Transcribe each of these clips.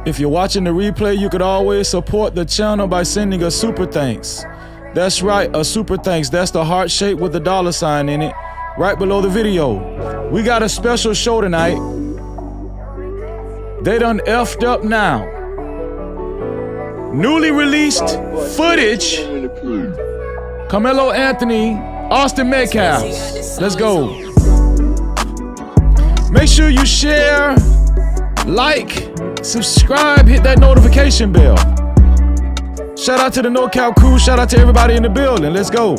If you're watching the replay, you could always support the channel by sending a super thanks. That's right, a super thanks. That's the heart shape with the $sign in it, right below the video. We got a special show tonight. They done effed up now. Newly released footage. Karmelo Anthony, Austin Metcalf. Let's go. Make sure you share, like, subscribe, hit that notification bell. Shout out to the No Cap crew. Shout out to everybody in the building. Let's go.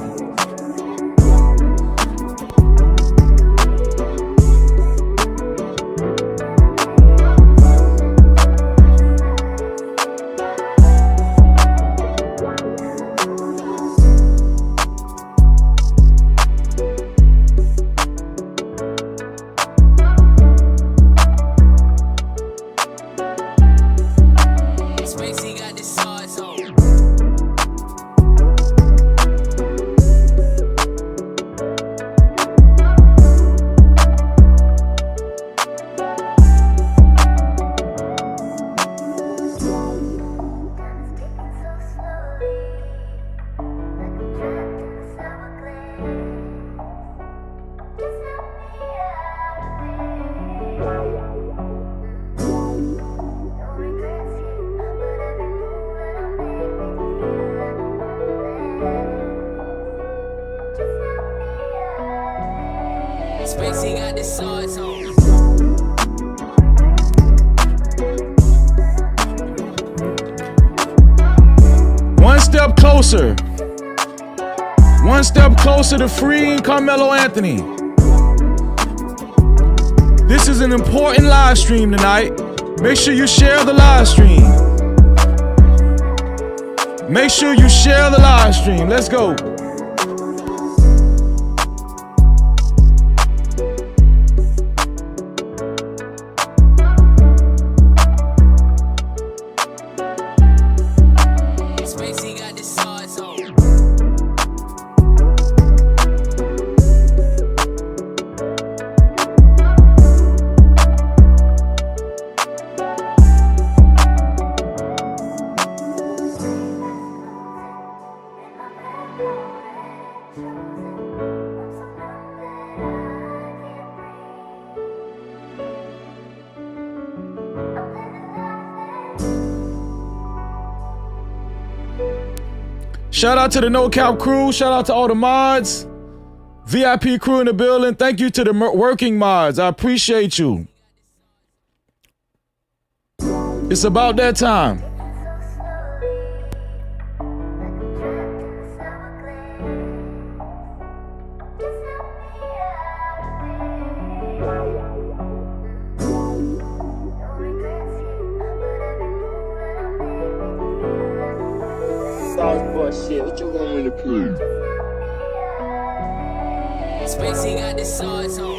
Spacey got the swords on. One step closer. One step closer to freeing Karmelo Anthony. This is an important live stream tonight. Make sure you share the live stream. Make sure you share the live stream. Let's go. Spacey got the swords on. Shout out to the No Cap crew. Shout out to all the mods. VIP crew in the building. Thank you to the working mods. I appreciate you. It's about that time. Shit, what you want me to prove? Spacey got the swords on.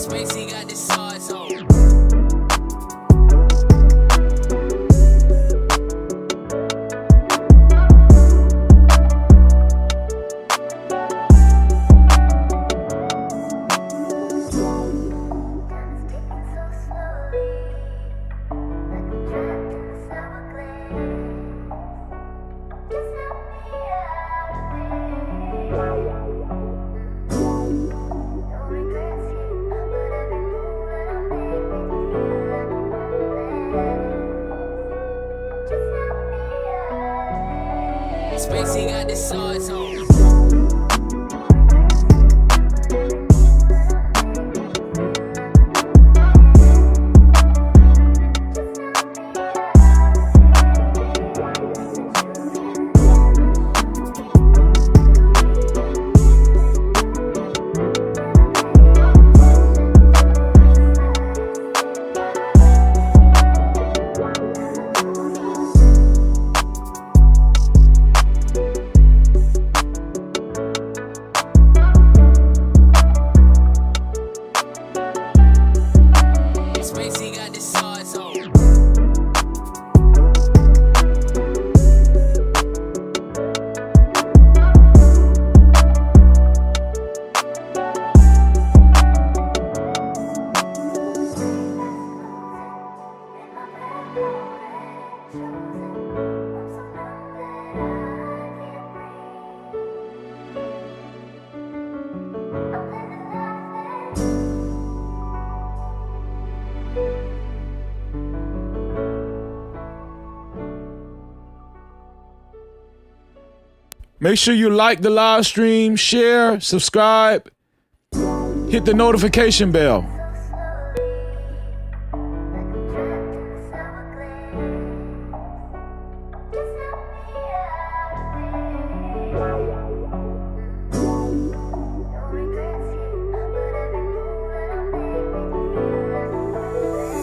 Spacey got the swords on. Spacey got the swords on. Make sure you like the live stream, share, subscribe, hit the notification bell.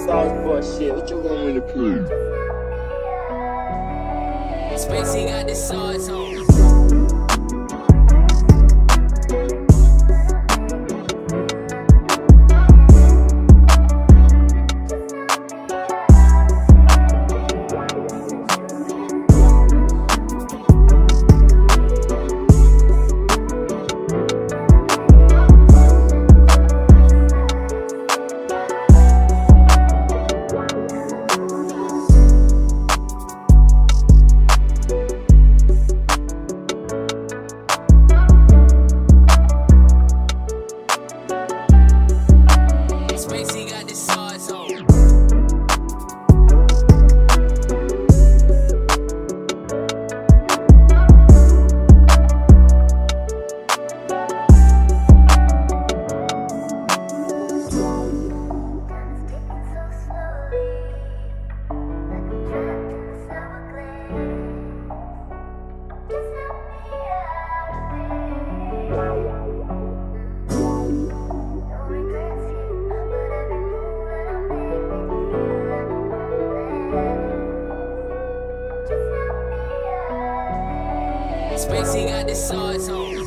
Sauce boy shit, what you want me to prove? Spacey got the sauce on. Spacey got the sauce on. Spacey got the sauce on.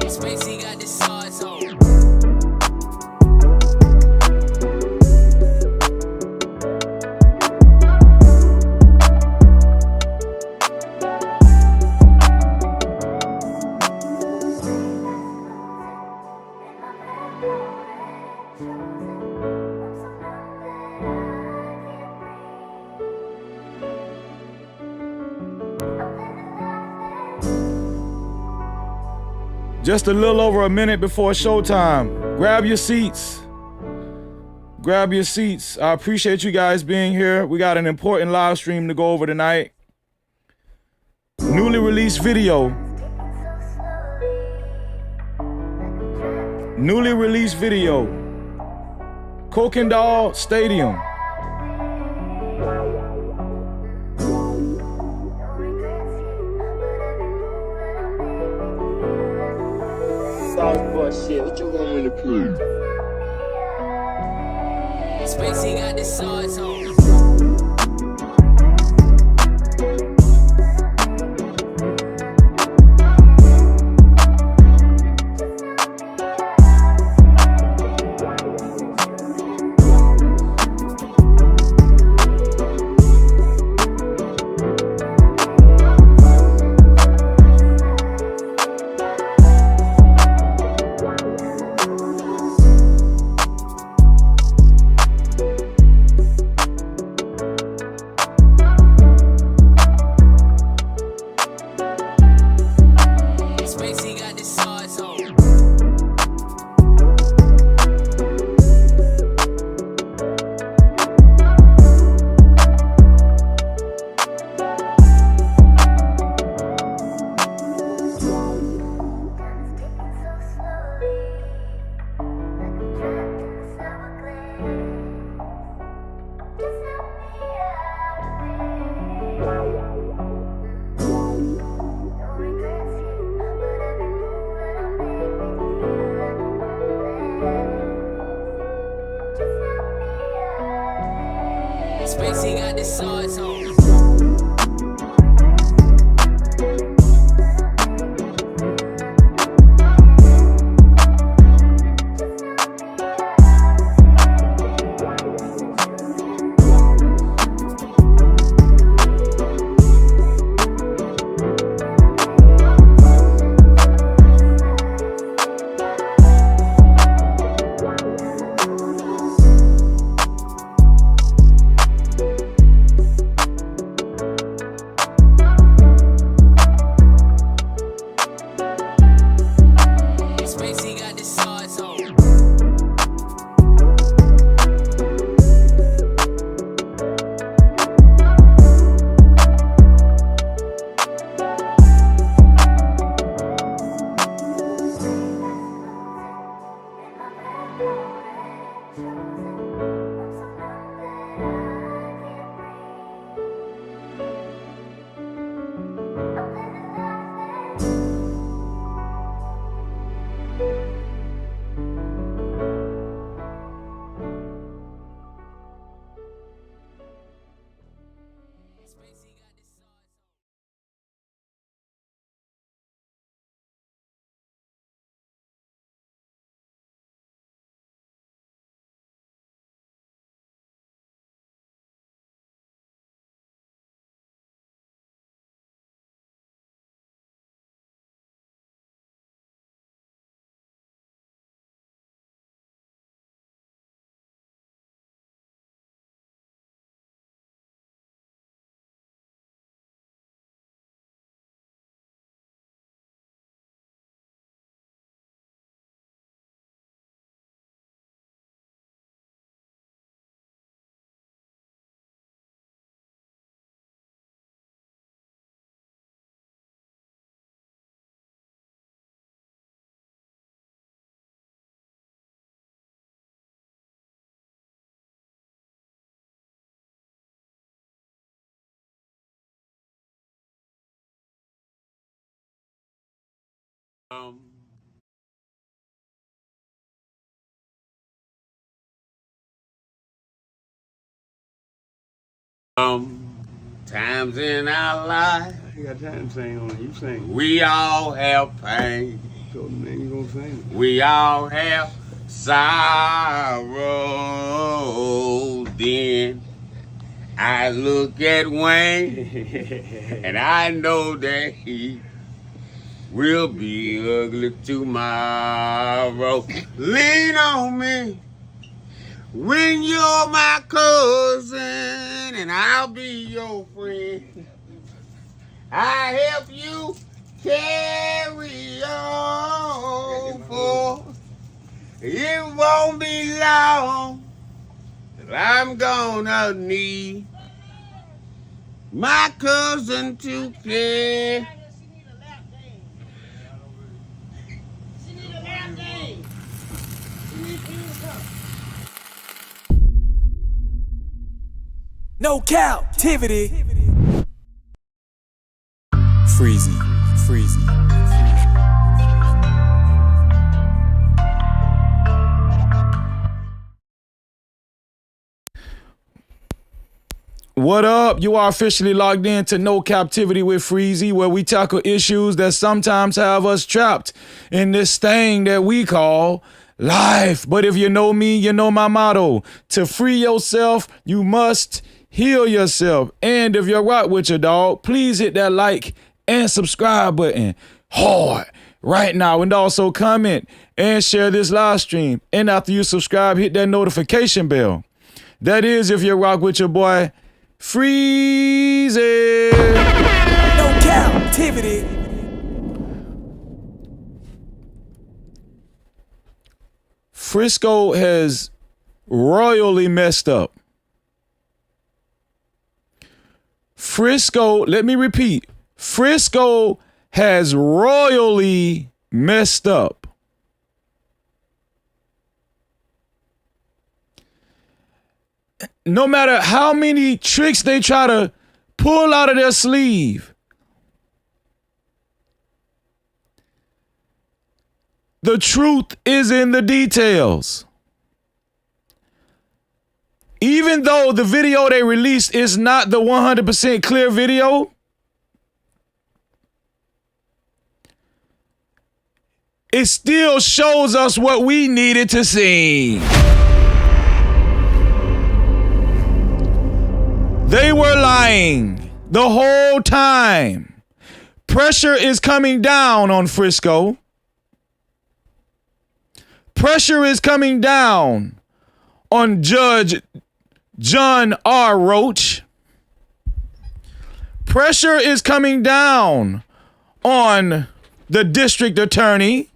Spacey got the sauce on. Just a little over a minute before showtime. Grab your seats. Grab your seats. I appreciate you guys being here. We got an important live stream to go over tonight. Newly released video. Newly released video. Kokendall Stadium. Sauce boy shit, what you want me to prove? Spacey got the sauce on. Spacey got the sauce on. Spacey got the sauce on. Times in our life, You got time to sing on it. You sing. we all have pain. So then you gonna sing. We all have sorrow. Then I look at Wayne and I know that he will be ugly tomorrow. Lean on me when you're my cousin and I'll be your friend. I help you carry on, for it won't be long till I'm gonna need my cousin to care. No Cap-tivity. Freezy. What up? You are officially logged in to No Captivity with Freezy, where we tackle issues that sometimes have us trapped in this thing that we call life. But if you know me, you know my motto. To free yourself, you must heal yourself. And if you're right with your dog, please hit that like and subscribe button hard right now. And also comment and share this live stream. And after you subscribe, hit that notification bell. That is if you rock with your boy Freezy. No Cap-tivity. Frisco has royally messed up. Frisco, let me repeat. Frisco has royally messed up. No matter how many tricks they try to pull out of their sleeve, the truth is in the details. Even though the video they released is not the 100% clear video, it still shows us what we needed to see. They were lying the whole time. Pressure is coming down on Frisco. Pressure is coming down on Judge John R. Roach. Pressure is coming down on the district attorney,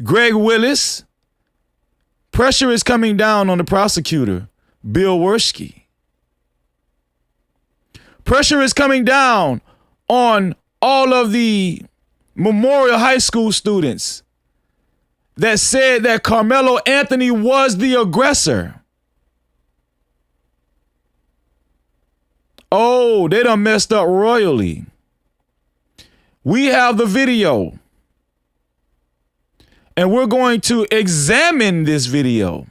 Greg Willis. Pressure is coming down on the prosecutor, Bill Werschke. Pressure is coming down on all of the Memorial High School students that said that Karmelo Anthony was the aggressor. Oh, they done messed up royally. We have the video. And we're going to examine this video.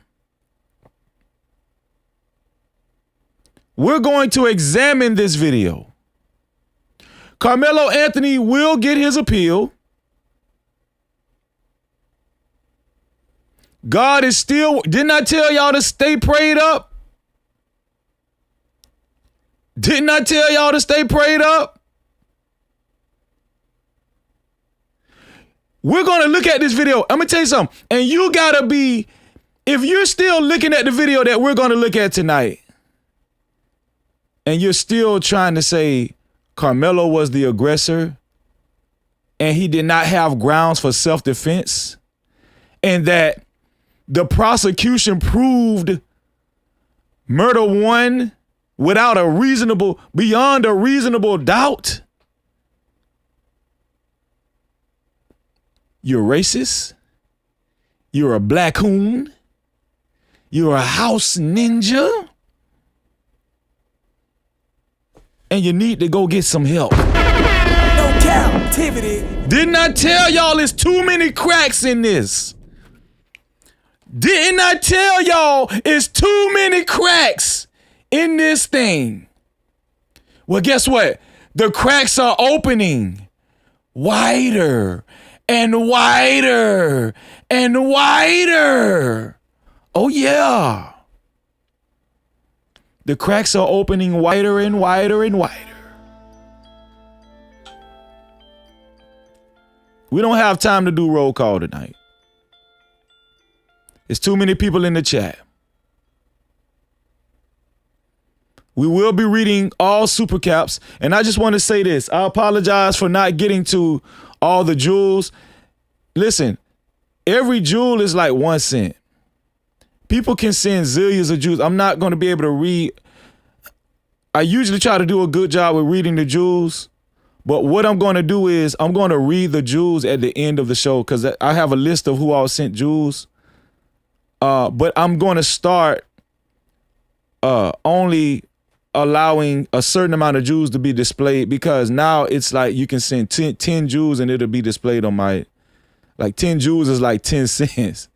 We're going to examine this video. Karmelo Anthony will get his appeal. God is still, didn't I tell y'all to stay prayed up? Didn't I tell y'all to stay prayed up? We're going to look at this video. I'm going to tell you something. And you got to be, if you're still looking at the video that we're going to look at tonight, and you're still trying to say Karmelo was the aggressor and he did not have grounds for self-defense, and that the prosecution proved murder one without a reasonable, beyond a reasonable doubt, you're racist, you're a black coon, you're a house ninja, and you need to go get some help. No Cap. Cap-tivity. Didn't I tell y'all it's too many cracks in this? Didn't I tell y'all it's too many cracks in this thing? Well, guess what? The cracks are opening wider and wider and wider. Oh, yeah. The cracks are opening wider and wider and wider. We don't have time to do roll call tonight. It's too many people in the chat. We will be reading all super caps. And I just want to say this. I apologize for not getting to all the jewels. Listen, every jewel is like 1 cent. People can send zillions of jewels. I'm not going to be able to read. I usually try to do a good job with reading the jewels. But what I'm going to do is I'm going to read the jewels at the end of the show because I have a list of who all sent jewels. But I'm going to start only allowing a certain amount of jewels to be displayed because now it's like you can send 10 jewels and it'll be displayed on my, like 10 jewels is like 10 cents.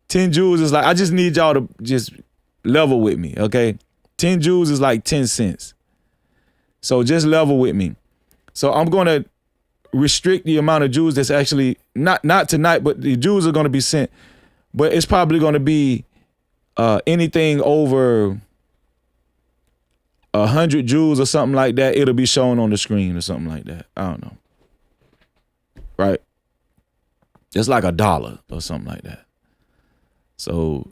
10 jewels is like, I just need y'all to just level with me, okay? 10 jewels is like 10 cents. So just level with me. So I'm going to restrict the amount of jewels that's actually, not tonight, but the jewels are going to be sent. But it's probably going to be anything over 100 jewels or something like that. It'll be shown on the screen or something like that. I don't know. Right? It's like $1 or something like that. So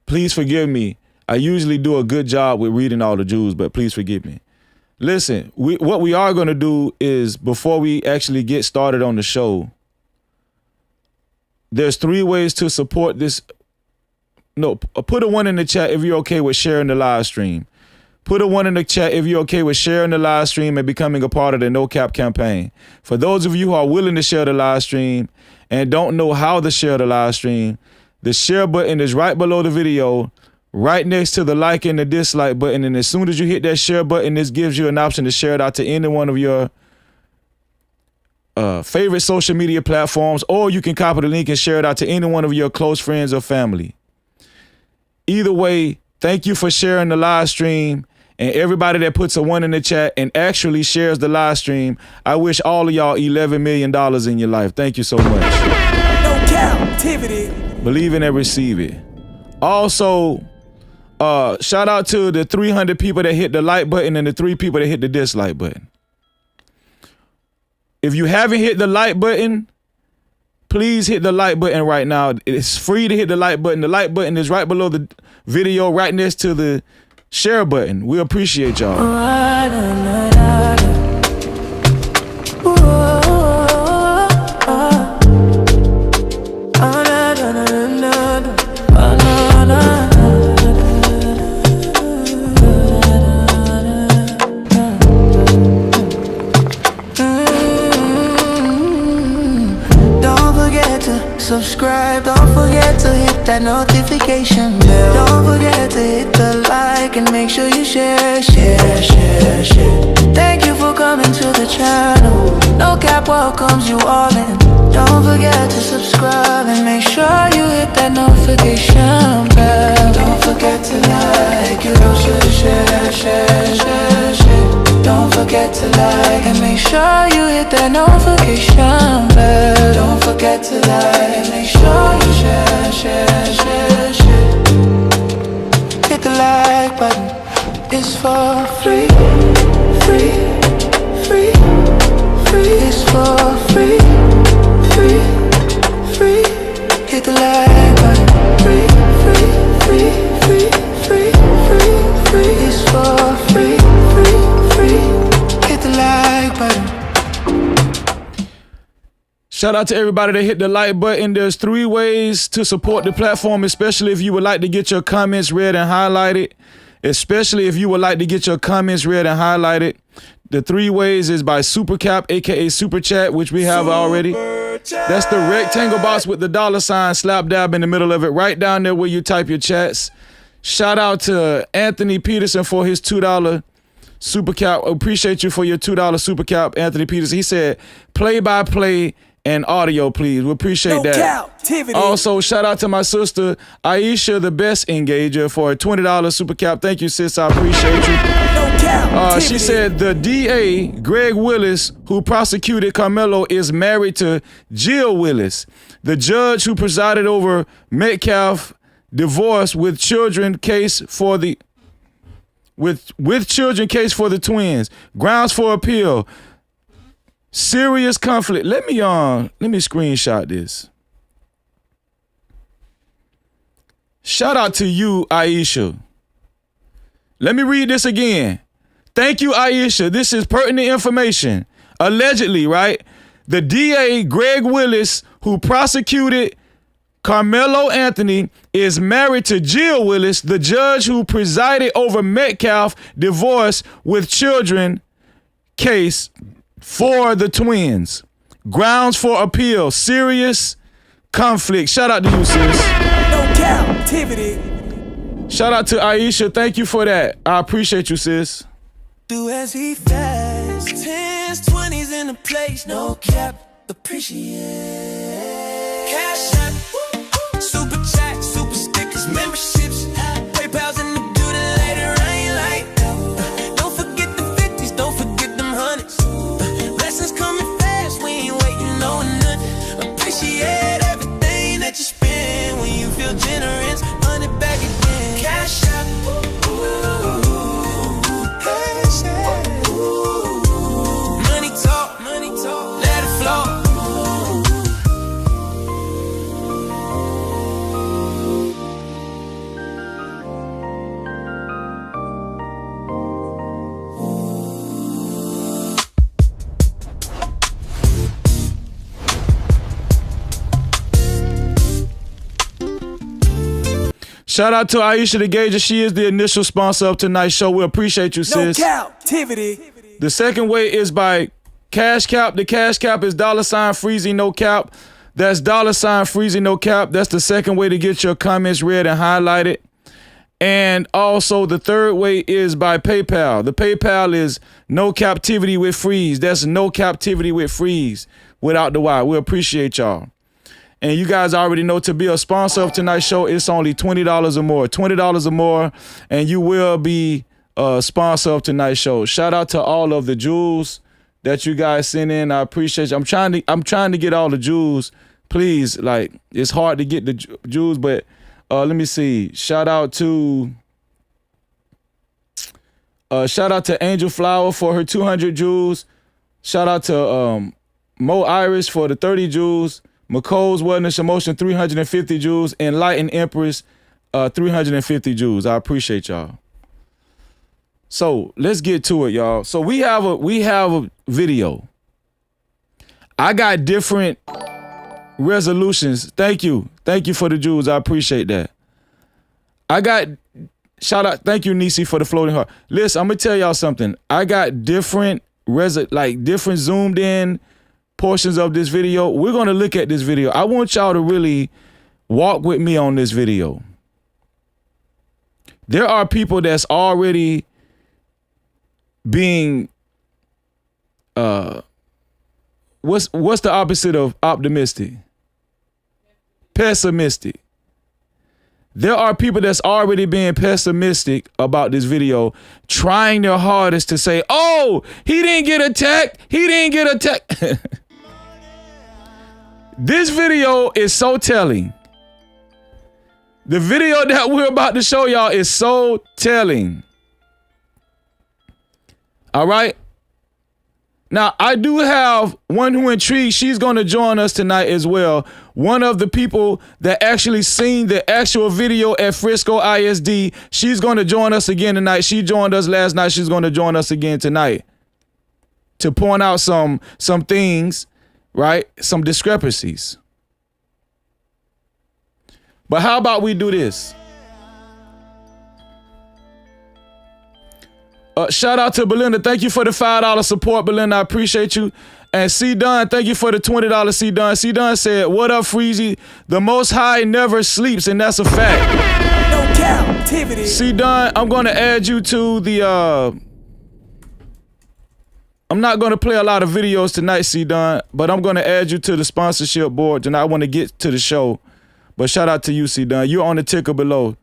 please forgive me. I usually do a good job with reading all the jewels, but please forgive me. Listen, what we are going to do is before we actually get started on the show, there's 3 ways to support this. No, put a 1 in the chat if you're okay with sharing the live stream. Put a 1 in the chat if you're okay with sharing the live stream and becoming a part of the No Cap campaign. For those of you who are willing to share the live stream and don't know how to share the live stream, the share button is right below the video, right next to the like and the dislike button. And as soon as you hit that share button, this gives you an option to share it out to any one of your favorite social media platforms, or you can copy the link and share it out to any one of your close friends or family. Either way, thank you for sharing the live stream, and everybody that puts a 1 in the chat and actually shares the live stream, I wish all of y'all $11 million in your life. Thank you so much. No Cap-tivity. Believe in and receive it. Also, shout out to the 300 people that hit the like button and the 3 people that hit the dislike button. If you haven't hit the like button, please hit the like button right now. It's free to hit the like button. The like button is right below the video, right next to the share button. We appreciate y'all. Subscribe, don't forget to hit that notification bell. Don't forget to hit the like and make sure you share. Thank you for coming to the channel. No Cap welcomes you all in. Don't forget to subscribe and make sure you hit that notification bell. Don't forget to like, you also share. Don't forget to like and make sure you hit that notification bell. Don't forget to like and make sure you share. Hit the like button. It's for free. It's for free. Hit the like button. Free. It's for free. Hit the like button. Shout out to everybody that hit the like button. There's 3 ways to support the platform, especially if you would like to get your comments read and highlighted. The 3 ways is by Super Cap, aka Super Chat, which we have already. That's the rectangle box with the $ slap dab in the middle of it, right down there where you type your chats. Shout out to Anthony Peterson for his $2 super cap. Appreciate you for your $2 super cap, Anthony Peters. He said, play-by-play and audio, please. We appreciate that. Cap-tivity. Also, shout out to my sister, Aisha, the best engager, for a $20 super cap. Thank you, sis. I appreciate you. No cap-tivity. She said the DA, Greg Willis, who prosecuted Karmelo, is married to Jill Willis, the judge who presided over Metcalf divorce with children case for the with children case for the twins. Grounds for appeal. Serious conflict. Let me screenshot this. Shout out to you, Aisha. Let me read this again. Thank you, Aisha. This is pertinent information. Allegedly, right? The DA, Greg Willis, who prosecuted Karmelo Anthony, is married to Jill Willis, the judge who presided over Metcalf divorce with children case for the twins. Grounds for appeal. Serious conflict. Shout out to you, sis. No cap-tivity. Shout out to Aisha. Thank you for that. I appreciate you, sis. Do as he fast. 10s, 20s in the place. No cap. Appreciate. Cash app. Super chat. Super stickers. Memberships. PayPal's in the building later. I ain't like that. Don't forget the 50s. Don't forget them hundreds. Blessings coming fast. We ain't waiting on none. Appreciate everything that you spend. When you feel generous, run it back again. Cash app. Money talk, let it flow. Shout out to Aisha the Gager. She is the initial sponsor of tonight's show. We appreciate you, sis. No cap-tivity. The second way is by Cash Cap. The Cash Cap is $Freezy No Cap. That's $Freezy No Cap. That's the second way to get your comments read and highlighted. And also the third way is by PayPal. The PayPal is No Captivity with Freeze. That's No Captivity with Freeze without the Y. We appreciate y'all. And you guys already know, to be a sponsor of tonight's show, it's only $20 or more. $20 or more, and you will be a sponsor of tonight's show. Shout out to all of the jewels that you guys send in. I appreciate you. I'm trying to get all the jewels. Please, like, it's hard to get the jewels, but let me see. Shout out to Angel Flower for her 200 jewels. Shout out to Mo Iris for the 30 jewels. McColl's Wellness Emotion 350 jewels. Enlightened Empress 350 jewels. I appreciate y'all. So let's get to it, y'all. So we have a video. I got different resolutions. Thank you for the jewels. I appreciate that. Thank you, Nisi, for the floating heart. Listen, I'm gonna tell y'all something. I got different zoomed in portions of this video. We're gonna look at this video. I want y'all to really walk with me on this video. There are people that's already being what's the opposite of optimistic? Pessimistic. There are people that's already being pessimistic about this video, trying their hardest to say, oh, he didn't get attacked. He didn't get attacked. This video is so telling. The video that we're about to show y'all is so telling. All right. Now, I do have one who intrigued. She's going to join us tonight as well. One of the people that actually seen the actual video at Frisco ISD. She's going to join us again tonight. She joined us last night. She's going to join us again tonight to point out some things, right? Some discrepancies. But how about we do this? Shout out to Belinda. Thank you for the $5 support, Belinda. I appreciate you. And C Dunn, thank you for the $20, C Dunn. C Dunn said, what up, Freezy? The Most High never sleeps, and that's a fact. No captivity. C Dunn, I'm going to add you to the I'm not going to play a lot of videos tonight, C-Don, but I'm going to add you to the sponsorship board, and I want to get to the show. But shout out to you, C-Don. You're on the ticker below.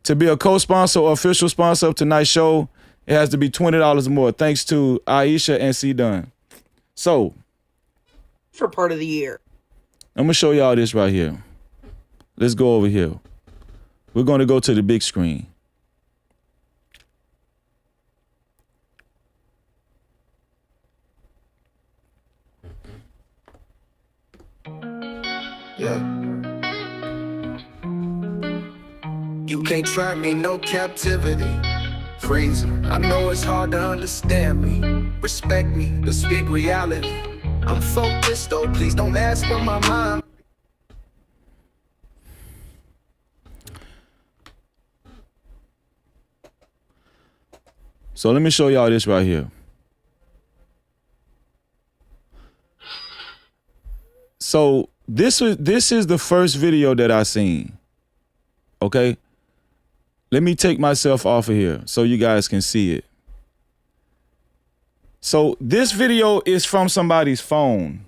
To be a co-sponsor or official sponsor of tonight's show, it has to be $20 more. Thanks to Aisha and C-Don. So, for part of the year. I'm going to show y'all this right here. Let's go over here. We're going to go to the big screen. Yeah. You can't trap me, no captivity. Freezing. I know it's hard to understand me. Respect me, to speak reality. I'm focused though, please don't ask for my mind. So let me show y'all this right here. So this is the first video that I seen. Okay? Let me take myself off of here so you guys can see it. So this video is from somebody's phone.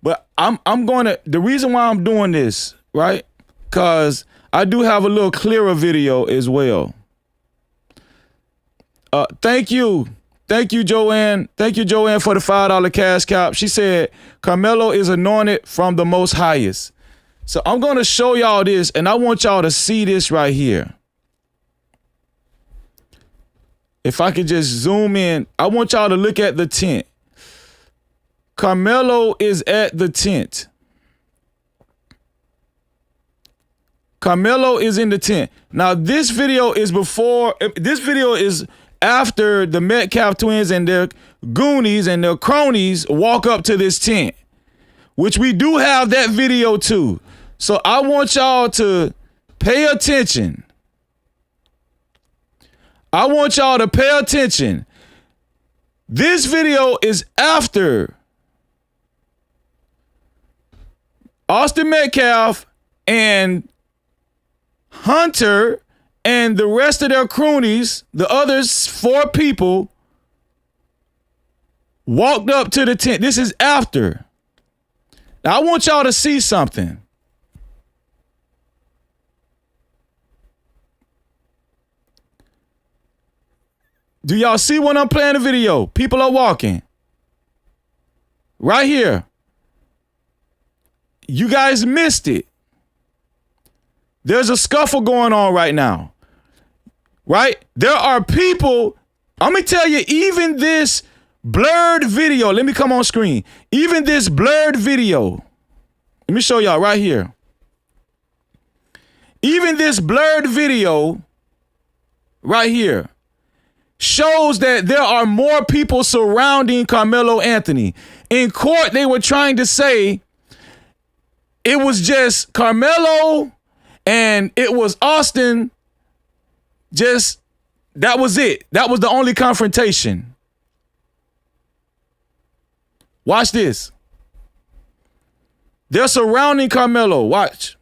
But the reason why I'm doing this, right? Because I do have a little clearer video as well. Thank you. Thank you, Joanne. Thank you, Joanne, for the $5 cash cap. She said, Karmelo is anointed from the most highest. So I'm going to show y'all this, and I want y'all to see this right here. If I could just zoom in, I want y'all to look at the tent. Karmelo is at the tent. Karmelo is in the tent. Now, this video is after the Metcalf twins and their goonies and their cronies walk up to this tent, which we do have that video too. So I want y'all to pay attention. I want y'all to pay attention. This video is after Austin Metcalf and Hunter and the rest of their cronies, the others 4 people, walked up to the tent. This is after. Now I want y'all to see something. Do y'all see when I'm playing the video? People are walking. Right here. You guys missed it. There's a scuffle going on right now. Right? There are people, I'm going to tell you, even this blurred video, let me come on screen. Even this blurred video, let me show y'all right here. Even this blurred video right here shows that there are more people surrounding Karmelo Anthony. In court, they were trying to say it was just Karmelo and it was Austin. Just, that was it. That was the only confrontation. Watch this. They're surrounding Karmelo. Watch.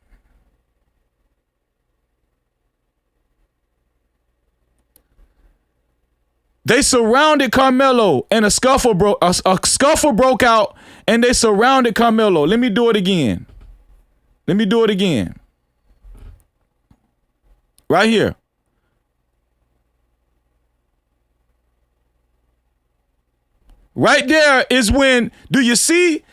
They surrounded Karmelo and a scuffle broke out and they surrounded Karmelo. Let me do it again. Let me do it again. Right here. Right there is when, do you see?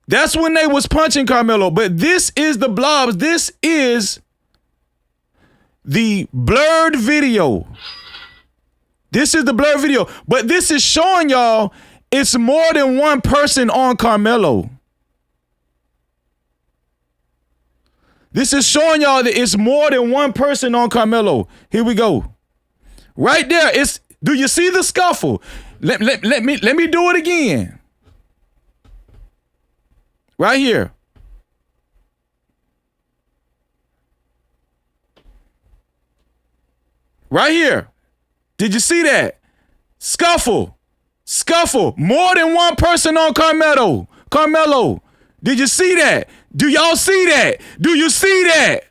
That's when they was punching Karmelo. But this is the blobs. This is the blurred video. This is the blurred video. But this is showing y'all it's more than one person on Karmelo. This is showing y'all that it's more than one person on Karmelo. Here we go. Right there. Do you see the scuffle? Let me do it again. Right here. Right here. Did you see that? Scuffle. More than one person on Karmelo. Did you see that? Do y'all see that? Do you see that?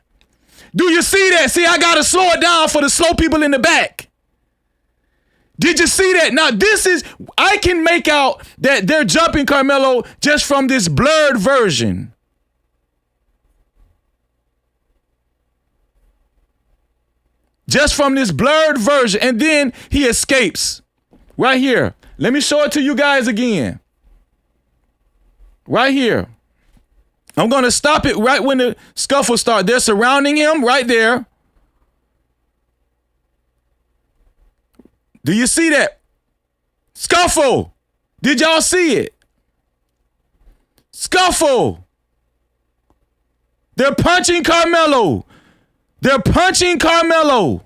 Do you see that? See, I gotta slow it down for the slow people in the back. Did you see that? Now I can make out that they're jumping Karmelo just from this blurred version. Just from this blurred version. And then he escapes. Right here. Let me show it to you guys again. Right here. I'm going to stop it right when the scuffle starts. They're surrounding him right there. Do you see that? Scuffle. Did y'all see it? Scuffle. They're punching Karmelo. They're punching Karmelo.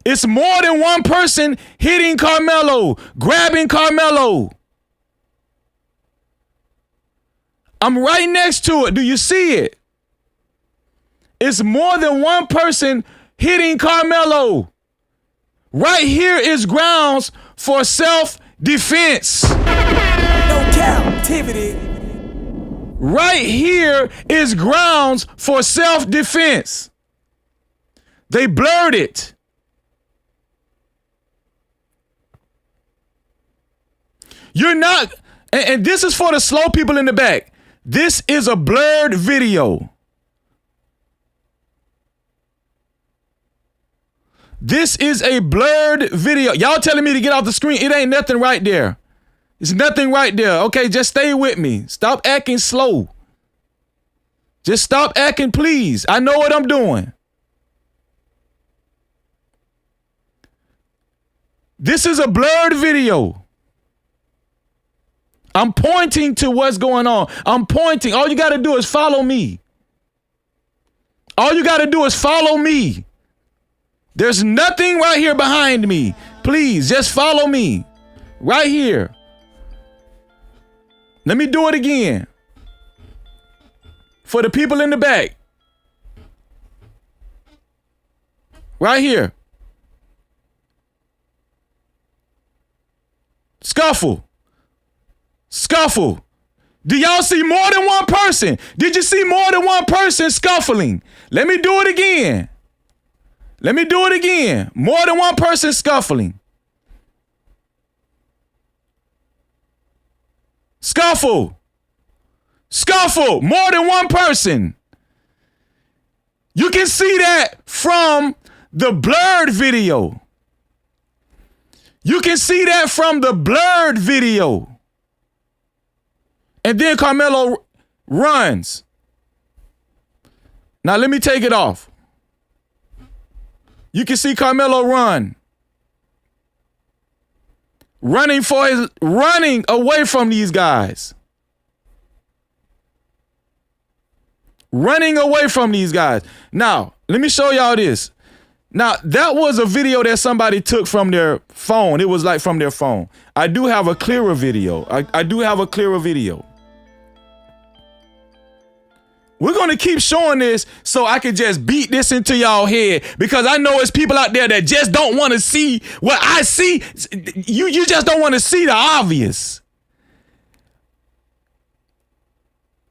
It's more than one person hitting Karmelo, grabbing Karmelo. I'm right next to it. Do you see it? It's more than one person hitting Karmelo. Right here is grounds for self-defense. No captivity. Right here is grounds for self-defense. They blurred it. You're not, and this is for the slow people in the back. This is a blurred video. This is a blurred video. Y'all telling me to get off the screen. It ain't nothing right there. It's nothing right there. Okay, just stay with me. Stop acting slow. Just stop acting, please. I know what I'm doing. This is a blurred video. I'm pointing to what's going on. I'm pointing. All you got to do is follow me. All you got to do is follow me. There's nothing right here behind me. Please, just follow me. Right here. Let me do it again. For the people in the back. Right here. Scuffle. Scuffle. Do y'all see more than one person? Did you see more than one person scuffling? Let me do it again. Let me do it again. More than one person scuffling. Scuffle. Scuffle. More than one person. You can see that from the blurred video. You can see that from the blurred video. And then Karmelo runs. Now let me take it off. You can see Karmelo run. Running away from these guys. Running away from these guys. Now, let me show y'all this. Now, that was a video that somebody took from their phone. It was like from their phone. I do have a clearer video. I do have a clearer video. We're going to keep showing this so I can just beat this into y'all head, because I know it's people out there that just don't want to see what I see. You just don't want to see the obvious.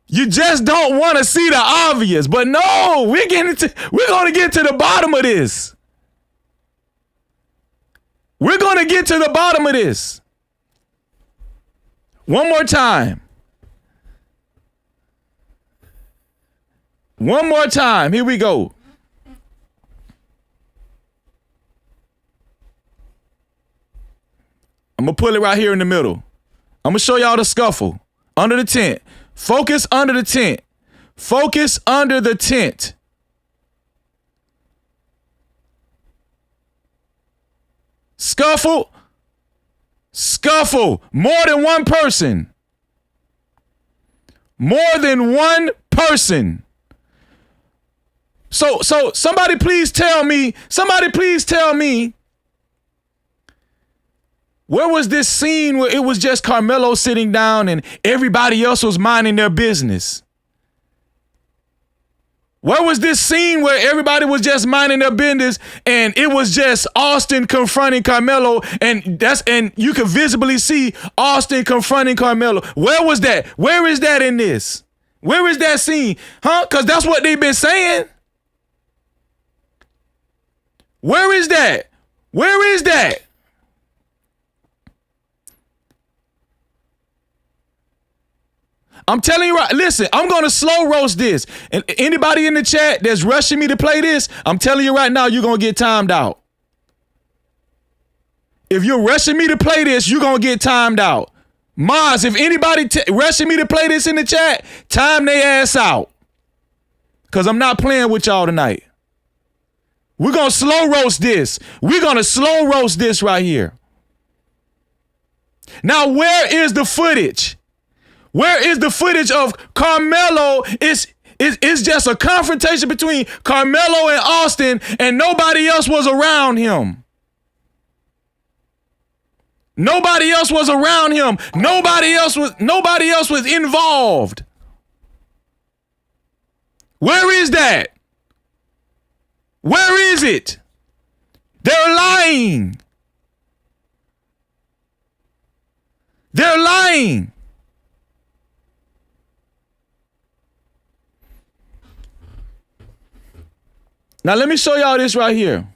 You just don't want to see the obvious. But no, we're going to get to the bottom of this. We're going to get to the bottom of this. One more time. One more time. Here we go. I'm going to pull it right here in the middle. I'm going to show y'all the scuffle. Under the tent. Focus under the tent. Focus under the tent. Scuffle. Scuffle. More than one person. More than one person. So somebody please tell me, where was this scene where it was just Karmelo sitting down and everybody else was minding their business? Where was this scene where everybody was just minding their business and it was just Austin confronting Karmelo, and you could visibly see Austin confronting Karmelo? Where was that? Where is that in this? Where is that scene? Huh? Because that's what they've been saying. Where is that? Where is that? I'm telling you right. Listen, I'm going to slow roast this. And anybody in the chat that's rushing me to play this, I'm telling you right now, you're going to get timed out. If you're rushing me to play this, you're going to get timed out. Maz, if anybody rushing me to play this in the chat, time their ass out. Because I'm not playing with y'all tonight. We're going to slow roast this. We're going to slow roast this right here. Now, where is the footage? Where is the footage of Karmelo? It's just a confrontation between Karmelo and Austin, and nobody else was around him. Nobody else was around him. Nobody else was involved. Where is that? Where is it? They're lying. They're lying. Now let me show y'all this right here.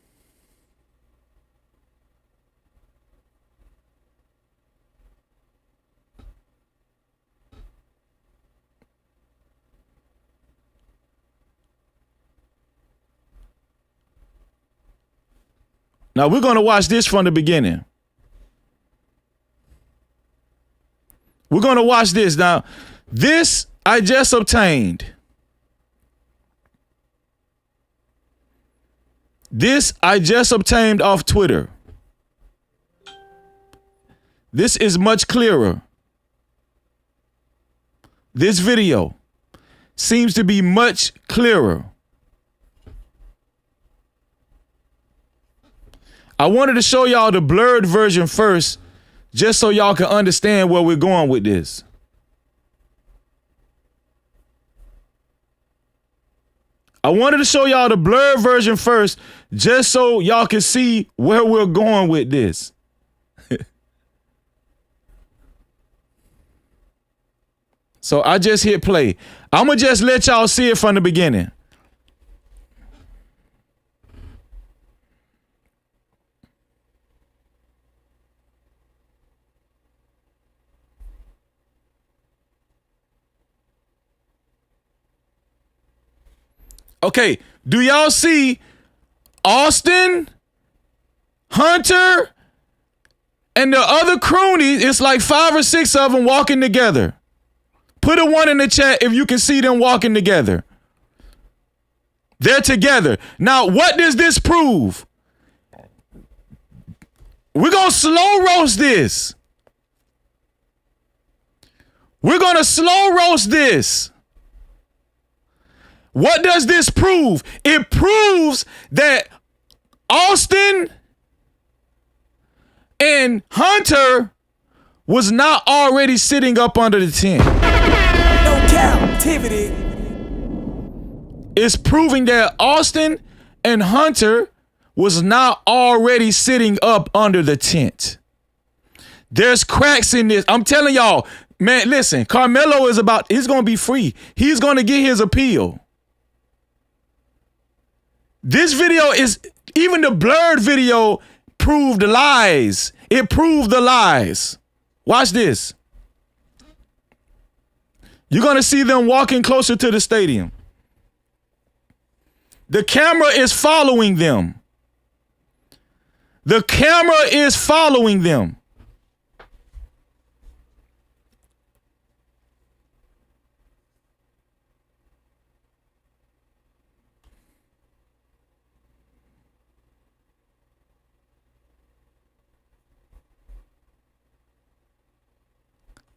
Now we're going to watch this from the beginning. We're going to watch this. Now, this I just obtained. This I just obtained off Twitter. This is much clearer. This video seems to be much clearer. I wanted to show y'all the blurred version first, just so y'all can understand where we're going with this. I wanted to show y'all the blurred version first, just so y'all can see where we're going with this. So I just hit play. I'm going to just let y'all see it from the beginning. Okay, do y'all see Austin, Hunter, and the other cronies? It's like 5 or 6 of them walking together. Put a 1 in the chat if you can see them walking together. They're together. Now, what does this prove? We're going to slow roast this. We're going to slow roast this. What does this prove? It proves that Austin and Hunter was not already sitting up under the tent. No Cap-tivity. It's proving that Austin and Hunter was not already sitting up under the tent. There's cracks in this. I'm telling y'all, man, listen, Karmelo he's going to be free. He's going to get his appeal. This video even the blurred video proved the lies. It proved the lies. Watch this. You're going to see them walking closer to the stadium. The camera is following them. The camera is following them.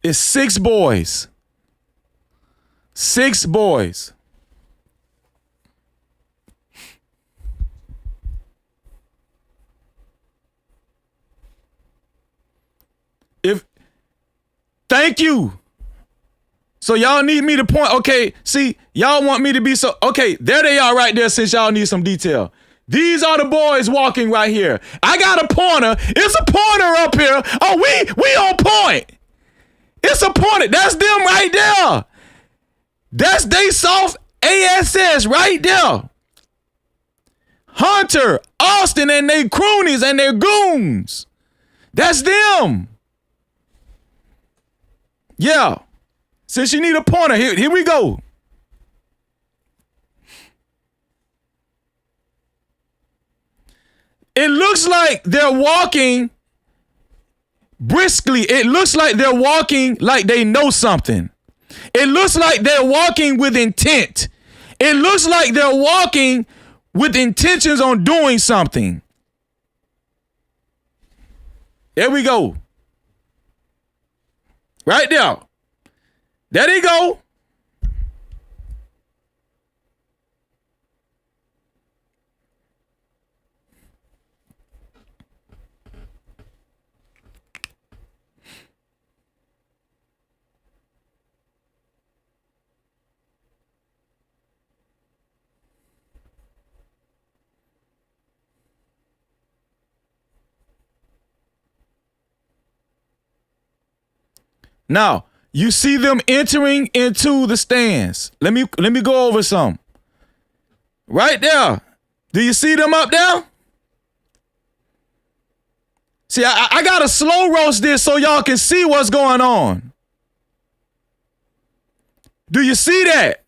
It's 6 boys. 6 boys. Thank you. So y'all need me to point. Okay, see, y'all want me to be so. Okay, there they are right there since y'all need some detail. These are the boys walking right here. I got a pointer. It's a pointer up here. Oh, we on point. It's a pointer. That's them right there. That's they soft ASS right there. Hunter, Austin, and they croonies and their goons. That's them. Yeah. Since you need a pointer, here we go. It looks like they're walking briskly. It looks like they're walking like they know something. It looks like they're walking with intent. It looks like they're walking with intentions on doing something. There we go. Right there. There they go. Now, you see them entering into the stands. Let me go over some. Right there. Do you see them up there? See, I got to slow roast this so y'all can see what's going on. Do you see that?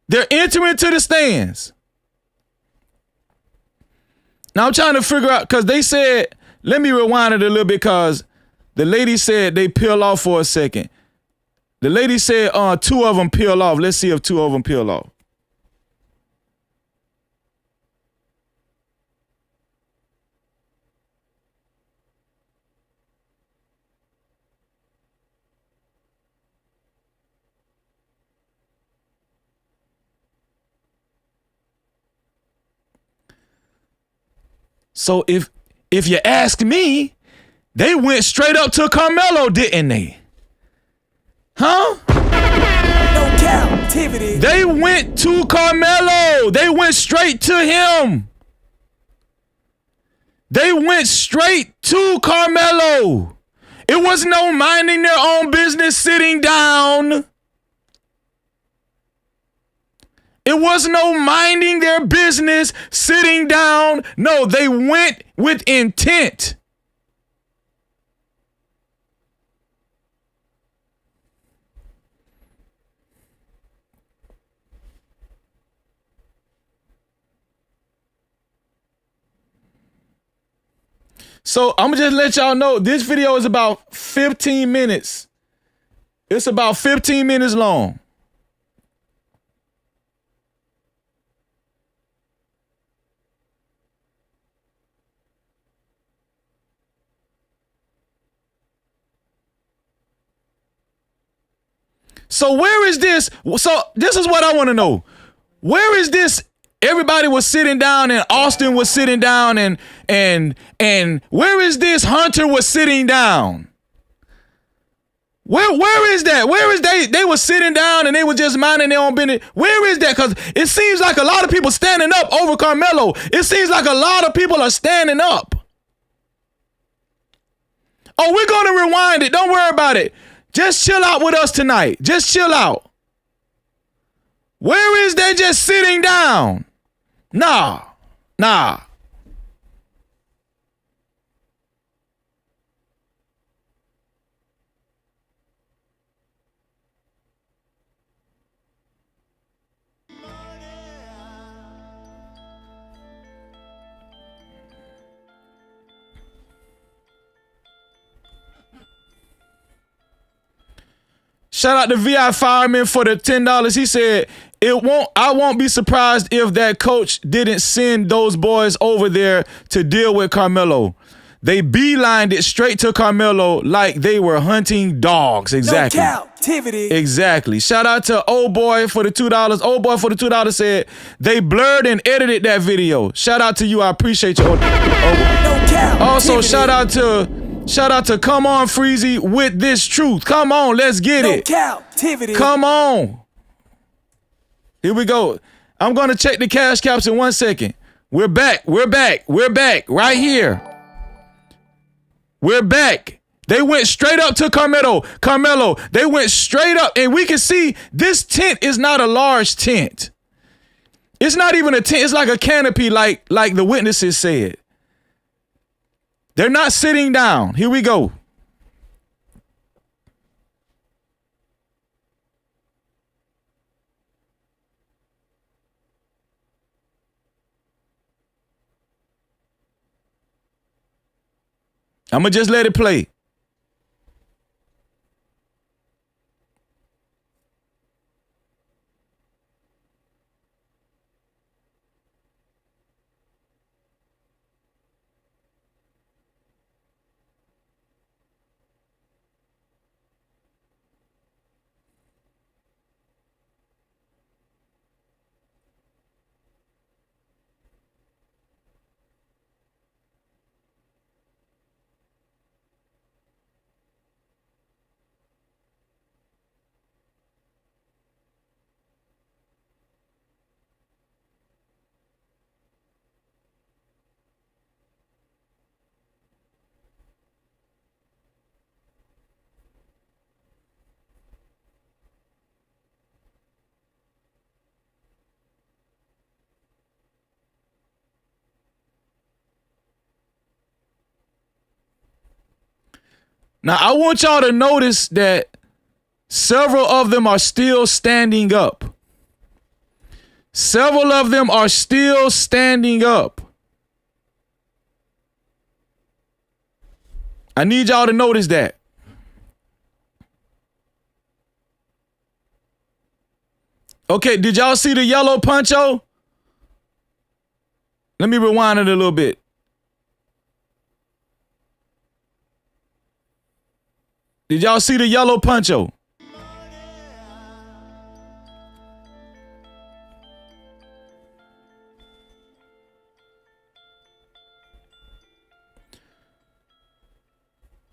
They're entering to the stands. Now I'm trying to figure out, because they said, let me rewind it a little bit, because the lady said they peel off for a second. The lady said two of them peel off. Let's see if two of them peel off. So if you ask me, they went straight up to Karmelo, didn't they? Huh? No Cap-tivity. They went to Karmelo. They went straight to him. They went straight to Karmelo. It was no minding their own business sitting down. It was no minding their business sitting down. No, they went with intent. So I'm gonna just let y'all know this video is about 15 minutes. It's about 15 minutes long. So where is this? So this is what I want to know. Where is this? Everybody was sitting down and Austin was sitting down and where is this Hunter was sitting down? Where is that? Where is they were sitting down and they were just minding their own business. Where is that? Because it seems like a lot of people standing up over Karmelo. It seems like a lot of people are standing up. Oh, we're going to rewind it. Don't worry about it. Just chill out with us tonight. Just chill out. Where is they just sitting down? Nah. Shout out to VI Fireman for the $10. He said, I won't be surprised if that coach didn't send those boys over there to deal with Karmelo. They beelined it straight to Karmelo like they were hunting dogs. Exactly. No Cap-tivity. Exactly. Shout out to Old Boy for the $2. Old Boy for the $2 said they blurred and edited that video. Shout out to you. I appreciate you. No Cap-tivity. Also, shout out to Come On Freezy with this truth. Come on, let's get it. No Cap-tivity. Come on. Here we go. I'm going to check the cash caps in 1 second. We're back. Right here. We're back. They went straight up to Karmelo. They went straight up. And we can see this tent is not a large tent. It's not even a tent. It's like a canopy, like the witnesses said. They're not sitting down. Here we go. I'm going to just let it play. Now, I want y'all to notice that several of them are still standing up. Several of them are still standing up. I need y'all to notice that. Okay, did y'all see the yellow poncho? Let me rewind it a little bit. Did y'all see the yellow poncho?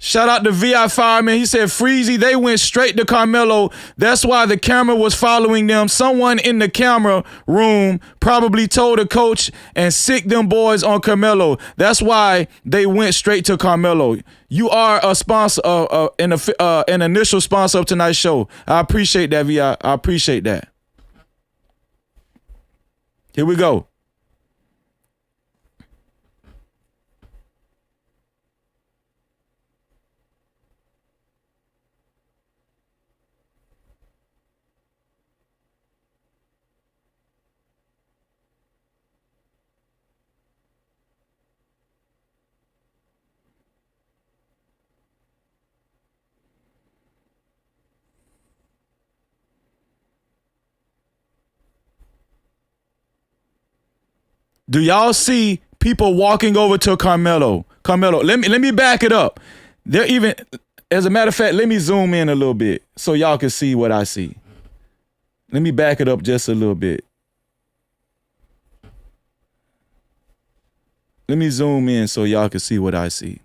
Shout out to VI Fireman. He said, Freezy, they went straight to Karmelo. That's why the camera was following them. Someone in the camera room probably told the coach and sick them boys on Karmelo. That's why they went straight to Karmelo. You are a sponsor, an initial sponsor of tonight's show. I appreciate that, VI. I appreciate that. Here we go. Do y'all see people walking over to Karmelo? Karmelo, let me back it up. They're even, as a matter of fact, let me zoom in a little bit so y'all can see what I see. Let me back it up just a little bit. Let me zoom in so y'all can see what I see.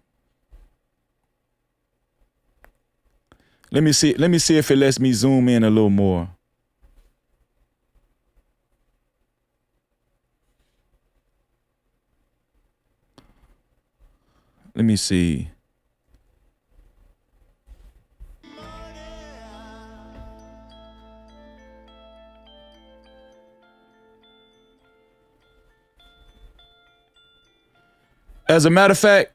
Let me see if it lets me zoom in a little more. Let me see. As a matter of fact,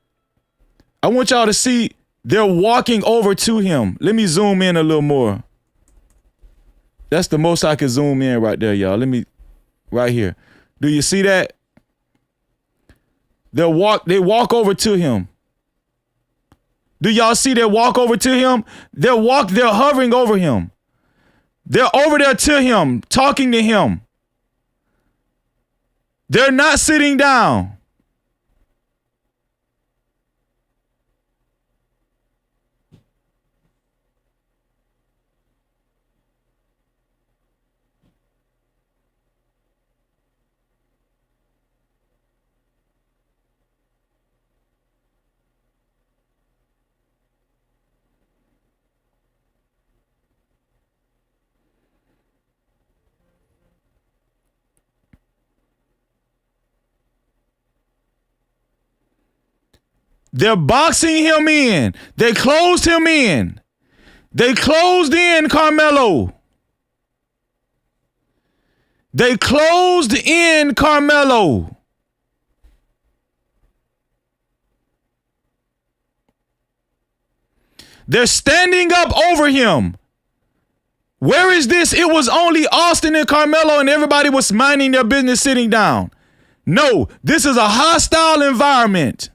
I want y'all to see they're walking over to him. Let me zoom in a little more. That's the most I can zoom in right there, y'all. Right here. Do you see that? They walk over to him. Do y'all see they walk over to him? They're hovering over him. They're over there to him, talking to him. They're not sitting down. They're boxing him in. They closed him in. They closed in Karmelo. They closed in Karmelo. They're standing up over him. Where is this? It was only Austin and Karmelo and everybody was minding their business sitting down. No, this is a hostile environment.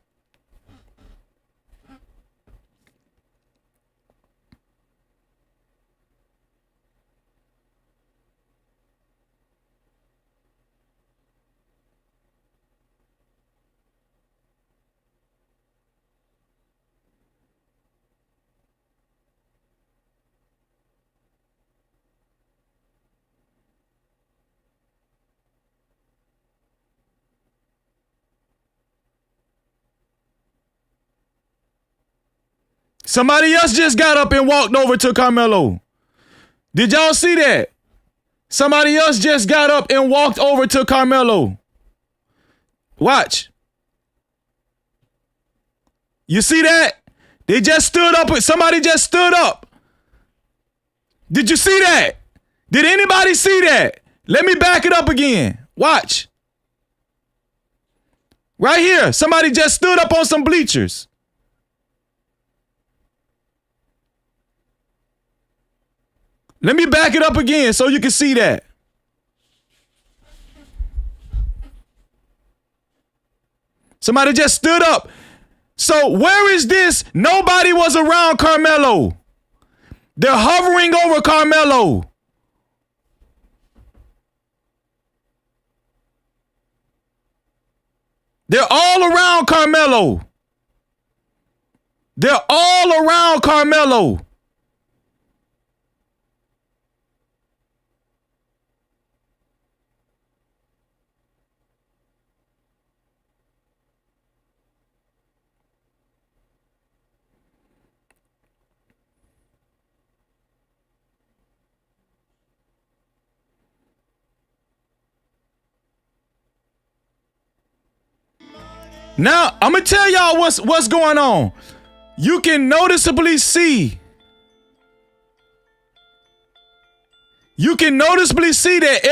Somebody else just got up and walked over to Karmelo. Did y'all see that? Somebody else just got up and walked over to Karmelo. Watch. You see that? They just stood up. Somebody just stood up. Did you see that? Did anybody see that? Let me back it up again. Watch. Right here. Somebody just stood up on some bleachers. Let me back it up again so you can see that. Somebody just stood up. So where is this? Nobody was around Karmelo. They're hovering over Karmelo. They're all around Karmelo. They're all around Karmelo. Now, I'm going to tell y'all what's going on. You can noticeably see. You can noticeably see that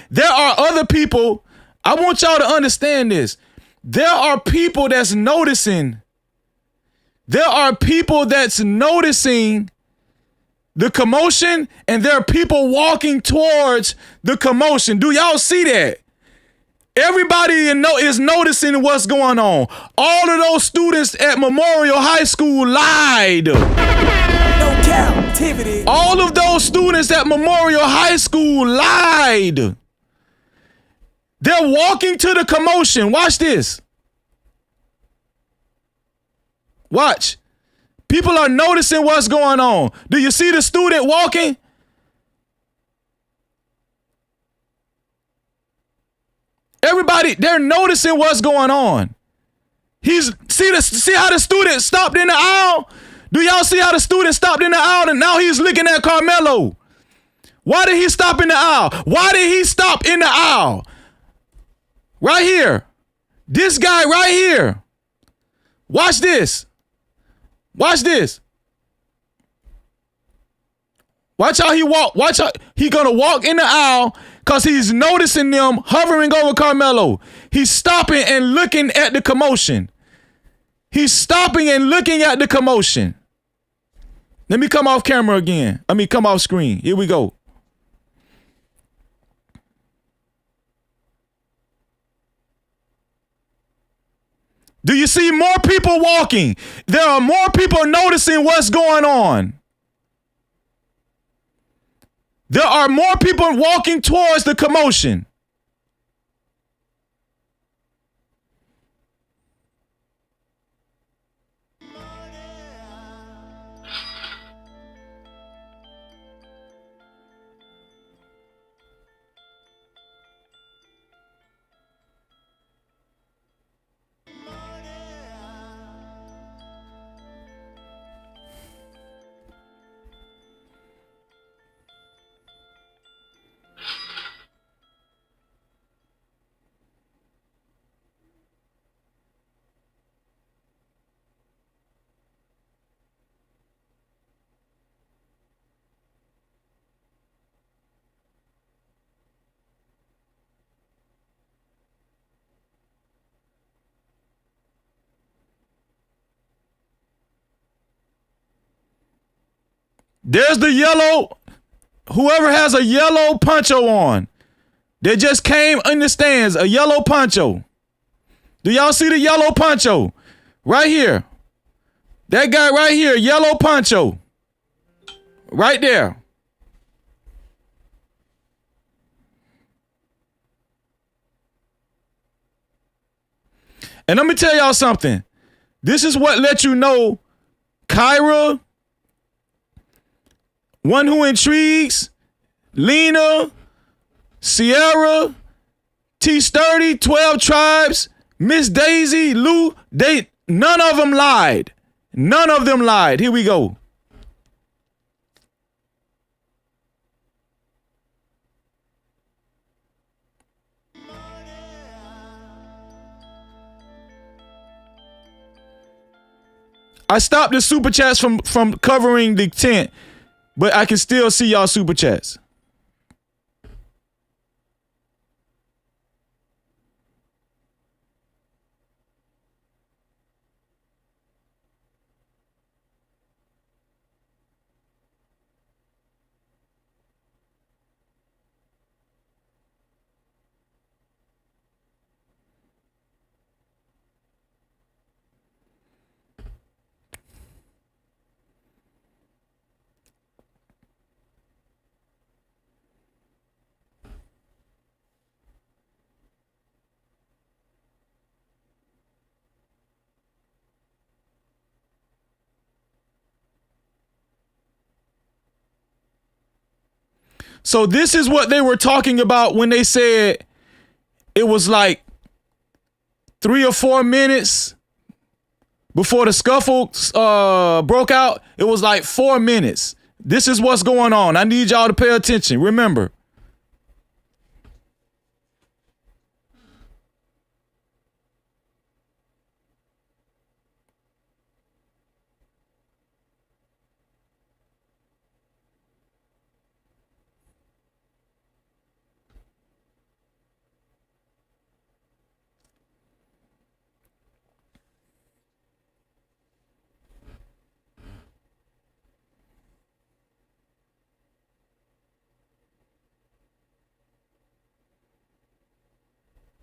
there are other people. I want y'all to understand this. There are people that's noticing. There are people that's noticing the commotion, and there are people walking towards the commotion. Do y'all see that? Everybody is noticing what's going on. All of those students at Memorial High School lied. No Cap-tivity. All of those students at Memorial High School lied. They're walking to the commotion. Watch this. Watch. People are noticing what's going on. Do you see the student walking? Everybody, they're noticing what's going on. See how the student stopped in the aisle? Do y'all see how the student stopped in the aisle and now he's looking at Karmelo? Why did he stop in the aisle? Why did he stop in the aisle? Right here. This guy right here. Watch this. Watch this. Watch how he walk. Watch how he gonna walk in the aisle because he's noticing them hovering over Karmelo. He's stopping and looking at the commotion. He's stopping and looking at the commotion. Let me come off camera again. Come off screen. Here we go. Do you see more people walking? There are more people noticing what's going on. There are more people walking towards the commotion. There's the yellow. Whoever has a yellow poncho on. They just came in the stands. A yellow poncho. Do y'all see the yellow poncho? Right here. That guy right here. Yellow poncho. Right there. And let me tell y'all something. This is what let you know Kyra, One Who Intrigues, Lena, Sierra, T Sturdy, 12 Tribes, Miss Daisy, Lou, none of them lied. None of them lied. Here we go. I stopped the super chats from covering the tent, but I can still see y'all super chats. So this is what they were talking about when they said it was like 3 or 4 minutes before the scuffle broke out. It was like 4 minutes. This is what's going on. I need y'all to pay attention. Remember.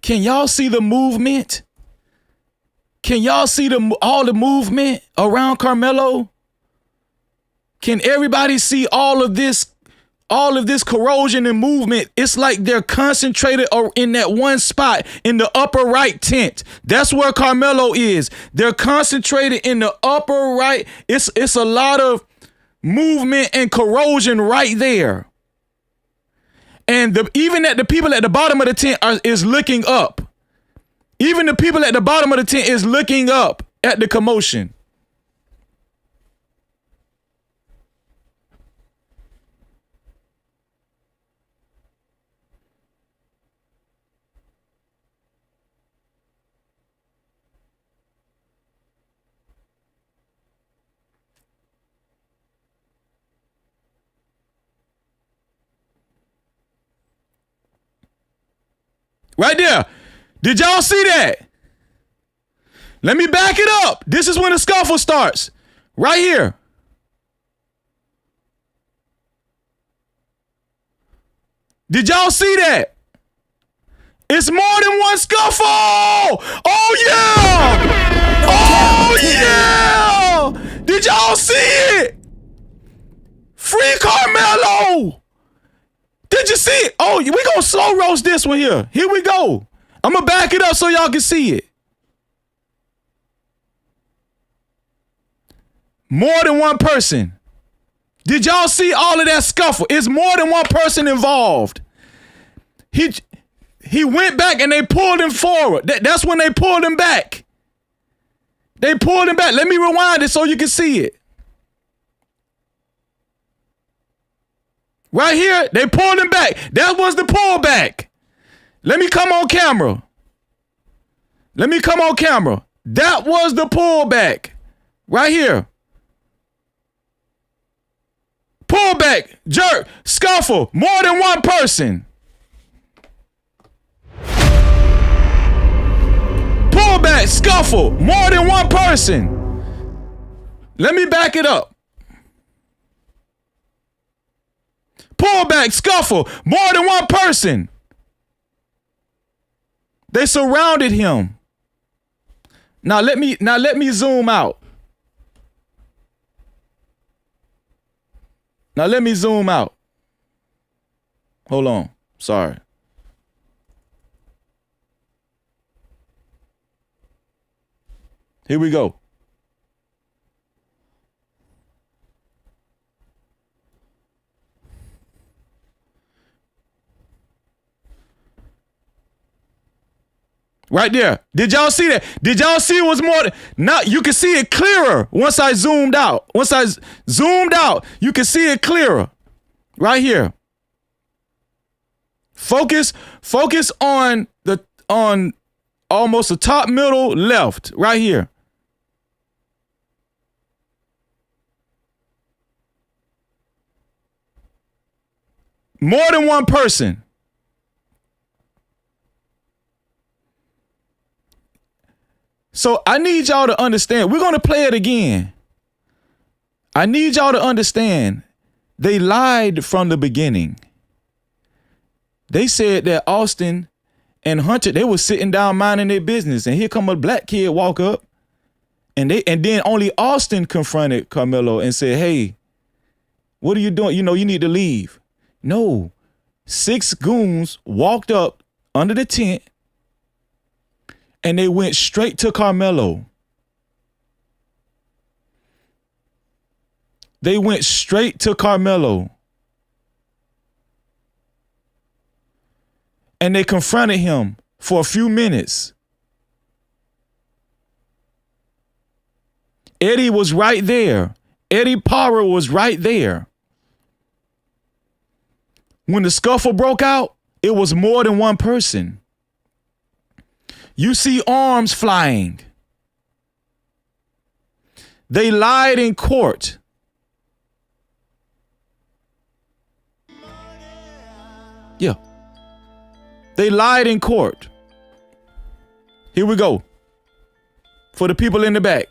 Can y'all see the movement? Can y'all see all the movement around Karmelo? Can everybody see all of this corrosion and movement? It's like they're concentrated in that one spot in the upper right tent. That's where Karmelo is. They're concentrated in the upper right. It's a lot of movement and corrosion right there. And even the people at the bottom of the tent is looking up. Even the people at the bottom of the tent is looking up at the commotion. Right there. Did y'all see that? Let me back it up. This is when the scuffle starts. Right here. Did y'all see that? It's more than one scuffle. Oh, yeah. Oh, yeah. Did y'all see it? Free Karmelo. Did you see it? Oh, we gonna slow roast this one here. Here we go. I'm gonna back it up so y'all can see it. More than one person. Did y'all see all of that scuffle? It's more than one person involved. He went back and they pulled him forward. That's when they pulled him back. They pulled him back. Let me rewind it so you can see it. Right here, they pulled him back. That was the pullback. Let me come on camera. Let me come on camera. That was the pullback. Right here. Pullback, jerk, scuffle, more than one person. Pullback, scuffle, more than one person. Let me back it up. Pullback, scuffle, more than one person. They surrounded him. Now let me zoom out. Now let me zoom out. Hold on. Sorry. Here we go. Right there. Did y'all see that? Did y'all see it was more? Now you can see it clearer once I zoomed out. Once I zoomed out, you can see it clearer. Right here. Focus on almost the top middle left. Right here. More than one person. So I need y'all to understand. We're going to play it again. I need y'all to understand. They lied from the beginning. They said that Austin and Hunter, they were sitting down minding their business. And here come a black kid walk up. And then only Austin confronted Karmelo and said, hey, what are you doing? You know, you need to leave. No. 6 goons walked up under the tent. And they went straight to Karmelo. They went straight to Karmelo. And they confronted him for a few minutes. Eddie was right there. Eddie Power was right there. When the scuffle broke out, it was more than one person. You see arms flying. They lied in court. Yeah. They lied in court. Here we go. For the people in the back.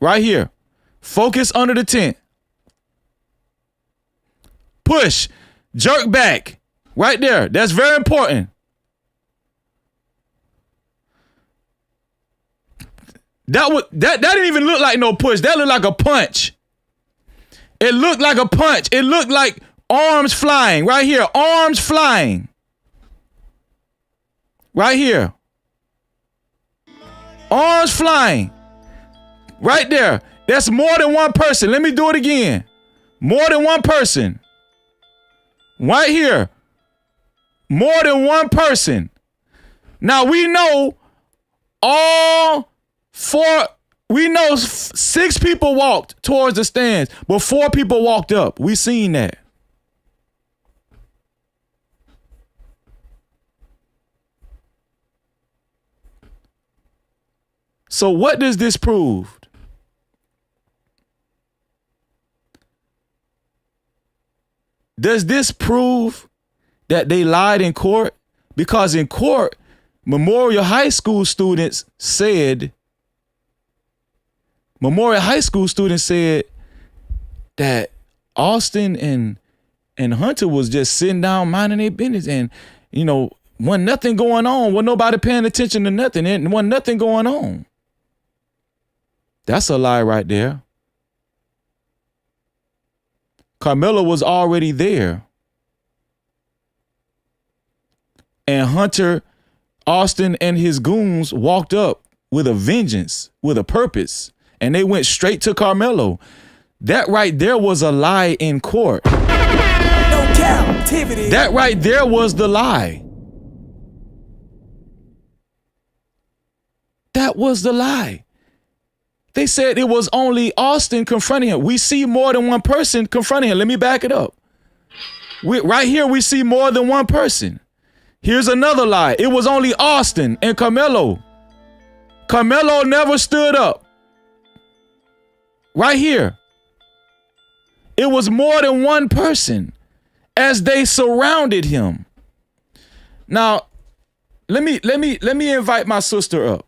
Right here. Focus under the tent. Push, jerk back, right there. That's very important. That didn't even look like no push. That looked like a punch. It looked like a punch. It looked like arms flying right here. Arms flying. Right here. Arms flying. Right there. That's more than one person. Let me do it again. More than one person. Right here. More than one person. Now we know we know 6 people walked towards the stands, but 4 people walked up. We seen that. So what does this prove? Does this prove that they lied in court? Because in court, Memorial High School students said that Austin and Hunter was just sitting down minding their business, and you know, wasn't nothing going on, wasn't nobody paying attention to nothing, and wasn't nothing going on. That's a lie right there. Karmelo was already there. And Hunter, Austin, and his goons walked up with a vengeance, with a purpose, and they went straight to Karmelo. That right there was a lie in court. No Cap-tivity. That right there was the lie. That was the lie. They said it was only Austin confronting him. We see more than one person confronting him. Let me back it up. Right here, we see more than one person. Here's another lie. It was only Austin and Karmelo. Karmelo never stood up. Right here. It was more than one person as they surrounded him. Now, let me invite my sister up.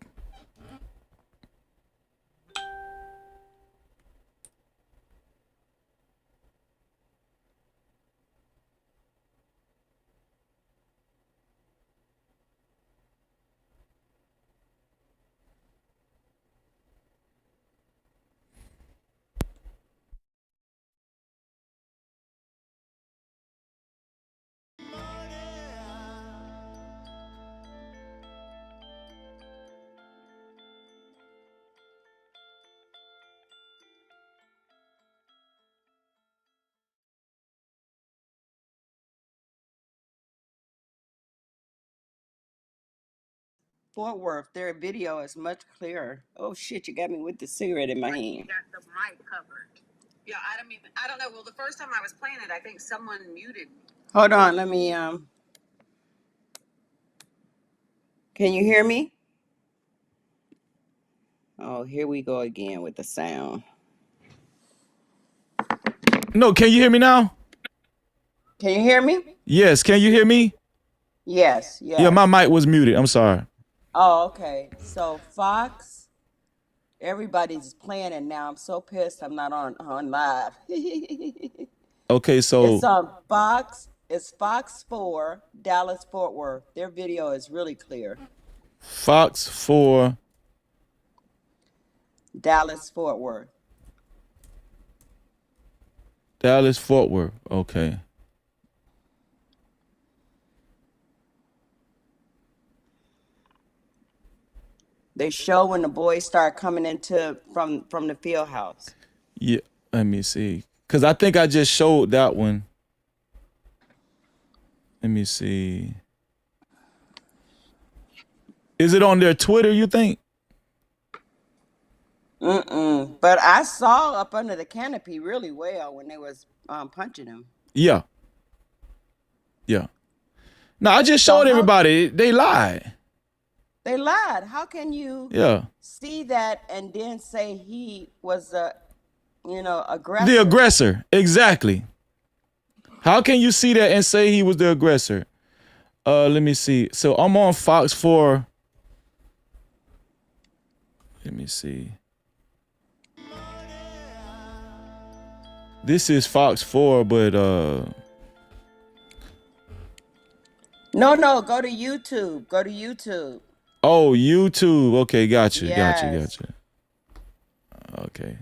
Fort Worth, their video is much clearer. Oh shit, you got me with the cigarette in my hand. You got the mic covered. Yeah, I don't know. Well, the first time I was playing it, I think someone muted me. Hold on, let me can you hear me? Oh, here we go again with the sound. No, can you hear me now? Can you hear me? Yes, can you hear me? Yes, yes. Yeah, my mic was muted. I'm sorry. Oh, okay. So Fox, everybody's playing it now. I'm so pissed I'm not on live. Okay, so It's on Fox. It's Fox 4, Dallas Fort Worth. Their video is really clear. Fox 4. Dallas Fort Worth. Dallas Fort Worth. Okay. They show when the boys start coming into from the field house. Yeah, let me see. Cause I think I just showed that one. Let me see. Is it on their Twitter, you think? But I saw up under the canopy really well when they was punching him. Yeah. Yeah. No, I just showed everybody. They lied. They lied. How can you Yeah. see that and then say he was the, aggressor? The aggressor. Exactly. How can you see that and say he was the aggressor? Let me see. So I'm on Fox 4. Let me see. This is Fox 4, but No, go to YouTube. Go to YouTube. oh, YouTube. Okay, gotcha. Yes. Okay.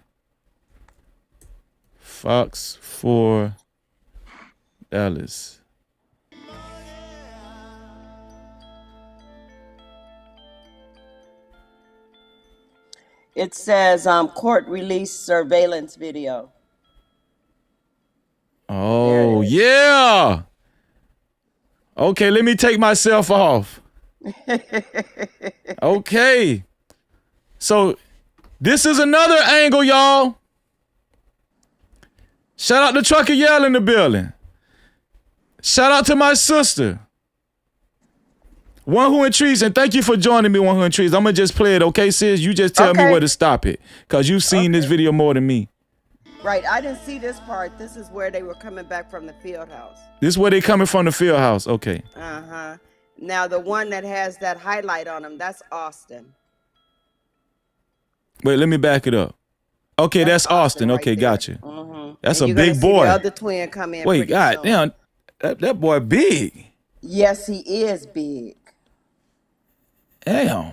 Fox 4 Dallas. It says court release surveillance video. Oh, yeah. Okay, let me take myself off. Okay. So this is another angle, y'all. Shout out to Trucker Yell in the building. Shout out to my sister. One Who in Trees, and thank you for joining me, One Who in Trees. I'm going to just play it, okay, sis? You just tell me where to stop it, because you've seen this video more than me. Right, I didn't see this part. This is where they were coming back from the field house. This is where they coming from, the field house. Okay. Uh-huh. Now, the one that has that highlight on him, that's Austin. Wait, let me back it up. Okay, that's Austin. Okay, right gotcha. Mm-hmm. That's and a big boy. The other twin come in. Wait, God damn, that boy big. Yes, he is big. Damn.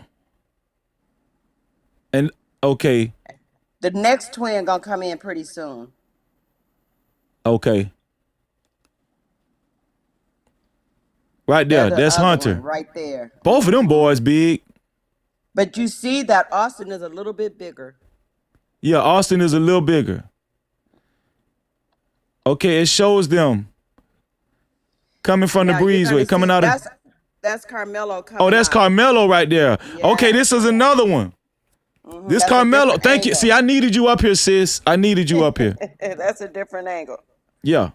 And okay. The next twin gonna come in pretty soon. Okay. Right there, that's Hunter. Right there. Both of them boys big. But you see that Austin is a little bit bigger. Yeah, Austin is a little bigger. Okay, it shows them coming from the breezeway, coming out of. That's Karmelo coming. Oh, that's Karmelo right there. Yeah. Okay, this is another one. This that's Karmelo. Thank you. See, I needed you up here, sis. I needed you up here. That's a different angle. Yeah.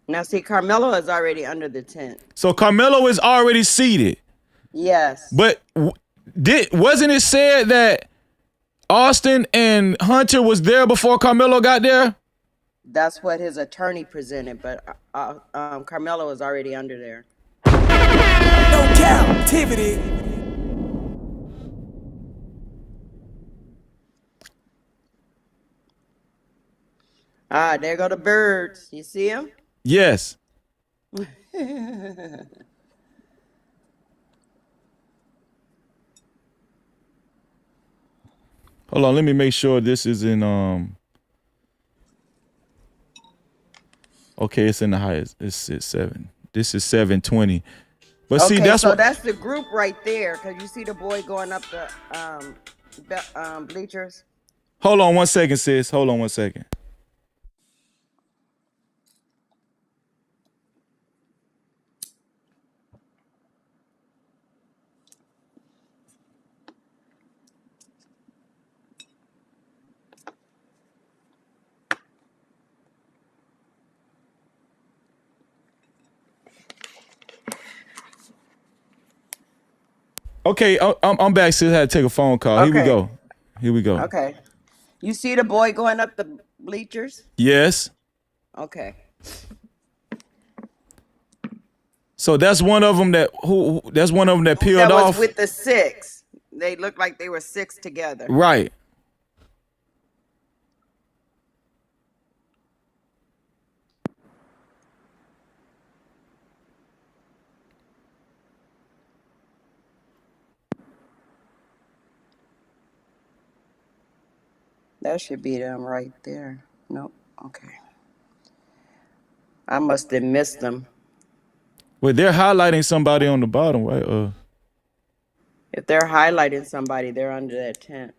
Now, see, Karmelo is already under the tent. So Karmelo is already seated. Yes. But wasn't it said that Austin and Hunter was there before Karmelo got there? That's what his attorney presented, but Karmelo is already under there. No Cap-tivity. Ah, there go the birds. You see them? Yes. Hold on, let me make sure this is in okay, it's in the highest. It's 7. This is 720. But see, Okay, that's so what. that's the group right there. Cause you see the boy going up the bleachers. Hold on 1 second, sis. Hold on 1 second. Okay, I'm back. Sis, had to take a phone call. Here we Okay, go. Here we go. okay. You see the boy going up the bleachers? Yes. Okay. So that's one of them that that's one of them that peeled That was off. with the six. They looked like they were six together. Right. That should be them right there. Nope. Okay. I must have missed them. Well, they're highlighting somebody on the bottom, right? If they're highlighting somebody, they're under that tent.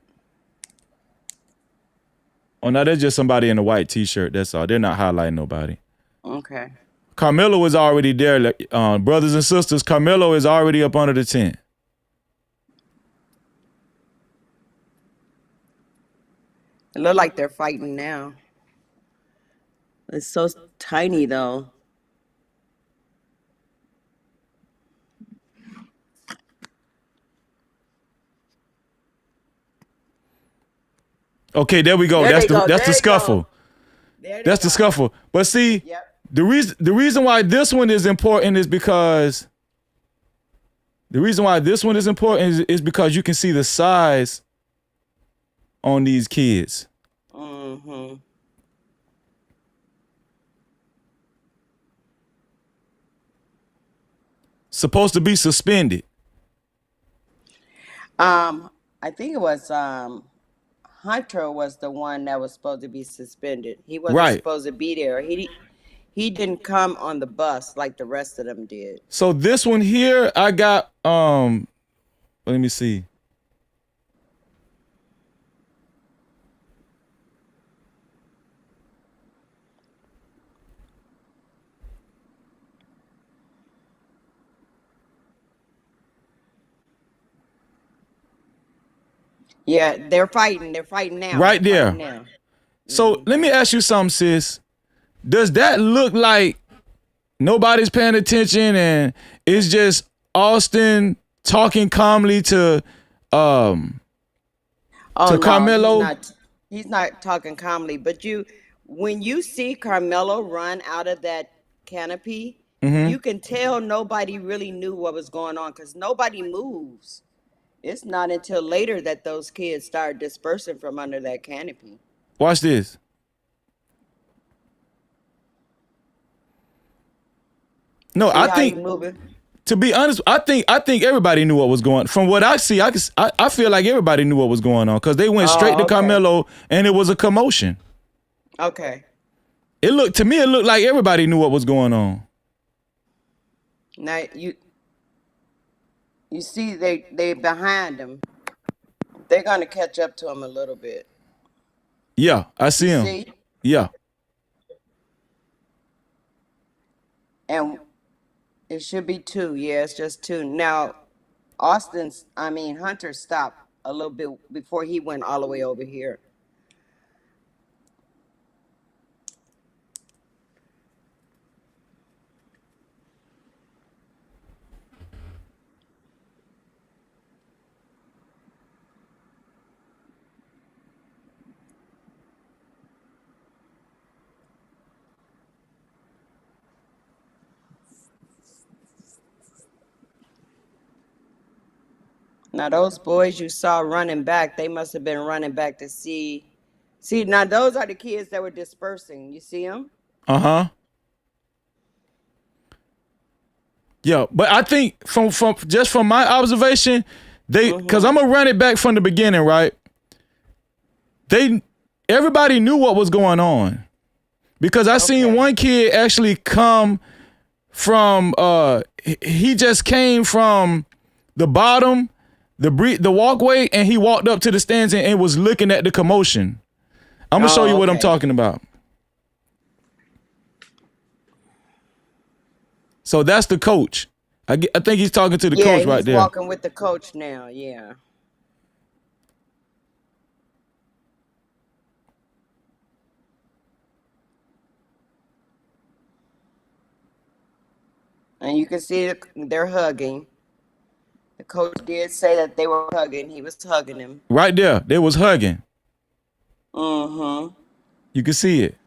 Oh, no, there's just somebody in a white T-shirt. That's all. They're not highlighting nobody. Okay. Karmelo is already there, brothers and sisters. Karmelo is already up under the tent. It look like they're fighting now. It's so tiny though. Okay, there we go. There That's they go. that's the There they scuffle. go. There they That's the go. scuffle. But see, Yep. the reason why this one is important is because is because you can see the size on these kids. Mm-hmm. Supposed to be suspended. I think it was Hunter was the one that was supposed to be suspended. He wasn't Right. supposed to be there. He didn't come on the bus like the rest of them did. So this one here, I got let me see. Yeah, they're fighting. They're fighting now. Right They're there. fighting now. So let me ask you something, sis. Does that look like nobody's paying attention and it's just Austin talking calmly to Oh, no, Karmelo? he's not talking calmly. But when you see Carmelo run out of that canopy, you can tell nobody really knew what was going on because nobody moves. It's not until later that those kids start dispersing from under that canopy. Watch this. No, See I how think he moving? to be honest, I think everybody knew what was going on. From what I see, I feel like everybody knew what was going on because they went straight to okay. Karmelo and it was a commotion. Okay. It looked like everybody knew what was going on. Now you see they behind him. They're gonna catch up to him a little bit. Yeah, I see him. See? Yeah. And it should be two. Yeah, it's just two. Now, Hunter stopped a little bit before he went all the way over here. Now, those boys you saw running back, they must have been running back to see. See, now those are the kids that were dispersing. You see them? Uh-huh. Yeah, but I think from my observation, because I'm gonna run it back from the beginning, right? Everybody knew what was going on because I seen one kid actually come from he just came from the bottom, the walkway, and he walked up to the stands and was looking at the commotion. I'm gonna show you what I'm talking about. So that's the coach. I think he's talking to the coach right there. Yeah, he's walking with the coach now. Yeah. And you can see they're hugging. The coach did say that they were hugging. He was hugging him. Right there. They was hugging. Mm-hmm. You can see it.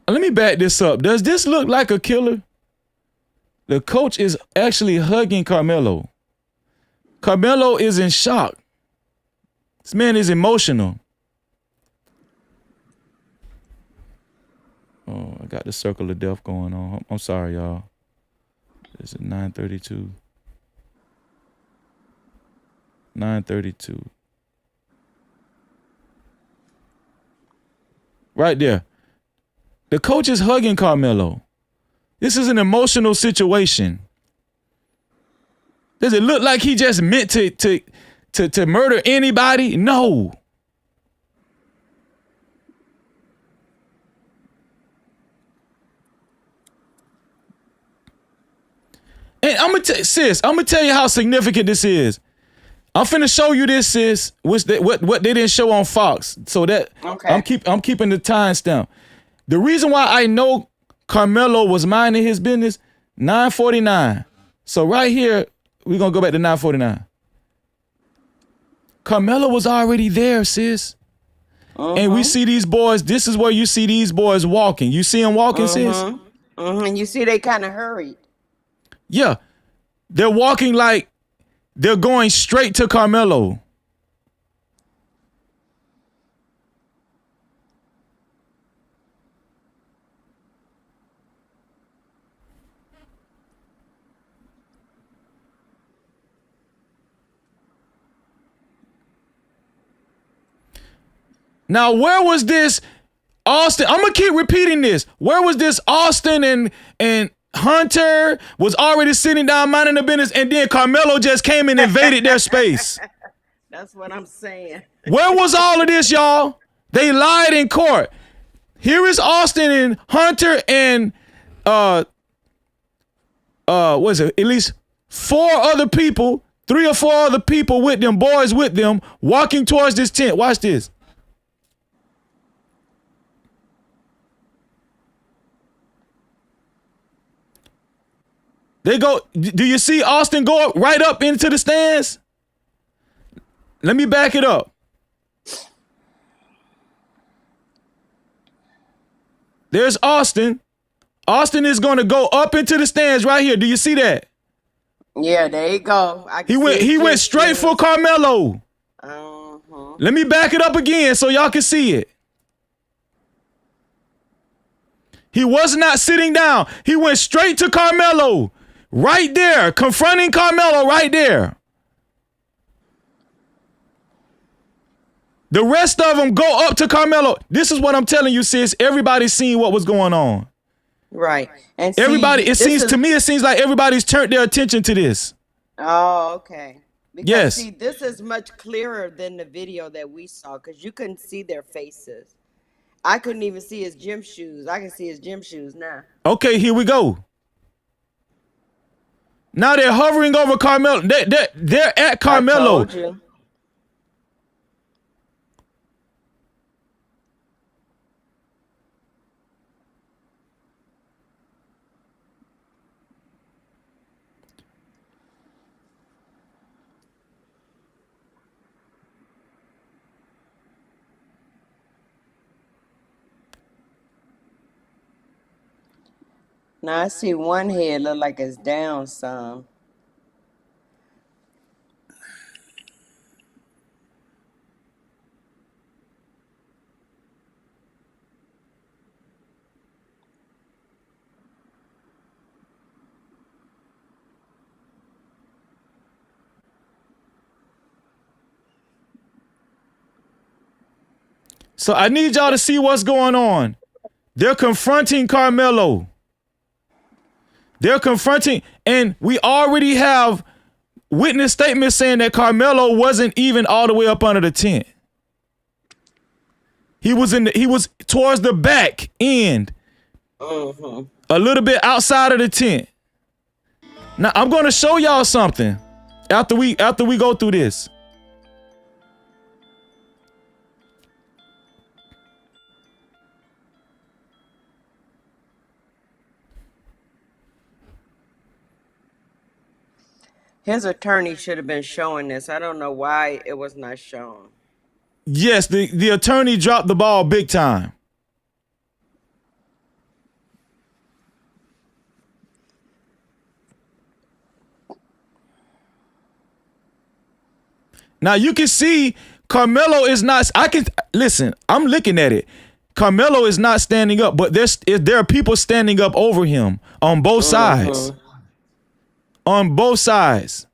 Let me back this up. Does this look like a killer? The coach is actually hugging Karmelo. Karmelo is in shock. This man is emotional. Oh, I got the circle of death going on. I'm sorry, y'all. This is 9:32. 9:32. Right there. The coach is hugging Karmelo. This is an emotional situation. Does it look like he just meant to murder anybody? No. And I'm gonna tell you how significant this is. I'm finna show you this, sis. What they didn't show on Fox. So that I'm keeping the timestamp. The reason why I know Karmelo was minding his business, 9:49. So right here, we're gonna go back to 9:49. Karmelo was already there, sis. And we see these boys. This is where you see these boys walking. You see them walking, sis? And you see they kind of hurried. Yeah. They're walking like they're going straight to Karmelo. Now, where was this Austin? I'm gonna keep repeating this. Where was this Austin and Hunter was already sitting down minding the business, and then Karmelo just came and invaded their space? That's what I'm saying. Where was all of this, y'all? They lied in court. Here is Austin and Hunter and what is it? At least 4 other people, 3 or 4 other people with them, boys with them, walking towards this tent. Watch this. They go, do you see Austin go right up into the stands? Let me back it up. There's Austin. Austin is going to go up into the stands right here. Do you see that? Yeah, there you go. He went straight for Karmelo. Let me back it up again so y'all can see it. He was not sitting down. He went straight to Karmelo. Right there, confronting Karmelo right there. The rest of them go up to Karmelo. This is what I'm telling you, sis. Everybody's seen what was going on. Right. And everybody, it seems like everybody's turned their attention to this. Oh, okay. Because, yes. See, this is much clearer than the video that we saw because you couldn't see their faces. I couldn't even see his gym shoes. I can see his gym shoes now. Okay, here we go. Now they're hovering over Karmelo. They're at Karmelo. I told you. Now I see one head look like it's down some. So I need y'all to see what's going on. They're confronting Karmelo. They're confronting, and we already have witness statements saying that Karmelo wasn't even all the way up under the tent. He was towards the back end, a little bit outside of the tent. Now I'm gonna show y'all something after we go through this. His attorney should have been showing this. I don't know why it was not shown. Yes, the attorney dropped the ball big time. Now you can see Karmelo is not. Listen. I'm looking at it. Karmelo is not standing up, but there are people standing up over him on both sides. On both sides.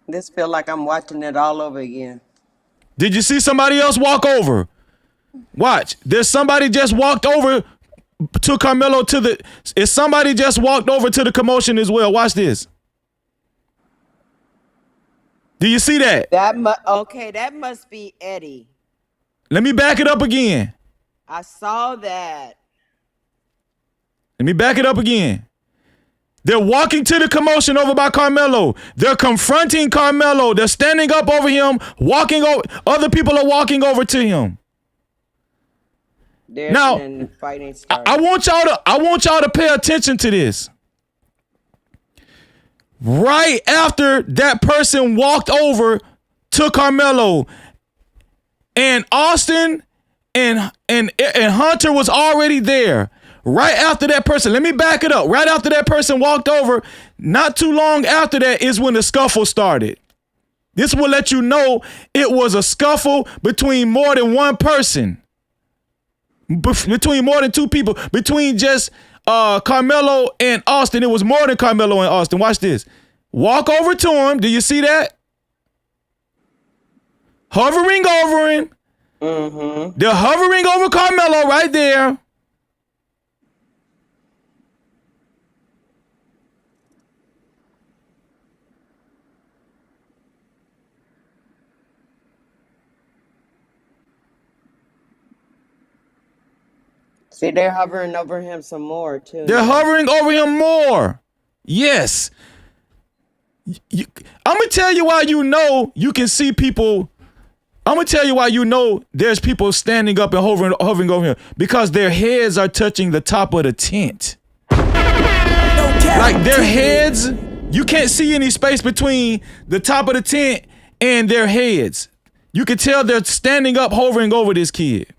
This feel like I'm watching it all over again. Did you see somebody else walk over? Watch. There's somebody just walked over to Karmelo Is somebody just walked over to the commotion as well? Watch this. Do you see that? Okay, that must be Eddie. Let me back it up again. I saw that. Let me back it up again. They're walking to the commotion over by Karmelo. They're confronting Karmelo. They're standing up over him, walking over. Other people are walking over to him. Now, fighting I want y'all to pay attention to this. Right after that person walked over to Karmelo, and Austin and Hunter was already there. Right after that person, let me back it up. Right after that person walked over, not too long after that is when the scuffle started. This will let you know it was a scuffle between more than one person. Between more than two people. Between just Karmelo and Austin. It was more than Karmelo and Austin. Watch this. Walk over to him. Do you see that? Hovering over him. Mm-hmm. They're hovering over Karmelo right there. See, they're hovering over him some more, too. They're hovering over him more. Yes. I'm going to tell you why you know you can see people. I'm going to tell you why you know there's people standing up and hovering over him. Because their heads are touching the top of the tent. Like their heads, you can't see any space between the top of the tent and their heads. You can tell they're standing up, hovering over this kid.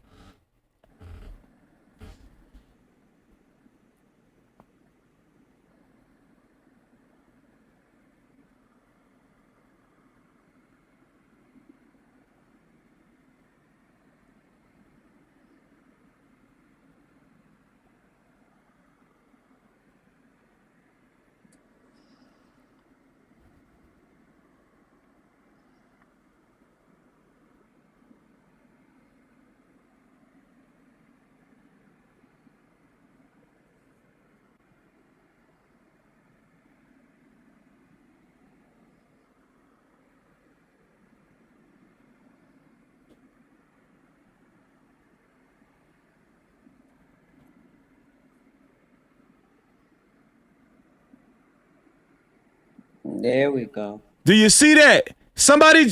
There we go. Do you see that? Somebody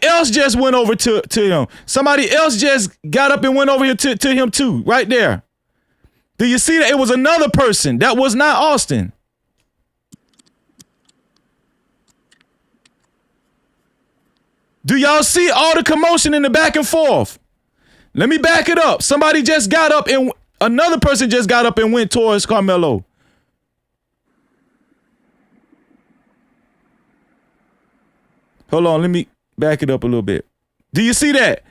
else just went over to him. Somebody else just got up and went over here to him too, right there. Do you see that? It was another person. That was not Austin. Do y'all see all the commotion in the back and forth? Let me back it up. Somebody just got up and another person just got up and went towards Karmelo. Hold on, let me back it up a little bit. Do you see that?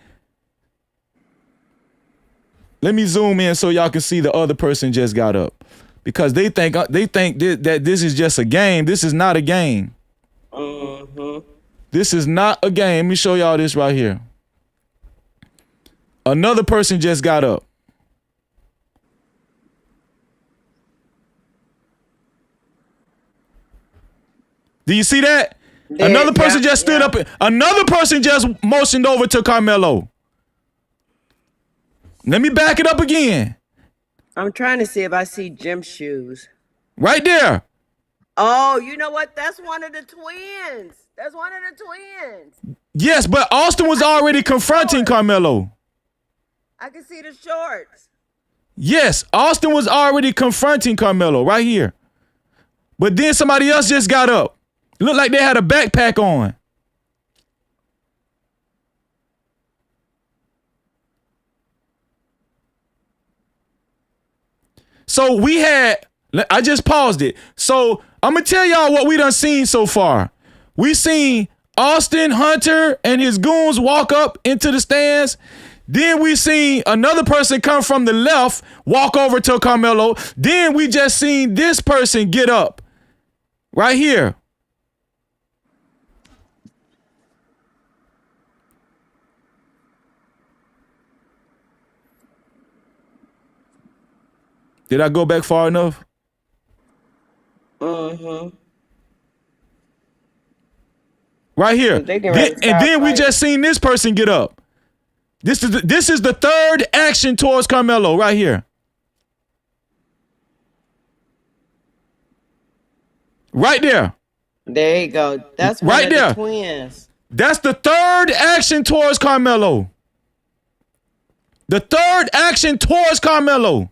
Let me zoom in so y'all can see the other person just got up. Because they think that this is just a game. This is not a game. This is not a game. Let me show y'all this right here. Another person just got up. Do you see that? Another person just stood up. Another person just motioned over to Karmelo. Let me back it up again. I'm trying to see if I see gym shoes. Right there. Oh, you know what? That's one of the twins. That's one of the twins. Yes, but Austin was already confronting Karmelo. I can see the shorts. Yes, Austin was already confronting Karmelo right here. But then somebody else just got up. Looked like they had a backpack on. So I just paused it. So I'm going to tell y'all what we done seen so far. We seen Austin Hunter and his goons walk up into the stands. Then we seen another person come from the left, walk over to Karmelo. Then we just seen this person get up right here. Did I go back far enough? Right here. And then we just seen this person get up. This is the third action towards Karmelo right here. Right there. There you go. That's one of the twins. That's the third action towards Karmelo. The third action towards Karmelo.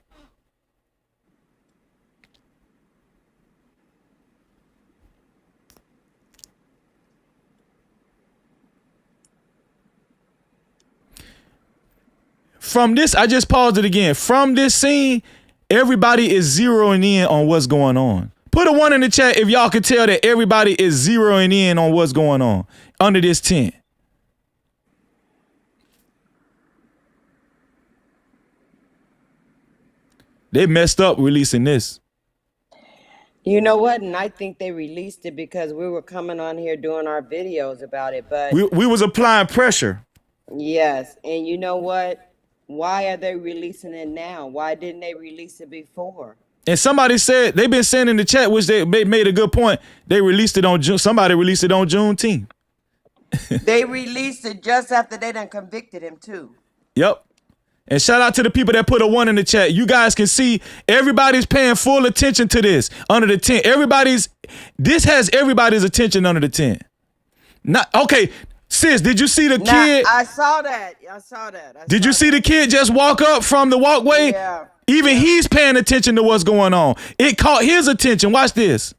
From this, I just paused it again. From this scene, everybody is zeroing in on what's going on. Put a 1 in the chat if y'all can tell that everybody is zeroing in on what's going on under this tent. They messed up releasing this. You know what? And I think they released it because we were coming on here doing our videos about it. But we was applying pressure. Yes. And you know what? Why are they releasing it now? Why didn't they release it before? And somebody said, they've been saying in the chat, which they made a good point. They released it on June. Somebody released it on Juneteenth. They released it just after they done convicted him too. Yep. And shout out to the people that put a 1 in the chat. You guys can see everybody's paying full attention to this under the tent. This has everybody's attention under the tent. Okay. Sis, did you see the kid? I saw that. Did you see the kid just walk up from the walkway? Yeah. Even he's paying attention to what's going on. It caught his attention. Watch this.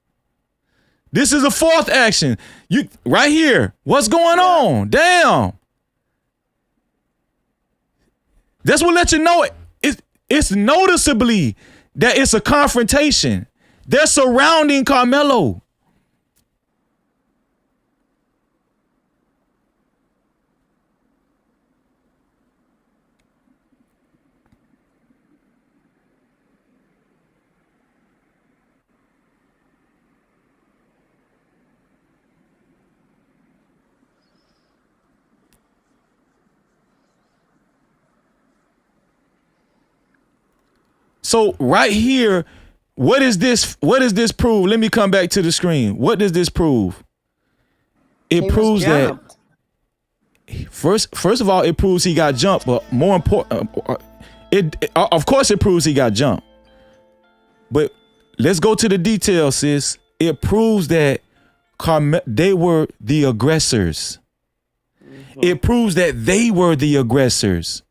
This is a fourth action. Right here. What's going on? Damn. That's what let you know it's noticeably that it's a confrontation. They're surrounding Karmelo. So right here, what is this? What does this prove? Let me come back to the screen. What does this prove? It proves that first of all, it proves he got jumped, but more important, of course it proves he got jumped. But let's go to the details, sis. It proves that they were the aggressors. It proves that they were the aggressors.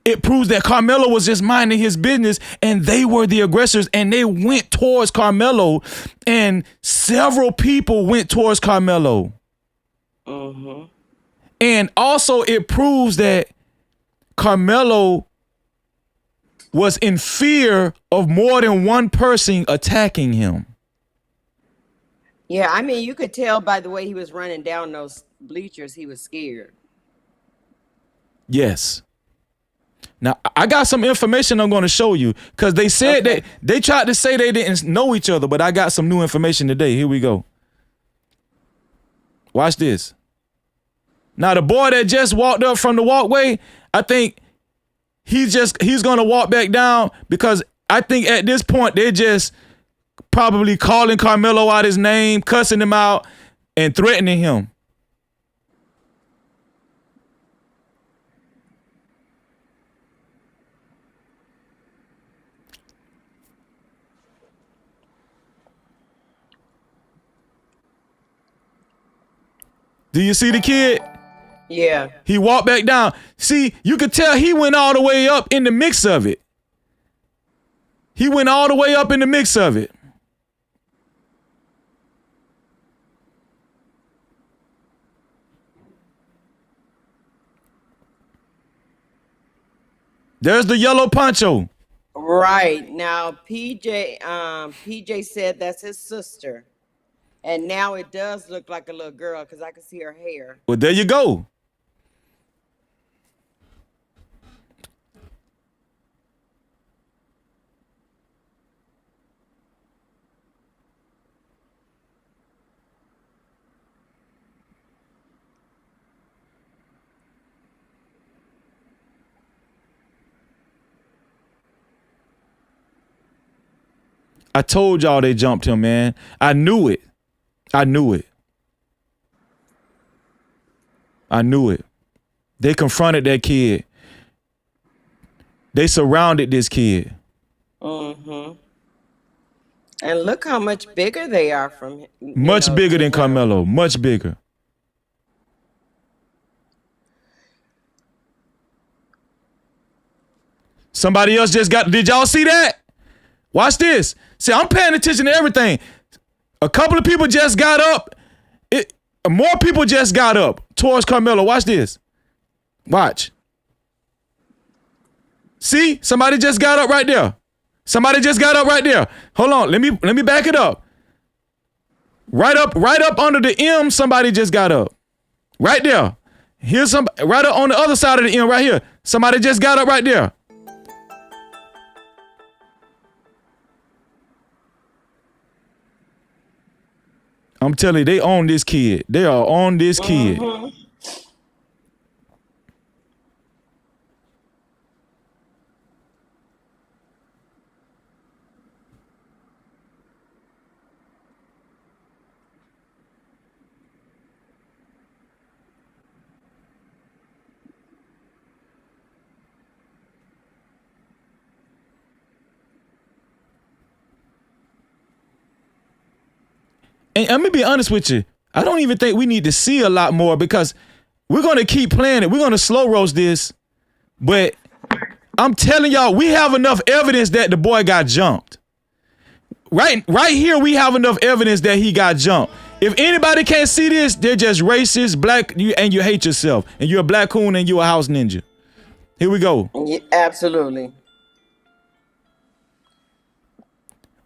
It proves that Karmelo was just minding his business and they were the aggressors, and they went towards Karmelo, and several people went towards Karmelo. And also it proves that Karmelo was in fear of more than one person attacking him. Yeah, I mean, you could tell by the way he was running down those bleachers, he was scared. Yes. Now I got some information I'm going to show you because they said Okay. they tried to say they didn't know each other, but I got some new information today. Here we go. Watch this. Now the boy that just walked up from the walkway, I think he's gonna walk back down because I think at this point they're just probably calling Karmelo out his name, cussing him out, and threatening him. Do you see the kid? Yeah. He walked back down. See, you could tell he went all the way up in the mix of it. He went all the way up in the mix of it. There's the yellow poncho. Right. Now PJ said that's his sister. And now it does look like a little girl because I can see her hair. Well, there you go. I told y'all they jumped him, man. I knew it. I knew it. I knew it. They confronted that kid. They surrounded this kid. Mm-hmm. And look how much bigger they are from Much bigger than Karmelo. Much bigger. Somebody else just got. Did y'all see that? Watch this. See, I'm paying attention to everything. A couple of people just got up. More people just got up towards Karmelo. Watch this. Watch. See, somebody just got up right there. Somebody just got up right there. Hold on. Let me back it up. Right up under the M, somebody just got up. Right there. Here's some right up on the other side of the M right here. Somebody just got up right there. I'm telling you, they own this kid. They are on this kid. And I'm gonna be honest with you. I don't even think we need to see a lot more because we're gonna keep playing it. We're gonna slow roast this, but I'm telling y'all, we have enough evidence that the boy got jumped. Right here, we have enough evidence that he got jumped. If anybody can't see this, they're just racist, black, and you hate yourself, and you're a black coon and you're a house ninja. Here we go. Yeah, absolutely.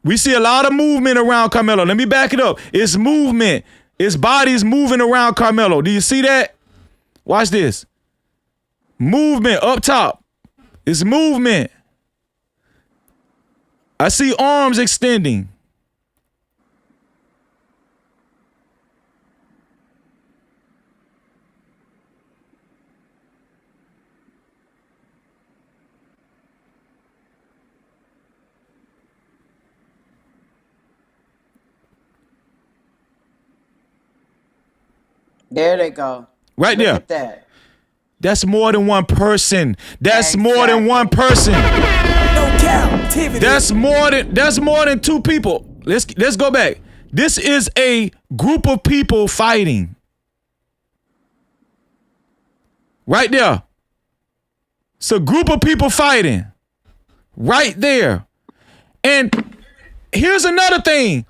We see a lot of movement around Karmelo. Let me back it up. It's movement. It's bodies moving around Karmelo. Do you see that? Watch this. Movement up top. It's movement. I see arms extending. There they go. Right Look there. at that. That's more than one person. That's more than one person. No Cap-tivity. That's more than two people. Let's go back. This is a group of people fighting. Right there. It's a group of people fighting. Right there. And here's another thing.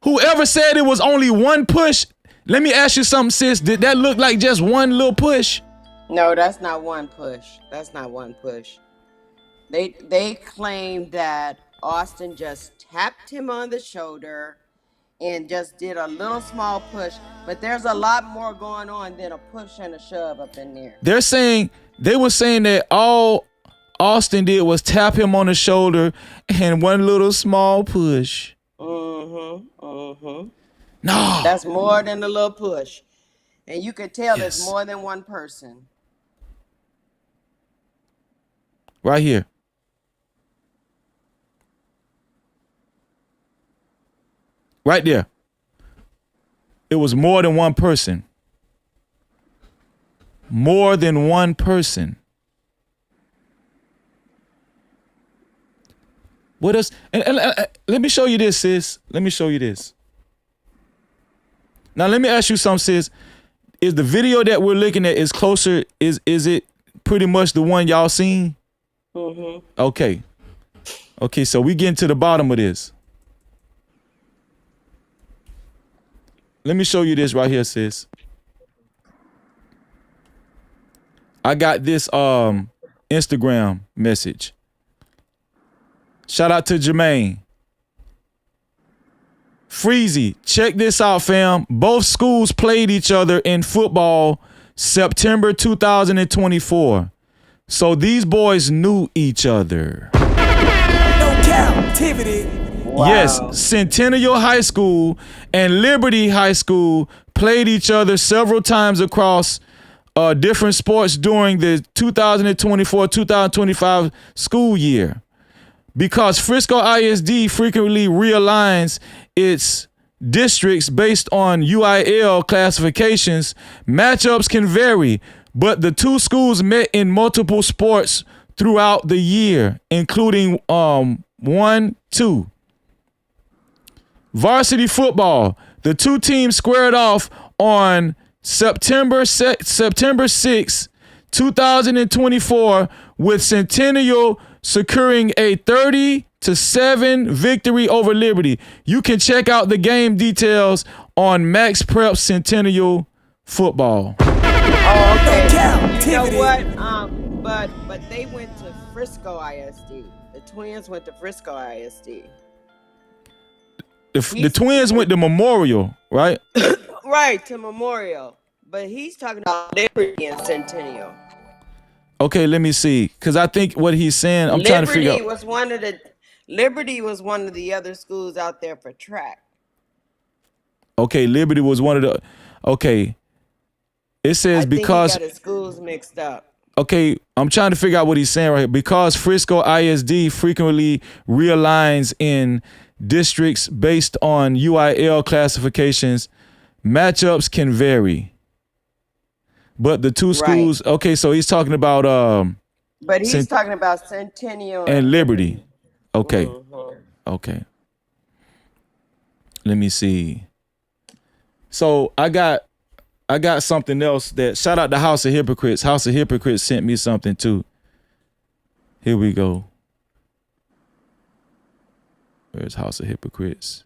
Whoever said it was only one push, let me ask you something, sis. Did that look like just one little push? No, that's not one push. That's not one push. They claim that Austin just tapped him on the shoulder and just did a little small push. But there's a lot more going on than a push and a shove up in there. They were saying that all Austin did was tap him on the shoulder and one little small push. No. That's more than a little push. And you can tell Yes. there's more than one person. Right here. Right there. It was more than one person. More than one person. What else? And let me show you this, sis. Let me show you this. Now let me ask you something, sis. Is the video that we're looking at is closer? Is it pretty much the one y'all seen? Okay. Okay, so we getting to the bottom of this. Let me show you this right here, sis. I got this Instagram message. Shout out to Jermaine. Freezy, check this out, fam. Both schools played each other in football September 2024. So these boys knew each other. No Cap-tivity. Wow. Yes, Centennial High School and Liberty High School played each other several times across different sports during the 2024-2025 school year. Because Frisco ISD frequently realigns its districts based on UIL classifications, matchups can vary, but the two schools met in multiple sports throughout the year, including 1-2. Varsity football. The two teams squared off on September 6, 2024, with Centennial securing a 30-7 victory over Liberty. You can check out the game details on Max Prep Centennial football. Oh, okay. Cap-tivity. You know what? But they went to Frisco ISD. The Twins went to Frisco ISD. The Twins went to Memorial, right? Right, to Memorial. But he's talking about Liberty and Centennial. Okay, let me see. Because I think what he's saying, I'm trying to figure out. Liberty was one of the other schools out there for track. Okay, Liberty was one of the. Okay. It says I think because. he got his schools mixed up. Okay, I'm trying to figure out what he's saying right here. Because Frisco ISD frequently realigns in districts based on UIL classifications, matchups can vary. But the two schools, right. Okay, so he's talking about but he's talking about Centennial and Liberty. Okay. Okay. Let me see. So I got something else that, shout out to House of Hypocrites. House of Hypocrites sent me something too. Here we go. Where's House of Hypocrites?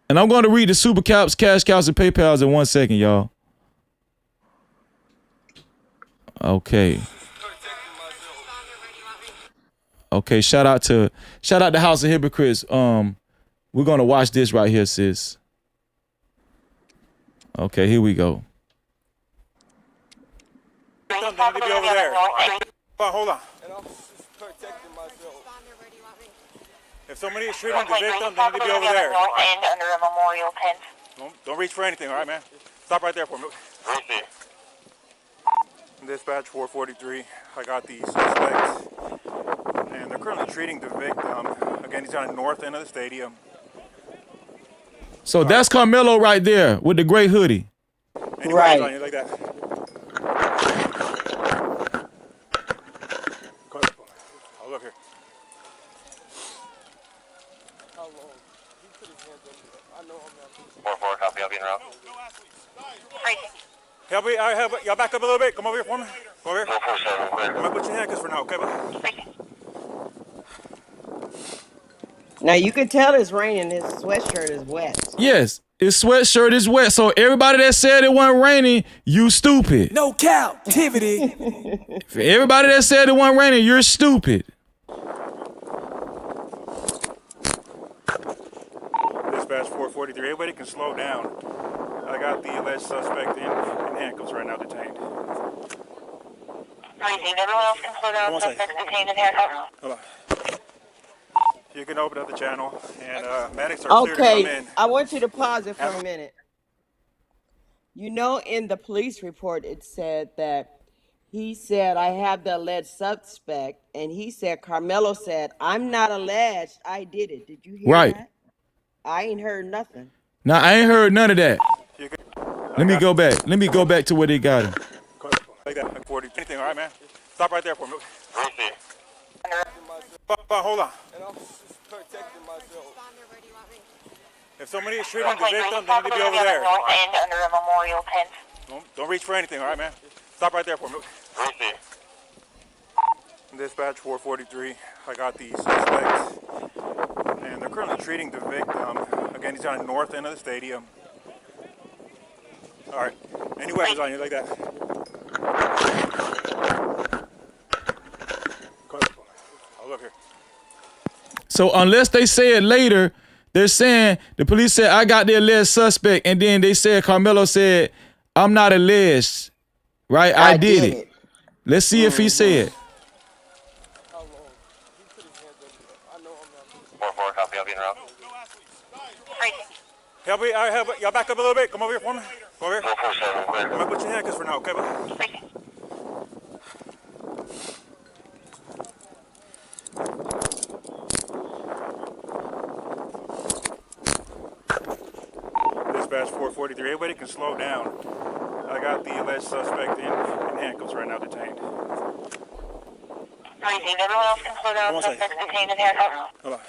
And I'm going to read the Super Caps, Cash Cows, and PayPals in 1 second, y'all. Okay. Okay, shout out to House of Hypocrites. We're gonna watch this right here, sis. Okay, here we go. They need to be over there. Hold on. If somebody is shooting the victim, they need to be over there. Under a memorial tent. Don't reach for anything, all right, man? Stop right there for me. Dispatch 443. I got the suspects, and they're currently treating the victim. Again, he's on the north end of the stadium. So that's Karmelo right there with the gray hoodie. Right. On you like that. I'll look here. How long? He put his hands up. I know I'm not. 4-4, copy. I'll be en route. Y'all back up a little bit. Come over here for me. Come over here. I'm gonna put your handcuffs for now, okay? Now you can tell it's raining. His sweatshirt is wet. Yes, his sweatshirt is wet. So everybody that said it wasn't raining, you stupid. No Cap-tivity. For everybody that said it wasn't raining, you're stupid. Dispatch 443. Everybody can slow down. I got the alleged suspect in handcuffs right now, detained. Everyone else can slow down. Suspect's detained in handcuffs. Hold on. You can open up the channel, and medics are clear to come Okay, in. I want you to pause it for a minute. You know, in the police report, it said that he said, I have the alleged suspect, and he said, Karmelo said, I'm not alleged, I did it. Did you hear Right. that? I ain't heard nothing. Now I ain't heard none of that. You can, Let me go back. Let me go back to where they got him. like that. 40. Anything, all right, man? Stop right there for me. Hold on. And I'm just protecting myself. If somebody is shooting the victim, they need to be over there. North end under a memorial tent. Don't reach for anything, all right, man? Stop right there for me. Dispatch 443. I got the suspect, and they're currently treating the victim. Again, he's on the north end of the stadium. All right. Any weapons on you like that? I'll look here. So unless they say it later, they're saying the police said I got the alleged suspect, and then they said Karmelo said I'm not alleged, right? I did it. Let's see if he said. How long? He put his hands up. I know I'm not. 4-4, copy, I'll be in route. Help me, y'all back up a little bit. Come over here for me. Come over here. 447, clear. I'm gonna put your handcuffs for now, okay? Dispatch 443. Everybody can slow down. I got the alleged suspect in handcuffs right now, detained. Everyone else can slow down. Suspect's detained in handcuffs. Hold on.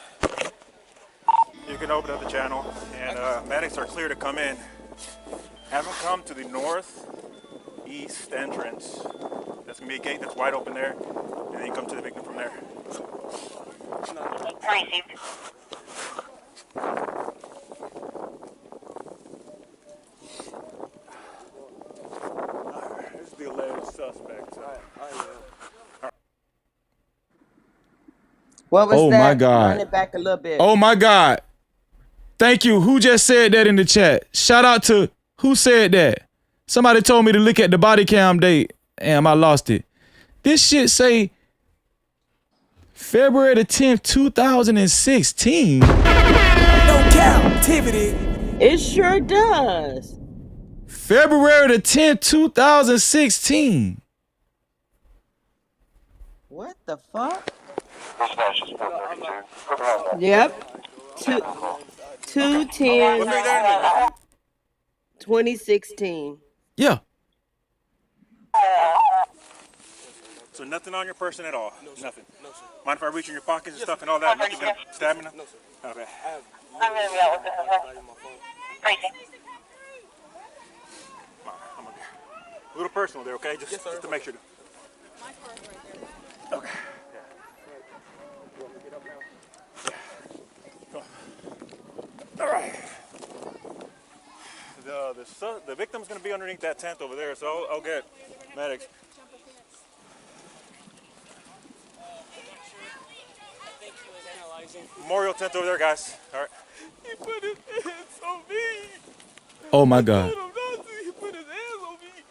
You can open up the channel, and medics are clear to come in. Have them come to the northeast entrance. That's gonna be a gate that's wide open there, and then you come to the victim from there. Received. This is the alleged suspect. What was Oh that? my God. Run it back a little bit. Oh my God. Thank you. Who just said that in the chat? Shout out to who said that? Somebody told me to look at the body cam date. Damn, I lost it. This shit say February the 10th, 2016. No Cap-tivity. It sure does. February the 10th, 2016. What the fuck? Dispatch is 432. Yep. 2/10/2016. Yeah. So nothing on your person at all? Nothing? No, sir. Mind if I reach in your pockets and stuff and all that? Nothing gonna stab me? No, sir. Okay. I'm going to be out with this. Racing. I'm okay. A little personal there, okay? Just to make sure. Okay. All right. The victim's going to be underneath that tent over there, so I'll get medics. Memorial tent over there, guys. All right. He put his hands on me. Oh my God. He put his hands on me.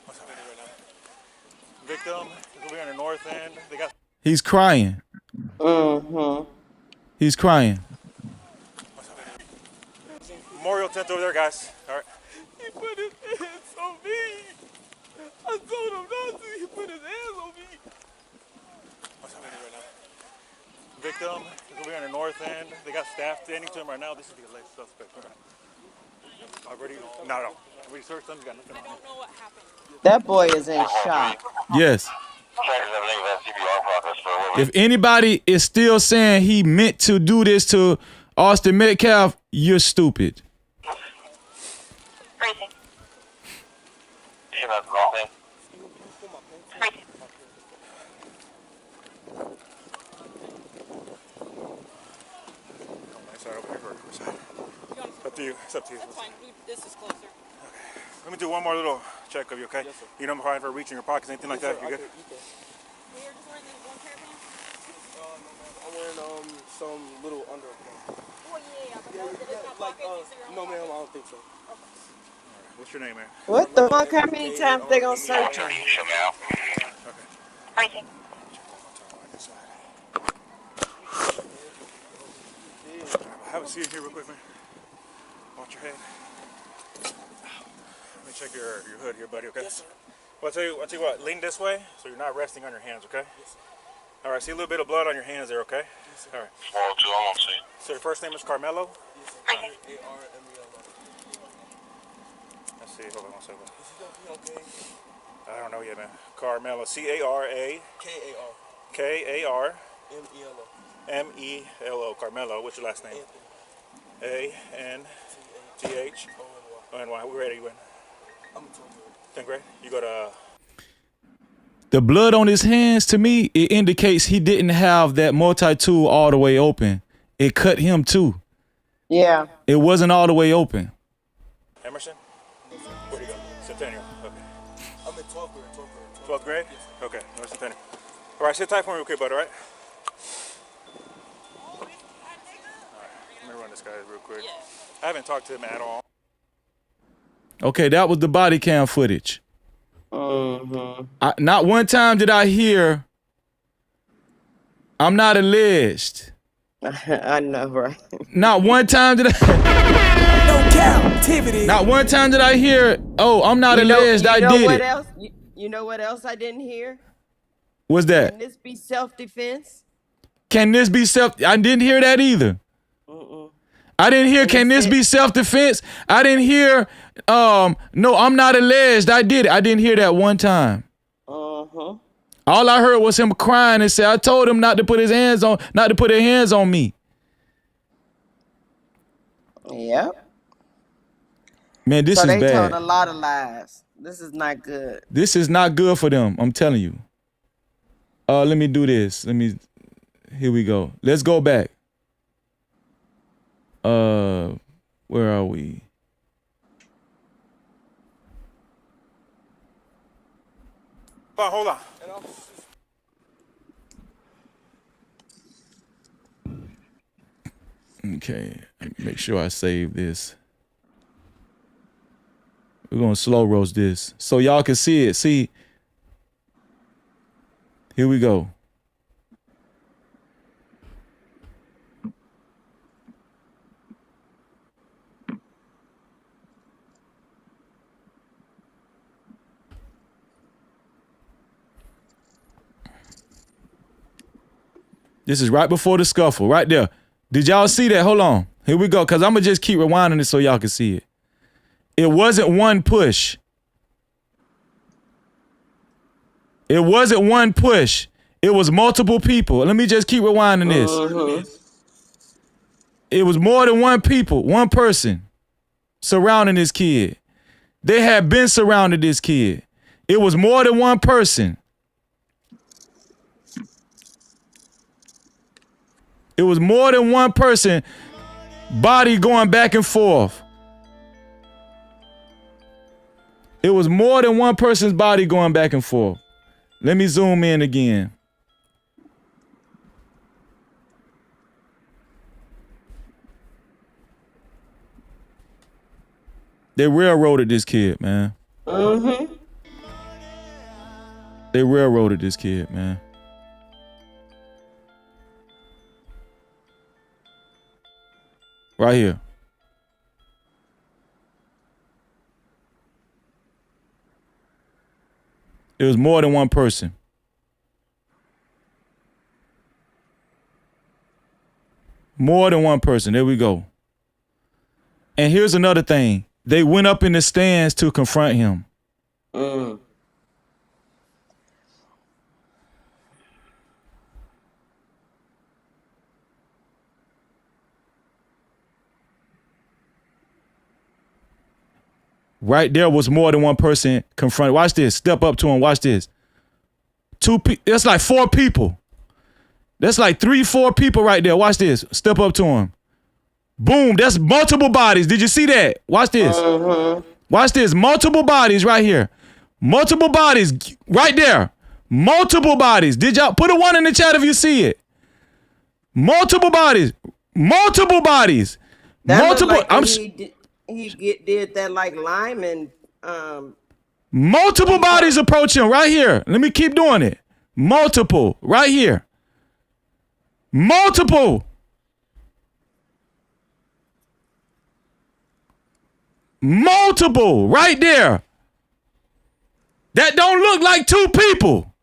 What's happening right now? Victim is over here on the north end. They got. He's crying. He's crying. Memorial tent over there, guys. All right. He put his hands on me. I told him not to. He put his hands on me. What's happening right now? Victim is over here on the north end. They got staff standing to him right now. This is the alleged suspect. Already? No. We searched them. You got nothing on him. That boy is in shock. Yes. If anybody is still saying he meant to do this to Austin Metcalf, you're stupid. Racing. Up to you. It's up to you. That's fine. This is closer. Let me do one more little check of you, okay? Yes, sir. You don't mind for reaching your pockets, anything like that? You good? You're just wearing the one pair of pants? I'm wearing some little underwear. Oh, yeah. like, no, ma'am, I don't think so. What's your name, man? What the fuck? How many times they gonna search him? Show me out. Pricing. Have a seat here real quick, man. Watch your head. Let me check your hood here, buddy, okay? Yes, sir. Well, I'll tell you what, lean this way so you're not resting on your hands, okay? Yes, sir. All right, see a little bit of blood on your hands there, okay? Yes, sir. All right. 402, I'm on scene. So your first name is Karmelo? Yes, sir. Pricing. Karmelo. Let's see, hold on one second. Is he okay? I don't know yet, man. Karmelo, C-A-R-A. K-A-R. K-A-R. M-E-L-O. M-E-L-O, Karmelo. What's your last name? Anthony. A-N-T-H. O-N-Y. O-N-Y. Where are you in? I'm in 12th grade. 10th grade? You go to... The blood on his hands, to me, it indicates he didn't have that multi-tool all the way open. It cut him too. Yeah. It wasn't all the way open. Emerson? Where do you go? Centennial. Okay. I'm in 12th grade. 12th grade? Yes, sir. Okay. North Centennial. All right, sit tight for me real quick, bud, all right? All right. Let me run this guy real quick. I haven't talked to him at all. Okay, that was the body cam footage. Not one time did I hear, I'm not alleged. I know, right? Not one time did I. No Cap-tivity. Not one time did I hear, oh, I'm not alleged, I did what it. else? You know what else I didn't hear? What's that? Can this be self-defense? Can this be I didn't hear that either. I didn't hear, can this be self-defense? I didn't hear, no, I'm not alleged, I did it. I didn't hear that one time. All I heard was him crying and say, I told him not to put their hands on me. Yep. Man, this So is they bad. told a lot of lies. This is not good. This is not good for them, I'm telling you. Let me do this. Here we go. Let's go back. Where are we? Hold on. Okay, make sure I save this. We're gonna slow roast this so y'all can see it. See, here we go. This is right before the scuffle, right there. Did y'all see that? Hold on. Here we go, because I'm going to just keep rewinding it so y'all can see it. It wasn't one push. It wasn't one push. It was multiple people. Let me just keep rewinding this. It was more than one person surrounding this kid. They had been surrounding this kid. It was more than one person. It was more than one person, body going back and forth. It was more than one person's body going back and forth. Let me zoom in again. They railroaded this kid, man. They railroaded this kid, man. Right here. It was more than one person. More than one person. There we go. And here's another thing. They went up in the stands to confront him. Right there was more than one person confronted. Watch this. Step up to him. Watch this. That's like 4 people. That's like 3-4 people right there. Watch this. Step up to him. Boom. That's multiple bodies. Did you see that? Watch this. Watch this. Multiple bodies right here. Multiple bodies right there. Multiple bodies. Did y'all put a 1 in the chat if you see it? Multiple bodies. Multiple bodies. That looked Multiple. like did that like lineman. Multiple bodies approach him right here. Let me keep doing it. Multiple right here. Multiple. Multiple right there. That don't look like two people.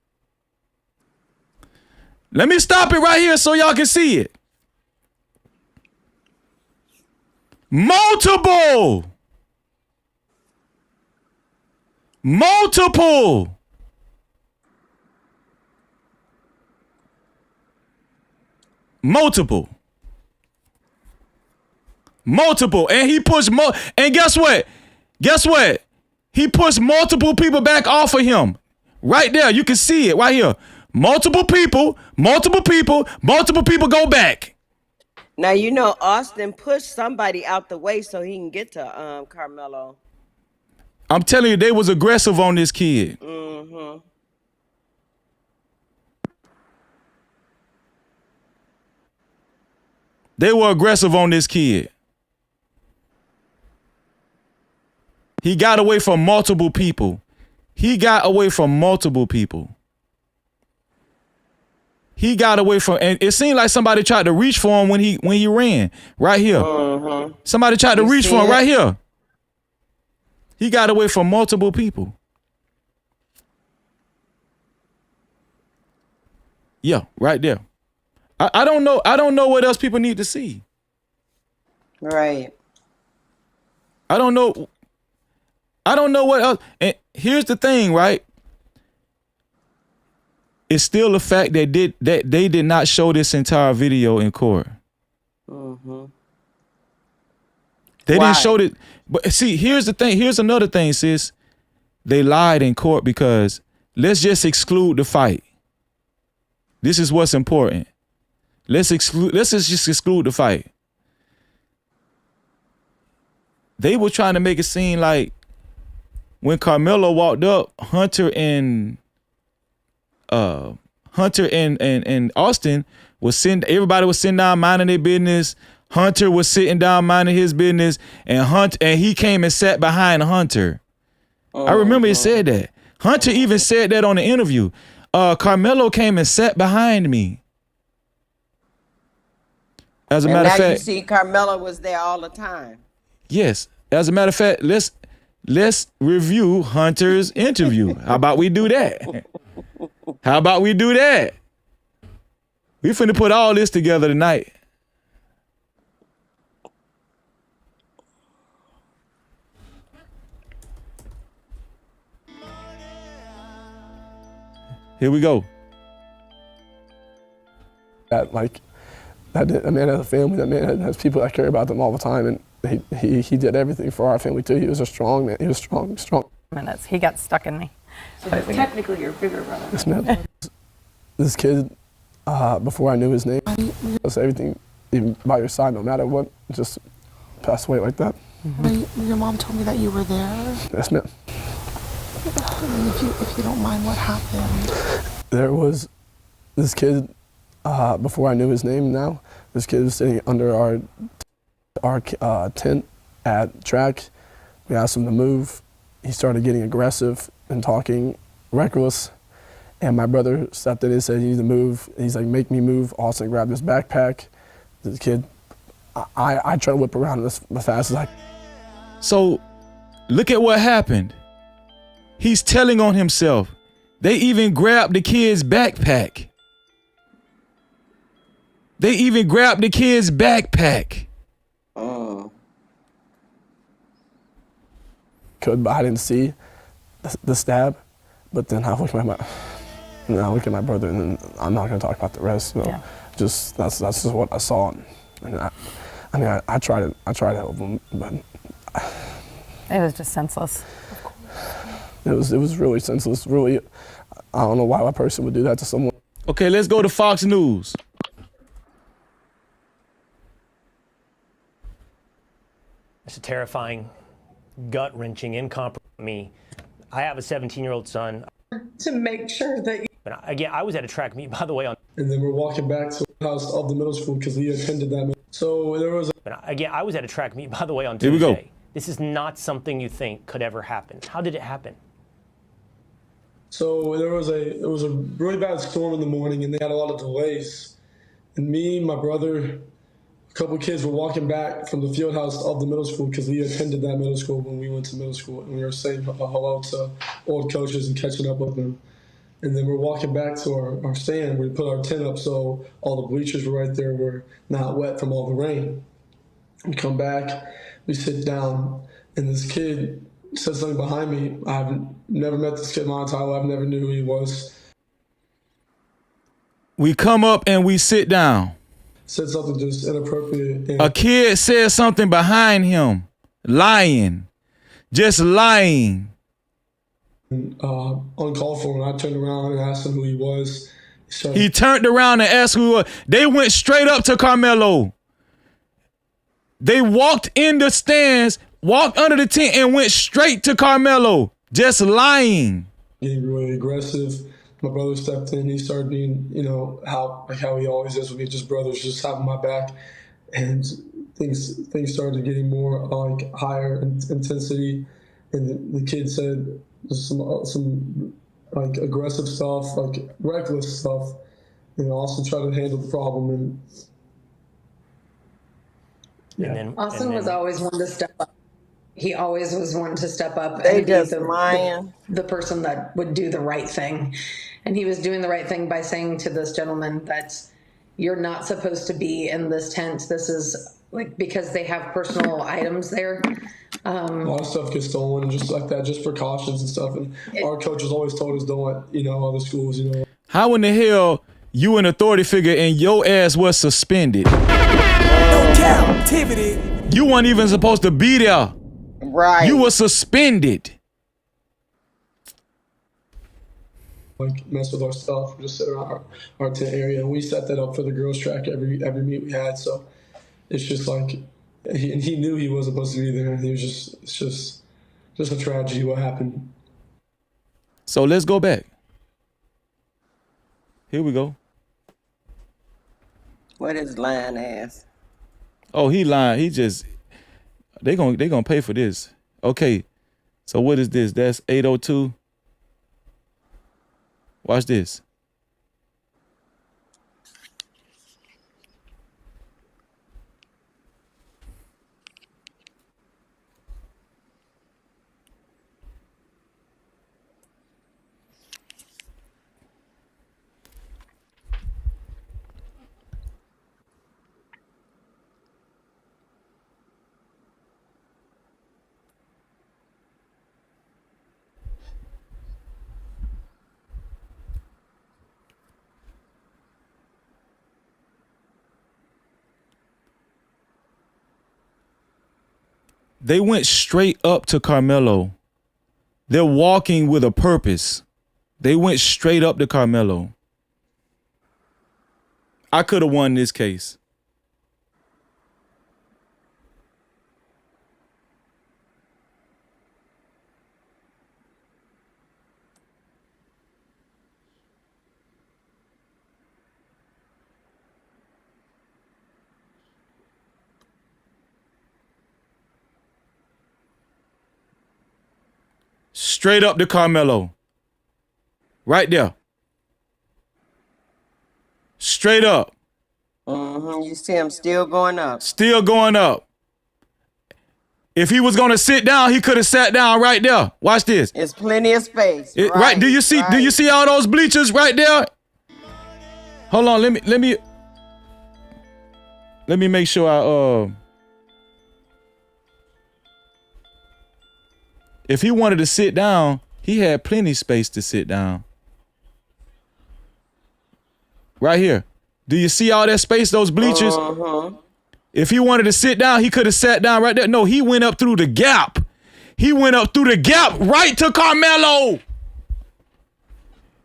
Let me stop it right here so y'all can see it. Multiple. Multiple. Multiple. Multiple. And he pushed and guess what? Guess what? He pushed multiple people back off of him. Right there. You can see it right here. Multiple people go back. Now, you know, Austin pushed somebody out the way so he can get to Karmelo. I'm telling you, they was aggressive on this kid. Mm-hmm. They were aggressive on this kid. He got away from multiple people. He got away from multiple people. He got away from, and it seemed like somebody tried to reach for him when he ran right here. Mm-hmm. Somebody tried to reach for him right here. He got away from multiple people. Yeah, right there. I don't know. I don't know what else people need to see. Right. I don't know. I don't know what else. And here's the thing, right? It's still the fact that they did not show this entire video in court. Mm-hmm. They didn't show it. But see, here's the thing. Here's another thing, sis. They lied in court because let's just exclude the fight. This is what's important. Let's just exclude the fight. They were trying to make it seem like when Karmelo walked up, Hunter and Austin was sitting. Everybody was sitting down minding their business. Hunter was sitting down minding his business, and he came and sat behind Hunter. I remember he said that. Hunter even said that on the interview. Karmelo came and sat behind me. As a matter of fact, you see, Karmelo was there all the time. Yes. As a matter of fact, let's review Hunter's interview. How about we do that? How about we do that? We finna put all this together tonight. Here we go. That man has a family. That man has people that care about them all the time, and he did everything for our family too. He was a strong man. He was strong. Minutes. He got stuck in me. So he's technically your bigger brother. Yes, ma'am. This kid, before I knew his name, was everything, even by your side, no matter what, just passed away like that. Mm-hmm. Your mom told me that you were there. Yes, ma'am. If you don't mind, what happened? There was this kid, before I knew his name now, this kid was sitting under our tent at track. We asked him to move. He started getting aggressive and talking reckless. And my brother stepped in and said, "You need to move." He's like, "Make me move." Austin grabbed his backpack. The kid, I tried to whip around as fast as I could. So look at what happened. He's telling on himself. They even grabbed the kid's backpack. They even grabbed the kid's backpack. But I didn't see the stab. But then I look at my brother, and then I'm not gonna talk about the rest. So just that's just what I saw. And I tried to help him, but it was just senseless. It was really senseless. Really, I don't know why a person would do that to someone. Okay, let's go to Fox News. It's a terrifying, gut-wrenching, incomprehensible me. I have a 17-year-old son. To make sure that. Again, I was at a track meet, by the way. And then we're walking back to the house of the middle school because he attended that. So there was. But again, I was at a track meet, by the way, on Here we Tuesday. go. This is not something you think could ever happen. How did it happen? So it was a really bad storm in the morning, and they had a lot of delays. And me, my brother, a couple of kids were walking back from the field house of the middle school because we attended that middle school when we went to middle school, and we were saying hello to old coaches and catching up with them. And then we're walking back to our stand. We put our tent up so all the bleachers were right there, were not wet from all the rain. We come back, we sit down, and this kid said something behind me. I've never met this kid in my entire life. I never knew who he was. We come up and we sit down. Said something just inappropriate. And A kid said something behind him. Lying. Just lying. Uncalled for, and I turned around and asked him who he was. He turned around and asked who he was. They went straight up to Karmelo. They walked in the stands, walked under the tent, and went straight to Karmelo. Just lying. Getting really aggressive. My brother stepped in. He started being, how he always is with me, just brothers, just having my back. And things started getting more higher intensity. And the kid said some aggressive stuff, reckless stuff, and also try to handle the problem. And Austin was always one to step up. He always was one to step up They and be just lying. the person that would do the right thing. And he was doing the right thing by saying to this gentleman that you're not supposed to be in this tent. This is because they have personal items there. A lot of stuff gets stolen, just like that, just precautions and stuff. And our coaches always told us, don't let, other schools, How in the hell you an authority figure and your ass was suspended? No captivity. You weren't even supposed to be there. Right. You were suspended. Mess with our stuff, just sit around our tent area. And we set that up for the girls track every meet we had. So it's just he knew he wasn't supposed to be there. He was it's just a tragedy what happened. So let's go back. Here we go. What is lying ass? Oh, he lying. He just they gonna pay for this. Okay. So what is this? That's 802. Watch this. They went straight up to Karmelo. They're walking with a purpose. They went straight up to Karmelo. I could have won this case. Straight up to Karmelo. Right there. Straight up. You see him still going up. Still going up. If he was gonna sit down, he could have sat down right there. Watch this. It's plenty of space. Right. Do you see all those bleachers right there? Hold on, let me make sure I if he wanted to sit down, he had plenty space to sit down. Right here. Do you see all that space, those bleachers? If he wanted to sit down, he could have sat down right there. No, he went up through the gap. He went up through the gap right to Karmelo.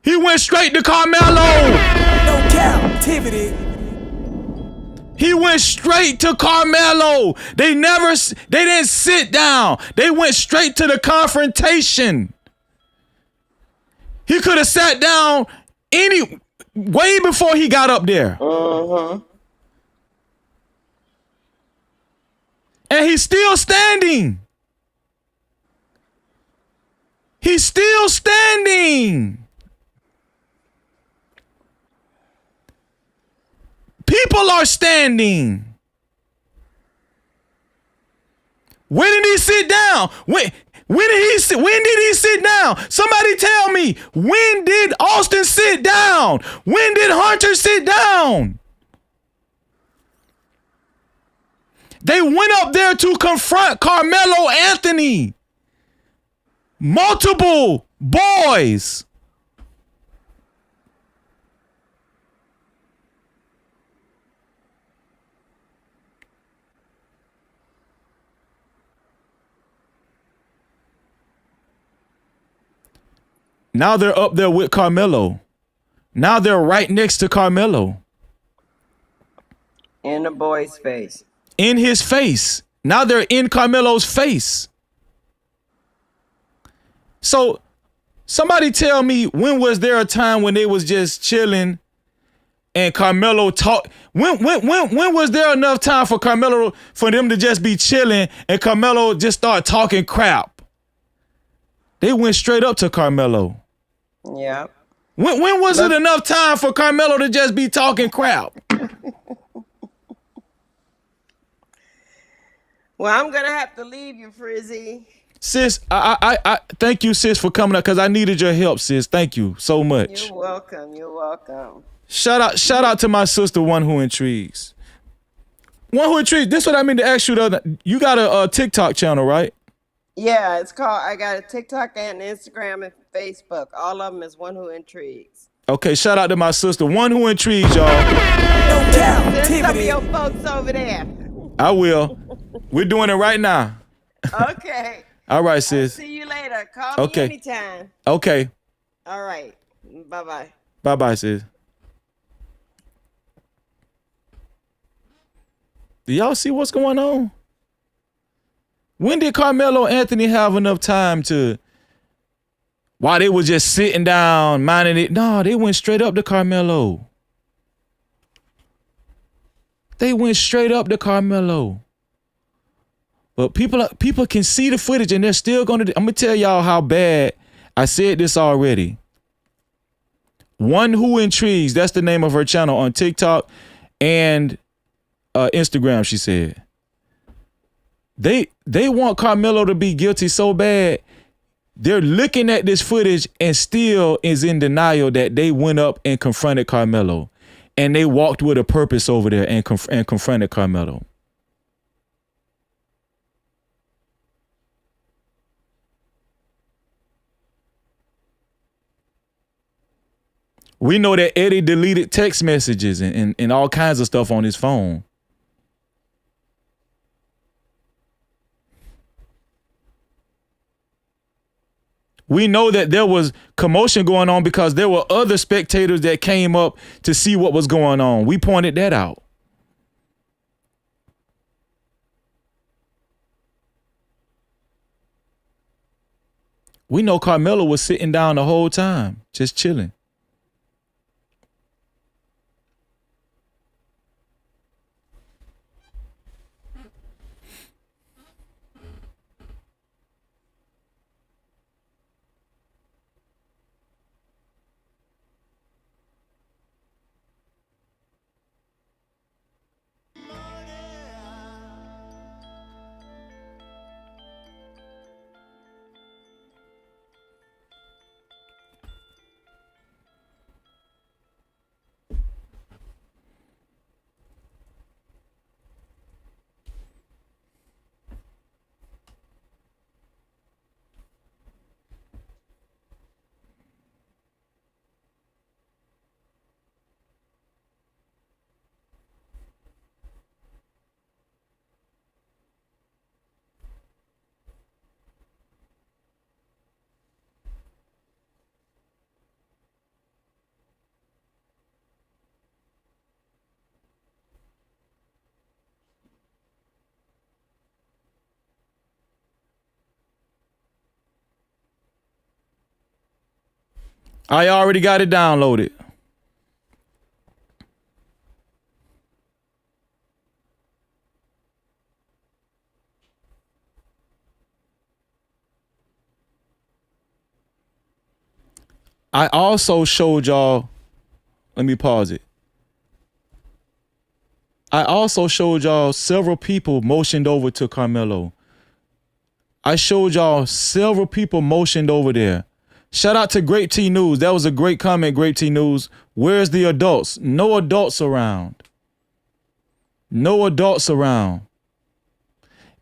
He went straight to Karmelo. No captivity. He went straight to Karmelo. They didn't sit down. They went straight to the confrontation. He could have sat down way before he got up there. he's still standing. He's still standing. People are standing. When did he sit down? When did he sit down? Somebody tell me, when did Austin sit down? When did Hunter sit down? They went up there to confront Karmelo Anthony. Multiple boys. Now they're up there with Karmelo. Now they're right next to Karmelo. In the boy's face. In his face. Now they're in Karmelo's face. So somebody tell me, when was there a time when they was just chilling and Karmelo talk? When was there enough time for Karmelo, for them to just be chilling and Karmelo just start talking crap? They went straight up to Karmelo. Yeah. When was it enough time for Karmelo to just be talking crap? Well, I'm gonna have to leave you, Frizzy. Sis, I thank you, sis, for coming up, because I needed your help, sis. Thank you so much. You're welcome. You're welcome. Shout out to my sister, One Who Intrigues. One Who Intrigues. This is what I mean to ask you the other. You got a TikTok channel, right? Yeah, it's called. I got a TikTok and Instagram and Facebook. All of them is One Who Intrigues. Okay, shout out to my sister, One Who Intrigues, y'all. Send some of your folks over there. I will. We're doing it right now. Okay. All right, sis. See you later. Call me anytime. Okay. All right. Bye-bye. Bye-bye, sis. Do y'all see what's going on? When did Karmelo Anthony have enough time to, while they was just sitting down, minding it? No, they went straight up to Karmelo. They went straight up to Karmelo. But people can see the footage and they're still going to, I'm going to tell y'all how bad. I said this already. One Who Intrigues, that's the name of her channel on TikTok and Instagram, she said. They want Karmelo to be guilty so bad. They're looking at this footage and still is in denial that they went up and confronted Karmelo. And they walked with a purpose over there and confronted Karmelo. We know that Eddie deleted text messages and all kinds of stuff on his phone. We know that there was commotion going on because there were other spectators that came up to see what was going on. We pointed that out. We know Karmelo was sitting down the whole time, just chilling. I already got it downloaded. I also showed y'all, let me pause it. I also showed y'all several people motioned over to Karmelo. I showed y'all several people motioned over there. Shout out to Great T News. That was a great comment, Great T News. Where's the adults? No adults around. No adults around.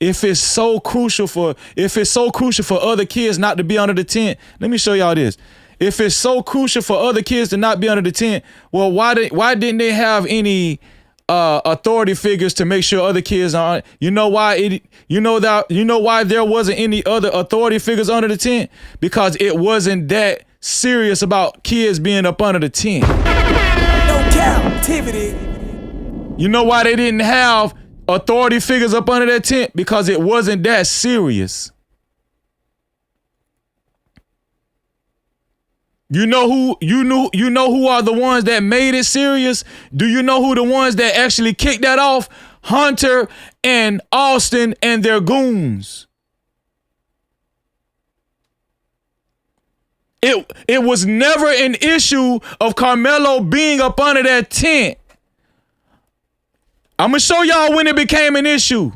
If it's so crucial for other kids not to be under the tent, let me show y'all this. If it's so crucial for other kids to not be under the tent, well, why didn't they have any authority figures to make sure other kids aren't? You know why there wasn't any other authority figures under the tent? Because it wasn't that serious about kids being up under the tent. No Cap-tivity. You know why they didn't have authority figures up under that tent? Because it wasn't that serious. You know who are the ones that made it serious? Do you know who the ones that actually kicked that off? Hunter and Austin and their goons. It was never an issue of Karmelo being up under that tent. I'm gonna show y'all when it became an issue.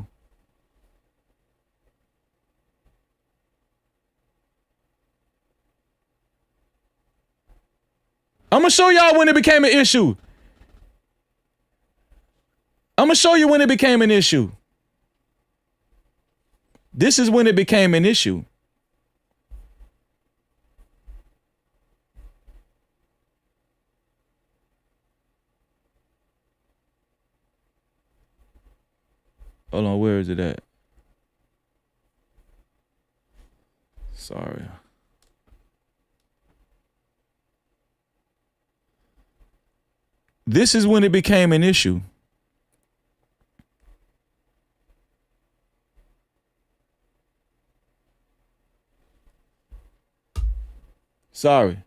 I'm gonna show y'all when it became an issue. I'm gonna show you when it became an issue. This is when it became an issue. Hold on, where is it at? Sorry. This is when it became an issue. Sorry.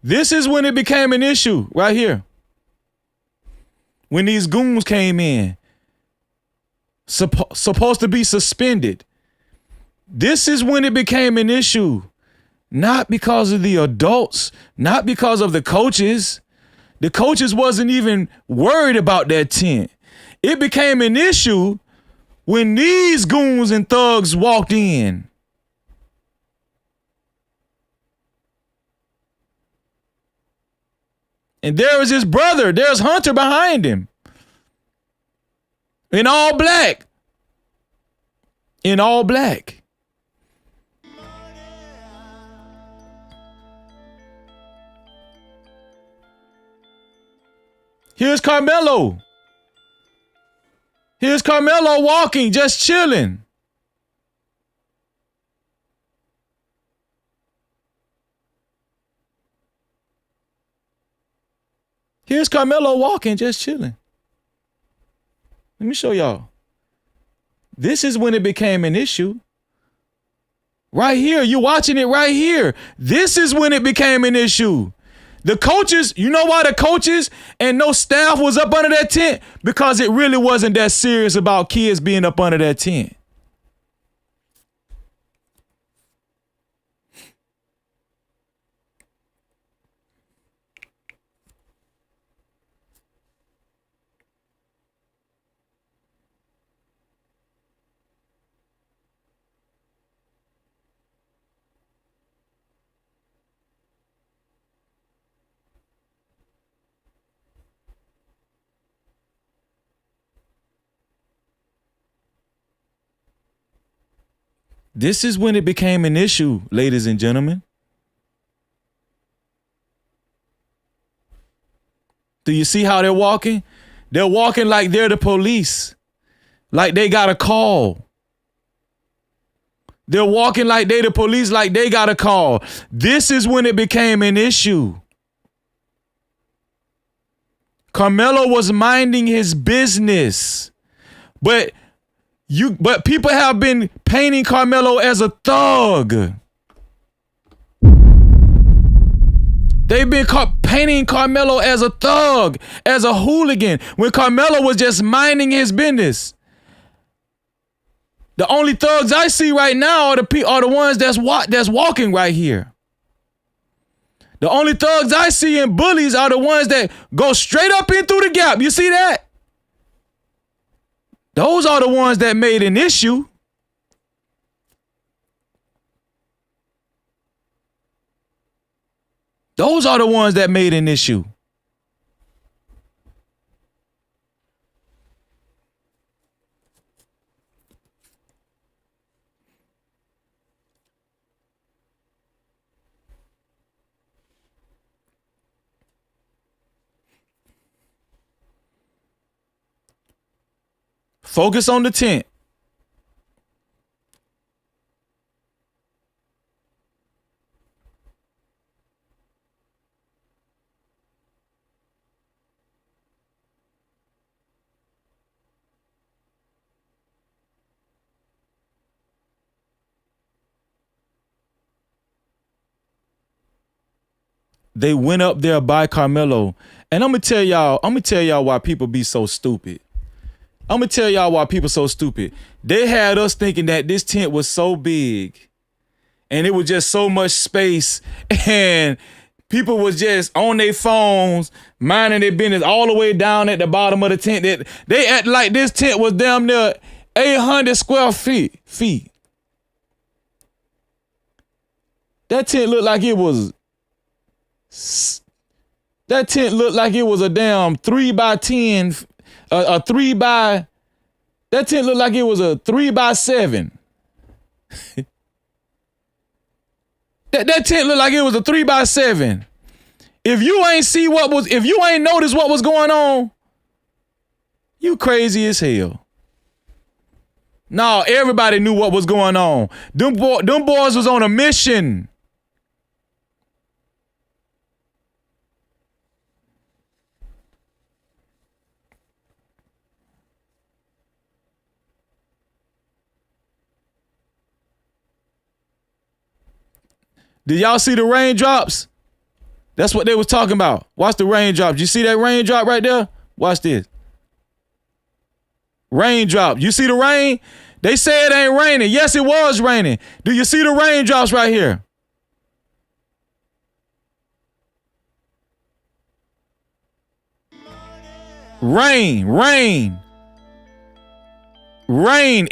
This is when it became an issue right here. When these goons came in, supposed to be suspended. This is when it became an issue. Not because of the adults, not because of the coaches. The coaches wasn't even worried about that tent. It became an issue when these goons and thugs walked in. And there is his brother. There's Hunter behind him. In all black. In all black. Here's Karmelo. Here's Karmelo walking, just chilling. Here's Karmelo walking, just chilling. Let me show y'all. This is when it became an issue. Right here, you're watching it right here. This is when it became an issue. The coaches, you know why the coaches and no staff was up under that tent? Because it really wasn't that serious about kids being up under that tent. This is when it became an issue, ladies and gentlemen. Do you see how they're walking? They're walking like they're the police, like they got a call. They're walking like they the police, like they got a call. This is when it became an issue. Karmelo was minding his business, but But people have been painting Karmelo as a thug. They've been painting Karmelo as a thug, as a hooligan, when Karmelo was just minding his business. The only thugs I see right now are the ones that's walking right here. The only thugs I see and bullies are the ones that go straight up in through the gap. You see that? Those are the ones that made an issue. Those are the ones that made an issue. Focus on the tent. They went up there by Karmelo. And I'm gonna tell y'all why people be so stupid. I'm gonna tell y'all why people so stupid. They had us thinking that this tent was so big and it was just so much space and people was just on their phones, minding their business all the way down at the bottom of the tent. That they act like this tent was damn near 800 square feet. That tent looked like it was a damn 3x10, that tent looked like it was a 3x7. that tent looked like it was a 3x7. If you ain't noticed what was going on, you crazy as hell. No, everybody knew what was going on. Them boys was on a mission. Did y'all see the raindrops? That's what they was talking about. Watch the raindrops. You see that raindrop right there? Watch this. Raindrop. You see the rain? They say it ain't raining. Yes, it was raining. Do you see the raindrops right here? Rain.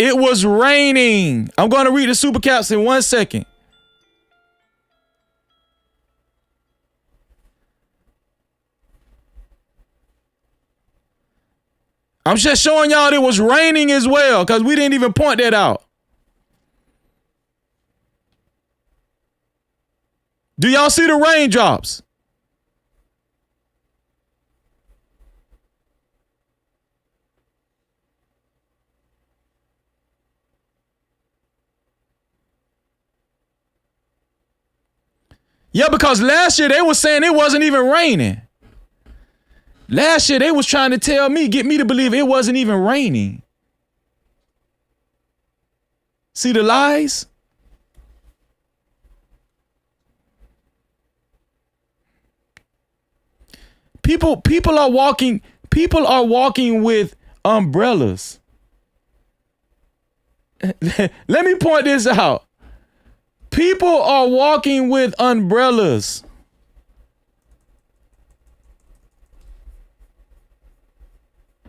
It was raining. I'm going to read the super caps in 1 second. I'm just showing y'all it was raining as well because we didn't even point that out. Do y'all see the raindrops? Yeah, because last year they were saying it wasn't even raining. Last year they was trying to get me to believe it wasn't even raining. See the lies? People are walking with umbrellas. Let me point this out. People are walking with umbrellas.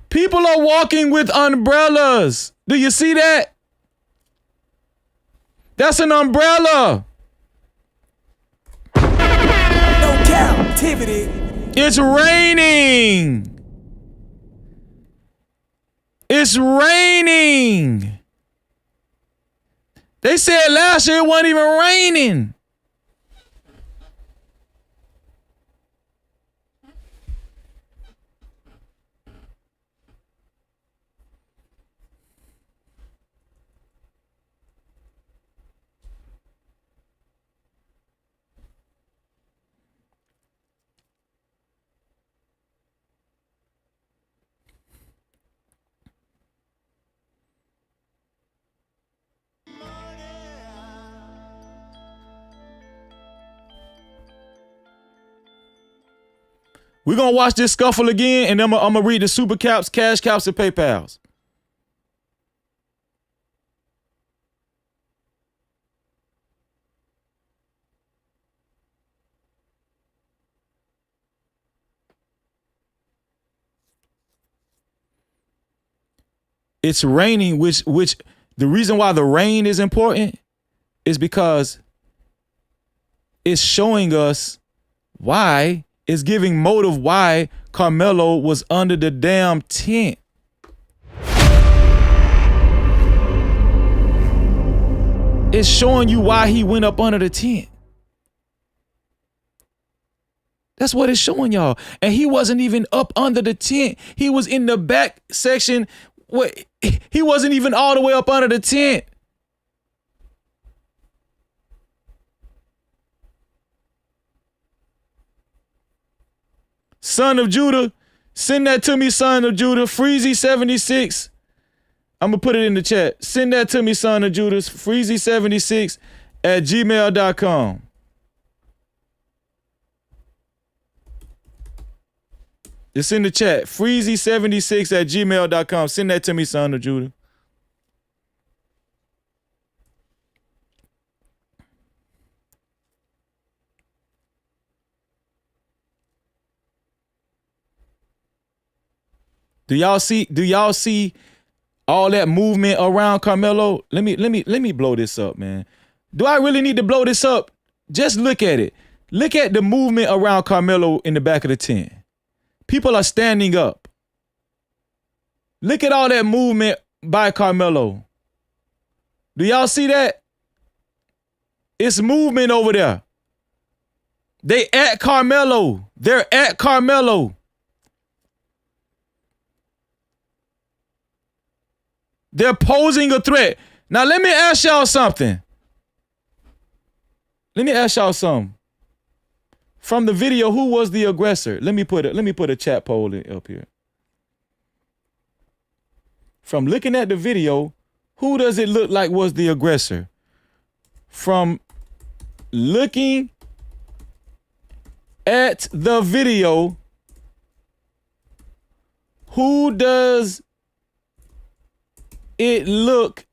People are walking with umbrellas. Do you see that? That's an umbrella. No captivity. It's raining. It's raining. They said last year it wasn't even raining. We're going to watch this scuffle again, and then I'm going to read the super caps, cash caps, and PayPals. It's raining, which the reason why the rain is important is because it's showing us why, it's giving motive why Karmelo was under the damn tent. It's showing you why he went up under the tent. That's what it's showing y'all. And he wasn't even up under the tent. He was in the back section. He wasn't even all the way up under the tent. Son of Judah, send that to me, son of Judah. Freezy76. I'm going to put it in the chat. Send that to me, son of Judah. Freezy76 at gmail.com. It's in the chat. Freezy76 at gmail.com. Send that to me, son of Judah. Do y'all see all that movement around Karmelo? Let me blow this up, man. Do I really need to blow this up? Just look at it. Look at the movement around Karmelo in the back of the tent. People are standing up. Look at all that movement by Karmelo. Do y'all see that? It's movement over there. They at Karmelo. They're at Karmelo. They're posing a threat. Now let me ask y'all something. From the video, who was the aggressor? Let me put a chat poll up here. From looking at the video, who does it look like was the aggressor? From looking at the video, who does it look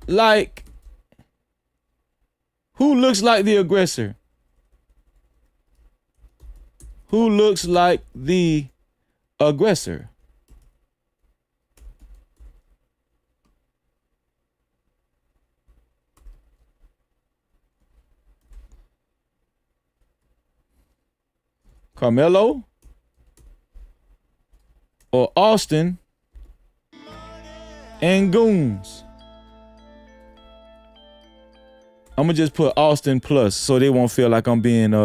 like? Who looks like the aggressor? Who looks like the aggressor? Karmelo or Austin and Goons? I'm gonna just put Austin plus so they won't feel like I'm being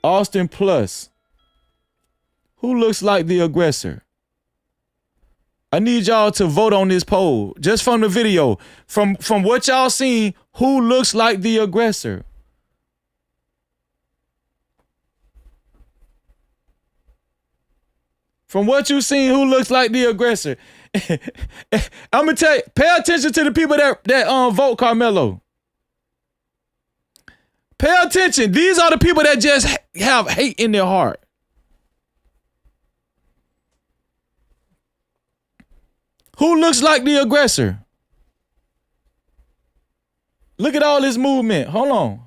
Austin plus. Who looks like the aggressor? I need y'all to vote on this poll just from the video. From what y'all seen, who looks like the aggressor? From what you seen, who looks like the aggressor? I'm gonna tell you, pay attention to the people that vote Karmelo. Pay attention. These are the people that just have hate in their heart. Who looks like the aggressor? Look at all this movement. Hold on.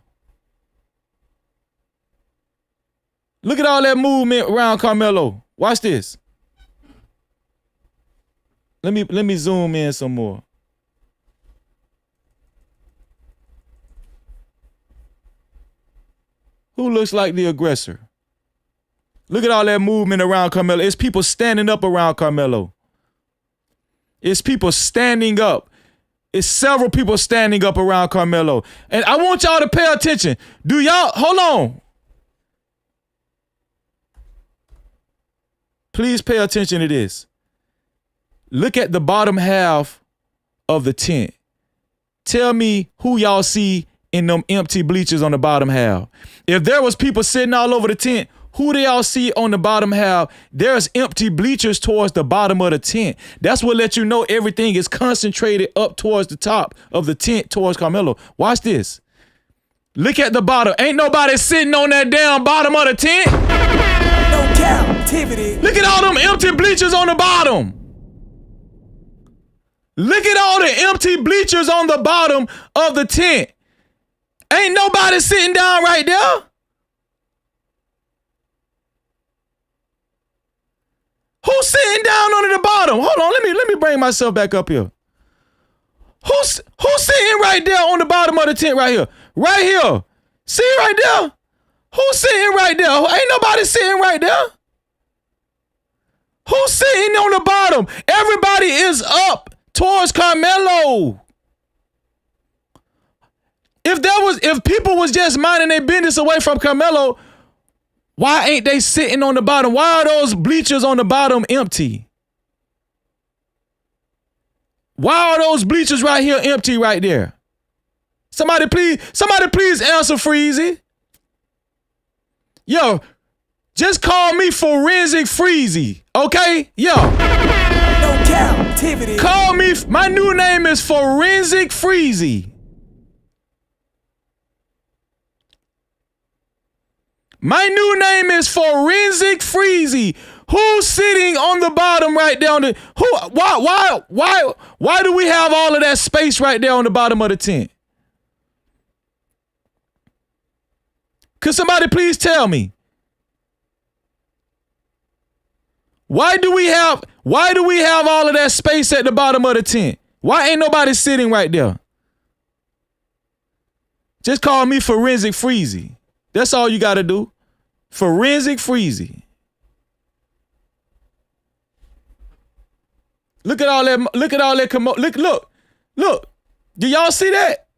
Look at all that movement around Karmelo. Watch this. Let me zoom in some more. Who looks like the aggressor? Look at all that movement around Karmelo. It's people standing up around Karmelo. It's people standing up. It's several people standing up around Karmelo. And I want y'all to pay attention. Do y'all, hold on. Please pay attention to this. Look at the bottom half of the tent. Tell me who y'all see in them empty bleachers on the bottom half. If there was people sitting all over the tent, who do y'all see on the bottom half? There's empty bleachers towards the bottom of the tent. That's what lets you know everything is concentrated up towards the top of the tent towards Karmelo. Watch this. Look at the bottom. Ain't nobody sitting on that damn bottom of the tent. No captivity. Look at all them empty bleachers on the bottom. Look at all the empty bleachers on the bottom of the tent. Ain't nobody sitting down right there. Who's sitting down under the bottom? Hold on, let me bring myself back up here. Who's sitting right there on the bottom of the tent right here? Right here. See right there? Who's sitting right there? Ain't nobody sitting right there. Who's sitting on the bottom? Everybody is up towards Karmelo. If people was just minding their business away from Karmelo, why ain't they sitting on the bottom? Why are those bleachers on the bottom empty? Why are those bleachers right here empty right there? Somebody please answer Freezy. Yo, just call me Forensic Freezy, okay? Yo. No captivity. Call me, my new name is Forensic Freezy. My new name is Forensic Freezy. Who's sitting on the bottom right there on the why do we have all of that space right there on the bottom of the tent? Could somebody please tell me? Why do we have all of that space at the bottom of the tent? Why ain't nobody sitting right there? Just call me Forensic Freezy. That's all you gotta do. Forensic Freezy. Look at all that. Look. Do y'all see that?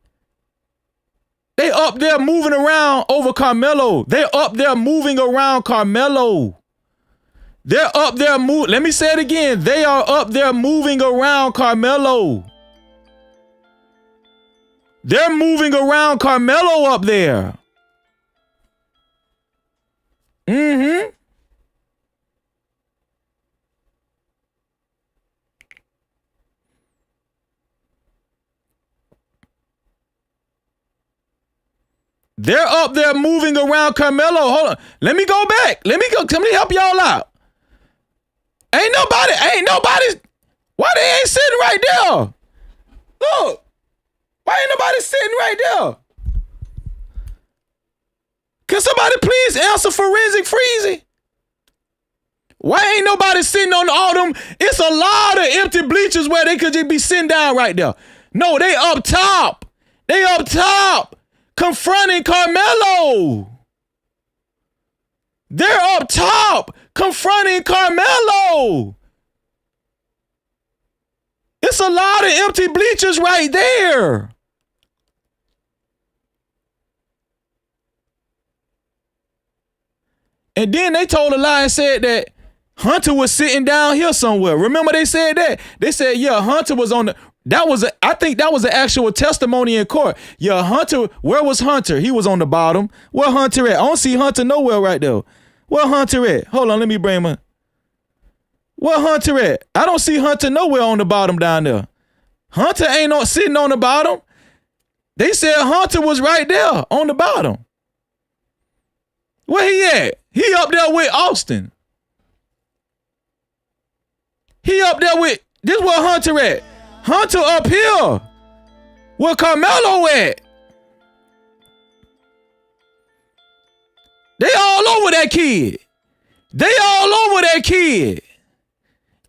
They up there moving around over Karmelo. They're up there moving around Karmelo. They're up there let me say it again. They are up there moving around Karmelo. They're moving around Karmelo up there. Mm-hmm. They're up there moving around Karmelo. Hold on. Let me go back. Let me help y'all out. Ain't nobody. Why they ain't sitting right there? Look. Why ain't nobody sitting right there? Can somebody please answer Forensic Freezy? Why ain't nobody sitting on all them? It's a lot of empty bleachers where they could just be sitting down right there. No, they up top. They up top. Confronting Karmelo. They're up top confronting Karmelo. It's a lot of empty bleachers right there. And then they told a lie and said that Hunter was sitting down here somewhere. Remember they said that? They said, yeah, Hunter was on the... I think that was an actual testimony in court. Yeah, Hunter, where was Hunter? He was on the bottom. Where Hunter at? I don't see Hunter nowhere right there. Where Hunter at? Hold on, let me bring him. Where Hunter at? I don't see Hunter nowhere on the bottom down there. Hunter ain't sitting on the bottom. They said Hunter was right there on the bottom. Where he at? He up there with Austin. He up there with, this where Hunter at. Hunter up here. Where Karmelo at? They all over that kid. They all over that kid.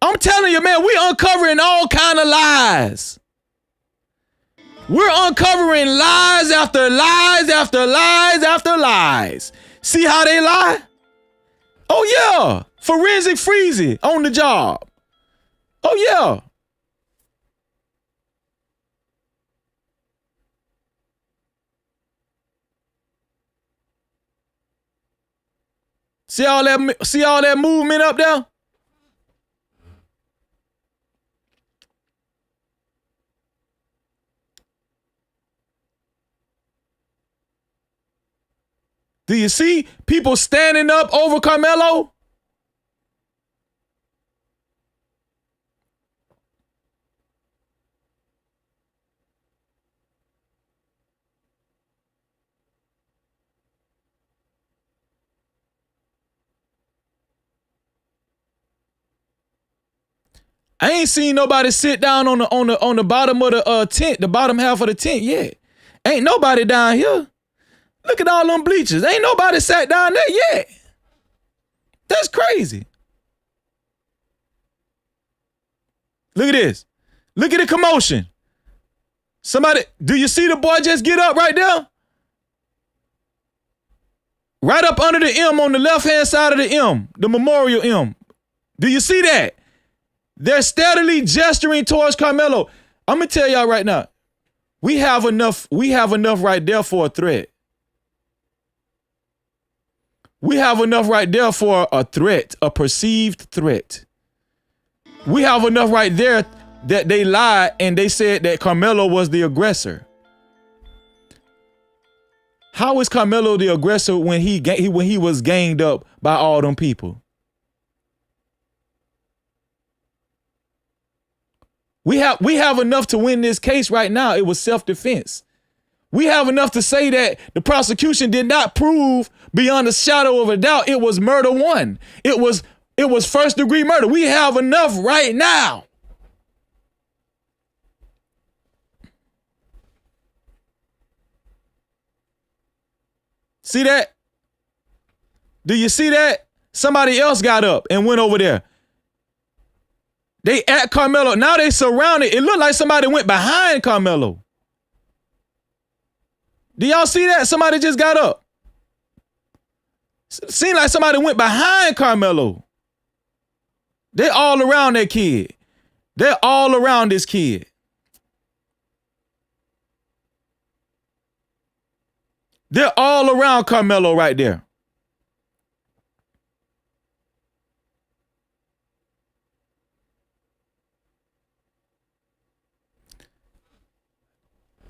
I'm telling you, man, we uncovering all kind of lies. We're uncovering lies after lies after lies after lies. See how they lie? Oh yeah, Forensic Freezy on the job. Oh yeah. See all that movement up there? Do you see people standing up over Karmelo? I ain't seen nobody sit down on the bottom of the tent, the bottom half of the tent yet. Ain't nobody down here. Look at all them bleachers. Ain't nobody sat down there yet. That's crazy. Look at this. Look at the commotion. Somebody, do you see the boy just get up right there? Right up under the M on the left-hand side of the M, the memorial M. Do you see that? They're steadily gesturing towards Karmelo. I'm going to tell y'all right now, we have enough right there for a threat. We have enough right there for a threat, a perceived threat. We have enough right there that they lied and they said that Karmelo was the aggressor. How is Karmelo the aggressor when he was ganged up by all them people? We have enough to win this case right now. It was self-defense. We have enough to say that the prosecution did not prove beyond a shadow of a doubt it was murder one. It was first degree murder. We have enough right now. See that? Do you see that? Somebody else got up and went over there. They at Karmelo. Now they surrounded. It looked like somebody went behind Karmelo. Do y'all see that? Somebody just got up. Seemed like somebody went behind Karmelo. They all around that kid. They're all around this kid. They're all around Karmelo right there.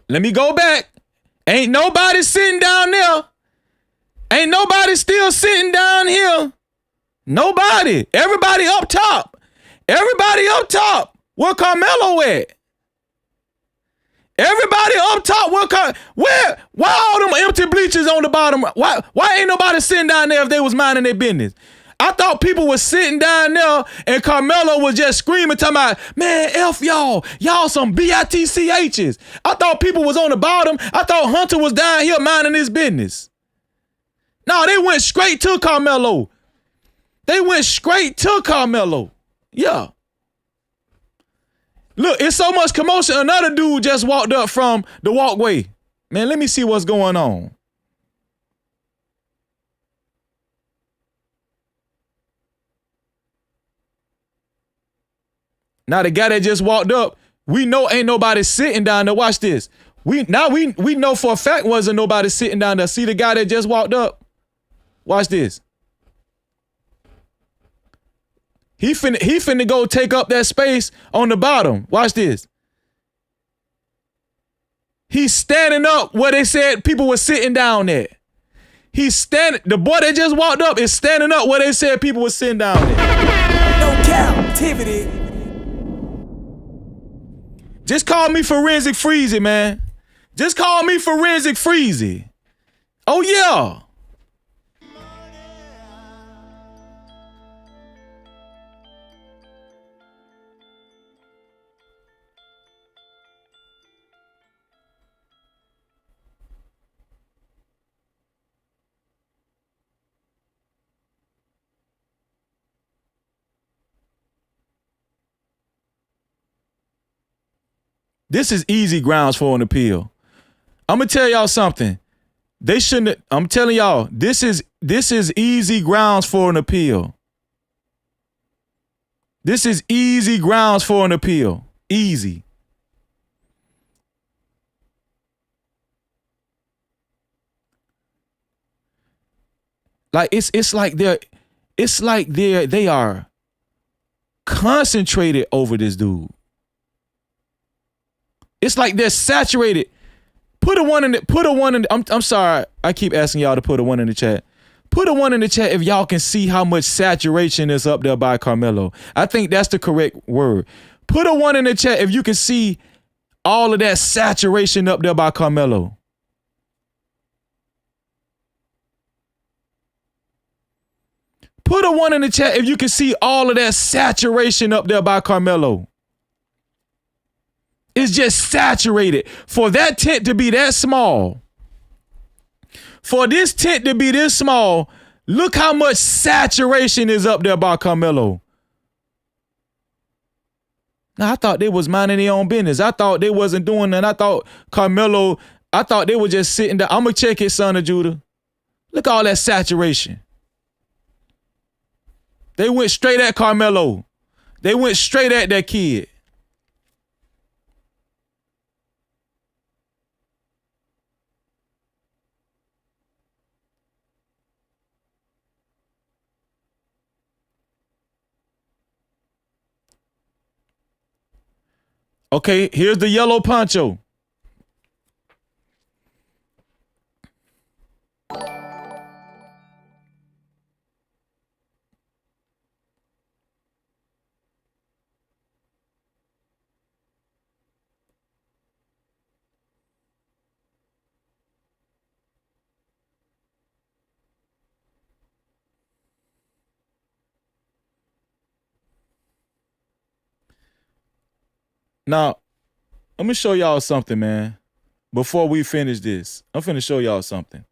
Let me go back. Ain't nobody sitting down there. Ain't nobody still sitting down here. Nobody. Everybody up top. Everybody up top. Where Karmelo at? Everybody up top. Why all them empty bleachers on the bottom? Why ain't nobody sitting down there if they was minding their business? I thought people was sitting down there and Karmelo was just screaming, talking about, man, F y'all. Y'all some bitchs. I thought people was on the bottom. I thought Hunter was down here minding his business. No, they went straight to Karmelo. They went straight to Karmelo. Yeah. Look, it's so much commotion. Another dude just walked up from the walkway. Man, let me see what's going on. Now the guy that just walked up, we know ain't nobody sitting down there. Watch this. We know for a fact wasn't nobody sitting down there. See the guy that just walked up? Watch this. He finna go take up that space on the bottom. Watch this. He's standing up where they said people were sitting down at. The boy that just walked up is standing up where they said people were sitting down at. No Cap-tivity. Just call me Forensic Freezy, man. Just call me Forensic Freezy. Oh, yeah. This is easy grounds for an appeal. I'm gonna tell y'all something. They shouldn't. I'm telling y'all, this is easy grounds for an appeal. This is easy grounds for an appeal. Easy. Like it's like they are concentrated over this dude. It's like they're saturated. Put a one in the, I'm sorry. I keep asking y'all to put a one in the chat. Put a one in the chat if y'all can see how much saturation is up there by Karmelo. I think that's the correct word. Put a one in the chat if you can see all of that saturation up there by Karmelo. Put a 1 in the chat if you can see all of that saturation up there by Karmelo. It's just saturated. For that tent to be that small, for this tent to be this small, look how much saturation is up there by Karmelo. Now, I thought they was minding their own business. I thought they wasn't doing that. I thought Karmelo, I thought they were just sitting there. I'm going to check it, son of Judah. Look at all that saturation. They went straight at Karmelo. They went straight at that kid. Okay, here's the yellow poncho. Now, let me show y'all something, man. Before we finish this, I'm finna show y'all something.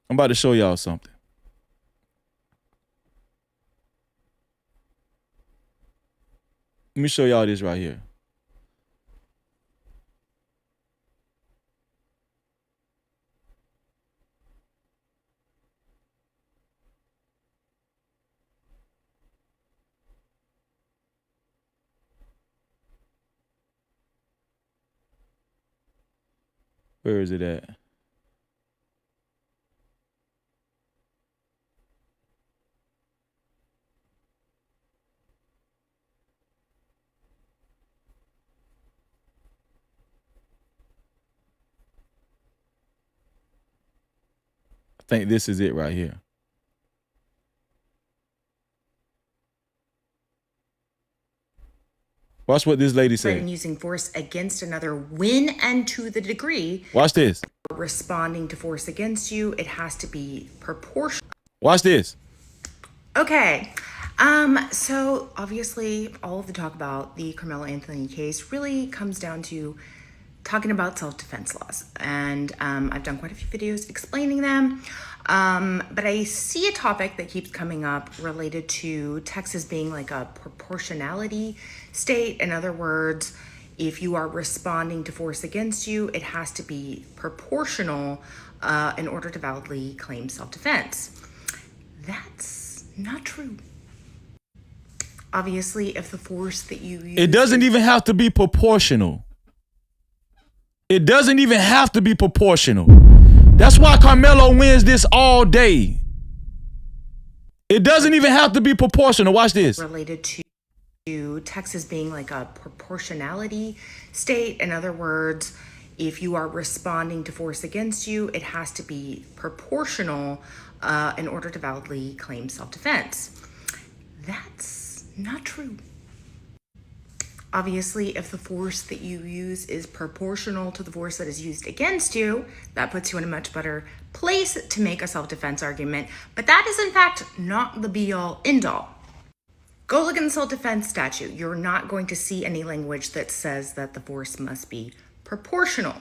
I'm about to show y'all something. Let me show y'all this right here. Where is it at? I think this is it right here. Watch what this lady said. And using force against another when and to the degree. Watch this. Responding to force against you, it has to be proportional. Watch this. Okay. So obviously all of the talk about the Carmelo Anthony case really comes down to talking about self-defense laws. And I've done quite a few videos explaining them. But I see a topic that keeps coming up related to Texas being like a proportionality state. In other words, if you are responding to force against you, it has to be proportional in order to validly claim self-defense. That's not true. Obviously, if the force that you use... It doesn't even have to be proportional. It doesn't even have to be proportional. That's why Karmelo wins this all day. It doesn't even have to be proportional. Watch this. Related to Texas being like a proportionality state. In other words, if you are responding to force against you, it has to be proportional in order to validly claim self-defense. That's not true. Obviously, if the force that you use is proportional to the force that is used against you, that puts you in a much better place to make a self-defense argument. But that is, in fact, not the be-all, end-all. Go look in the self-defense statute. You're not going to see any language that says that the force must be proportional.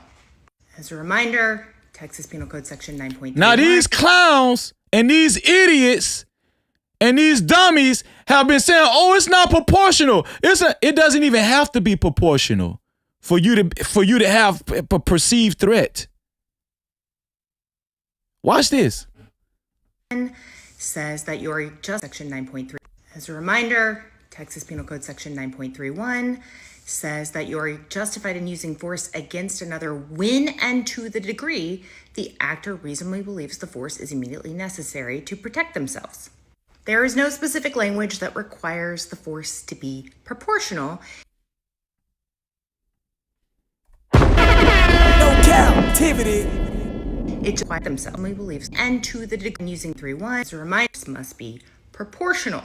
As a reminder, Texas Penal Code Section 9.3. Now, these clowns and these idiots and these dummies have been saying, "Oh, it's not proportional." It doesn't even have to be proportional for you to have a perceived threat. Watch this. Says that you're just Section 9.3. As a reminder, Texas Penal Code Section 9.31 says that you're justified in using force against another when and to the degree the actor reasonably believes the force is immediately necessary to protect themselves. There is no specific language that requires the force to be proportional. No Cap-tivity. It requires themselves beliefs and to the degree using 3.1 as a reminder must be proportional.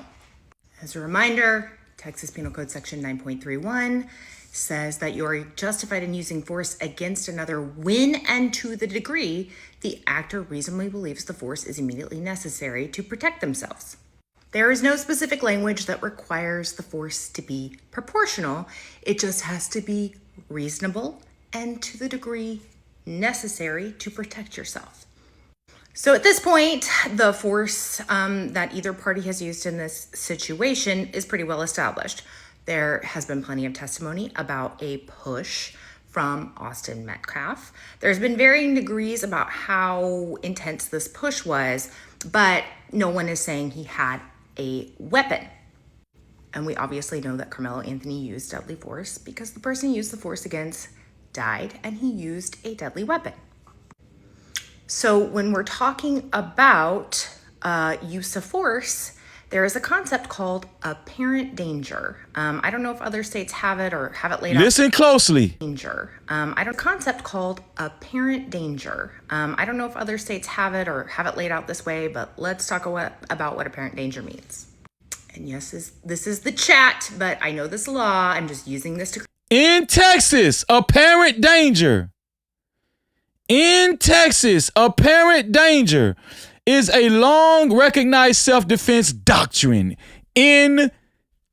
As a reminder, Texas Penal Code Section 9.31 says that you are justified in using force against another when and to the degree the actor reasonably believes the force is immediately necessary to protect themselves. There is no specific language that requires the force to be proportional. It just has to be reasonable and to the degree necessary to protect yourself. So at this point, the force that either party has used in this situation is pretty well established. There has been plenty of testimony about a push from Austin Metcalf. There's been varying degrees about how intense this push was, but no one is saying he had a weapon. And we obviously know that Karmelo Anthony used deadly force because the person he used the force against died and he used a deadly weapon. So when we're talking about use of force, there is a concept called apparent danger. I don't know if other states have it or have it laid out. Listen closely. Danger. I don't concept called apparent danger. I don't know if other states have it or have it laid out this way, but let's talk about what apparent danger means. And yes, this is the chat, but I know this law. I'm just using this to. In Texas, apparent danger. In Texas, apparent danger is a long recognized self-defense doctrine in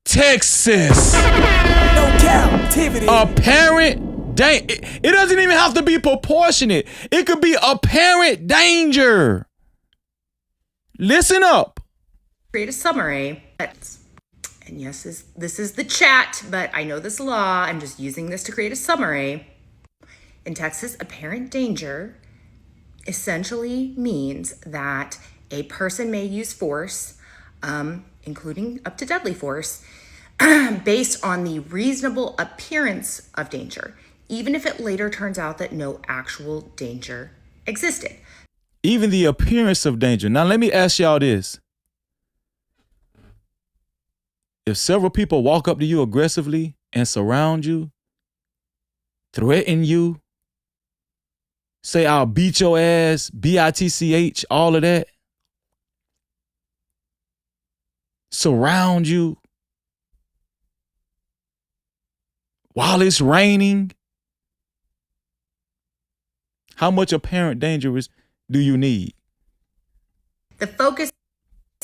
Texas. No captivity. Apparent danger. It doesn't even have to be proportionate. It could be apparent danger. Listen up. Create a summary. And yes, this is the chat, but I know this law. I'm just using this to create a summary. In Texas, apparent danger essentially means that a person may use force, including up to deadly force, based on the reasonable appearance of danger, even if it later turns out that no actual danger existed. Even the appearance of danger. Now, let me ask y'all this. If several people walk up to you aggressively and surround you, threaten you, say, I'll beat your ass, BITCH, all of that, surround you while it's raining, how much apparent danger do you need? The focus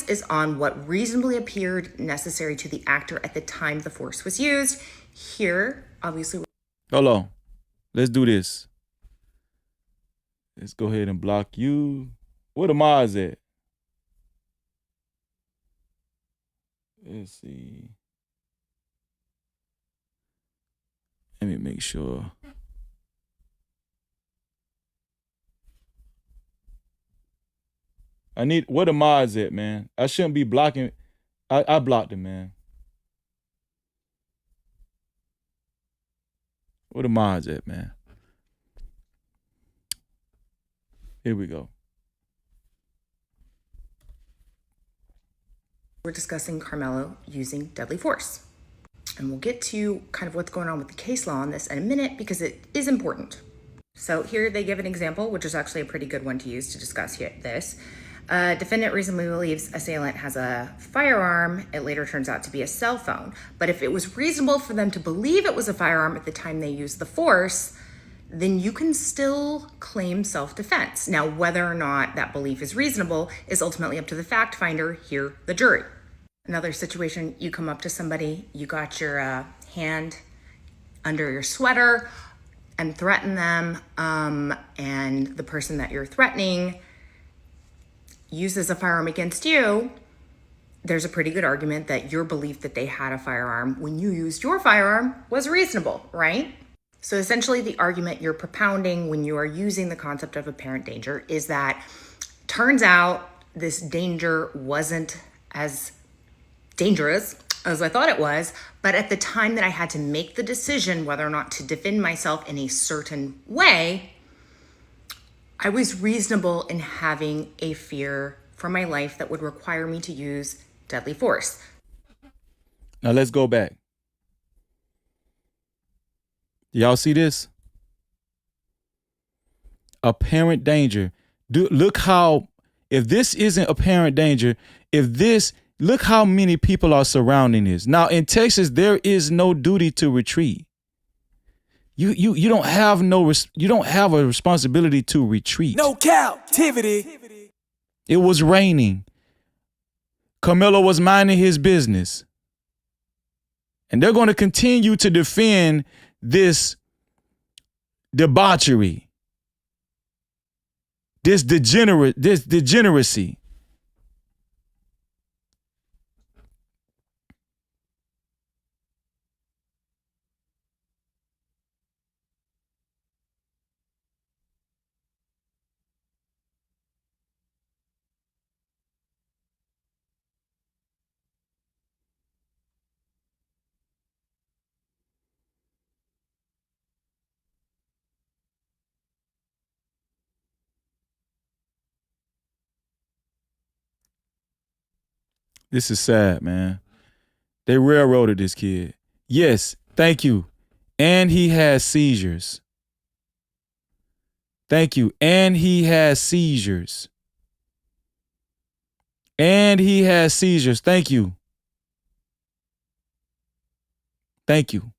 is on what reasonably appeared necessary to the actor at the time the force was used. Here, obviously. Hold on. Let's do this. Let's go ahead and block you. Where the mods at? Let's see. Let me make sure. Where the mods at, man? I shouldn't be blocking. I blocked him, man. Where the mods at, man? Here we go. We're discussing Karmelo using deadly force. And we'll get to kind of what's going on with the case law on this in a minute because it is important. So here they give an example, which is actually a pretty good one to use to discuss this. Defendant reasonably believes assailant has a firearm. It later turns out to be a cell phone. But if it was reasonable for them to believe it was a firearm at the time they used the force, then you can still claim self-defense. Now, whether or not that belief is reasonable is ultimately up to the fact finder, here, the jury. Another situation, you come up to somebody, you got your hand under your sweater and threaten them, and the person that you're threatening uses a firearm against you. There's a pretty good argument that your belief that they had a firearm when you used your firearm was reasonable, right? So essentially the argument you're propounding when you are using the concept of apparent danger is that turns out this danger wasn't as dangerous as I thought it was, but at the time that I had to make the decision whether or not to defend myself in a certain way, I was reasonable in having a fear for my life that would require me to use deadly force. Now let's go back. Y'all see this? Apparent danger. Look how, if this isn't apparent danger, look how many people are surrounding this. Now in Texas, there is no duty to retreat. You don't have you don't have a responsibility to retreat. No captivity. It was raining. Karmelo was minding his business. And they're going to continue to defend this debauchery, this degeneracy. This is sad, man. They railroaded this kid. Yes, thank you. And he has seizures. Thank you. And he has seizures. And he has seizures. Thank you. Thank you.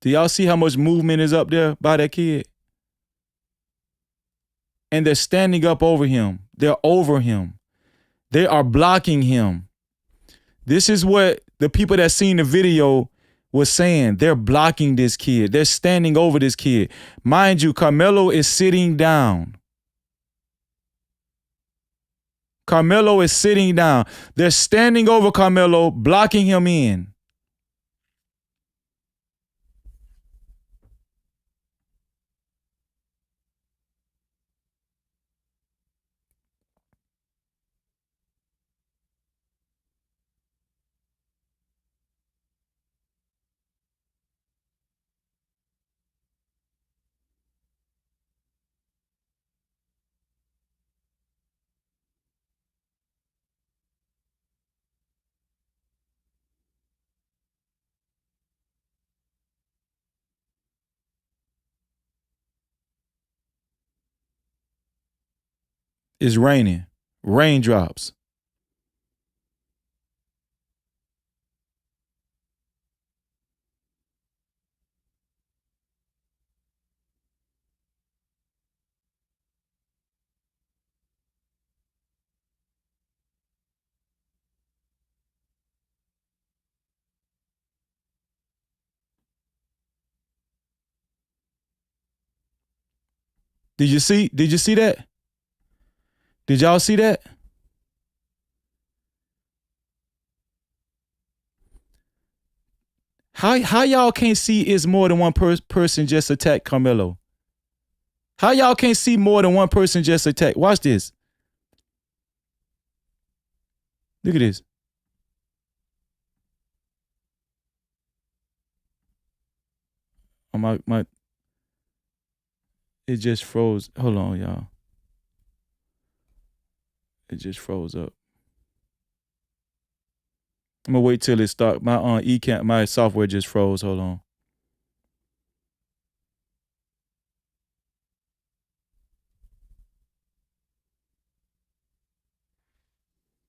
Do y'all see how much movement is up there by that kid? And they're standing up over him. They're over him. They are blocking him. This is what the people that seen the video was saying. They're blocking this kid. They're standing over this kid. Mind you, Karmelo is sitting down. Karmelo is sitting down. They're standing over Karmelo, blocking him in. It's raining. Raindrops. Did you see that? Did y'all see that? How y'all can't see it's more than one person just attacked Karmelo? How y'all can't see more than one person just attack? Watch this. Look at this. Oh, my it just froze. Hold on, y'all. It just froze up. I'm gonna wait till it starts. My software just froze. Hold on.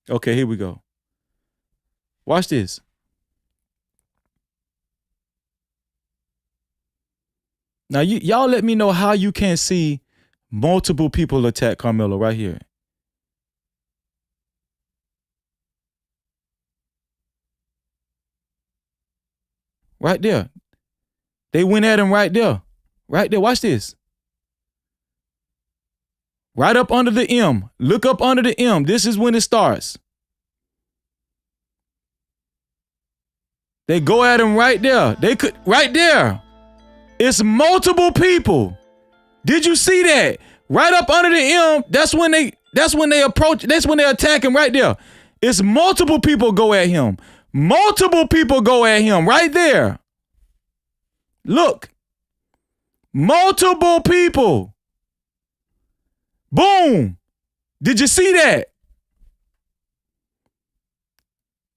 Okay, here we go. Watch this. Now y'all let me know how you can't see multiple people attack Karmelo right here. Right there. They went at him right there. Right there. Watch this. Right up under the M. Look up under the M. This is when it starts. They go at him right there. They could right there. It's multiple people. Did you see that? Right up under the M. That's when they approach. That's when they attack him right there. It's multiple people go at him. Multiple people go at him right there. Look. Multiple people. Boom. Did you see that?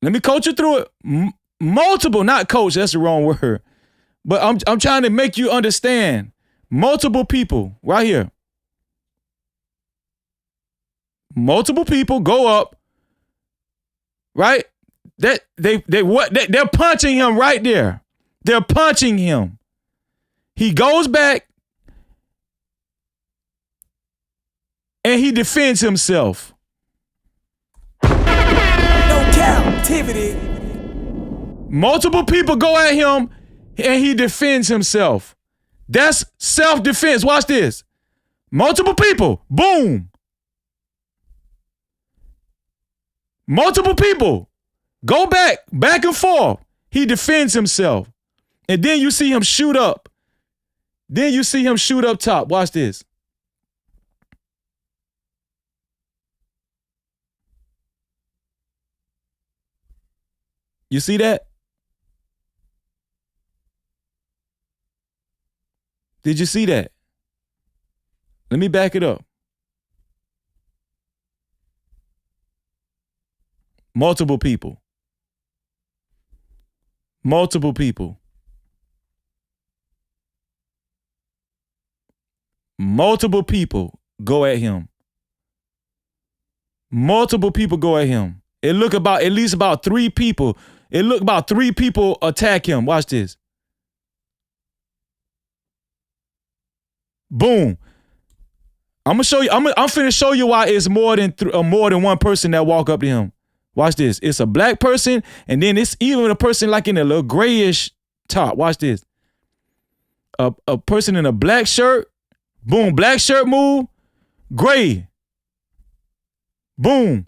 Let me coach you through it. Multiple, not coach, that's the wrong word. But I'm trying to make you understand. Multiple people right here. Multiple people go up, right? They're punching him right there. They're punching him. He goes back and he defends himself. No captivity. Multiple people go at him and he defends himself. That's self-defense. Watch this. Multiple people. Boom. Multiple people. Go back and forth. He defends himself. And then you see him shoot up. Then you see him shoot up top. Watch this. You see that? Did you see that? Let me back it up. Multiple people. Multiple people. Multiple people go at him. Multiple people go at him. It look about at least about 3 people. It look about 3 people attack him. Watch this. Boom. I'm gonna show you. I'm finna show you why it's more than one person that walk up to him. Watch this. It's a black person, and then it's even a person like in a little grayish top. Watch this. A person in a black shirt. Boom. Black shirt move. Gray. Boom.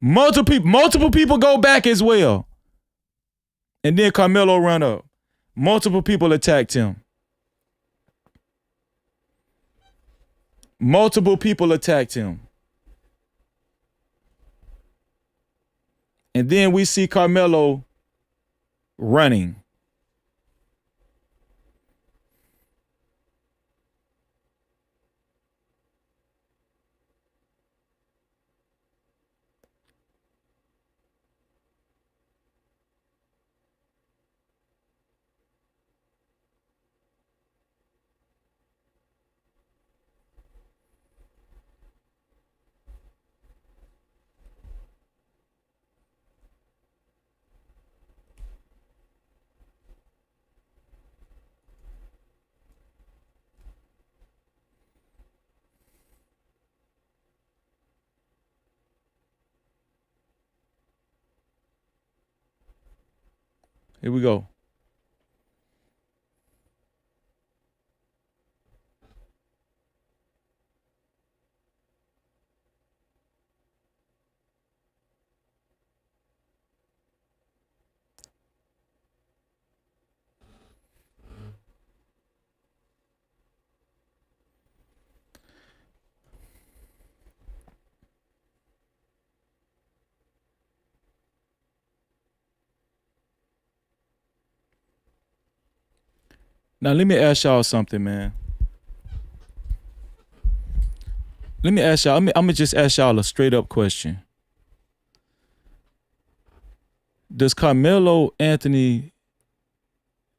Multiple people go back as well. And then Karmelo run up. Multiple people attacked him. Multiple people attacked him. And then we see Karmelo running. Here we go. Now let me ask y'all something, man. Let me ask y'all. I'm gonna just ask y'all a straight up question. Does Karmelo Anthony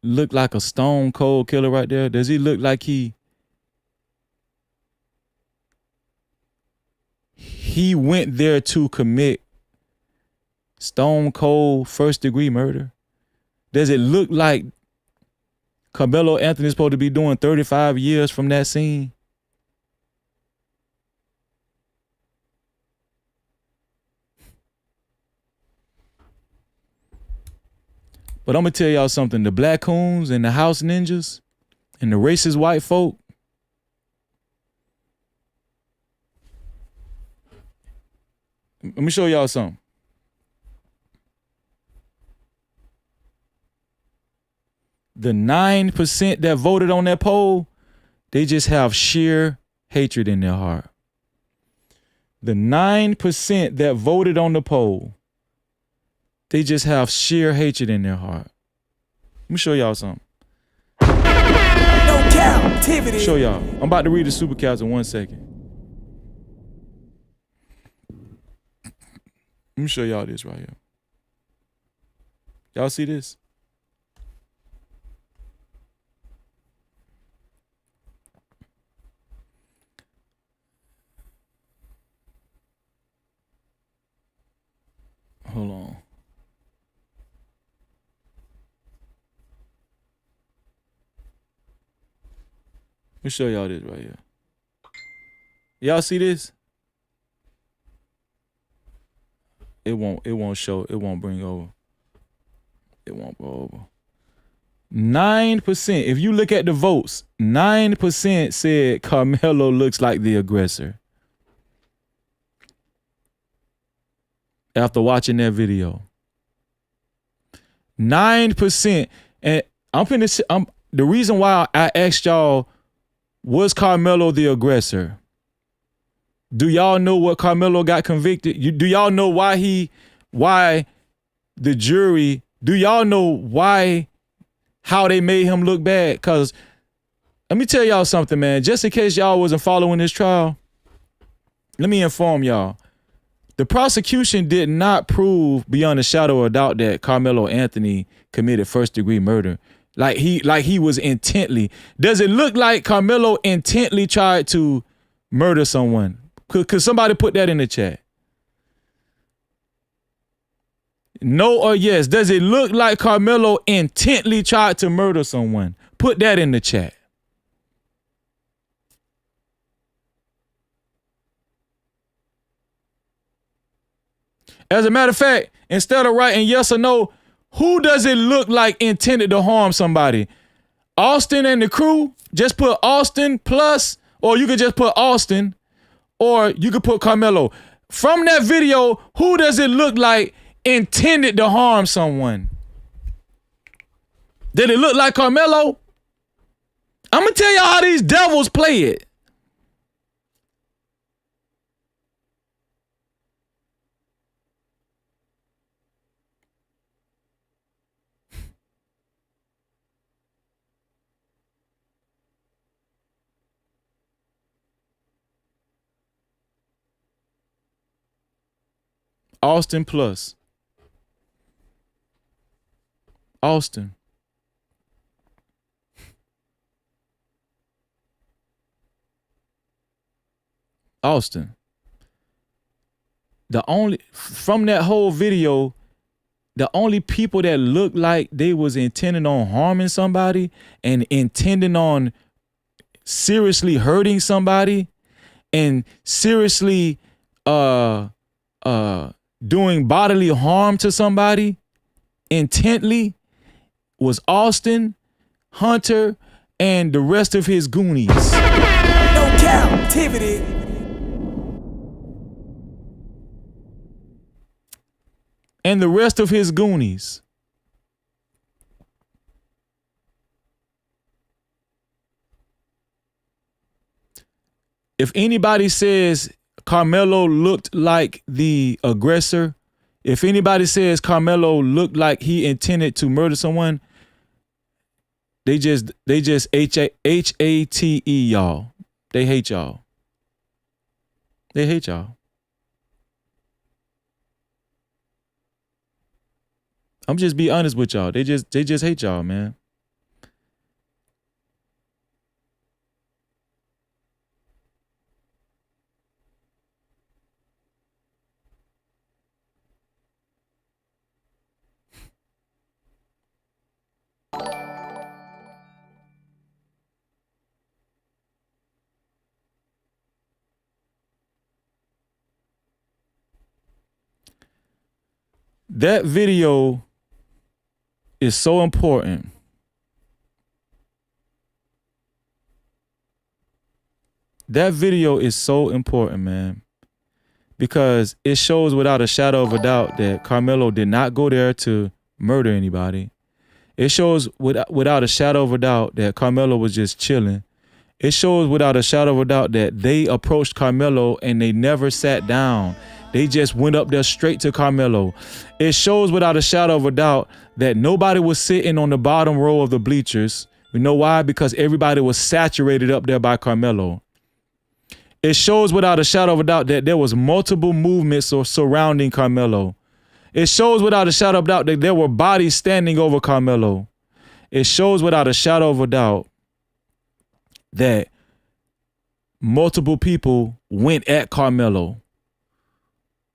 look like a stone cold killer right there? Does he look like he went there to commit stone cold first degree murder? Does it look like Karmelo Anthony is supposed to be doing 35 years from that scene? But I'm going to tell y'all something. The Black Coons and the House Ninjas and the racist white folk, let me show y'all something. The 9% that voted on that poll, they just have sheer hatred in their heart. The 9% that voted on the poll, they just have sheer hatred in their heart. Let me show y'all something. No captivity. Show y'all. I'm about to read the super chats in 1 second. Let me show y'all this right here. Y'all see this? Let me show y'all this right here. Y'all see this? It won't show. It won't bring over. It won't go over. 9%. If you look at the votes, 9% said Karmelo looks like the aggressor. After watching that video. 9%. And the reason why I asked y'all, was Karmelo the aggressor? Do y'all know what Karmelo got convicted? Do y'all know why the jury, do y'all know how they made him look bad? Because let me tell y'all something, man. Just in case y'all wasn't following this trial, let me inform y'all. The prosecution did not prove beyond a shadow of a doubt that Karmelo Anthony committed first-degree murder. Like he was intently. Does it look like Karmelo intently tried to murder someone? Could somebody put that in the chat? No or yes. Does it look like Karmelo intently tried to murder someone? Put that in the chat. As a matter of fact, instead of writing yes or no, who does it look like intended to harm somebody? Austin and the crew? Just put Austin plus, or you could just put Austin, or you could put Karmelo. From that video, who does it look like intended to harm someone? Did it look like Karmelo? I'm gonna tell y'all how these devils play it. Austin plus. Austin. Austin. From that whole video, the only people that looked like they was intending on harming somebody and intending on seriously hurting somebody and seriously doing bodily harm to somebody intently was Austin, Hunter, and the rest of his goonies. No Cap-tivity. And the rest of his goonies. If anybody says Karmelo looked like the aggressor, if anybody says Karmelo looked like he intended to murder someone, they just HATE y'all. They hate y'all. They hate y'all. I'm just be honest with y'all. They just hate y'all, man. That video is so important. That video is so important, man, because it shows without a shadow of a doubt that Karmelo did not go there to murder anybody. It shows without a shadow of a doubt that Karmelo was just chilling. It shows without a shadow of a doubt that they approached Karmelo and they never sat down. They just went up there straight to Karmelo. It shows without a shadow of a doubt that nobody was sitting on the bottom row of the bleachers. You know why? Because everybody was saturated up there by Karmelo. It shows without a shadow of a doubt that there was multiple movements surrounding Karmelo. It shows without a shadow of a doubt that there were bodies standing over Karmelo. It shows without a shadow of a doubt that multiple people went at Karmelo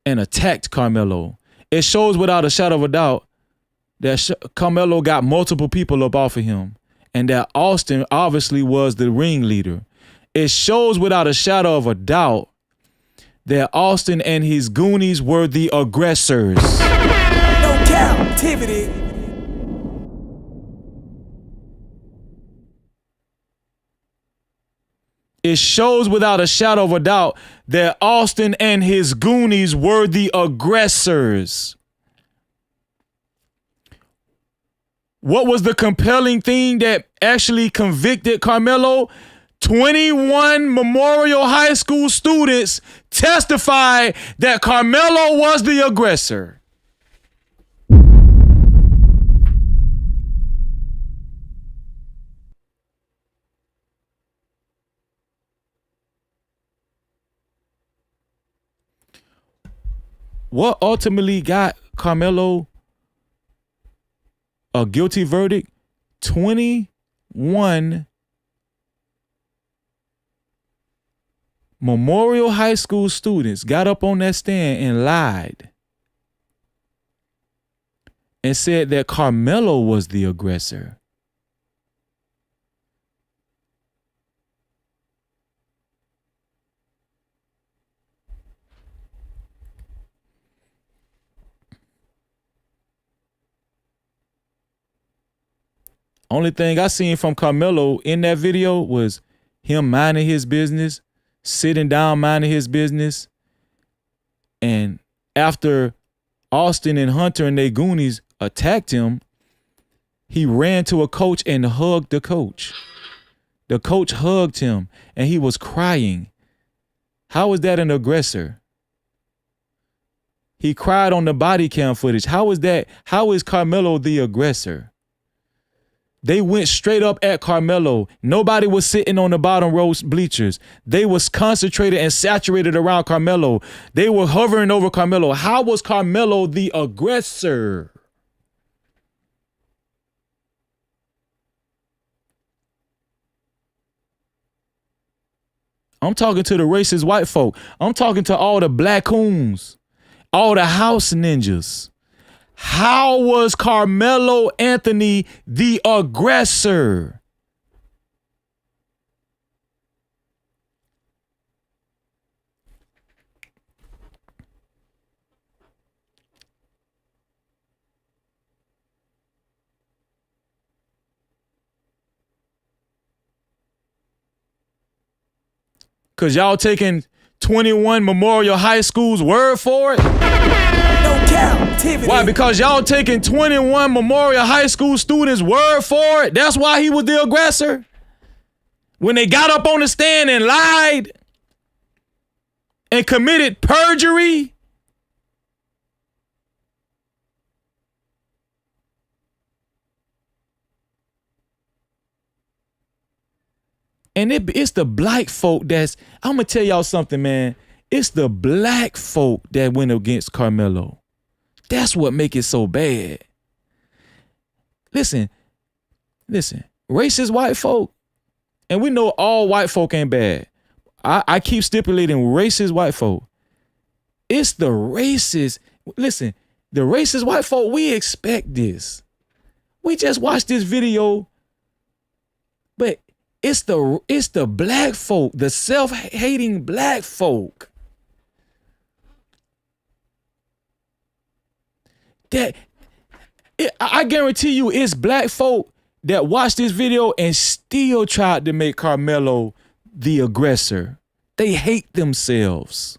and attacked Karmelo. It shows without a shadow of a doubt that Karmelo got multiple people up off of him and that Austin obviously was the ringleader. It shows without a shadow of a doubt that Austin and his goonies were the aggressors. No captivity. It shows without a shadow of a doubt that Austin and his goonies were the aggressors. What was the compelling thing that actually convicted Karmelo? 21 Memorial High School students testified that Karmelo was the aggressor. What ultimately got Karmelo a guilty verdict? 21 Memorial High School students got up on that stand and lied and said that Karmelo was the aggressor. Only thing I seen from Karmelo in that video was him minding his business, sitting down minding his business. And after Austin and Hunter and they goonies attacked him, he ran to a coach and hugged the coach. The coach hugged him and he was crying. How is that an aggressor? He cried on the body cam footage. How is that? How is Karmelo the aggressor? They went straight up at Karmelo. Nobody was sitting on the bottom row bleachers. They was concentrated and saturated around Karmelo. They were hovering over Karmelo. How was Karmelo the aggressor? I'm talking to the racist white folk. I'm talking to all the black coons, all the house ninjas. How was Karmelo Anthony the aggressor? Cause y'all taking 21 Memorial High School's word for it? No captivity. Why? Because y'all taking 21 Memorial High School students' word for it? That's why he was the aggressor? When they got up on the stand and lied and committed perjury? And it's the black folk that's, I'm going to tell y'all something, man. It's the black folk that went against Karmelo. That's what make it so bad. Listen, racist white folk, and we know all white folk ain't bad. I keep stipulating racist white folk. It's the racist, listen, the racist white folk, we expect this. We just watched this video, but it's the black folk, the self-hating black folk that I guarantee you it's black folk that watched this video and still tried to make Karmelo the aggressor. They hate themselves.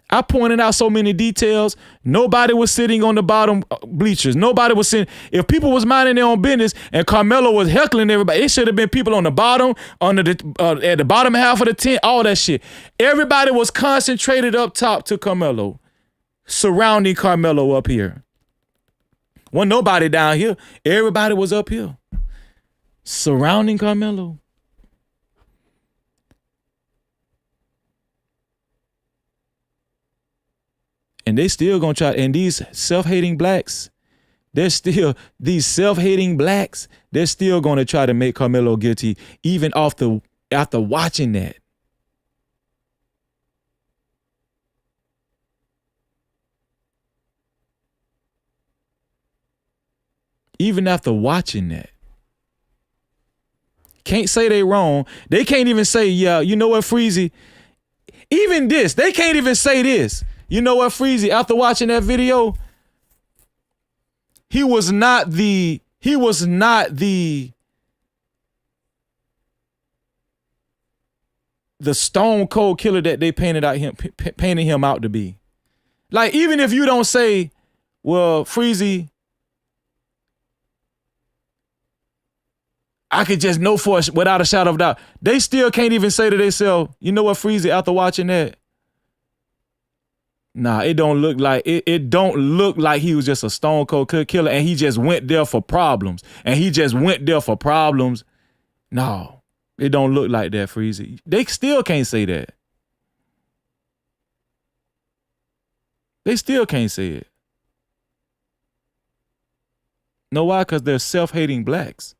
I pointed out so many details. Nobody was sitting on the bottom bleachers. Nobody was sitting. If people was minding their own business and Karmelo was heckling everybody, it should have been people on the bottom, under the at the bottom half of the tent, all that shit. Everybody was concentrated up top to Karmelo, surrounding Karmelo up here. Wasn't nobody down here. Everybody was up here, surrounding Karmelo. And they still gonna try, and these self-hating blacks, they're still gonna try to make Karmelo guilty, even after watching that. Even after watching that. Can't say they wrong. They can't even say, yeah, you know what, Freezy? Even this, they can't even say this. You know what, Freezy? After watching that video, he was not the stone cold killer that they painted him out to be. Like, even if you don't say, well, Freezy, I could just know for without a shadow of doubt. They still can't even say to themselves, you know what, Freezy, after watching that, nah, it don't look like it don't look like he was just a stone cold killer and he just went there for problems. No, it don't look like that, Freezy. They still can't say that. They still can't say it. Know why? Because they're self-hating blacks.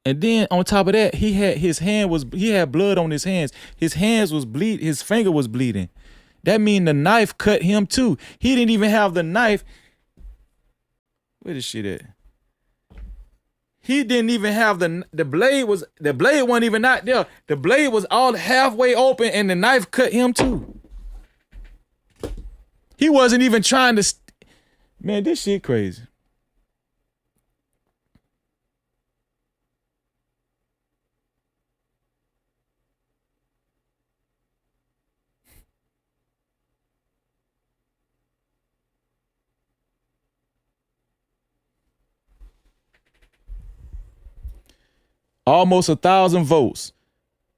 And then on top of that, he had blood on his hands. His hands was bleeding. His finger was bleeding. That means the knife cut him too. He didn't even have the knife. Where is shit at? He didn't even have the blade wasn't even out there. The blade was all halfway open and the knife cut him too. He wasn't even trying to. Man, this shit crazy. Almost 1,000 votes.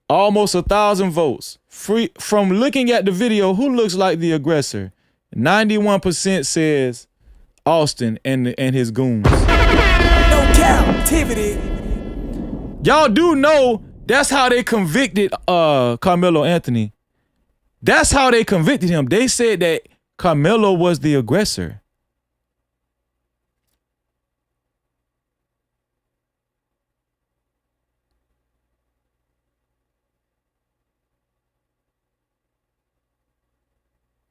Almost 1,000 votes. Free from looking at the video, who looks like the aggressor? 91% says Austin and his goons. No Cap-tivity. Y'all do know that's how they convicted Karmelo Anthony. That's how they convicted him. They said that Karmelo was the aggressor.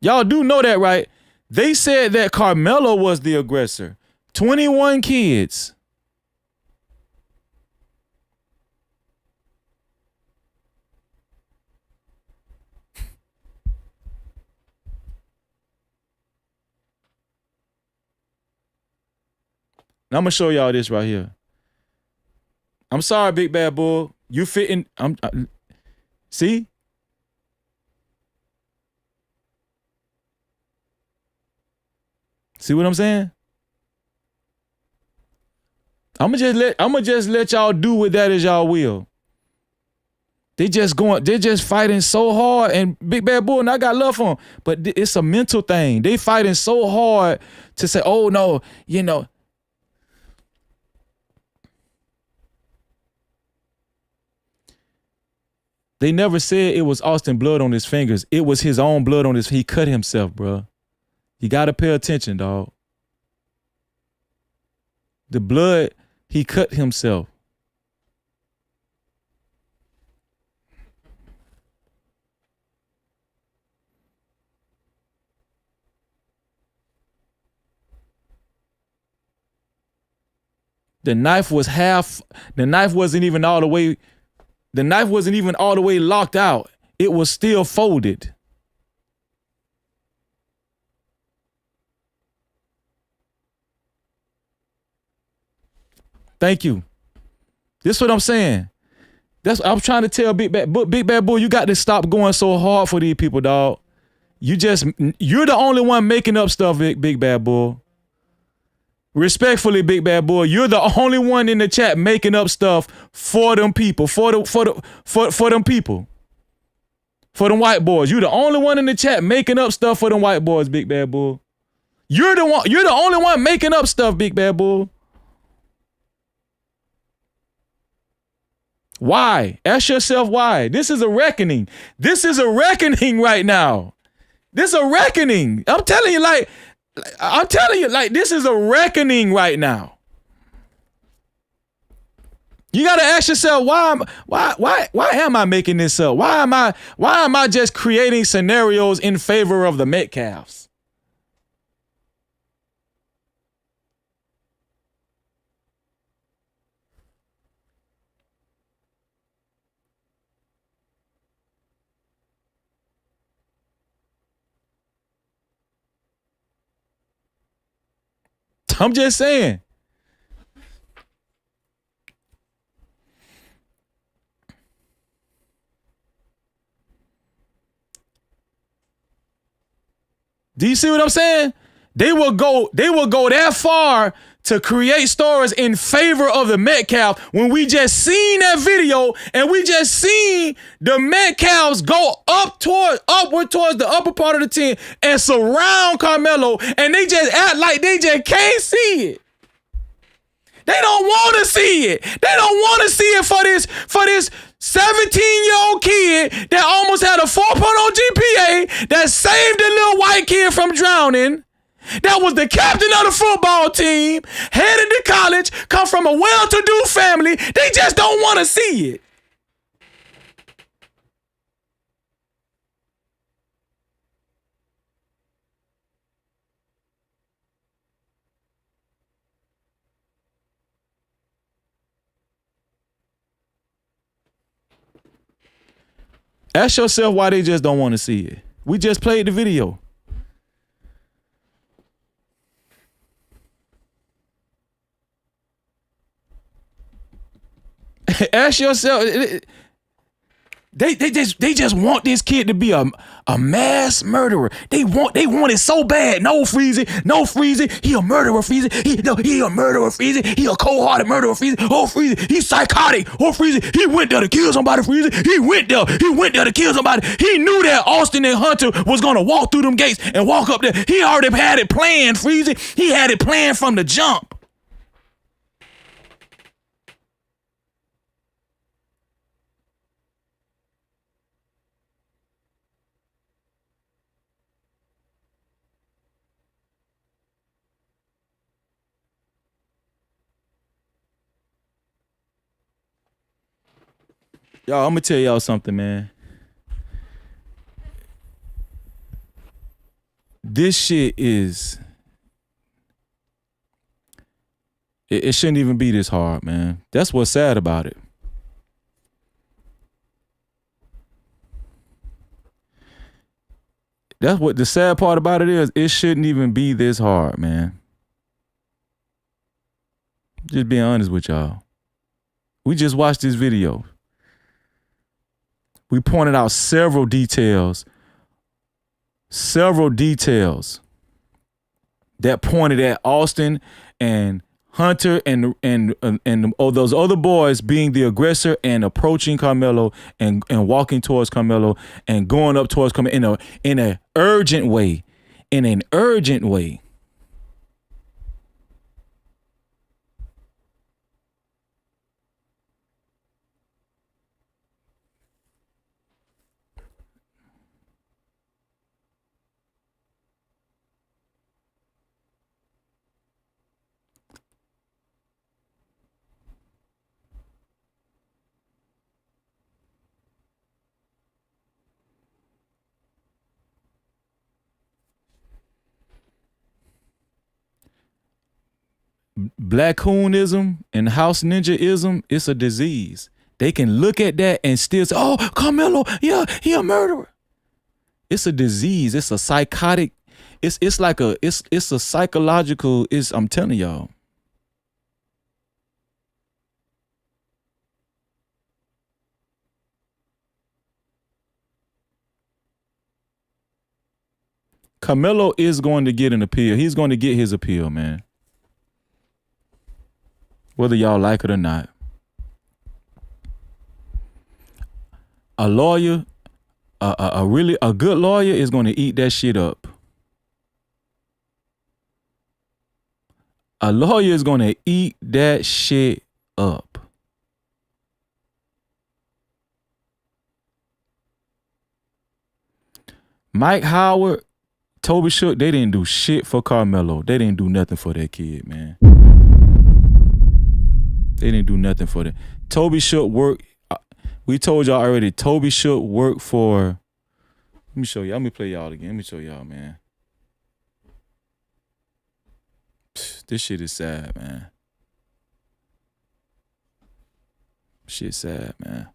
Y'all do know that, right? They said that Karmelo was the aggressor. 21 kids. Now I'm gonna show y'all this right here. I'm sorry, Big Bad Bull. You fitting? See? See what I'm saying? I'ma just let y'all do with that as y'all will. They're just fighting so hard, and Big Bad Bull, and I got love for him, but it's a mental thing. They fighting so hard to say, oh no, you know. They never said it was Austin blood on his fingers. It was his own blood on he cut himself, bro. You gotta pay attention, dog. The blood, he cut himself. The knife wasn't even all the way locked out. It was still folded. Thank you. This is what I'm saying. I'm trying to tell Big Bad Bull, you got to stop going so hard for these people, dog. You're the only one making up stuff, Big Bad Bull. Respectfully, Big Bad Bull, you're the only one in the chat making up stuff for them people, for them people, for them white boys. You're the only one in the chat making up stuff for them white boys, Big Bad Bull. You're the only one making up stuff, Big Bad Bull. Why? Ask yourself why. This is a reckoning. This is a reckoning right now. This is a reckoning. I'm telling you, like, this is a reckoning right now. You gotta ask yourself, why am I making this up? Why am I just creating scenarios in favor of the Metcalfs? I'm just saying. Do you see what I'm saying? They will go that far to create stories in favor of the Metcalf when we just seen that video and we just seen the Metcalfs go upward towards the upper part of the tent and surround Karmelo, and they just act like they just can't see it. They don't want to see it. They don't want to see it for this 17-year-old kid that almost had a 4.0 GPA, that saved a little white kid from drowning, that was the captain of the football team, headed to college, come from a well-to-do family. They just don't want to see it. Ask yourself why they just don't want to see it. We just played the video. Ask yourself. They just want this kid to be a mass murderer. They want it so bad. No Freezy. He a murderer, Freezy. He a murderer, Freezy. He a cold-hearted murderer, Freezy. Oh, Freezy, he's psychotic. Oh, Freezy, he went there to kill somebody, Freezy. He went there to kill somebody. He knew that Austin and Hunter was gonna walk through them gates and walk up there. He already had it planned, Freezy. He had it planned from the jump. Y'all, I'm gonna tell y'all something, man. This shit is... It shouldn't even be this hard, man. That's what's sad about it. That's what the sad part about it is. It shouldn't even be this hard, man. Just being honest with y'all. We just watched this video. We pointed out several details that pointed at Austin and Hunter and those other boys being the aggressor and approaching Karmelo and walking towards Karmelo and going up towards Karmelo in an urgent way. Black Coonism and House Ninjaism, it's a disease. They can look at that and still say, oh, Karmelo, yeah, he a murderer. It's a disease. It's a psychotic. It's a psychological, I'm telling y'all. Karmelo is going to get an appeal. He's going to get his appeal, man. Whether y'all like it or not. A lawyer, a good lawyer is going to eat that shit up. A lawyer is going to eat that shit up. Mike Howard, Toby Shook, they didn't do shit for Karmelo. They didn't do nothing for that kid, man. They didn't do nothing for them. Toby Shook work. We told y'all already. Toby Shook worked for. Let me show you. Let me play y'all again. Let me show y'all, man. This shit is sad, man. Shit sad, man.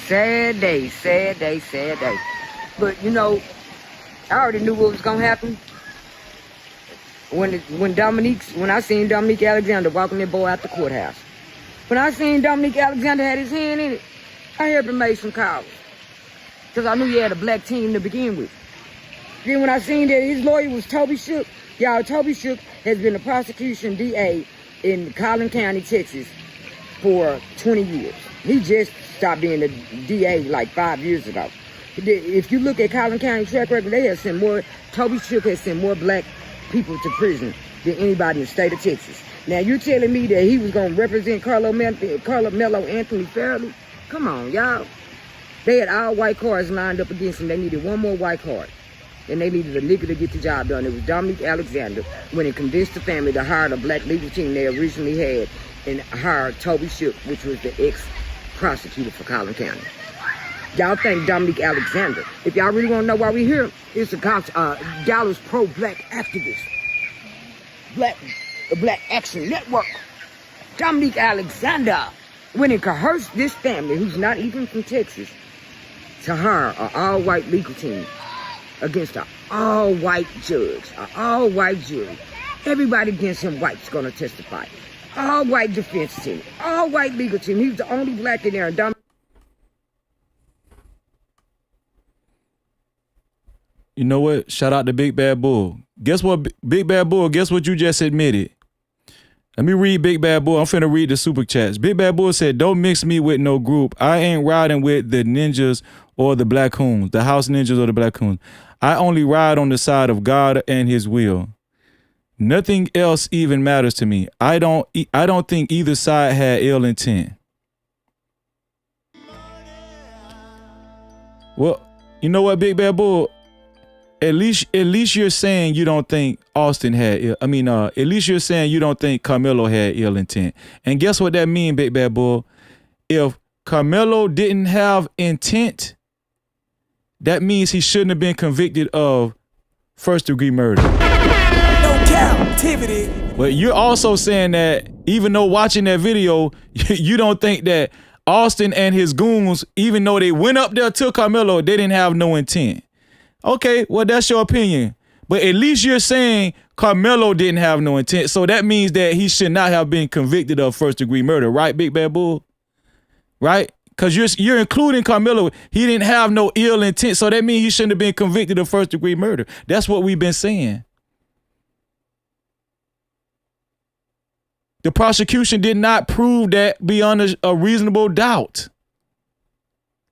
Sad day, sad day, sad day. But you know, I already knew what was gonna happen. When I seen Dominique Alexander walking that boy out the courthouse. When I seen Dominique Alexander had his hand in it, I helped him make some calls. Because I knew he had a black team to begin with. Then when I seen that his lawyer was Toby Shook, y'all, Toby Shook has been a prosecution DA in Collin County, Texas for 20 years. He just stopped being the DA like 5 years ago. If you look at Collin County track record, Toby Shook has sent more black people to prison than anybody in the state of Texas. Now you're telling me that he was going to represent Karmelo Anthony fairly? Come on, y'all. They had all white cards lined up against him. They needed one more white card. And they needed a nigga to get the job done. It was Dominique Alexander when it convinced the family to hire the black legal team they originally had and hire Toby Shook, which was the ex-prosecutor for Collin County. Y'all think Dominique Alexander. If y'all really want to know why we here, it's a Dallas pro-black activist. Black Action Network. Dominique Alexander went and coerced this family, who's not even from Texas, to hire an all-white legal team against an all-white judge, an all-white jury. Everybody against him white's gonna testify. All-white defense team, all-white legal team. He was the only black in there. And you know what? Shout out to Big Bad Bull. Guess what, Big Bad Bull? Guess what you just admitted? Let me read Big Bad Bull. I'm finna read the super chats. Big Bad Bull said, "Don't mix me with no group. I ain't riding with the ninjas or the black coons, the house ninjas or the black coons. I only ride on the side of God and his will. Nothing else even matters to me. I don't think either side had ill intent." Well, you know what, Big Bad Bull? At least you're saying you don't think Austin had at least you're saying you don't think Karmelo had ill intent. And guess what that means, Big Bad Bull? If Karmelo didn't have intent, that means he shouldn't have been convicted of first-degree murder. No Cap-tivity. But you're also saying that even though watching that video, you don't think that Austin and his goons, even though they went up there to Karmelo, they didn't have no intent. Okay, well, that's your opinion. But at least you're saying Karmelo didn't have no intent. So that means that he should not have been convicted of first-degree murder, right, Big Bad Bull? Right? Because you're including Karmelo. He didn't have no ill intent. So that means he shouldn't have been convicted of first-degree murder. That's what we've been saying. The prosecution did not prove that beyond a reasonable doubt.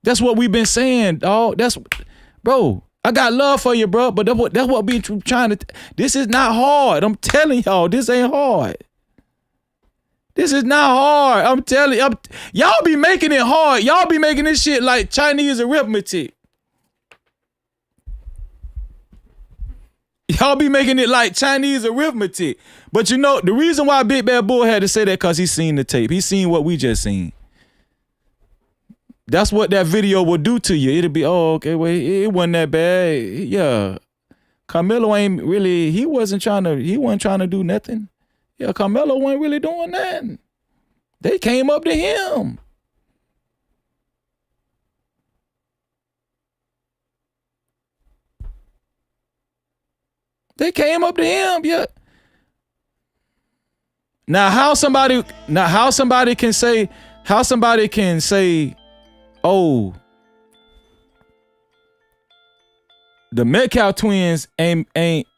That's what we've been saying, dog. Bro. I got love for you, bro, but that's what we trying to. This is not hard. I'm telling y'all, this ain't hard. This is not hard. I'm telling you, y'all be making it hard. Y'all be making this shit like Chinese arithmetic. Y'all be making it like Chinese arithmetic. But you know, the reason why Big Bad Bull had to say that because he seen the tape. He seen what we just seen. That's what that video will do to you. It'll be, oh, okay, wait, it wasn't that bad. Yeah. Karmelo ain't really, he wasn't trying to do nothing. Yeah, Karmelo wasn't really doing nothing. They came up to him. They came up to him, yeah. Now how somebody can say, oh, the Metcalf twins ain't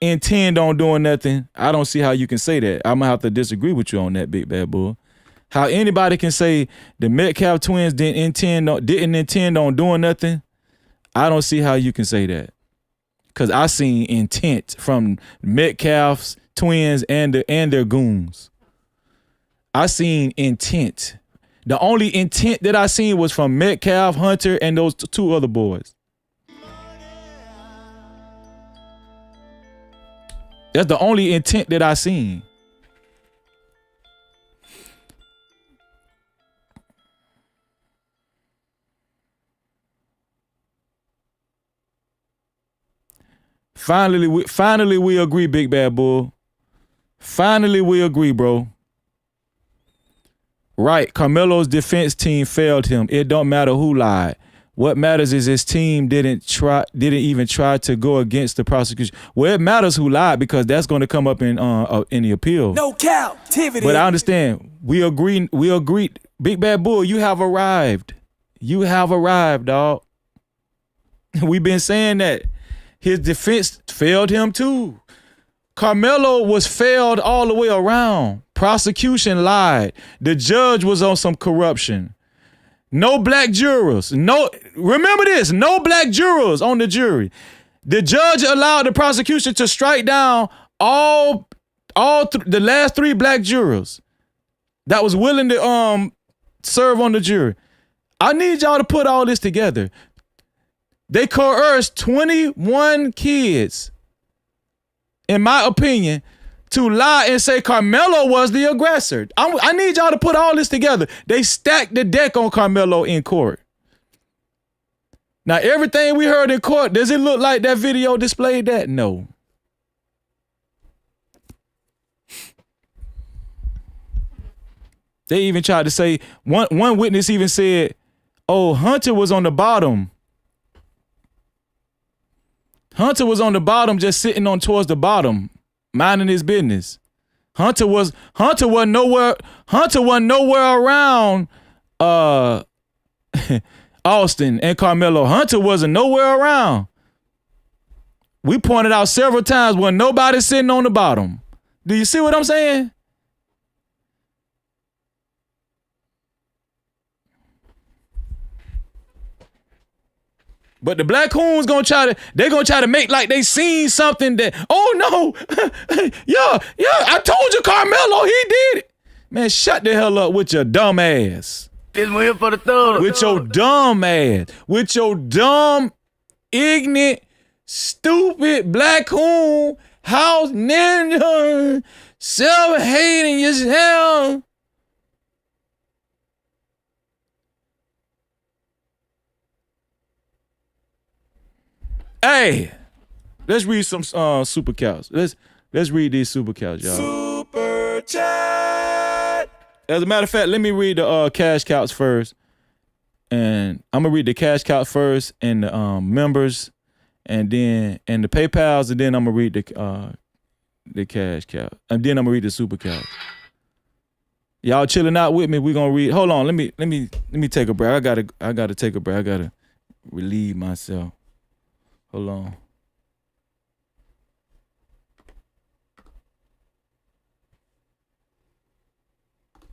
intend on doing nothing. I don't see how you can say that. I'm gonna have to disagree with you on that, Big Bad Bull. How anybody can say the Metcalf twins didn't intend on doing nothing. I don't see how you can say that. Cause I seen intent from Metcalf's twins and their goons. I seen intent. The only intent that I seen was from Metcalf, Hunter, and those two other boys. That's the only intent that I seen. Finally we agree, Big Bad Bull. Finally we agree, bro. Right, Carmelo's defense team failed him. It don't matter who lied. What matters is his team didn't even try to go against the prosecution. Well, it matters who lied because that's going to come up in the appeal. No captivity. But I understand. We agree. Big Bad Bull, you have arrived. You have arrived, dog. We've been saying that. His defense failed him too. Karmelo was failed all the way around. Prosecution lied. The judge was on some corruption. No black jurors. Remember this, no black jurors on the jury. The judge allowed the prosecution to strike down the last 3 black jurors that was willing to serve on the jury. I need y'all to put all this together. They coerced 21 kids, in my opinion, to lie and say Karmelo was the aggressor. I need y'all to put all this together. They stacked the deck on Karmelo in court. Now, everything we heard in court, does it look like that video displayed that? No. They even tried to say, one witness even said, oh, Hunter was on the bottom. Hunter was on the bottom, just sitting on towards the bottom, minding his business. Hunter wasn't nowhere around Austin and Karmelo. Hunter wasn't nowhere around. We pointed out several times when nobody's sitting on the bottom. Do you see what I'm saying? But the black coons gonna try to make like they seen something that, oh no, yeah, I told you Karmelo, he did it. Man, shut the hell up with your dumb ass. This one here for the thug. With your dumb ass. With your dumb, ignorant, stupid black coon, house ninja, self-hating yourself. Hey, let's read some super cows. Let's read these super cows, y'all. Super chat. As a matter of fact, let me read the cash cows first, and I'm gonna read the cash cow first and the members, and the PayPal's, and then I'm gonna read the cash cow, and then I'm gonna read the super cow. Y'all chilling out with me? We gonna read. Hold on, let me take a break. I gotta take a break. I gotta relieve myself. Hold on.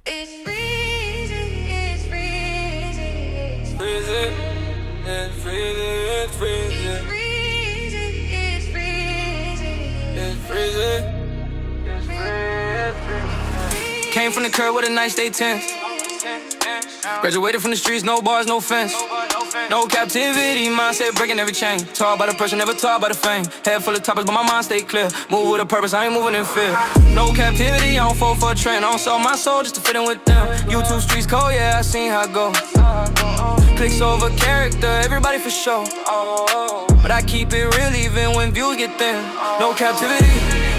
It's freezing, it's freezing, it's freezing, it's freezing, it's freezing, it's freezing, it's freezing, it's freezing, it's freezing. Came from the curb with a nice day 10. Graduated from the streets, no bars, no fence. No captivity, mindset breaking every chain. Taught by the pressure, never taught by the fame. Head full of topics, but my mind stay clear. Move with a purpose, I ain't moving in fear. No captivity, I don't fall for a trend. I don't sell my soul just to fit in with them. YouTube streets cold, yeah, I seen how it go. Clicks over character, everybody for sure. But I keep it real even when views get thin. No captivity,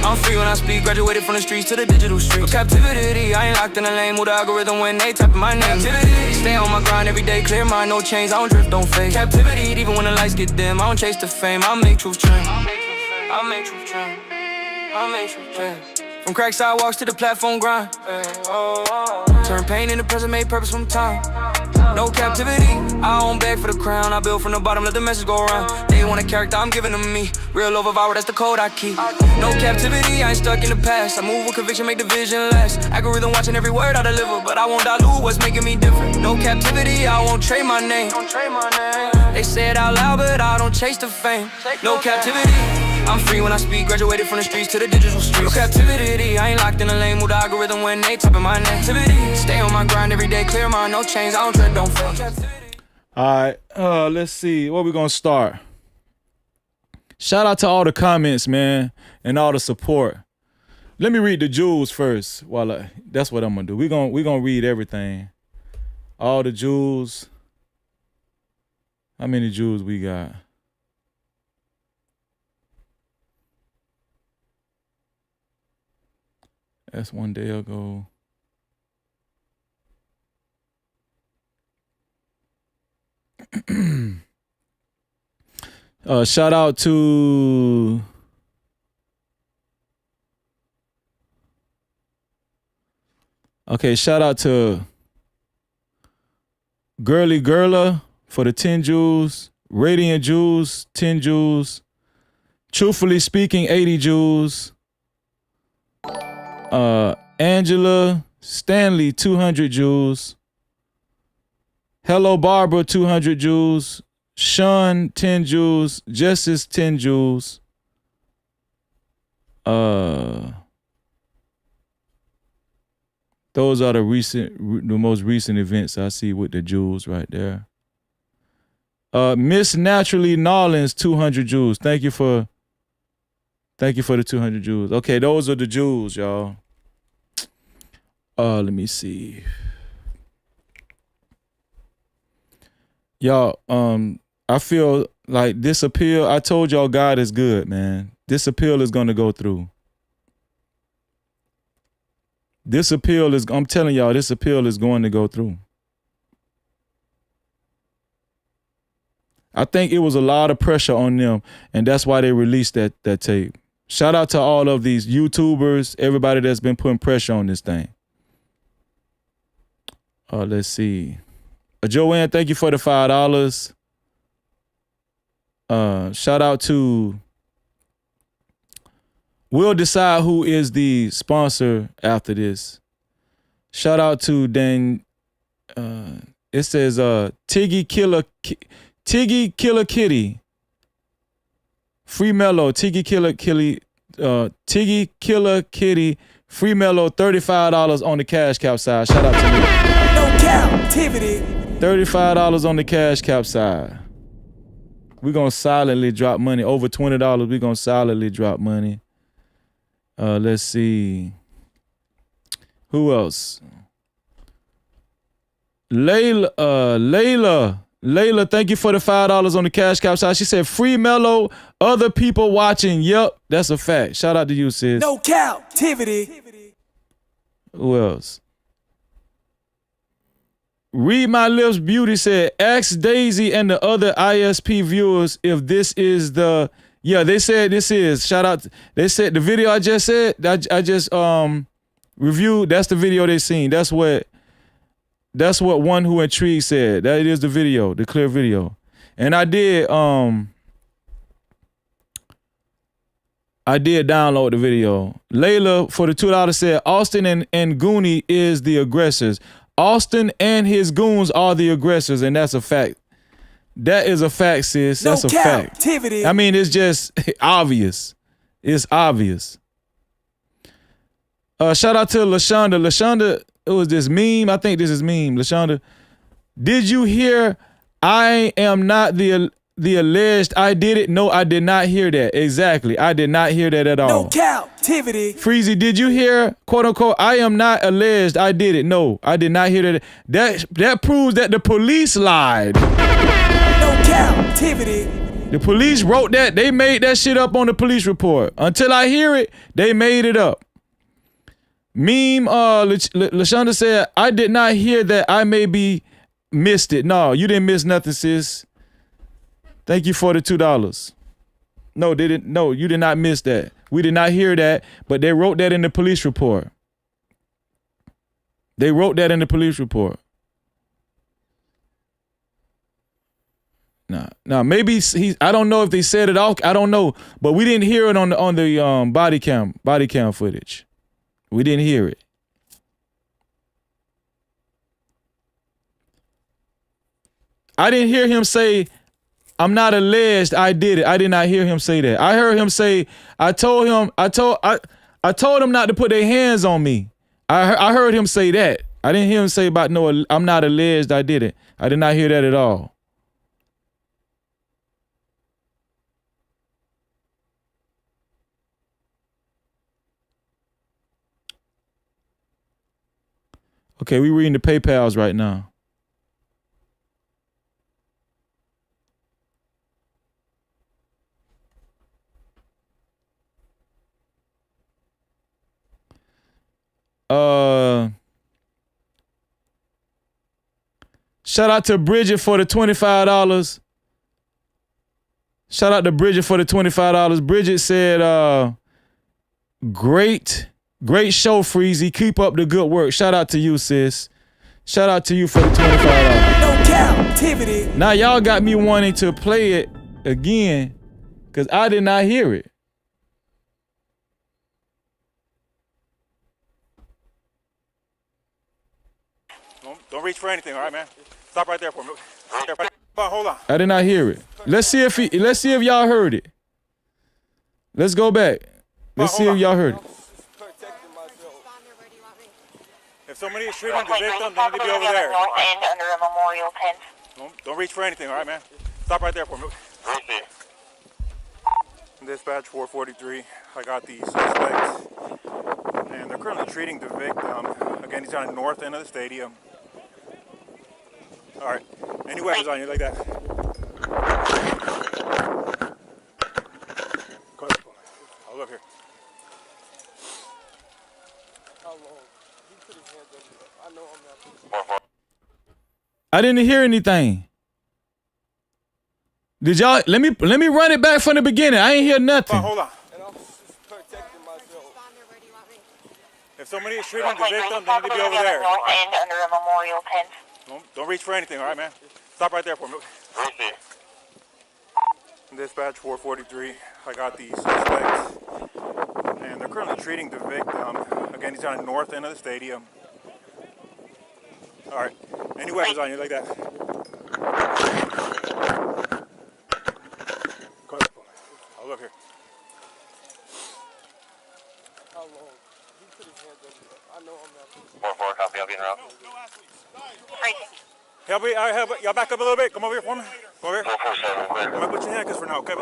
I'm free when I speak. Graduated from the streets to the digital streets. No captivity, I ain't locked in a lane with the algorithm when they typing my name. Captivity, stay on my grind every day, clear mind, no chains. I don't drift, don't fake. Captivity, even when the lights get dim, I don't chase the fame. I make truth trend. I make truth trend. I make truth trend. From crack sidewalks to the platform grind. Turn pain into present, made purpose from time. No captivity, I don't beg for the crown. I build from the bottom, let the message go around. They want a character, I'm giving them me. Real love of hour, that's the code I keep. No captivity, I ain't stuck in the past. I move with conviction, make the vision last. Algorithm watching every word I deliver, but I won't dilute what's making me different. No captivity, I won't trade my name. They say it out loud, but I don't chase the fame. No captivity, I'm free when I speak, graduated from the streets to the digital streets. No captivity, I ain't locked in a lane with the algorithm when they typing my name. Stay on my grind every day, clear mind, no chains, I don't tread, don't fail. All right, let's see. Where we gonna start? Shout out to all the comments, man, and all the support. Let me read the jewels first. That's what I'm gonna do. We gonna read everything. All the jewels. How many jewels we got? That's one day ago. Shout out to shout out to Girly Girla for the 10 jewels, Radiant Jewels, 10 jewels, Truthfully Speaking, 80 jewels, Angela Stanley, 200 jewels, Hello Barbara, 200 jewels, Sean, 10 jewels, Justice, 10 jewels, those are the most recent events I see with the jewels right there. Miss Naturally Nolans, 200 jewels. Thank you for the 200 jewels. Okay, those are the jewels, y'all. Let me see. Y'all, I feel like this appeal, I told y'all God is good, man. This appeal is going to go through. I'm telling y'all, this appeal is going to go through. I think it was a lot of pressure on them, and that's why they released that tape. Shout out to all of these YouTubers, everybody that's been putting pressure on this thing. Let's see. Joanne, thank you for the $5. Shout out to We'll decide who is the sponsor after this. Shout out to Dan. It says Tiggy Killer Kitty. Free Mellow, Tiggy Killer Kitty, Free Mellow, $35 on the cash cap side. Shout out to me. No captivity. $35 on the cash cap side. We're gonna silently drop money. Over $20, we're gonna silently drop money. Let's see. Who else? Layla, thank you for the $5 on the cash cap side. She said, free Mellow, other people watching. Yep, that's a fact. Shout out to you, sis. No captivity. Who else? Read My Lips Beauty said, ask Daisy and the other ISP viewers if this is the... Yeah, they said this is. Shout out. They said the video I just said, I just reviewed, that's the video they seen. That's what One Who Intrigued said. That is the video, the clear video. And I did download the video. Layla for the $2 said Austin and Goonie is the aggressors. Austin and his goons are the aggressors, and that's a fact. That is a fact, sis. That's a fact. I mean, it's just obvious. It's obvious. Shout out to LaShonda. LaShonda, it was this meme. I think this is meme. LaShonda, did you hear I am not the alleged I did it? No, I did not hear that. Exactly. I did not hear that at all. No captivity. Freezy, did you hear, quote unquote, I am not alleged I did it? No, I did not hear that. That proves that the police lied. No captivity. The police wrote that. They made that shit up on the police report. Until I hear it, they made it up. Meme, LaShonda said, I did not hear that. I maybe missed it. No, you didn't miss nothing, sis. Thank you for the $2. No, they didn't. No, you did not miss that. We did not hear that, but they wrote that in the police report. They wrote that in the police report. Nah, maybe I don't know if they said it all. I don't know, but we didn't hear it on the body cam footage. We didn't hear it. I didn't hear him say I'm not alleged I did it. I did not hear him say that. I heard him say, I told him not to put their hands on me. I heard him say that. I didn't hear him say about no, I'm not alleged I did it. I did not hear that at all. Okay, we reading the PayPals right now. Shout out to Bridget for the $25. Shout out to Bridget for the $25. Bridget said, great show, Freezy. Keep up the good work. Shout out to you, sis. Shout out to you for the $25. No captivity. Now y'all got me wanting to play it again because I did not hear it. Don't reach for anything, all right, man? Stop right there for me. Hold on. I did not hear it. Let's see if y'all heard it. Let's go back. Let's see if y'all heard it. If somebody is shooting the victim, they need to be over there. Under a memorial tent. Don't reach for anything, all right, man? Stop right there for me. Dispatch 443. I got the suspect, and they're currently treating the victim. Again, he's on the north end of the stadium. All right. Any weapons on you like that? Come on. I'll look here. I didn't hear anything. Did y'all let me run it back from the beginning? I ain't hear nothing. Hold on. If somebody is shooting the victim, they need to be over there. Under a memorial tent. Don't reach for anything, all right, man? Stop right there for me. Dispatch 443. I got the suspect, and they're currently treating the victim. Again, he's on the north end of the stadium. All right. Any weapons on you like that? Come on. I'll look here. Copy, I'll be en route. Help, y'all back up a little bit. Come over here for me. Come over here. I'm gonna put your handcuffs for now, okay?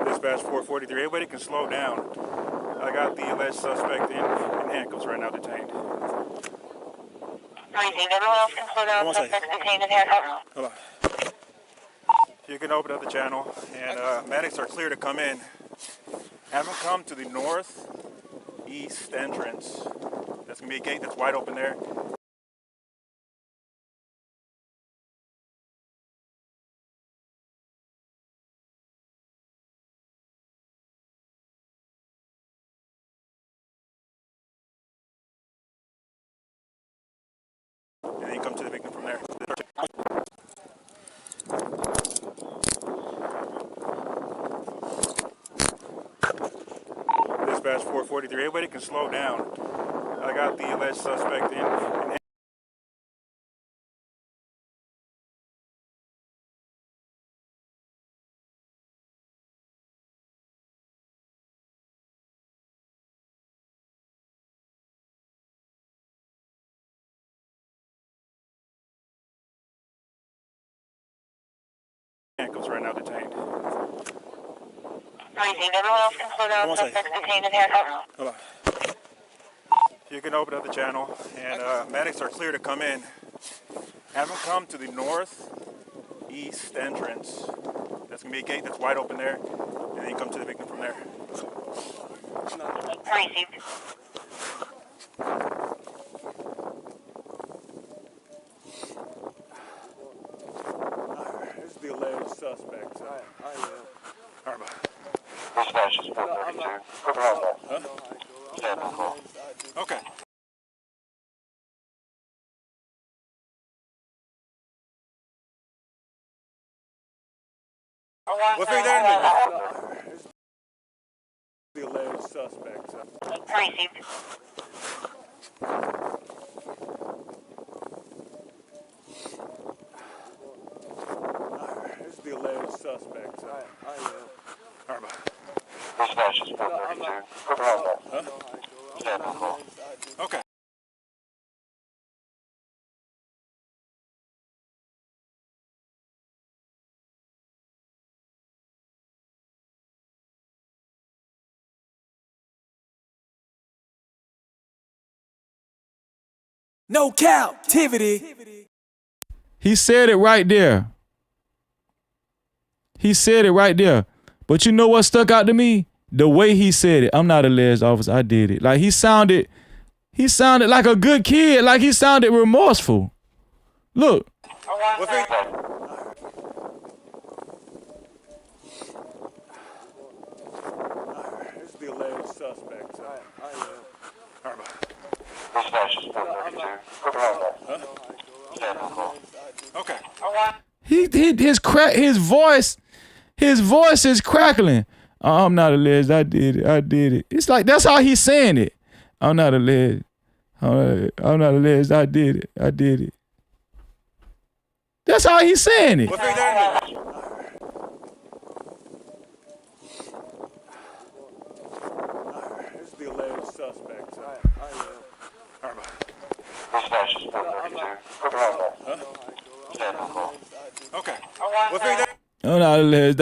Dispatch 443. Everybody can slow down. I got the alleged suspect in handcuffs right now, detained. Everyone else can slow down. Suspect's detained in handcuffs. Hold on. You can open up the channel, and medics are clear to come in. Have them come to the northeast entrance. That's gonna be a gate that's wide open there. And then you come to the victim from there. Dispatch 443. Everybody can slow down. I got the alleged suspect in handcuffs right now, detained. Everyone else can slow down. Suspect's detained in handcuffs. Hold on. You can open up the channel, and medics are clear to come in. Have them come to the northeast entrance. That's gonna be a gate that's wide open there, and then you come to the victim from there. Received. This is the alleged suspect. All right, bye. Dispatch is 432. Huh? Okay. We'll figure that out in a minute. The alleged suspect. Received. This is the alleged suspect. All right. Dispatch is 432. Huh? Okay. No captivity. He said it right there. He said it right there. But you know what stuck out to me? The way he said it. I'm not a alleged officer. I did it. Like he sounded like a good kid. Like he sounded remorseful. Look. What's the This is the alleged suspect. All right. Dispatch is 432. Huh? Okay. His voice is crackling. I'm not alleged. I did it. It's like that's how he's saying it. I'm not alleged. I'm not alleged. I did it. That's how he's saying it. What's the This is the alleged suspect. All right. Dispatch is 432. Huh? Okay. What's the I'm not alleged.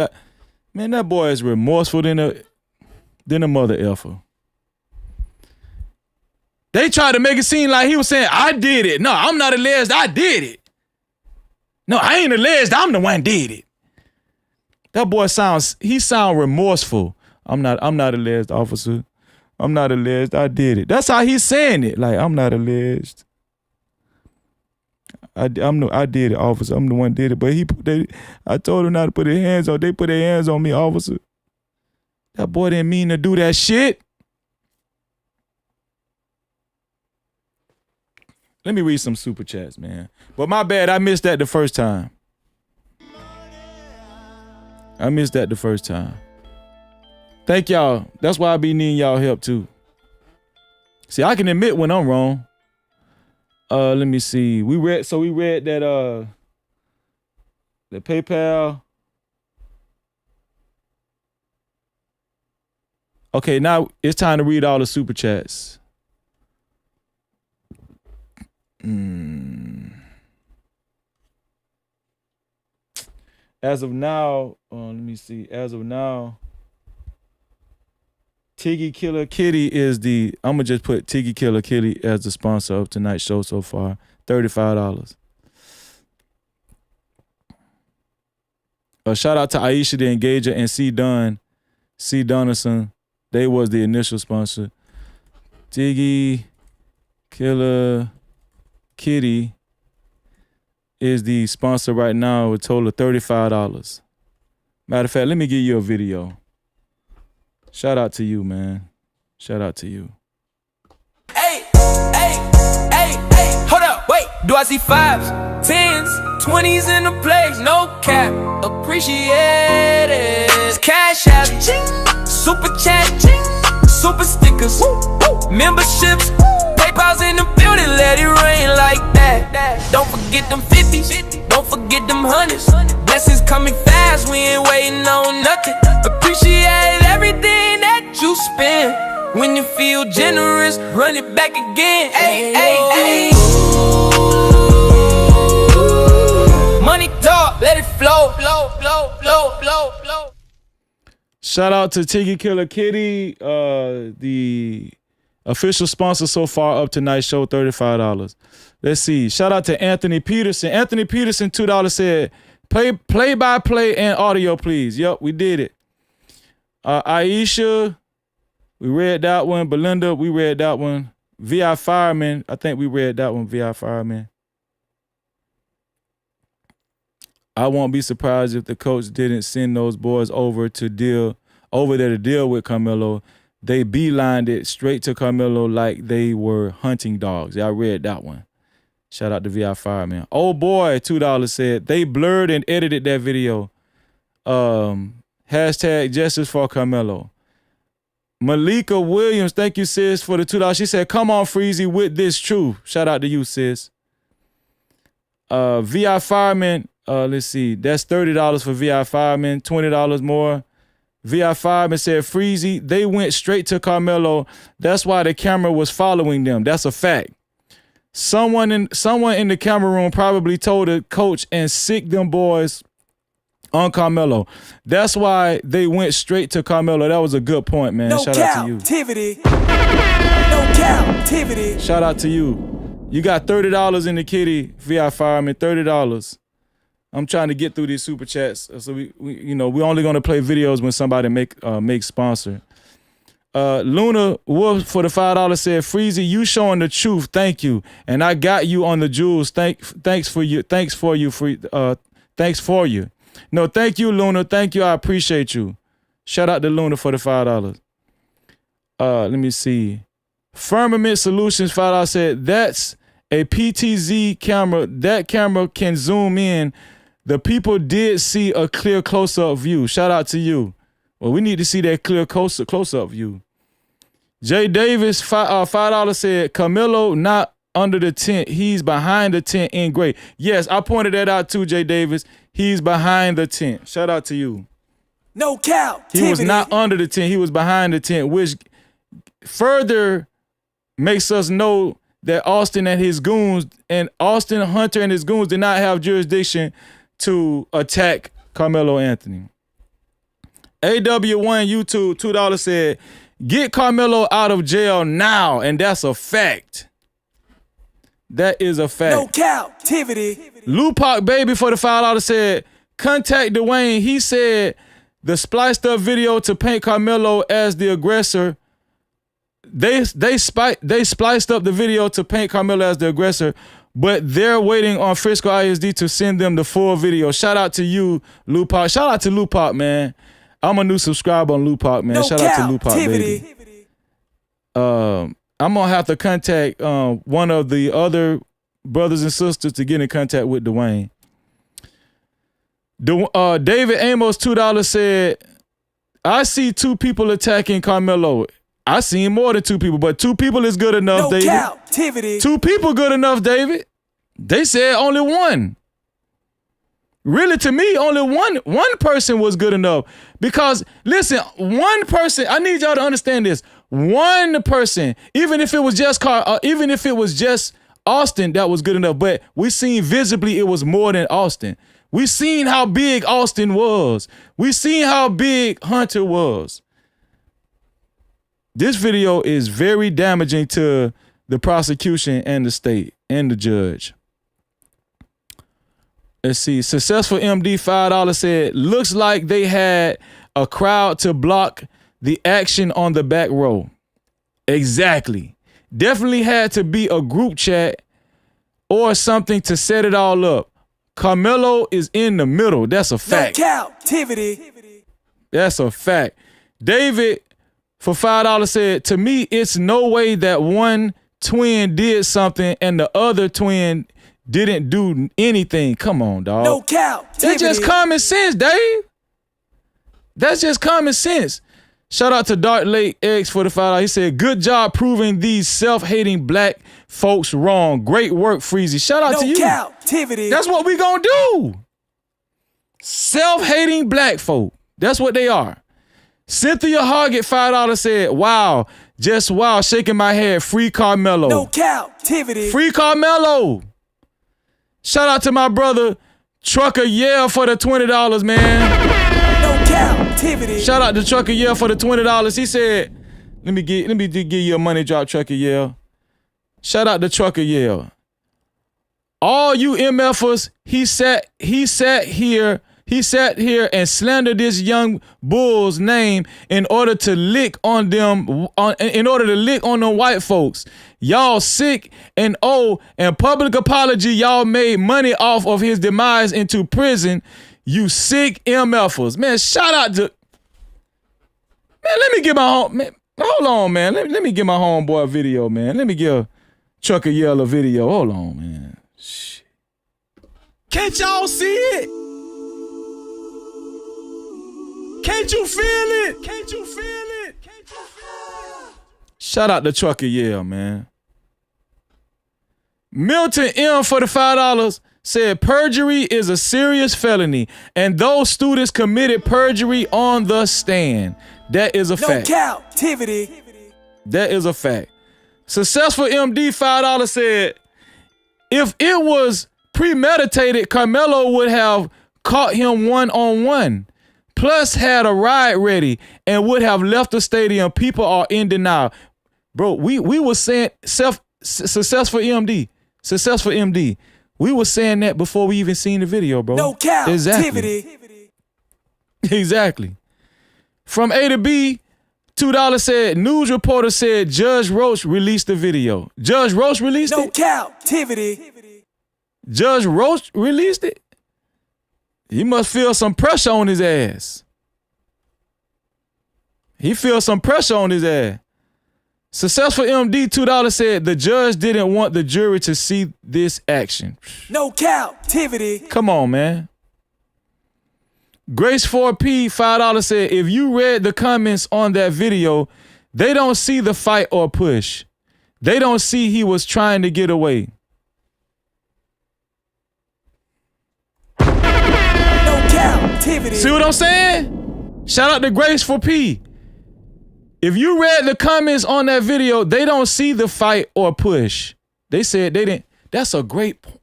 Man, that boy is remorseful than a mother effer. They tried to make it seem like he was saying, I did it. No, I'm not alleged. I did it. No, I ain't alleged. I'm the one did it. That boy sounds remorseful. I'm not alleged, officer. I'm not alleged. I did it. That's how he's saying it. Like, I'm not alleged. I did it, officer. I'm the one did it. But I told him not to put their hands on. They put their hands on me, officer. That boy didn't mean to do that shit. Let me read some super chats, man. But my bad, I missed that the first time. Thank y'all. That's why I be needing y'all help too. See, I can admit when I'm wrong. Let me see. We read that the PayPal. Okay, now it's time to read all the super chats. As of now, let me see. As of now, Tiggy Killer Kitty is I'm gonna just put Tiggy Killer Kitty as the sponsor of tonight's show so far. $35. A shout out to Aisha the Engager and C. Donaldson. They was the initial sponsor. Tiggy Killer Kitty is the sponsor right now with a total of $35. Matter of fact, let me give you a video. Shout out to you, man. Shout out to you. Hey, hold up, wait. Do I see 5s, 10s, 20s in the place? No cap, appreciate it. Cash app, super chat, super stickers, memberships, PayPal's in the building, let it rain like that. Don't forget them 50s, don't forget them 100s. Blessings coming fast, we ain't waiting on nothing. Appreciate everything that you spend. When you feel generous, run it back again. Ay. Money talk, let it flow. Shout out to Tiggy Killer Kitty, the official sponsor so far of tonight's show, $35. Let's see. Shout out to Anthony Peterson. Anthony Peterson, $2 said, play by play and audio, please. Yep, we did it. Aisha, we read that one. Belinda, we read that one. VI Fireman, I think we read that one, VI Fireman. I won't be surprised if the coach didn't send those boys over there to deal with Karmelo. They beelined it straight to Karmelo like they were hunting dogs. Yeah, I read that one. Shout out to VI Fireman. Oh boy, $2 said they blurred and edited that video. Hashtag justice for Karmelo. Malika Williams, thank you, sis, for the $2. She said, come on, Freezy, with this truth. Shout out to you, sis. VI Fireman, let's see. That's $30 for VI Fireman, $20 more. VI Fireman said, Freezy, they went straight to Karmelo. That's why the camera was following them. That's a fact. Someone in the camera room probably told the coach and sick them boys on Karmelo. That's why they went straight to Karmelo. That was a good point, man. Shout out to you. No captivity. Shout out to you. You got $30 in the kitty, VI Fireman, $30. I'm trying to get through these super chats. So we we're only gonna play videos when somebody make sponsor. Luna Wolf for the $5 said, Freezy, you showing the truth. Thank you. And I got you on the jewels. Thanks for you. No, thank you, Luna. Thank you. I appreciate you. Shout out to Luna for the $5. Let me see. Firmament Solutions $5 said, that's a PTZ camera. That camera can zoom in. The people did see a clear close-up view. Shout out to you. Well, we need to see that clear close-up view. Jay Davis, $5 said, Karmelo not under the tent. He's behind the tent in gray. Yes, I pointed that out too, Jay Davis. He's behind the tent. Shout out to you. No cap. He was not under the tent. He was behind the tent, which further makes us know that Austin Hunter and his goons did not have jurisdiction to attack Karmelo Anthony. AW1 YouTube, $2 said, get Karmelo out of jail now, and that's a fact. That is a fact. No captivity. Lupac Baby for the $5 said, contact Dwayne. He said the spliced up video to paint Karmelo as the aggressor. They spliced up the video to paint Karmelo as the aggressor, but they're waiting on Frisco ISD to send them the full video. Shout out to you, Lupac. Shout out to Lupac, man. I'm a new subscriber on Lupac, man. Shout out to Lupac, baby. I'm gonna have to contact one of the other brothers and sisters to get in contact with Dwayne. David Amos, $2 said, I see two people attacking Karmelo. I seen more than two people, but two people is good enough, David. Captivity. Two people good enough, David. They said only one. Really, to me, only one person was good enough. Because, listen, one person, I need y'all to understand this. One person, even if it was just Austin, that was good enough. But we seen visibly it was more than Austin. We seen how big Austin was. We seen how big Hunter was. This video is very damaging to the prosecution and the state and the judge. Let's see. Successful MD $5 said, looks like they had a crowd to block the action on the back row. Exactly. Definitely had to be a group chat or something to set it all up. Karmelo is in the middle. That's a fact. No captivity. That's a fact. David for $5 said, to me, it's no way that one twin did something and the other twin didn't do anything. Come on, dog. No cap. That's just common sense, Dave. That's just common sense. Shout out to Dark Lake X for the $5. He said, good job proving these self-hating black folks wrong. Great work, Freezy. Shout out to you. Captivity. That's what we gonna do. Self-hating black folk. That's what they are. Cynthia Hoggett, $5 said, wow, just wow, shaking my head. Free Karmelo. No captivity. Free Karmelo. Shout out to my brother, Trucker Yale for the $20, man. No captivity. Shout out to Trucker Yale for the $20. He said, let me give you a money drop, Trucker Yale. Shout out to Trucker Yale. All you MFers, he sat here and slandered this young bull's name in order to lick on them white folks. Y'all sick and old, and public apology, y'all made money off of his demise into prison. You sick MFers. Man, shout out to... Man, let me get my home... Man, hold on, man. Let me get my homeboy a video, man. Let me give Trucker Yell a video. Hold on, man. Shit. Can't y'all see it? Can't you feel it? Can't you feel it? Can't you feel it? Shout out to Trucker Yale, man. Milton M for the $5 said perjury is a serious felony, and those students committed perjury on the stand. That is a fact. No captivity. That is a fact. Successful MD $5 said, if it was premeditated, Karmelo would have caught him one-on-one, plus had a ride ready, and would have left the stadium. People are in denial. Bro, we were saying successful MD. We were saying that before we even seen the video, bro. No captivity. Exactly. From A to B, $2 said, news reporter said Judge Roach released the video. Judge Roach released it? No captivity. Judge Roach released it? He must feel some pressure on his ass. He feels some pressure on his ass. Successful MD $2 said the judge didn't want the jury to see this action. No captivity. Come on, man. Grace 4P $5 said, if you read the comments on that video, they don't see the fight or push. They don't see he was trying to get away. No captivity. See what I'm saying? Shout out to Grace 4P. If you read the comments on that video, they don't see the fight or push. They said they didn't. That's a great point.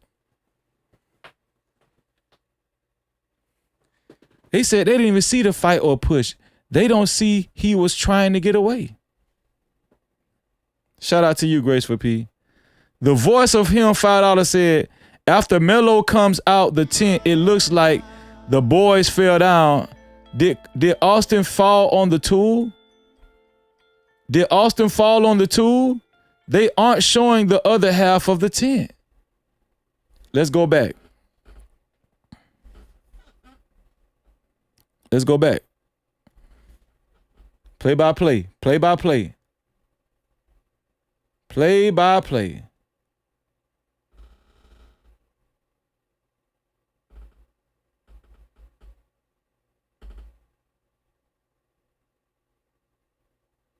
They said they didn't even see the fight or push. They don't see he was trying to get away. Shout out to you, Grace for P. The voice of him, $5 said, after Melo comes out the tent, it looks like the boys fell down. Did Austin fall on the tool? Did Austin fall on the tool? They aren't showing the other half of the tent. Let's go back. Let's go back. Play by play. Play by play. Play by play.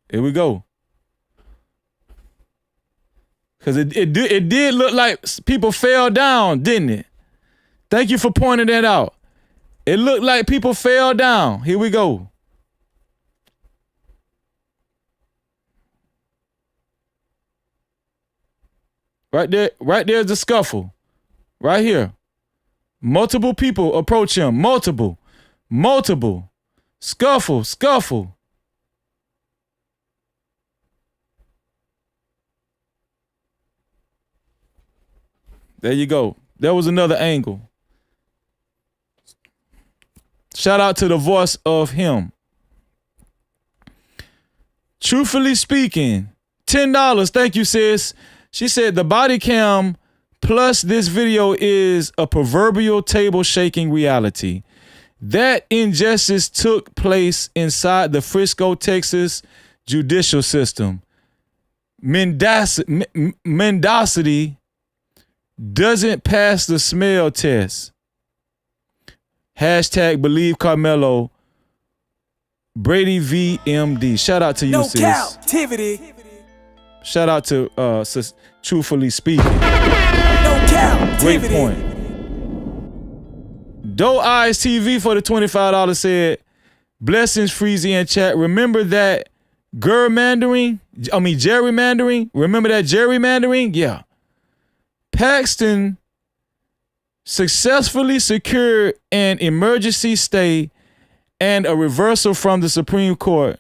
Here we go. Because it did look like people fell down, didn't it? Thank you for pointing that out. It looked like people fell down. Here we go. Right there's the scuffle. Right here. Multiple people approach him. Multiple. Scuffle. There you go. There was another angle. Shout out to the voice of him. Truthfully speaking, $10. Thank you, sis. She said the body cam plus this video is a proverbial table shaking reality. That injustice took place inside the Frisco, Texas judicial system. Mendacity doesn't pass the smell test. Hashtag believe Karmelo. Brady VMD. Shout out to you, sis. No captivity. Shout out to truthfully speaking. No captivity. Great point. Doe Eyes TV for the $25 said, blessings Freezy in chat. Remember that gerrymandering? Remember that gerrymandering? Yeah. Paxton successfully secured an emergency stay and a reversal from the Supreme Court,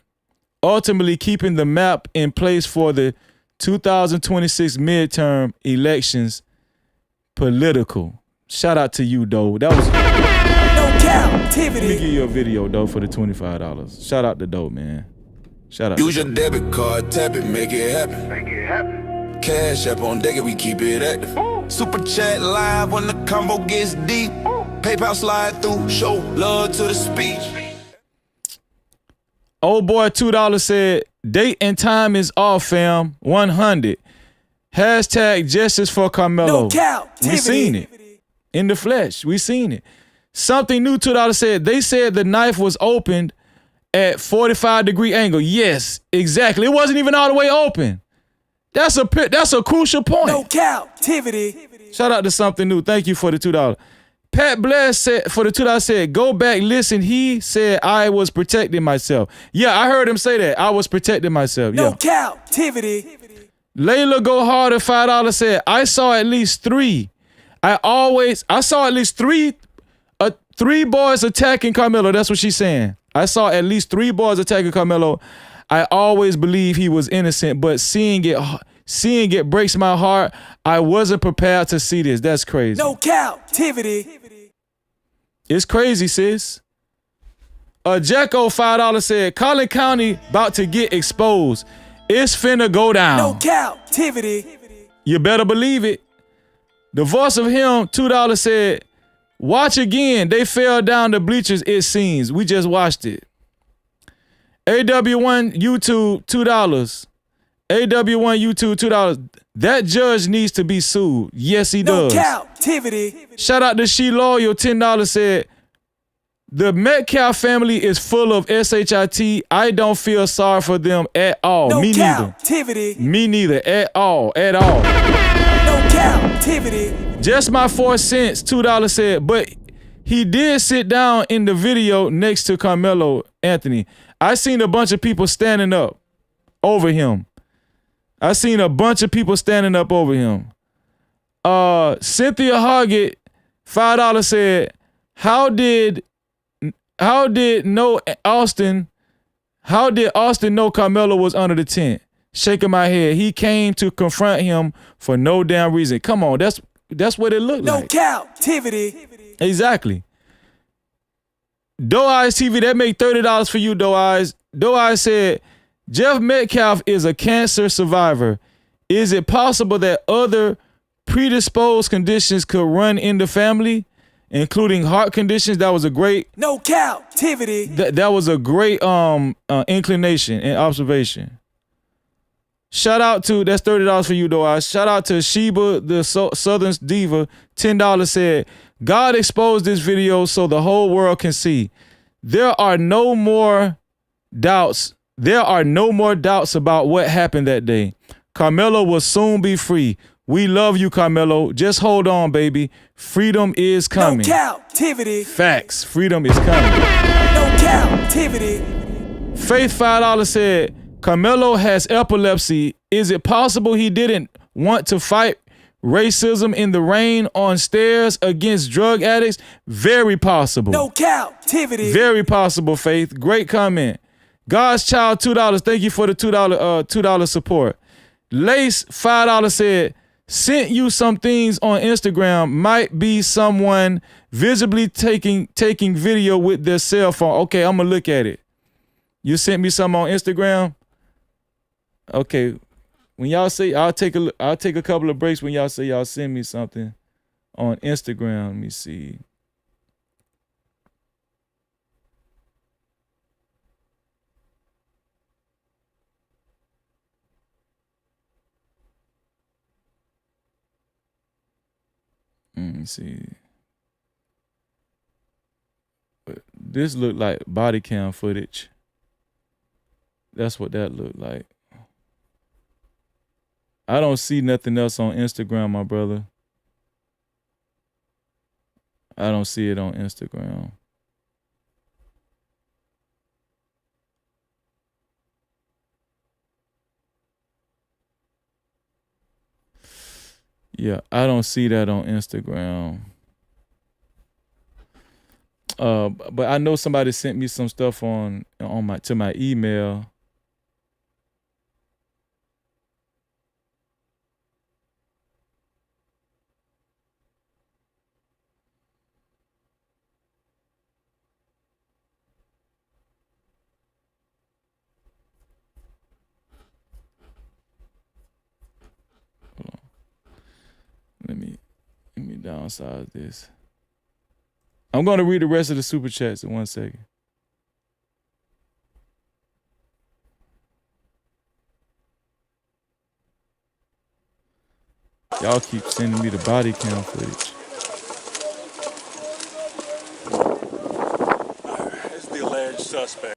ultimately keeping the map in place for the 2026 midterm elections political. Shout out to you, Doe. That was no captivity. Let me give you a video, Doe, for the $25. Shout out to Doe, man. Shout out. Use your debit card, tap it, make it happen. Cash app on deck, we keep it active. Super chat live when the combo gets deep. PayPal slide through, show love to the speech. Old boy $2 said, date and time is off, fam. 100. Hashtag justice for Karmelo. No captivity. We seen it. In the flesh. We seen it. Something new $2 said, they said the knife was opened at 45-degree angle. Yes, exactly. It wasn't even all the way open. That's a crucial point. No captivity. Shout out to Something New. Thank you for the $2. Pat Blair said for the $2 said, go back, listen. He said I was protecting myself. Yeah, I heard him say that. I was protecting myself. No Yeah. captivity. Layla Go Harder $5 said, I saw at least 3. I saw at least three boys attacking Karmelo. That's what she's saying. I saw at least 3 boys attacking Karmelo. I always believed he was innocent, but seeing it breaks my heart. I wasn't prepared to see this. That's crazy. No captivity. It's crazy, sis. Jacko $5 said, Collin County about to get exposed. It's finna go down. No captivity. You better believe it. The voice of him, $2 said, watch again. They fell down the bleachers, it seems. We just watched it. AW1 YouTube, $2. AW1 YouTube, $2. That judge needs to be sued. Yes, he does. No captivity. Shout out to She Loyal, $10 said, the Metcalf family is full of SHIT. I don't feel sorry for them at all. No Me captivity. neither. Me neither. At all. At all. No captivity. Just my 4 cents, $2 said, but he did sit down in the video next to Karmelo Anthony. I seen a bunch of people standing up over him. Cynthia Hoggett, $5 said, how did Austin know Karmelo was under the tent? Shaking my head. He came to confront him for no damn reason. Come on, that's what it looked like. No captivity. Exactly. Doe Eyes TV, that make $30 for you, Doe Eyes. Doe Eyes said, Jeff Metcalf is a cancer survivor. Is it possible that other predisposed conditions could run in the family, including heart conditions? That was a great No captivity. that was a great inclination and observation. Shout out to, that's $30 for you, Doe Eyes. Shout out to Sheba, the Southern Diva, $10 said, God exposed this video so the whole world can see. There are no more doubts about what happened that day. Karmelo will soon be free. We love you, Karmelo. Just hold on, baby. Freedom is coming. No captivity. Facts. Freedom is coming. No captivity. Faith $5 said, Karmelo has epilepsy. Is it possible he didn't want to fight racism in the rain on stairs against drug addicts? Very possible. No captivity. Very possible, Faith. Great comment. God's Child, $2. Thank you for the $2 support. Lace $5 said, sent you some things on Instagram. Might be someone visibly taking video with their cell phone. Okay, I'm gonna look at it. You sent me some on Instagram? Okay. When y'all say, I'll take a couple of breaks when y'all say y'all send me something on Instagram. Let me see. Let me see. But this looked like body cam footage. That's what that looked like. I don't see nothing else on Instagram, my brother. I don't see it on Instagram. Yeah, I don't see that on Instagram. But I know somebody sent me some stuff to my email. Let me downsize this. I'm going to read the rest of the super chats in 1 second. Y'all keep sending me the body cam footage. It's the alleged suspect.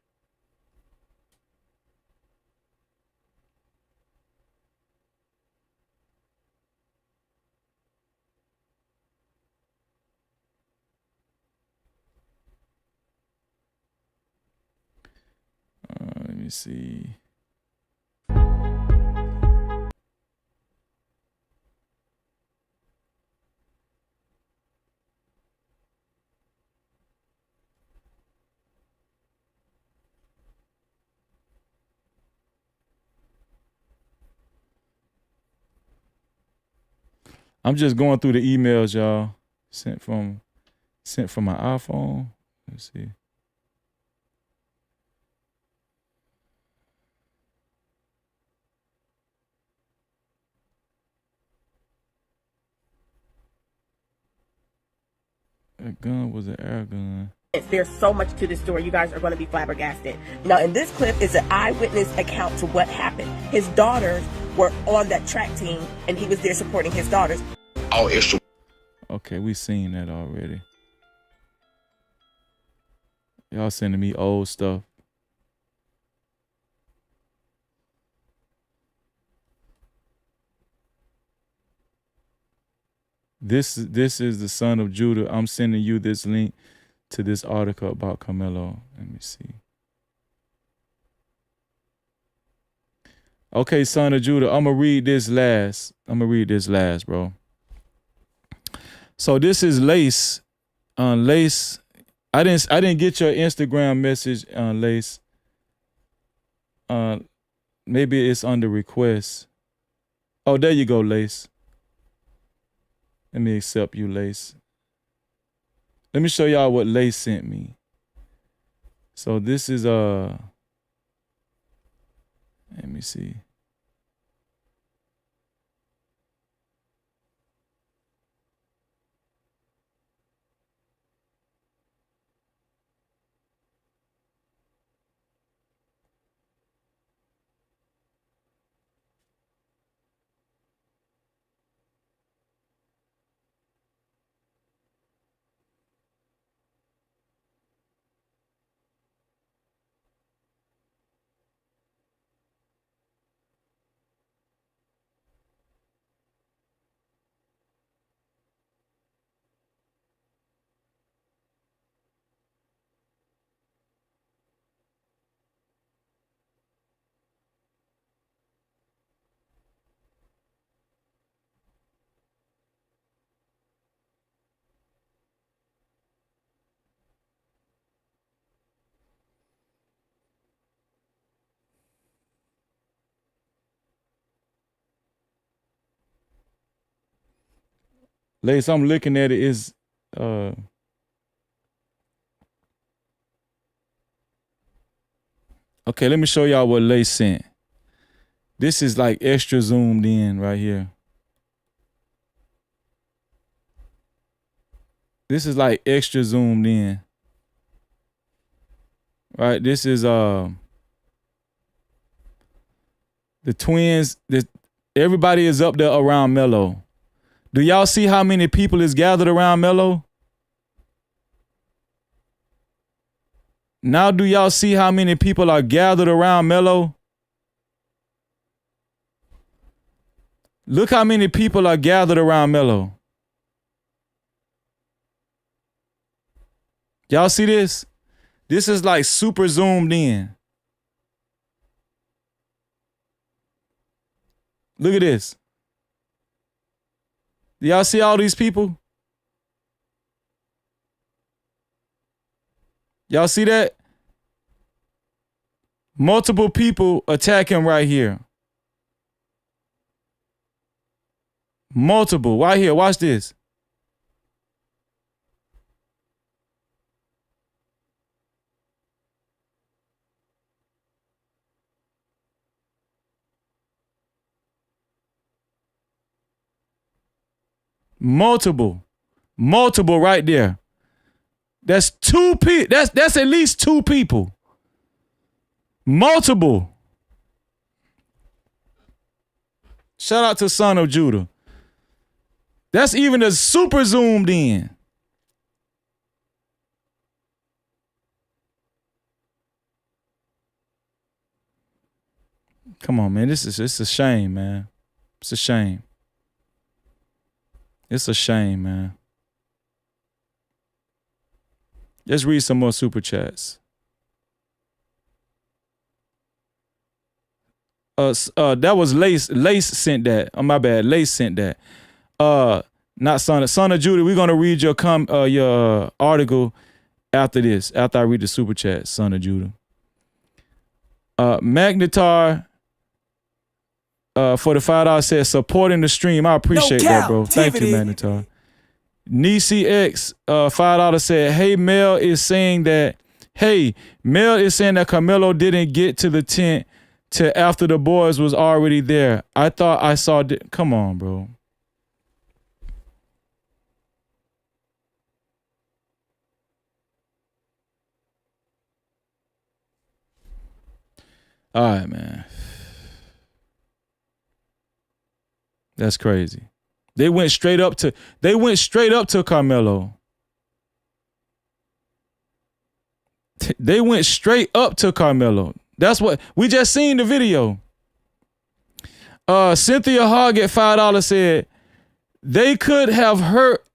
me see. I'm just going through the emails, y'all. Sent from my iPhone. Let's see. That gun was an air gun. There's so much to this story. You guys are going to be flabbergasted. Now, in this clip is an eyewitness account to what happened. His daughters were on that track team, and he was there supporting his daughters. Oh, issue. Okay, we seen that already. Y'all sending me old stuff. This is the son of Judah. I'm sending you this link to this article about Karmelo. Let me see. Okay, son of Judah, I'm gonna read this last. Bro. So this is Lace. Lace. I didn't get your Instagram message, Lace. Maybe it's under request. Oh, there you go, Lace. Let me accept you, Lace. Let me show y'all what Lace sent me. So this is let me see. Lace, I'm looking at it. Is okay, let me show y'all what Lace sent. This is like extra zoomed in right here. This is like extra zoomed in. Right? This is the twins. Everybody is up there around Melo. Do y'all see how many people is gathered around Melo? Now do y'all see how many people are gathered around Melo? Look how many people are gathered around Melo. Y'all see this? This is like super zoomed in. Look at this. Do y'all see all these people? Y'all see that? Multiple people attack him right here. Multiple. Right here. Watch this. Multiple right there. That's two people. That's at least two people. Multiple. Shout out to Son of Judah. That's even a super zoomed in. Come on, man. It's a shame, man. It's a shame. It's a shame, man. Let's read some more super chats. That was Lace. Lace sent that. Oh, my bad. Lace sent that. Not Son of Judah. We're gonna read your article after this. After I read the super chat, Son of Judah. Magnetar for the $5 says supporting the stream. I appreciate that, bro. Thank you, Magnetar. Nisi X $5 said, hey, Mel is saying that Karmelo didn't get to the tent till after the boys was already there. I thought I saw come on, bro. All right, man. That's crazy. They went straight up to Karmelo. They went straight up to Karmelo. That's what we just seen the video. Cynthia Hogg at $5 said they could have hurt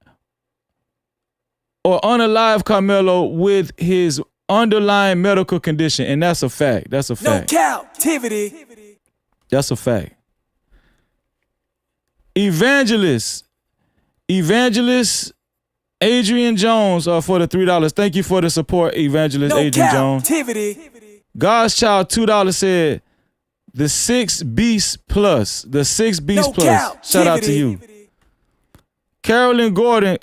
or unalive Karmelo with his underlying medical condition, and that's a fact. That's a fact. No captivity. That's a fact. Evangelist Adrian Jones for the $3. Thank you for the support, Evangelist Adrian Jones. God's Child $2 said the 6 Beasts Plus. The 6 Beasts Plus. Shout out to you. Carol Gordon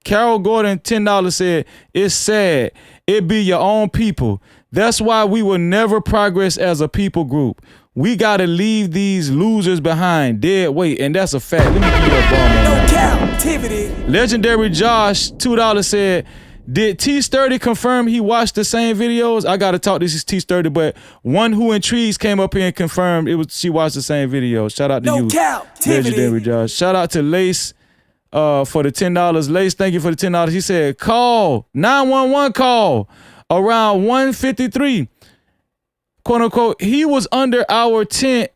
$10 said, it's sad. It be your own people. That's why we will never progress as a people group. We got to leave these losers behind, dead weight, and that's a fact. Let me give you a bomb on that. Legendary Josh, $2 said, did T-Sturdy confirm he watched the same videos? I got to talk, this is T-Sturdy, but One Who Intrigues came up here and confirmed she watched the same videos. Shout out to you, Legendary Josh. Shout out to Lace for the $10. Lace, thank you for the $10. He said, call, 911 call, around 1:53. Quote unquote, he was under our tent.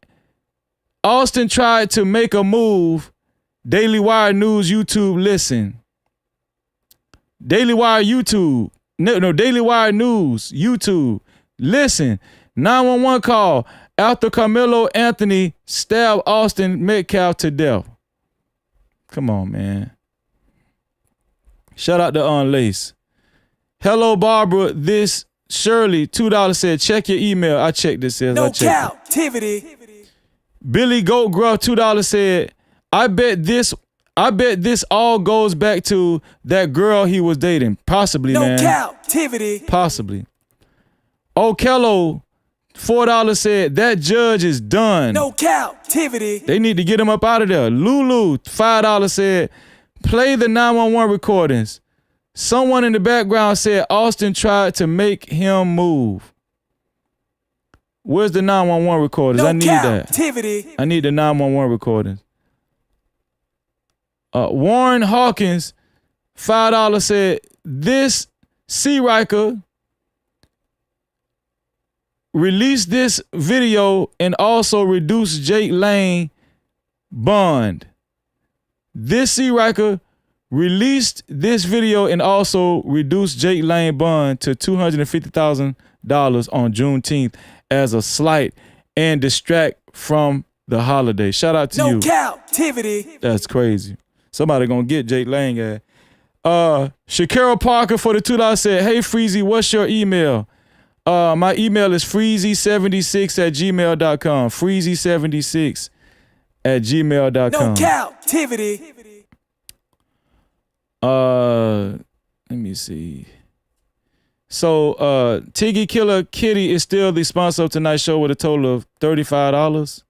Austin tried to make a move. Daily Wire News YouTube, listen. Daily Wire YouTube. No, Daily Wire News YouTube. Listen. 911 call after Carmelo Anthony stabbed Austin Metcalf to death. Come on, man. Shout out to Lace. Hello, Barbara. This Shirley, $2 said, check your email. I checked this. No captivity. Billy Goat Gruff, $2 said, I bet this all goes back to that girl he was dating. Possibly, man. No captivity. Possibly. Okello, $4 said, that judge is done. No captivity. They need to get him up out of there. Lulu, $5 said, play the 911 recordings. Someone in the background said Austin tried to make him move. Where's the 911 recordings? I need that. I need the 911 recordings. Warren Hawkins, $5 said, this C. Riker released this video and also reduced Jake Lane bond. This C. Riker released this video and also reduced Jake Lane bond to $250,000 on Juneteenth as a slight and distract from the holiday. Shout out to you. No captivity. That's crazy. Somebody gonna get Jake Lane at. Shakira Parker for the $2 said, hey Freezy, what's your email? My email is freezy76@gmail.com. Freezy76@gmail.com. No captivity. Let me see. So Tiggy Killer Kitty is still the sponsor of tonight's show with a total of $35.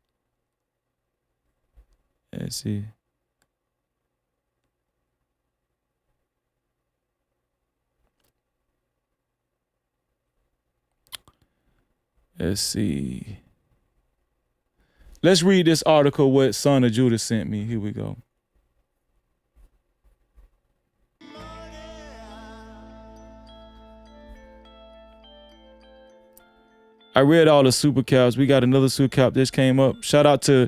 Let's see. Let's see. Let's read this article what Son of Judah sent me. Here we go. I read all the super caps. We got another super cap just came up. Shout out to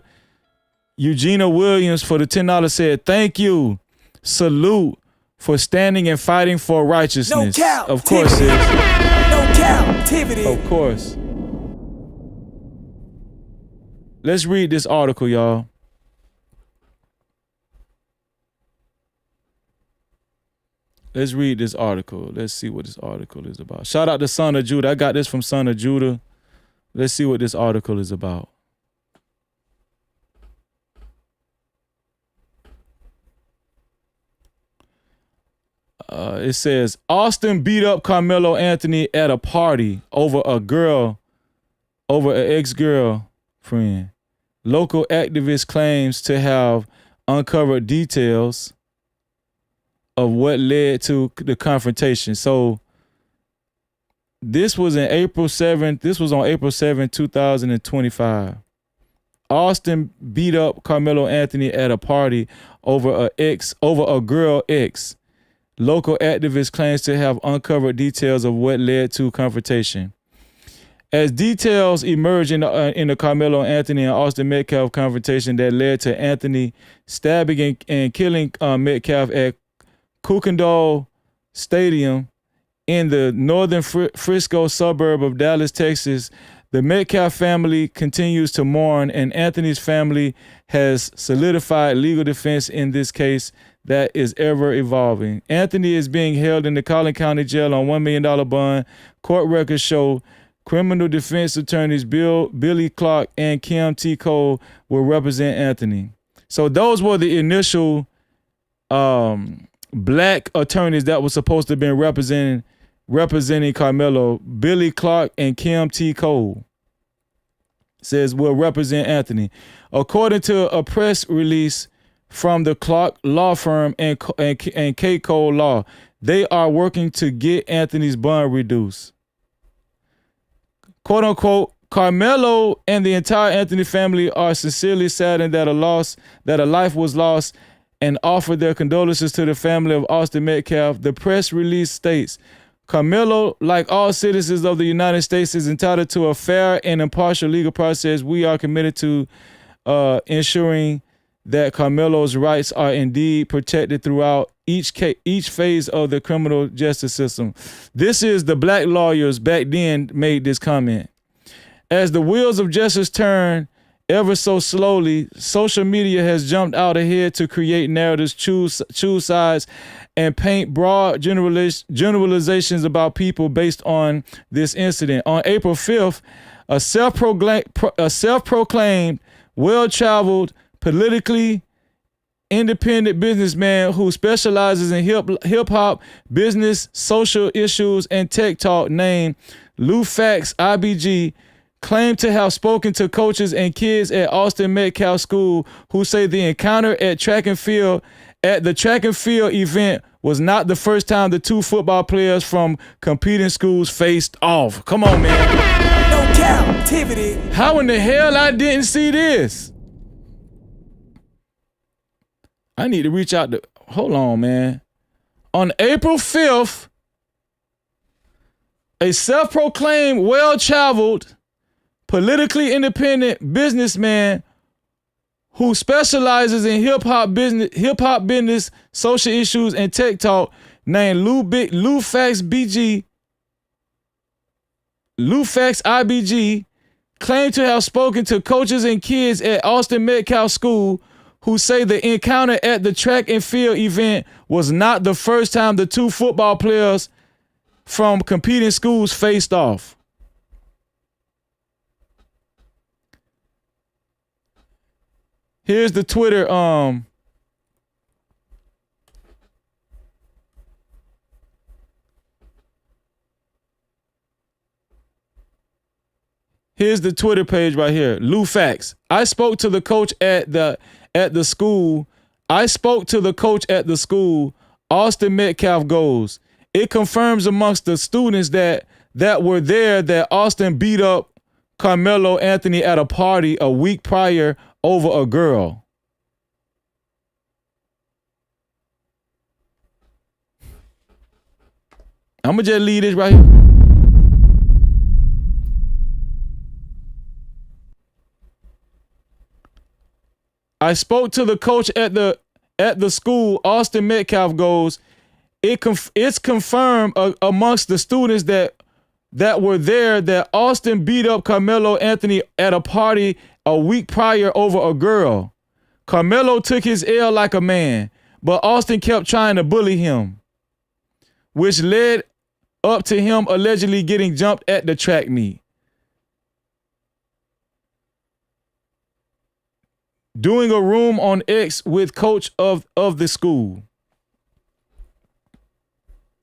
Eugenia Williams for the $10 said, thank you. Salute for standing and fighting for righteousness. Of course, sis. No captivity. Of course. Let's read this article, y'all. Let's read this article. Let's see what this article is about. Shout out to Son of Judah. I got this from Son of Judah. Let's see what this article is about. It says, Austin beat up Karmelo Anthony at a party over an ex-girlfriend. Local activist claims to have uncovered details of what led to the confrontation. So this was in April 7th. This was on April 7th, 2025. Austin beat up Karmelo Anthony at a party over a girl ex. Local activist claims to have uncovered details of what led to confrontation. As details emerge in the Karmelo Anthony and Austin Metcalf confrontation that led to Anthony stabbing and killing Metcalf at Kukendall Stadium in the northern Frisco suburb of Dallas, Texas, the Metcalf family continues to mourn, and Anthony's family has solidified legal defense in this case that is ever evolving. Anthony is being held in the Collin County Jail on $1 million bond. Court records show criminal defense attorneys Billy Clark and Kim T. Cole will represent Anthony. So those were the initial black attorneys that were supposed to have been representing Karmelo. Billy Clark and Kim T. Cole says will represent Anthony. According to a press release from the Clark law firm and K. Cole Law, they are working to get Anthony's bond reduced. Quote unquote, Karmelo and the entire Anthony family are sincerely saddened that a life was lost and offer their condolences to the family of Austin Metcalf. The press release states, Karmelo, like all citizens of the United States, is entitled to a fair and impartial legal process. We are committed to ensuring that Karmelo's rights are indeed protected throughout each phase of the criminal justice system. This is the black lawyers back then made this comment. As the wheels of justice turn ever so slowly, social media has jumped out ahead to create narratives, choose sides, and paint broad generalizations about people based on this incident. On April 5th, a self-proclaimed, well-traveled, politically independent businessman who specializes in hip-hop, business, social issues, and tech talk named Lou Fax IBG claimed to have spoken to coaches and kids at Austin Metcalf School who say the encounter at the track and field event was not the first time the two football players from competing schools faced off. Come on, man. No Cap-tivity. How in the hell I didn't see this? I need to reach out to, hold on, man. On April 5th, a self-proclaimed, well-traveled, politically independent businessman who specializes in hip-hop business, social issues, and tech talk named Lou Fax IBG claimed to have spoken to coaches and kids at Austin Metcalf School who say the encounter at the track and field event was not the first time the two football players from competing schools faced off. Here's the Twitter Here's the Twitter page right here. Lou Fax. I spoke to the coach at the school. Austin Metcalf goes. It confirms amongst the students that were there that Austin beat up Karmelo Anthony at a party a week prior over a girl. I'm gonna just leave this right here. I spoke to the coach at the school. Austin Metcalf goes. It's confirmed amongst the students that that were there that Austin beat up Karmelo Anthony at a party a week prior over a girl. Karmelo took his L like a man, but Austin kept trying to bully him, which led up to him allegedly getting jumped at the track meet. Doing a room on X with coach of the school.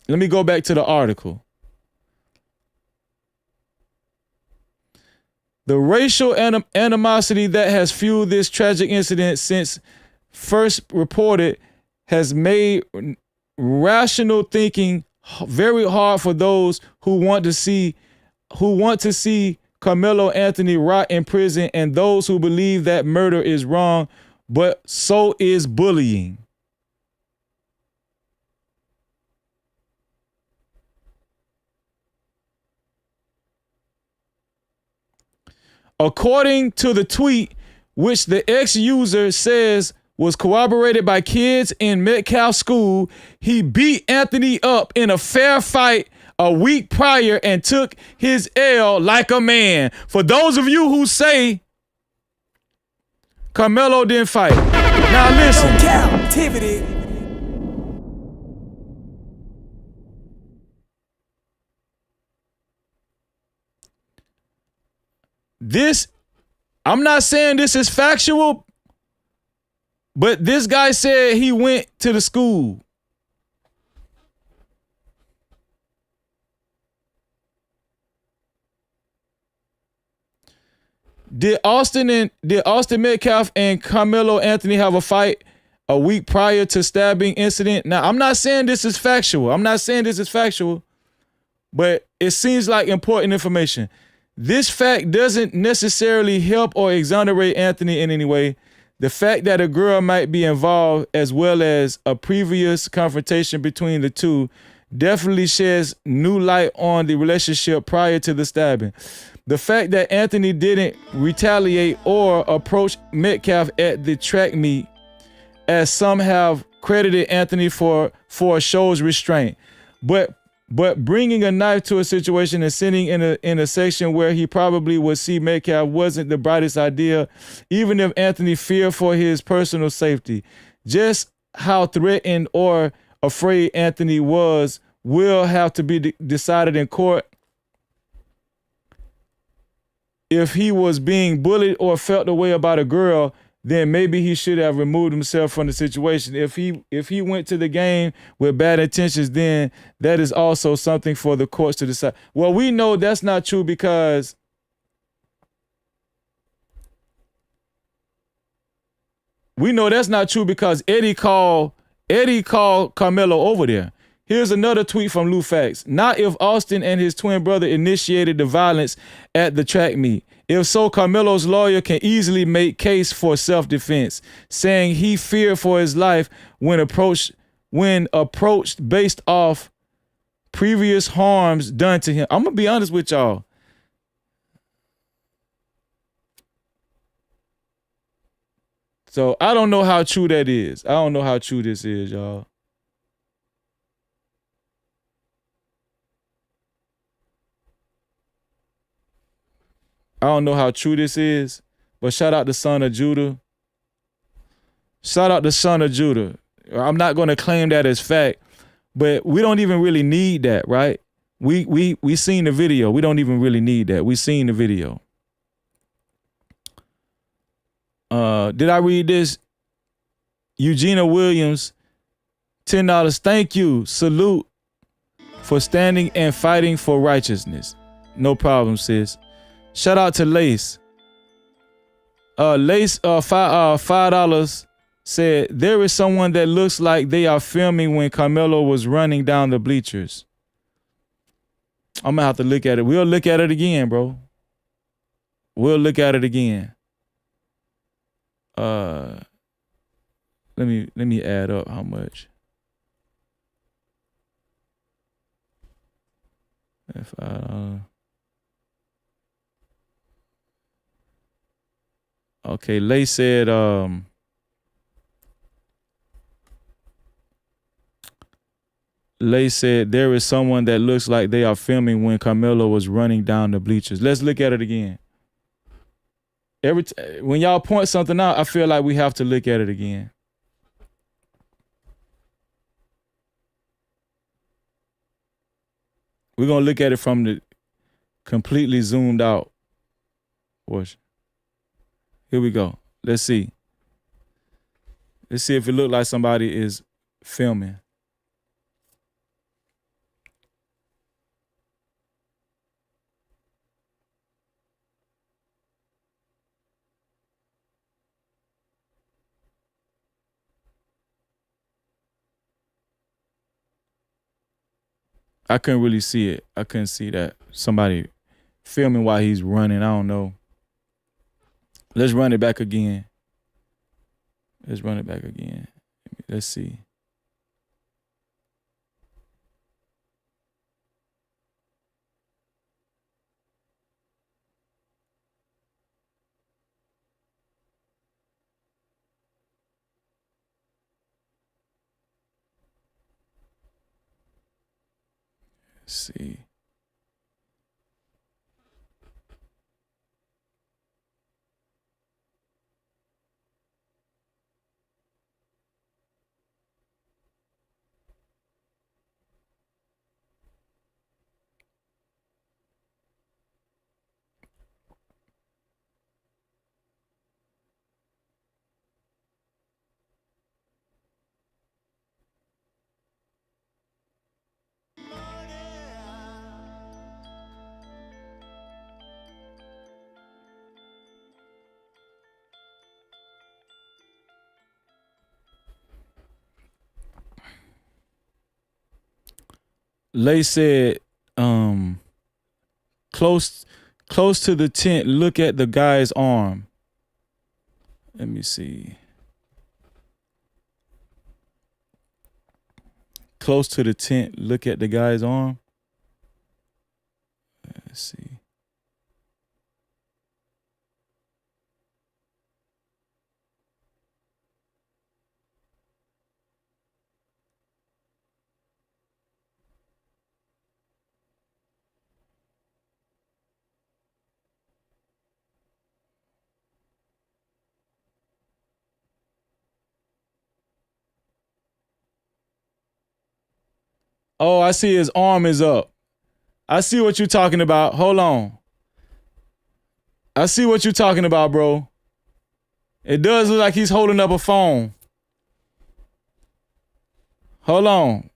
Let me go back to the article. The racial animosity that has fueled this tragic incident since first reported has made rational thinking very hard for those who want to see Karmelo Anthony rot in prison and those who believe that murder is wrong, but so is bullying. According to the tweet, which the ex-user says was corroborated by kids in Metcalf School, he beat Anthony up in a fair fight a week prior and took his L like a man. For those of you who say Karmelo didn't fight, now listen. Cap-tivity. This, I'm not saying this is factual, but this guy said he went to the school. Did Austin Metcalf and Karmelo Anthony have a fight a week prior to stabbing incident? Now, I'm not saying this is factual. But it seems like important information. This fact doesn't necessarily help or exonerate Anthony in any way. The fact that a girl might be involved, as well as a previous confrontation between the two, definitely sheds new light on the relationship prior to the stabbing. The fact that Anthony didn't retaliate or approach Metcalf at the track meet, as some have credited Anthony for shows restraint, but bringing a knife to a situation and sitting in a section where he probably would see Metcalf wasn't the brightest idea, even if Anthony feared for his personal safety. Just how threatened or afraid Anthony was will have to be decided in court. If he was being bullied or felt the way about a girl, then maybe he should have removed himself from the situation. If he went to the game with bad intentions, then that is also something for the courts to decide. Well, we know that's not true because Eddie called Karmelo over there. Here's another tweet from Lou Fax. Not if Austin and his twin brother initiated the violence at the track meet. If so, Karmelo's lawyer can easily make case for self-defense, saying he feared for his life when approached based off previous harms done to him. I'm gonna be honest with y'all. So I don't know how true that is. I don't know how true this is, y'all. I don't know how true this is, but shout out the son of Judah. Shout out the son of Judah. I'm not going to claim that as fact, but we don't even really need that, right? We seen the video. We don't even really need that. We seen the video. Did I read this? Eugenia Williams, $10. Thank you. Salute for standing and fighting for righteousness. No problem, sis. Shout out to Lace. Lace, $5 said, there is someone that looks like they are filming when Karmelo was running down the bleachers. I'm gonna have to look at it. We'll look at it again, bro. We'll look at it again. Let me add up how much. Okay, Lay said Lay said, there is someone that looks like they are filming when Karmelo was running down the bleachers. Let's look at it again. When y'all point something out, I feel like we have to look at it again. We're going to look at it from the completely zoomed out portion. Here we go. Let's see. Let's see if it looked like somebody is filming. I couldn't really see it. I couldn't see that. Somebody filming while he's running. I don't know. Let's run it back again. Let's run it back again. Let's see. Let's see. Lay said, close to the tent, look at the guy's arm. Let me see. Close to the tent, look at the guy's arm. Let's see. Oh, I see his arm is up. I see what you're talking about. Hold on. I see what you're talking about, bro. It does look like he's holding up a phone. Hold on.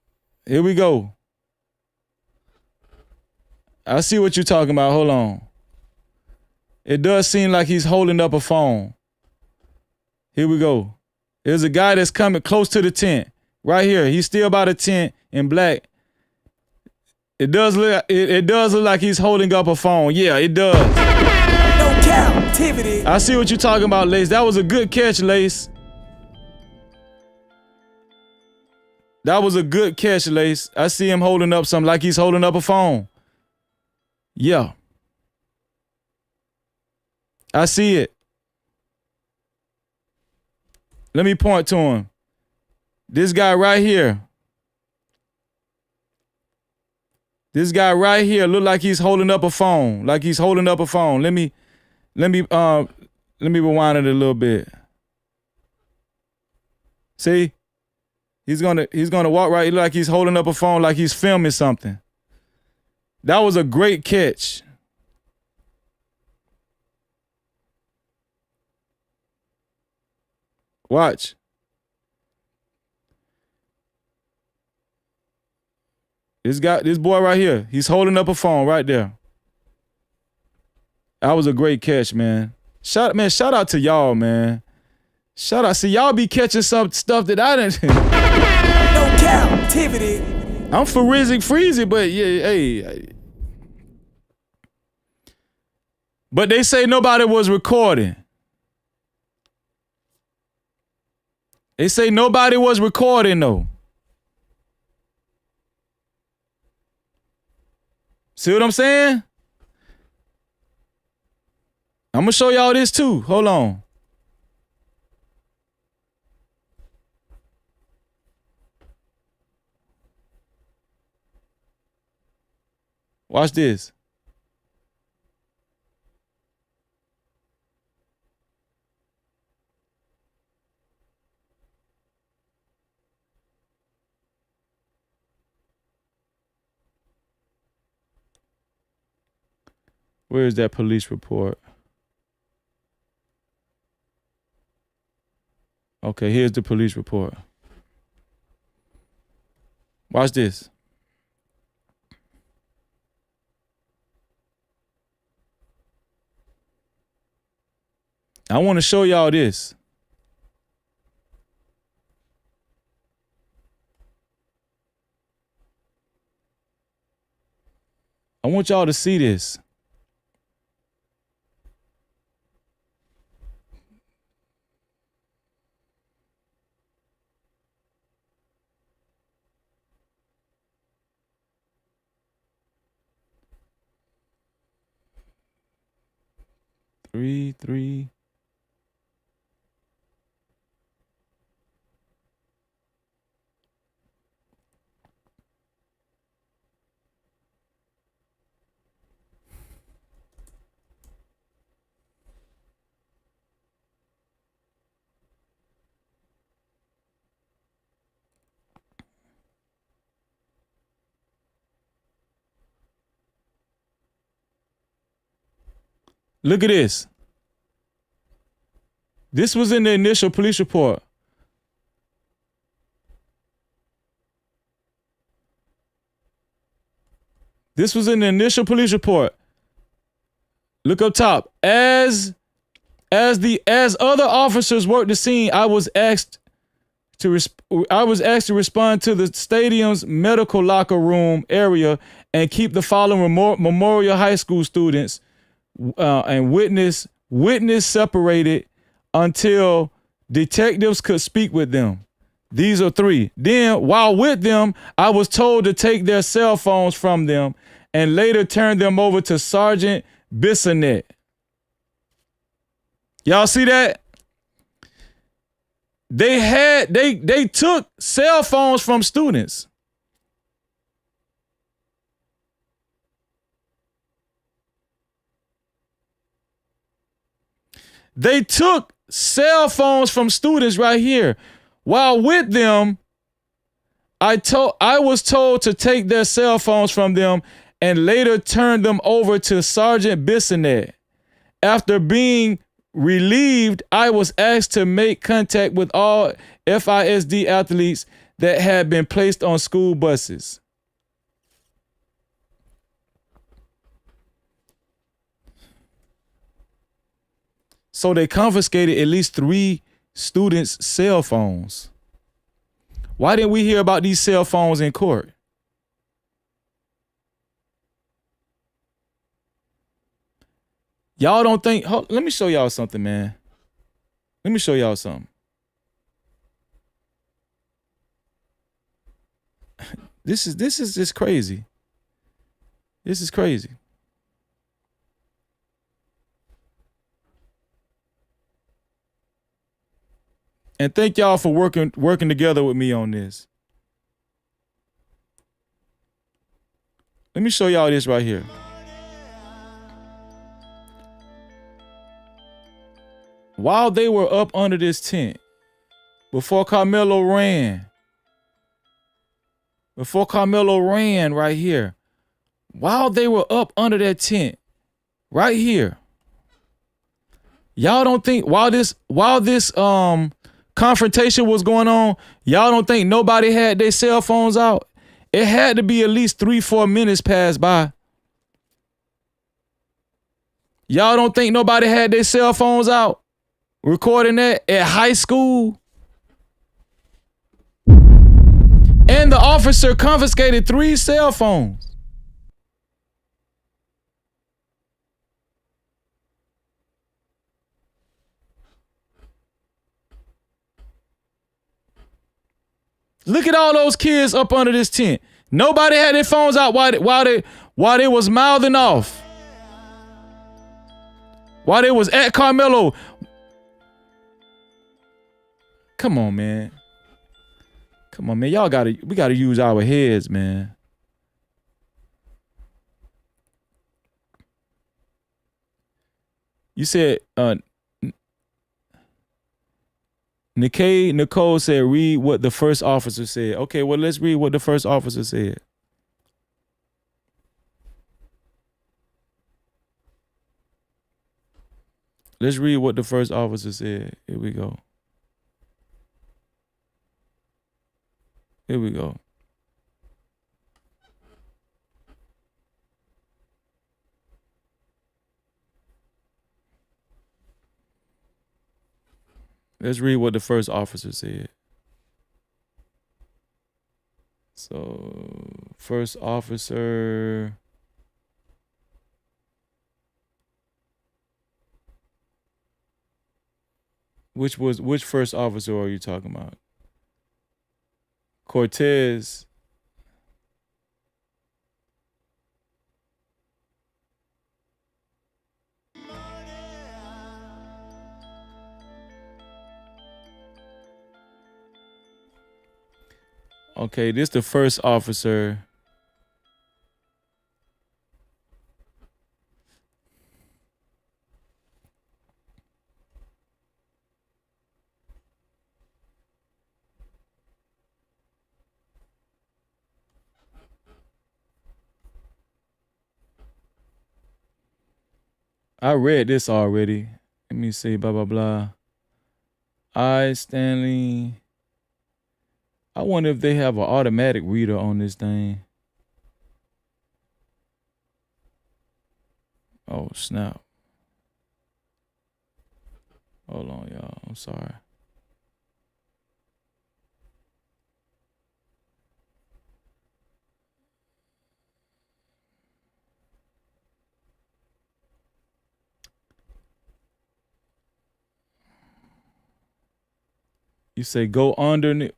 Here we go. I see what you're talking about. Hold on. It does seem like he's holding up a phone. Here we go. There's a guy that's coming close to the tent. Right here. He's still by the tent in black. It does look like he's holding up a phone. Yeah, it does. No Cap-tivity. I see what you're talking about, Lace. That was a good catch, Lace. That was a good catch, Lace. I see him holding up something like he's holding up a phone. Yeah. I see it. Let me point to him. This guy right here. This guy right here look like he's holding up a phone. Like he's holding up a phone. Let me rewind it a little bit. See? He's gonna walk right, like he's holding up a phone, like he's filming something. That was a great catch. Watch. This boy right here, he's holding up a phone right there. That was a great catch, man. Shout out to y'all, man. Shout out. See, y'all be catching some stuff that I didn't. No Cap-tivity. I'm freezy, but yeah, hey. But they say nobody was recording. They say nobody was recording though. See what I'm saying? I'm gonna show y'all this too. Hold on. Watch this. Where is that police report? Okay, here's the police report. Watch this. I want to show y'all this. I want y'all to see this. Three. Look at this. This was in the initial police report. This was in the initial police report. Look up top. As other officers worked the scene, I was asked to respond to the stadium's medical locker room area and keep the following Memorial High School students and witness separated until detectives could speak with them. These are 3. Then, while with them, I was told to take their cell phones from them and later turn them over to Sergeant Bissonnet. Y'all see that? They took cell phones from students. They took cell phones from students right here. While with them, I was told to take their cell phones from them and later turn them over to Sergeant Bissonnet. After being relieved, I was asked to make contact with all FISD athletes that had been placed on school buses. So they confiscated at least 3 students' cell phones. Why didn't we hear about these cell phones in court? Y'all don't think, let me show y'all something, man. Let me show y'all something. This is just crazy. This is crazy. And thank y'all for working together with me on this. Let me show y'all this right here. While they were up under this tent, before Karmelo ran right here, while they were up under that tent, right here, y'all don't think while this confrontation was going on, y'all don't think nobody had their cell phones out? It had to be at least 3-4 minutes passed by. Y'all don't think nobody had their cell phones out recording that at high school? And the officer confiscated 3 cell phones. Look at all those kids up under this tent. Nobody had their phones out while they was mouthing off. While they was at Karmelo. Come on, man. Come on, man. We gotta use our heads, man. You said Nicole said read what the first officer said. Okay, well let's read what the first officer said. Let's read what the first officer said. Here we go. Here we go. Let's read what the first officer said. So, first officer. Which first officer are you talking about? Cortez. Okay, this the first officer. I read this already. Let me see, blah, blah, blah. Stanley. I wonder if they have an automatic reader on this thing. Oh, snap. Hold on, y'all. I'm sorry. You say go under.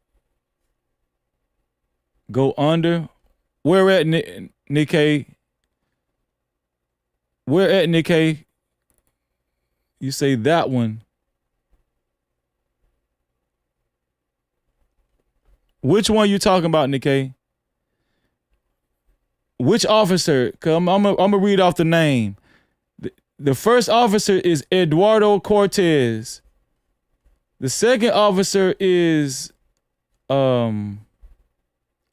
Go under. Where at, Nikkei? Where at, Nikkei? You say that one. Which one you talking about, Nikkei? Which officer? Cause I'm gonna read off the name. The first officer is Eduardo Cortez. The second officer is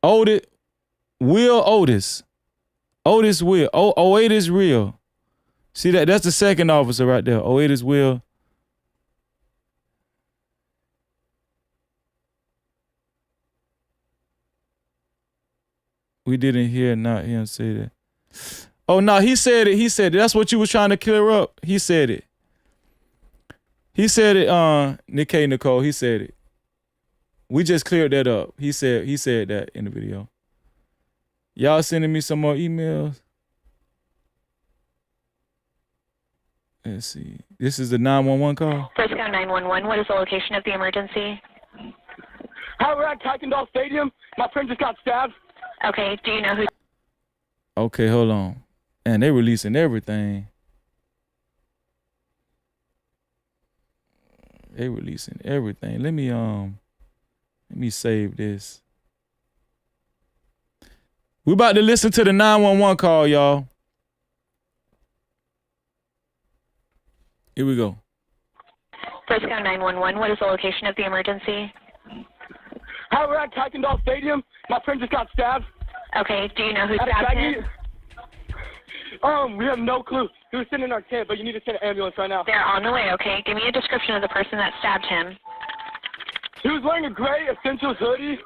Will Otis. Otis Will. Otis Real. See that? That's the second officer right there. Otis Will. We didn't hear not him say that. Oh no, he said it. He said it. That's what you was trying to clear up. He said it. He said it, Nikkei Nicole. He said it. We just cleared that up. He said that in the video. Y'all sending me some more emails? Let's see. This is the 911 call. Frisco 911, what is the location of the emergency? Hi, we're at Kuykendall Stadium. My friend just got stabbed. Okay, do you know who? Okay, hold on. And they releasing everything. They releasing everything. Let me save this. We about to listen to the 911 call, y'all. Here we go. Frisco 911, what is the location of the emergency? Hi, we're at Kuykendall Stadium. My friend just got stabbed. Okay, do you know who stabbed him? We have no clue. He was sitting in our tent, but you need to send an ambulance right now. They're on the way, okay? Give me a description of the person that stabbed him. He was wearing a gray Essentials hoodie.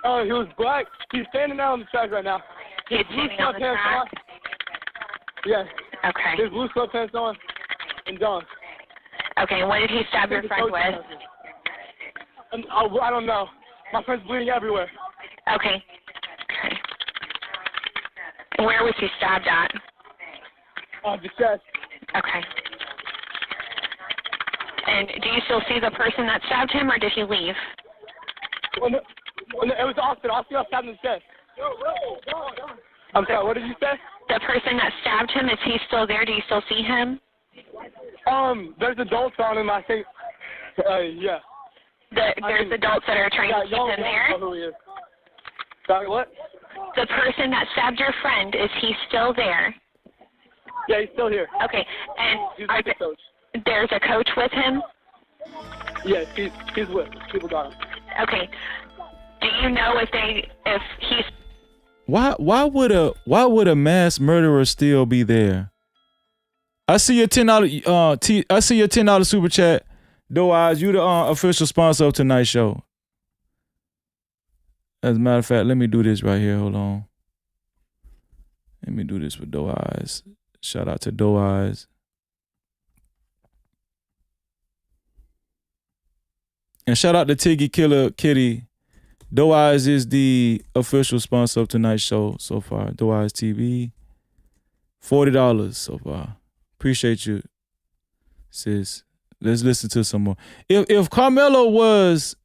He was black. He's standing out on the track right now. He's standing on the track? Yeah. Okay. His blue sweatpants on and John. Okay, what did he stab your friend with? I don't know. My friend's bleeding everywhere. Okay. Okay. Where was he stabbed at? The chest. Okay. And do you still see the person that stabbed him, or did he leave? It was Austin. Austin got stabbed in the chest. I'm sorry, what did you say? The person that stabbed him, is he still there? Do you still see him? There's adults on him, I think. Yeah. There's adults that are trying to keep him there? Know who he is. Sorry, what? The person that stabbed your friend, is he still there? Yeah, he's still here. Okay, and He's with the coach. there's a coach with him? Yes, he's with. People got him. Okay. Do you know if he's... Why would a mass murderer still be there? I see your $10 I see your $10 super chat. Doe Eyes, you the official sponsor of tonight's show. As a matter of fact, let me do this right here. Hold on. Let me do this with Doe Eyes. Shout out to Doe Eyes. And shout out to Tiggy Killer Kitty. Doe Eyes is the official sponsor of tonight's show so far. Doe Eyes TV. $40 so far. Appreciate you, sis. Let's listen to some more. If Karmelo was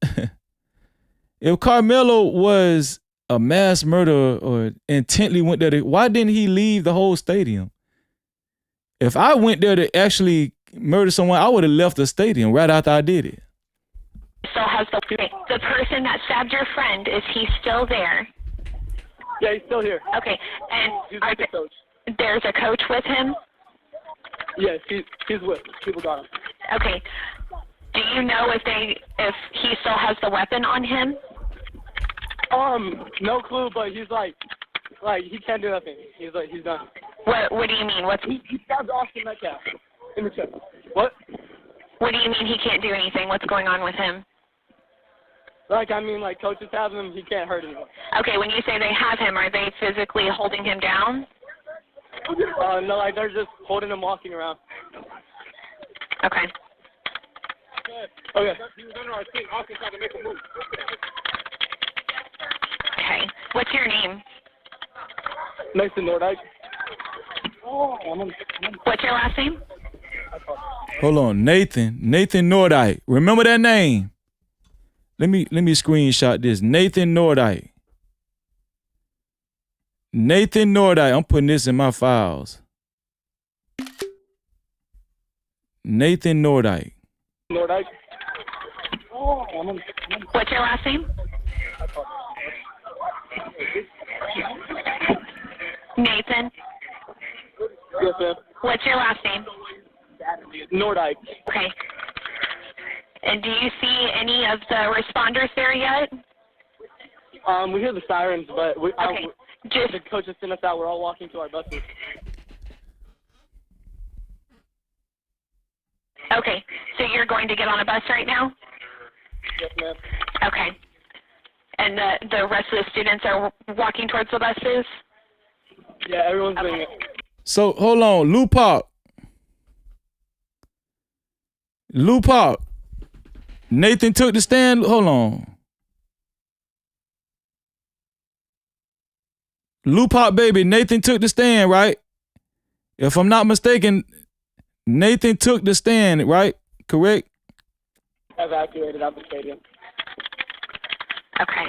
if Karmelo was a mass murderer or intently went there to, why didn't he leave the whole stadium? If I went there to actually murder someone, I would have left the stadium right after I did it. Still has the person that stabbed your friend, is he still there? Yeah, he's still here. Okay, and He's with the coach. there's a coach with him? Yes, he's with. People got him. Okay. Do you know if he still has the weapon on him? No clue, but he's like he can't do nothing. He's done. What do you mean? He stabbed Austin Metcalf in the chest. What? What do you mean he can't do anything? What's going on with him? Coaches have him. He can't hurt anyone. Okay, when you say they have him, are they physically holding him down? No, they're just holding him, walking around. Okay. Okay. Okay. What's your name? Mason Nordyke. What's your last name? Hold on, Nathan Nordyke. Remember that name? Let me screenshot this. Nathan Nordyke. Nathan Nordyke. I'm putting this in my files. Nathan Nordyke. Nordyke. What's your last name? Nathan. Yes, ma'am. What's your last name? Nordyke. Okay. And do you see any of the responders there yet? We hear the sirens, but Just the coaches sent us out. We're all walking to our buses. okay. So you're going to get on a bus right now? Yes, ma'am. Okay. And the rest of the students are walking towards the buses? Yeah, everyone's doing it. So hold on, Lupac. Nathan took the stand. Hold on. Lupac, baby, Nathan took the stand, right? If I'm not mistaken, Nathan took the stand, right? Correct? Evacuated out the stadium. Okay.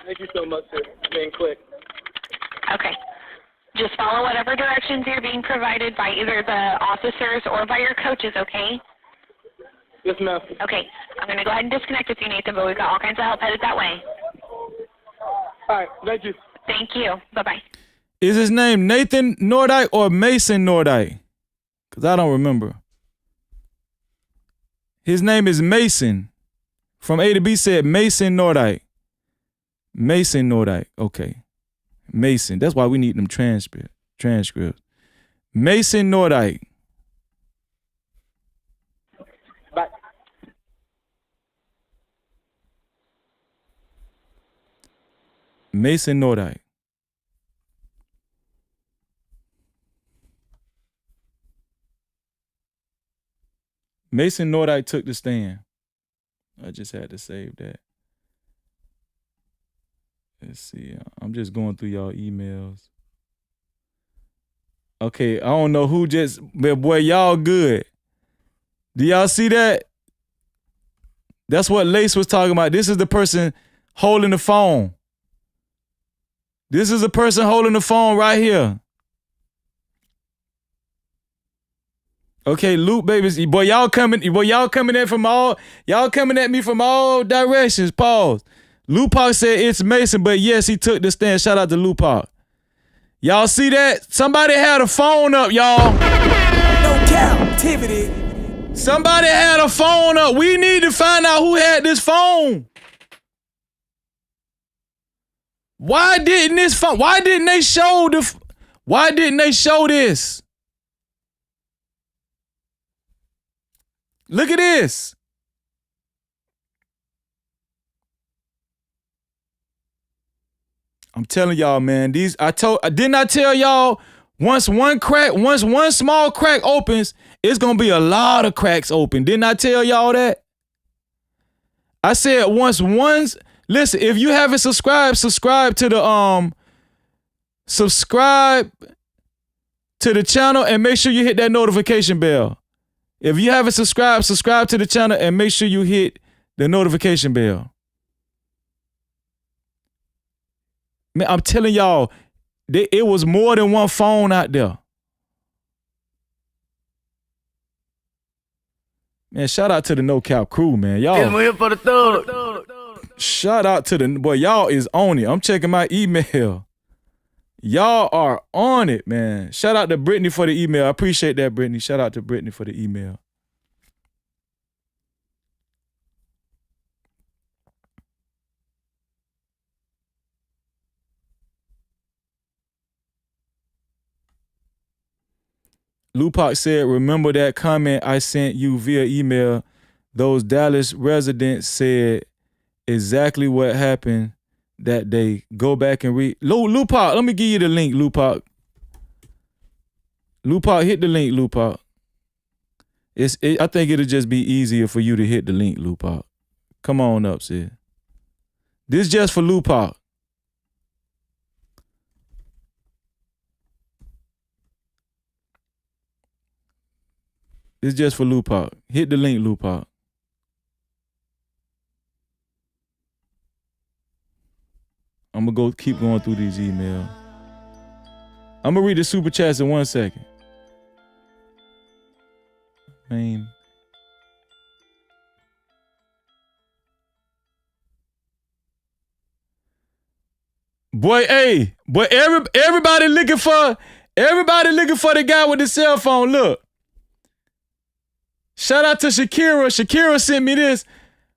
Thank you so much for being quick. Okay. Just follow whatever directions you're being provided by either the officers or by your coaches, okay? Yes, ma'am. Okay. I'm going to go ahead and disconnect with you, Nathan, but we've got all kinds of help headed that way. All right. Thank you. Thank you. Bye-bye. Is his name Nathan Nordyke or Mason Nordyke? Because I don't remember. His name is Mason. From A to B said Mason Nordyke. Mason Nordyke. Okay. Mason. That's why we need them transcripts. Mason Nordyke. Bye. Mason Nordyke. Mason Nordyke took the stand. I just had to save that. Let's see. I'm just going through y'all emails. Okay, I don't know who just, but boy, y'all good. Do y'all see that? That's what Lace was talking about. This is the person holding the phone. This is the person holding the phone right here. Okay, Luke, babies, boy, y'all coming in from all, y'all coming at me from all directions. Pause. Lupac said it's Mason, but yes, he took the stand. Shout out to Lupac. Y'all see that? Somebody had a phone up, y'all. No captivity. Somebody had a phone up. We need to find out who had this phone. Why didn't they show this? Look at this. I'm telling y'all, man, didn't I tell y'all once one small crack opens, it's gonna be a lot of cracks open. Didn't I tell y'all that? I said listen, if you haven't subscribed to the channel and make sure you hit that notification bell. If you haven't subscribe to the channel and make sure you hit the notification bell. Man, I'm telling y'all, it was more than one phone out there. Man, shout out to the No Cap crew, man. Y'all. We're here for the thug. Shout out to y'all is on it. I'm checking my email. Y'all are on it, man. Shout out to Brittany for the email. I appreciate that, Brittany. Shout out to Brittany for the email. Lupac said, remember that comment I sent you via email? Those Dallas residents said exactly what happened that day. Go back and read. Lupac, let me give you the link, Lupac. Lupac, hit the link, Lupac. I think it'll just be easier for you to hit the link, Lupac. Come on up, sis. This just for Lupac. It's just for Lupac. Hit the link, Lupac. I'm gonna keep going through these emails. I'm gonna read the super chats in 1 second. Man. Boy, everybody looking for the guy with the cell phone. Look. Shout out to Shakira. Shakira sent me this.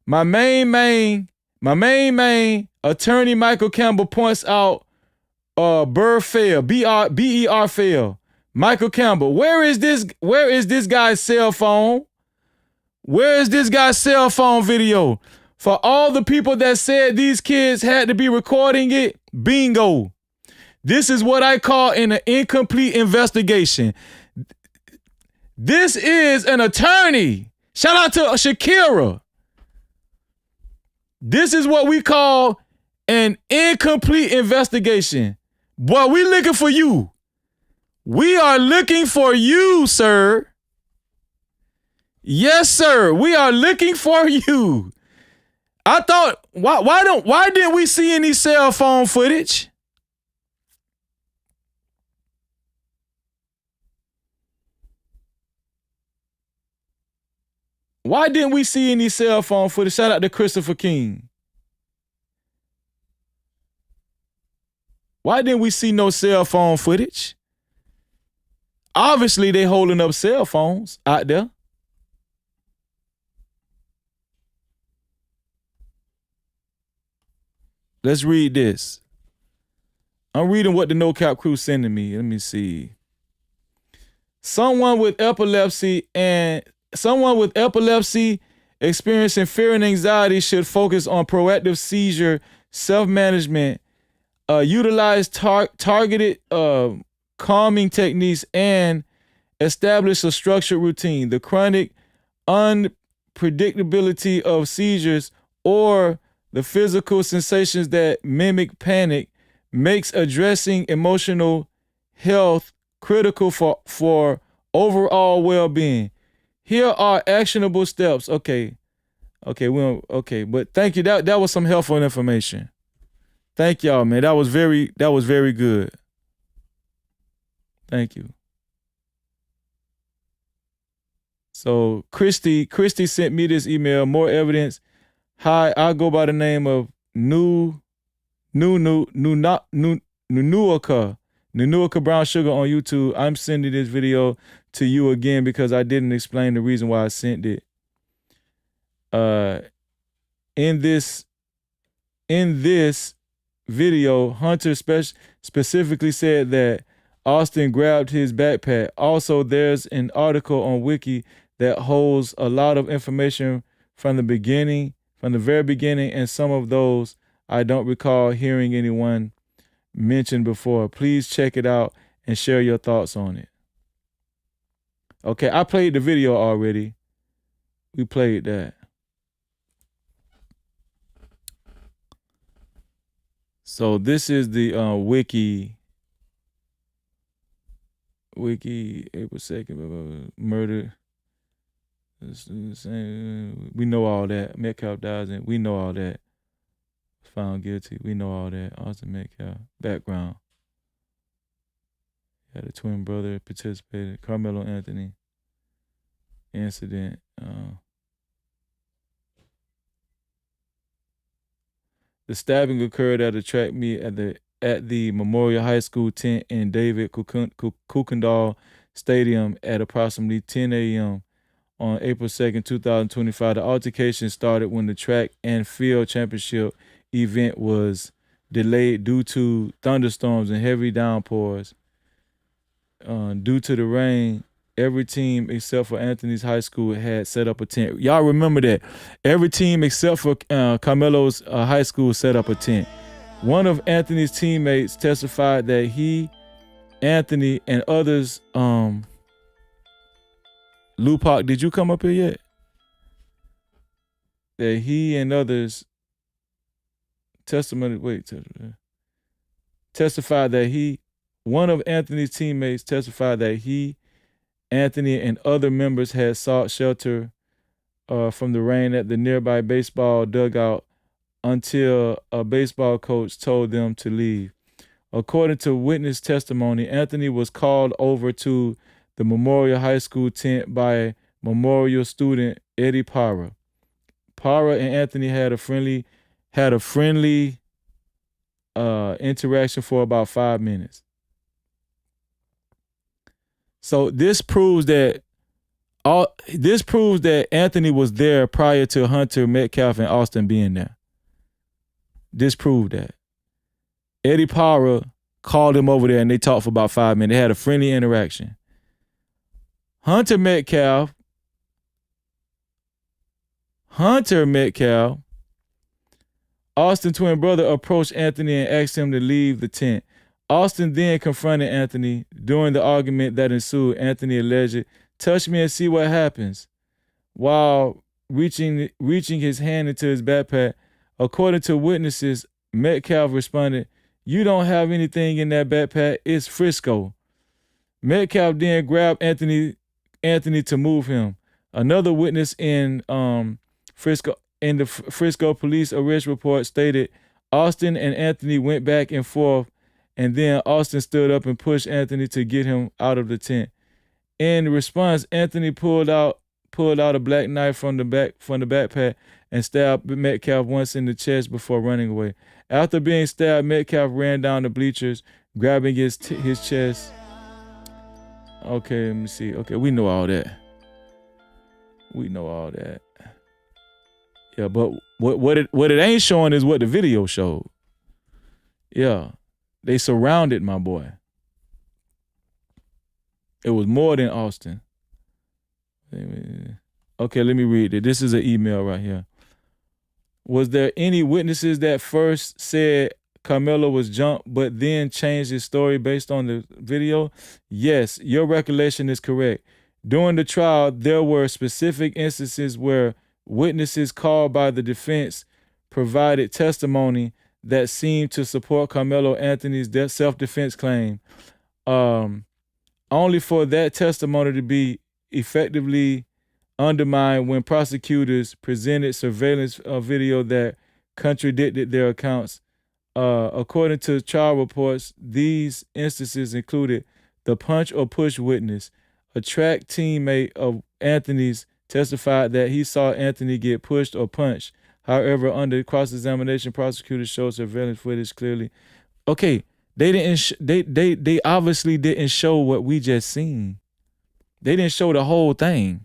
My main attorney Michael Campbell points out Burr fail. B-E-R fail. Michael Campbell, where is this guy's cell phone? Where is this guy's cell phone video? For all the people that said these kids had to be recording it, bingo. This is what I call an incomplete investigation. This is an attorney. Shout out to Shakira. This is what we call an incomplete investigation. Boy, we looking for you. We are looking for you, sir. Yes, sir. We are looking for you. I thought, why didn't we see any cell phone footage? Why didn't we see any cell phone footage? Shout out to Christopher King. Why didn't we see no cell phone footage? Obviously, they holding up cell phones out there. Let's read this. I'm reading what the No Cap crew sending me. Let me see. Someone with epilepsy experiencing fear and anxiety should focus on proactive seizure self-management, utilize targeted calming techniques, and establish a structured routine. The chronic unpredictability of seizures or the physical sensations that mimic panic makes addressing emotional health critical for overall well-being. Here are actionable steps. Okay, but thank you. That was some helpful information. Thank y'all, man. That was very good. Thank you. So Christy sent me this email. More evidence. Hi, I go by the name of Nunuaka. Nanuka Brown Sugar on YouTube. I'm sending this video to you again because I didn't explain the reason why I sent it. In this video, Hunter specifically said that Austin grabbed his backpack. Also, there's an article on Wiki that holds a lot of information from the very beginning, and some of those I don't recall hearing anyone mention before. Please check it out and share your thoughts on it. Okay, I played the video already. We played that. So this is the Wiki April 2nd murder. We know all that. Metcalf dies, and we know all that. Found guilty. We know all that. Austin Metcalf. Background. Had a twin brother participated. Karmelo Anthony. Incident. The stabbing occurred at a track meet at the Memorial High School tent in David Kuykendall Stadium at approximately 10 a.m. on April 2nd, 2025. The altercation started when the track and field championship event was delayed due to thunderstorms and heavy downpours. Due to the rain, every team except for Anthony's high school had set up a tent. Y'all remember that. Every team except for Karmelo's high school set up a tent. One of Anthony's teammates testified that he, Anthony, and others, Lupac, did you come up here yet? That he and others testified that one of Anthony's teammates testified that he, Anthony, and other members had sought shelter from the rain at the nearby baseball dugout until a baseball coach told them to leave. According to witness testimony, Anthony was called over to the Memorial High School tent by Memorial student Eddie Parra. Parra and Anthony had a friendly interaction for about 5 minutes. So this proves that Anthony was there prior to Hunter, Metcalf, and Austin being there. This proved that. Eddie Parra called him over there and they talked for about 5 minutes. They had a friendly interaction. Hunter Metcalf, Austin twin brother approached Anthony and asked him to leave the tent. Austin then confronted Anthony. During the argument that ensued, Anthony alleged, "Touch me and see what happens," while reaching his hand into his backpack. According to witnesses, Metcalf responded, "You don't have anything in that backpack. It's Frisco." Metcalf then grabbed Anthony to move him. Another witness in the Frisco police arrest report stated Austin and Anthony went back and forth, and then Austin stood up and pushed Anthony to get him out of the tent. In response, Anthony pulled out a black knife from the backpack and stabbed Metcalf once in the chest before running away. After being stabbed, Metcalf ran down the bleachers, grabbing his chest. Okay, let me see. Okay, we know all that. Yeah, but what it ain't showing is what the video showed. Yeah, they surrounded my boy. It was more than Austin. Okay, let me read it. This is an email right here. Was there any witnesses that first said Karmelo was jumped but then changed his story based on the video? Yes, your recollection is correct. During the trial, there were specific instances where witnesses called by the defense provided testimony that seemed to support Karmelo Anthony's self-defense claim, only for that testimony to be effectively undermined when prosecutors presented surveillance video that contradicted their accounts. According to trial reports, these instances included the punch or push witness. A track teammate of Anthony's testified that he saw Anthony get pushed or punched. However, under cross-examination, prosecutors showed surveillance footage clearly. Okay, They didn't. They obviously didn't show what we just seen. They didn't show the whole thing.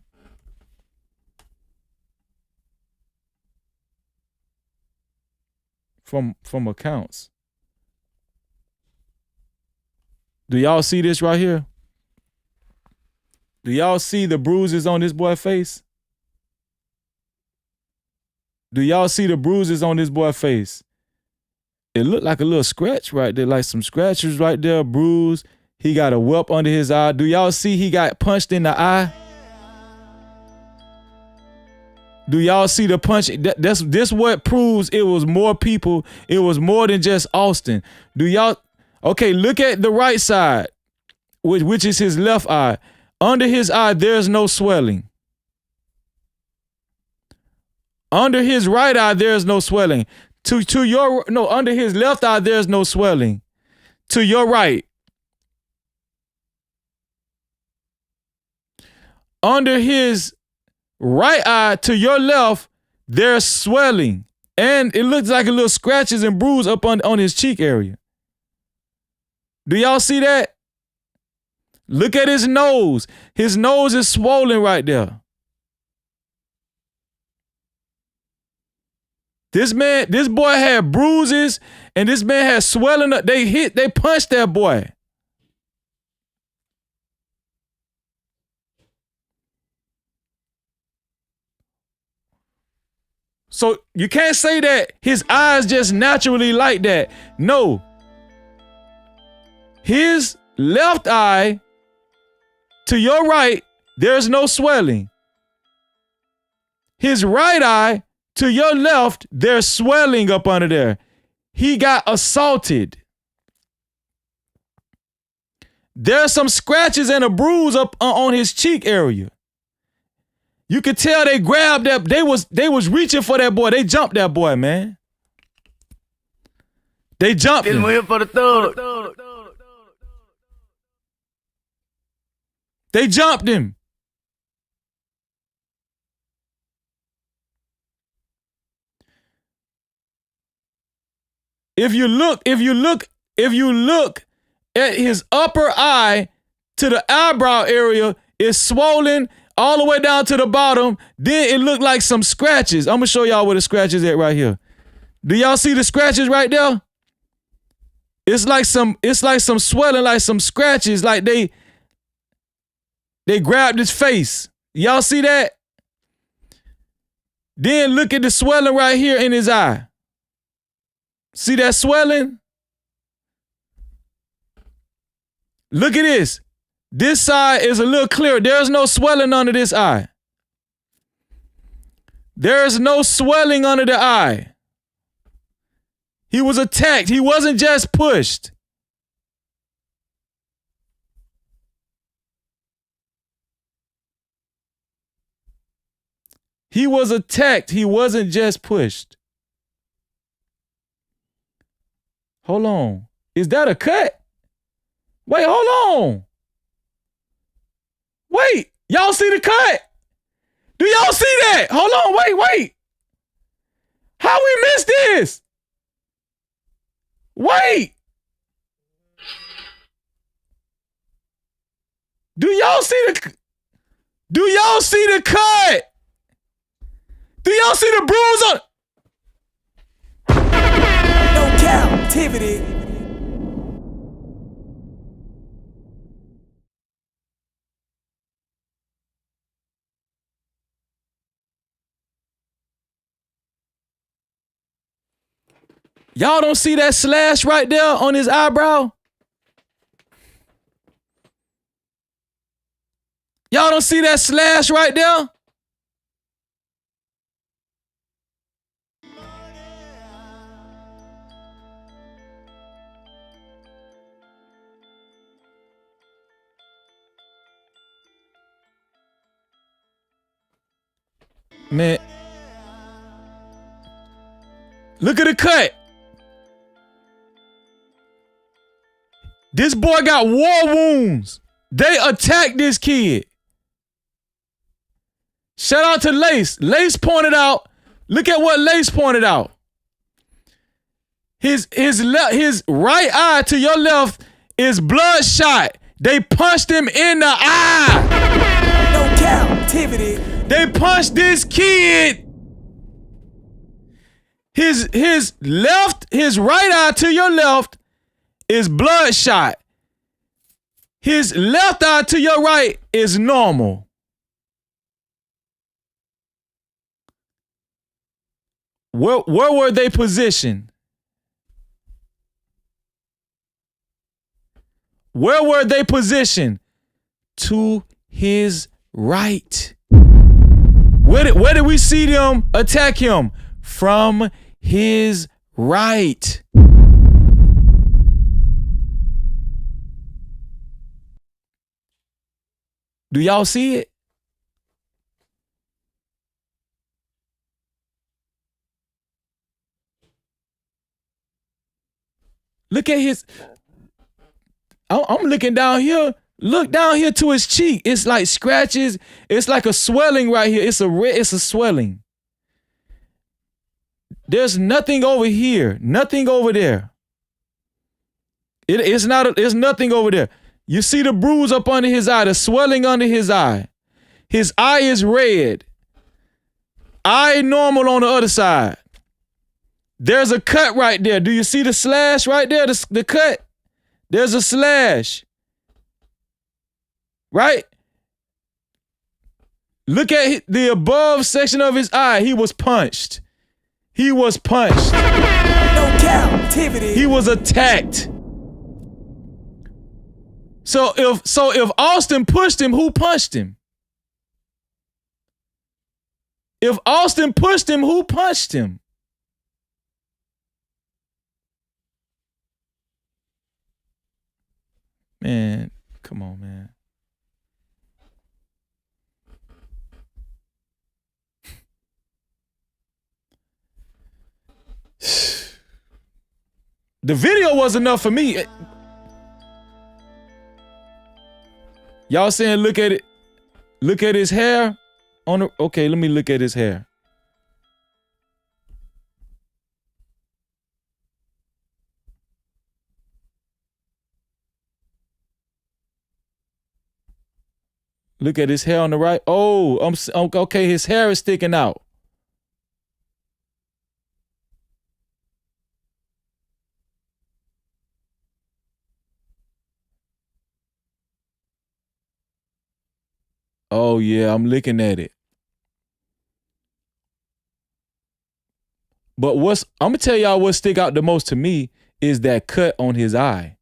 From accounts. Do y'all see this right here? Do y'all see the bruises on this boy's face? Do y'all see the bruises on this boy's face? It looked like a little scratch right there, like some scratches right there, bruise. He got a whelp under his eye. Do y'all see he got punched in the eye? Do y'all see the punch? This what proves it was more people. It was more than just Austin. Do y'all? Okay, look at the right side, which is his left eye. Under his eye, there's no swelling. Under his right eye, there's no swelling. Under his left eye, there's no swelling. To your right. Under his right eye, to your left, there's swelling. And it looks like a little scratches and bruise up on his cheek area. Do y'all see that? Look at his nose. His nose is swollen right there. This boy had bruises, and this man had swelling up. They punched that boy. So you can't say that his eyes just naturally like that. No. His left eye, to your right, there's no swelling. His right eye, to your left, there's swelling up under there. He got assaulted. There's some scratches and a bruise up on his cheek area. You could tell they grabbed that. They was reaching for that boy. They jumped that boy, man. They jumped him. Waiting for the thug. They jumped him. If you look at his upper eye to the eyebrow area, it's swollen all the way down to the bottom. Then it looked like some scratches. I'm gonna show y'all where the scratches at right here. Do y'all see the scratches right there? It's like some swelling, like some scratches, like they grabbed his face. Y'all see that? Then look at the swelling right here in his eye. See that swelling? Look at this. This side is a little clearer. There's no swelling under this eye. There's no swelling under the eye. He was attacked. He wasn't just pushed. He was attacked. He wasn't just pushed. Hold on. Is that a cut? Wait, hold on. Wait, y'all see the cut? Do y'all see that? Hold on, wait. How we missed this? Wait. Do y'all see the cut? Do y'all see the bruise on? No Cap-tivity. Y'all don't see that slash right there on his eyebrow? Y'all don't see that slash right there? Man, look at the cut. This boy got war wounds. They attacked this kid. Shout out to Lace. Lace pointed out. Look at what Lace pointed out. His right eye to your left is bloodshot. They punched him in the eye. No captivity. They punched this kid. His right eye to your left is bloodshot. His left eye to your right is normal. Where were they positioned? Where were they positioned? To his right. Where did we see them attack him? From his right. Do y'all see it? Look at his. I'm looking down here. Look down here to his cheek. It's like scratches. It's like a swelling right here. It's a swelling. There's nothing over here. Nothing over there. It's nothing over there. You see the bruise up under his eye, the swelling under his eye. His eye is red. Eye normal on the other side. There's a cut right there. Do you see the slash right there? The cut? There's a slash. Right? Look at the above section of his eye. He was punched. He was punched. No captivity. He was attacked. So if Austin pushed him, who punched him? If Austin pushed him, who punched him? Man, come on, man. The video was enough for me. Y'all saying look at it. Look at his hair on the, okay, let me look at his hair. Look at his hair on the right. Oh, okay, his hair is sticking out. Oh yeah, I'm looking at it. But I'm gonna tell y'all what stick out the most to me is that cut on his eye.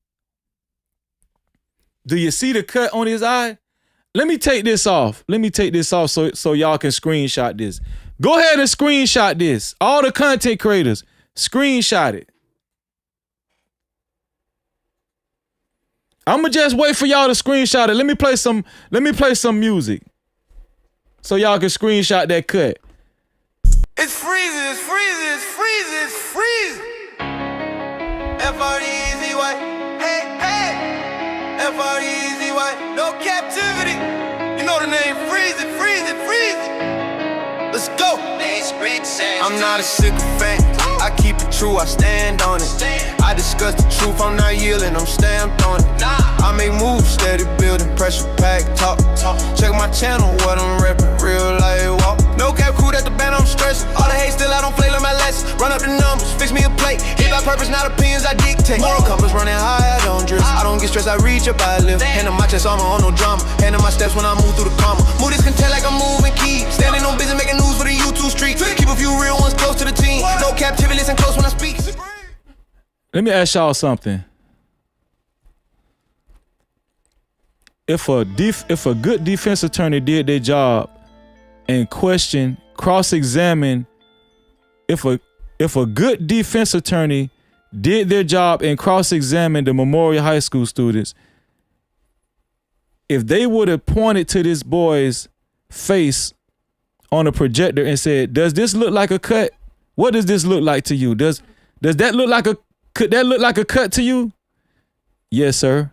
Do you see the cut on his eye? Let me take this off. So y'all can screenshot this. Go ahead and screenshot this. All the content creators, screenshot it. I'ma just wait for y'all to screenshot it. Let me play some music. So y'all can screenshot that cut. It's freezing, it's freezing, it's freezing, it's freezing. F-R-E-E-Z-Y, hey, hey. F-R-E-E-Z-Y, no captivity. You know the name, freezing, freezing, freezing. Let's go. I'm not a sycophant. I keep it true, I stand on it. I discuss the truth, I'm not yielding, I'm stamped on it. I make moves, steady building, pressure pack, talk. Check my channel, what I'm repping, real life walk. No cap crew, that's the band I'm stressing. All the hate still I don't play, learn my lessons. Run up the numbers, fix me a plate. Hit by purpose, not opinions, I dictate. Moral compass running high, I don't drift. I don't get stressed, I reach up, I live. Hand on my chest, armor on no drama. Hand on my steps when I move through the karma. Move this content like I'm moving key. Standing on business, making news for the YouTube street. Keep a few real ones close to the team. No captivity, listen close when I speak. Let me ask y'all something. If a good defense attorney did their job and cross-examine, if a good defense attorney did their job and cross-examine the Memorial High School students, if they would have pointed to this boy's face on a projector and said, "Does this look like a cut? What does this look like to you? Does that look like a could that look like a cut to you?" Yes, sir.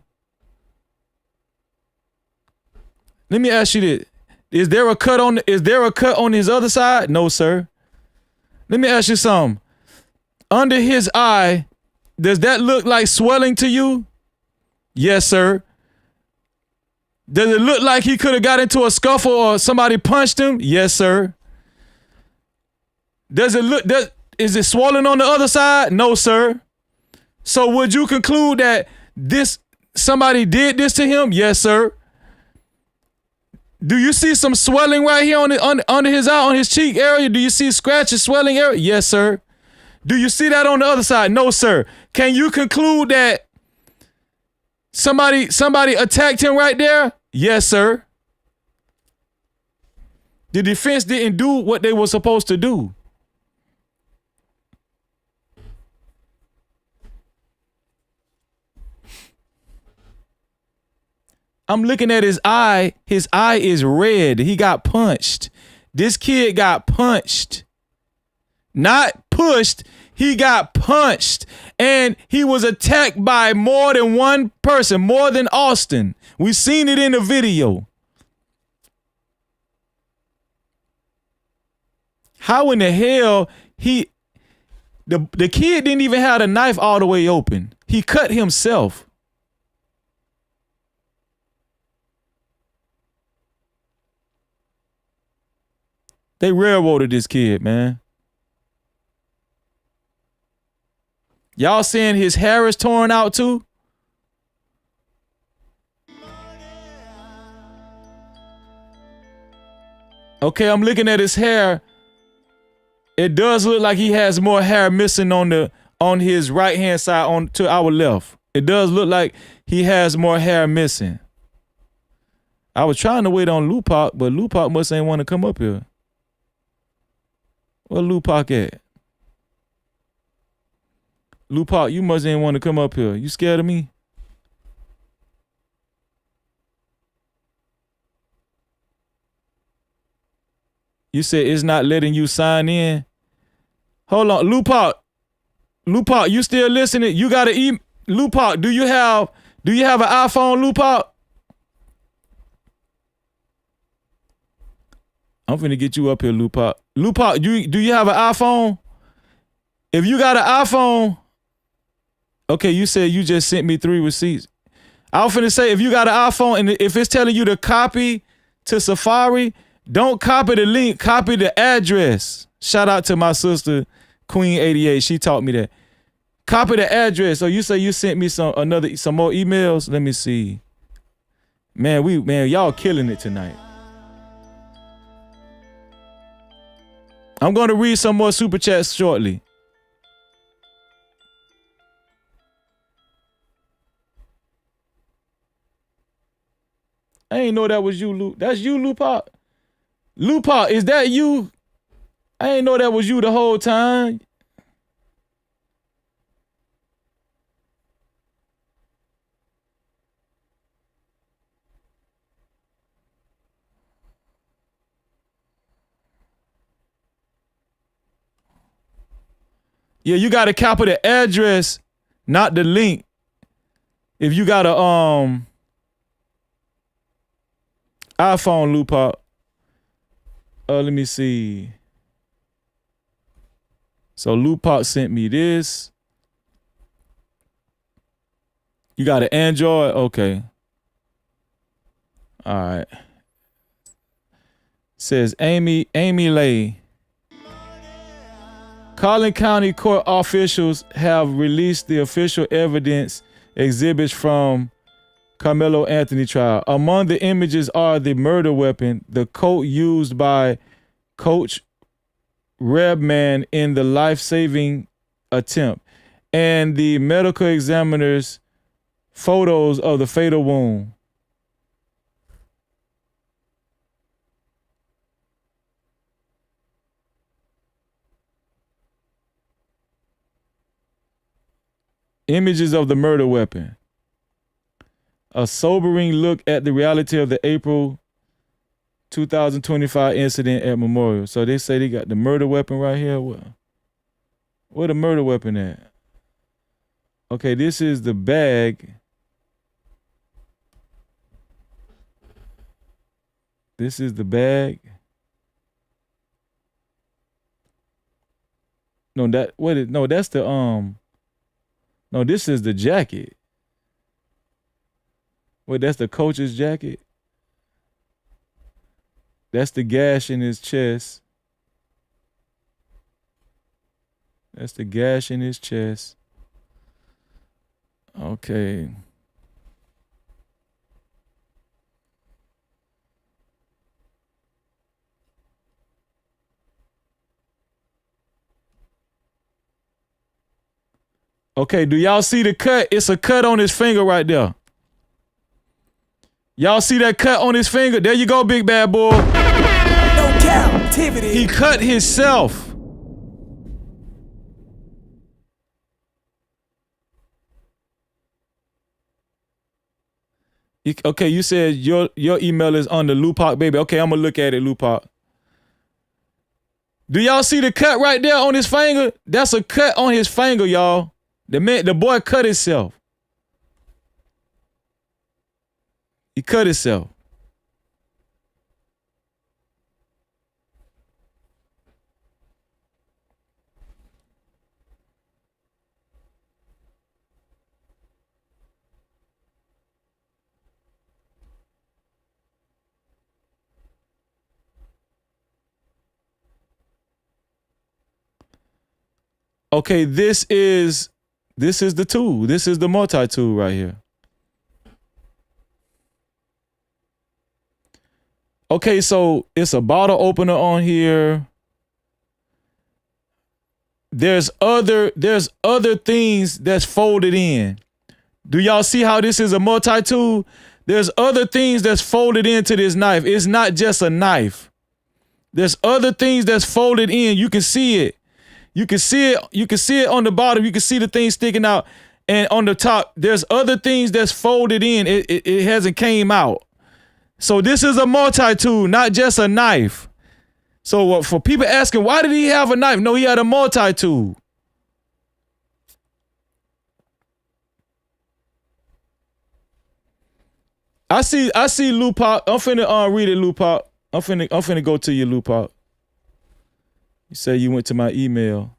Let me ask you this. Is there a cut on his other side? No, sir. Let me ask you something. Under his eye, does that look like swelling to you? Yes, sir. Does it look like he could have got into a scuffle or somebody punched him? Yes, sir. Is it swollen on the other side? No, sir. So would you conclude that somebody did this to him? Yes, sir. Do you see some swelling right here under his eye, on his cheek area? Do you see scratches, swelling area? Yes, sir. Do you see that on the other side? No, sir. Can you conclude that somebody attacked him right there? Yes, sir. The defense didn't do what they were supposed to do. I'm looking at his eye. His eye is red. He got punched. This kid got punched. Not pushed. He got punched. And he was attacked by more than one person, more than Austin. We seen it in the video. How in the hell the kid didn't even have the knife all the way open. He cut himself. They railroaded this kid, man. Y'all saying his hair is torn out too? Okay, I'm looking at his hair. It does look like he has more hair missing on his right hand side to our left. It does look like he has more hair missing. I was trying to wait on Lupac, but Lupac must ain't want to come up here. Where Lupac at? Lupac, you must ain't want to come up here. You scared of me? You said it's not letting you sign in. Hold on, Lupac. Lupac, you still listening? You gotta Lupac, do you have an iPhone, Lupac? I'm finna get you up here, Lupac. Lupac, do you have an iPhone? If you got an iPhone, okay, you said you just sent me 3 receipts. I was finna say, if you got an iPhone and if it's telling you to copy to Safari, don't copy the link, copy the address. Shout out to my sister, Queen88. She taught me that. Copy the address. So you say you sent me some more emails? Let me see. Man, y'all killing it tonight. I'm going to read some more super chats shortly. I ain't know that was you, Luke. That's you, Lupac. Lupac, is that you? I ain't know that was you the whole time. Yeah, you got to copy the address, not the link. If you got a iPhone, Lupac. Let me see. So Lupac sent me this. You got an Android? Okay. All right. Says Amy Lay. Collin County court officials have released the official evidence exhibits from Karmelo Anthony trial. Among the images are the murder weapon, the coat used by Coach Redman in the life-saving attempt, and the medical examiner's photos of the fatal wound. Images of the murder weapon. A sobering look at the reality of the April 2025 incident at Memorial. So they say they got the murder weapon right here. Where the murder weapon at? Okay, this is the bag. This is the bag. No, that's the No, this is the jacket. Wait, that's the coach's jacket? That's the gash in his chest. That's the gash in his chest. Okay. Okay, do y'all see the cut? It's a cut on his finger right there. Y'all see that cut on his finger? There you go, big bad boy. No captivity. He cut himself. Okay, you said your email is on the Lupac, baby. Okay, I'm gonna look at it, Lupac. Do y'all see the cut right there on his finger? That's a cut on his finger, y'all. The boy cut himself. He cut himself. Okay, this is the tool. This is the multi-tool right here. Okay, so it's a bottle opener on here. There's other things that's folded in. Do y'all see how this is a multi-tool? There's other things that's folded into this knife. It's not just a knife. There's other things that's folded in. You can see it. You can see it. You can see it on the bottom. You can see the thing sticking out. And on the top, there's other things that's folded in. It hasn't came out. So this is a multi-tool, not just a knife. So for people asking, why did he have a knife? No, he had a multi-tool. I see Lupac. I'm finna read it, Lupac. I'm finna go to you, Lupac. You say you went to my email.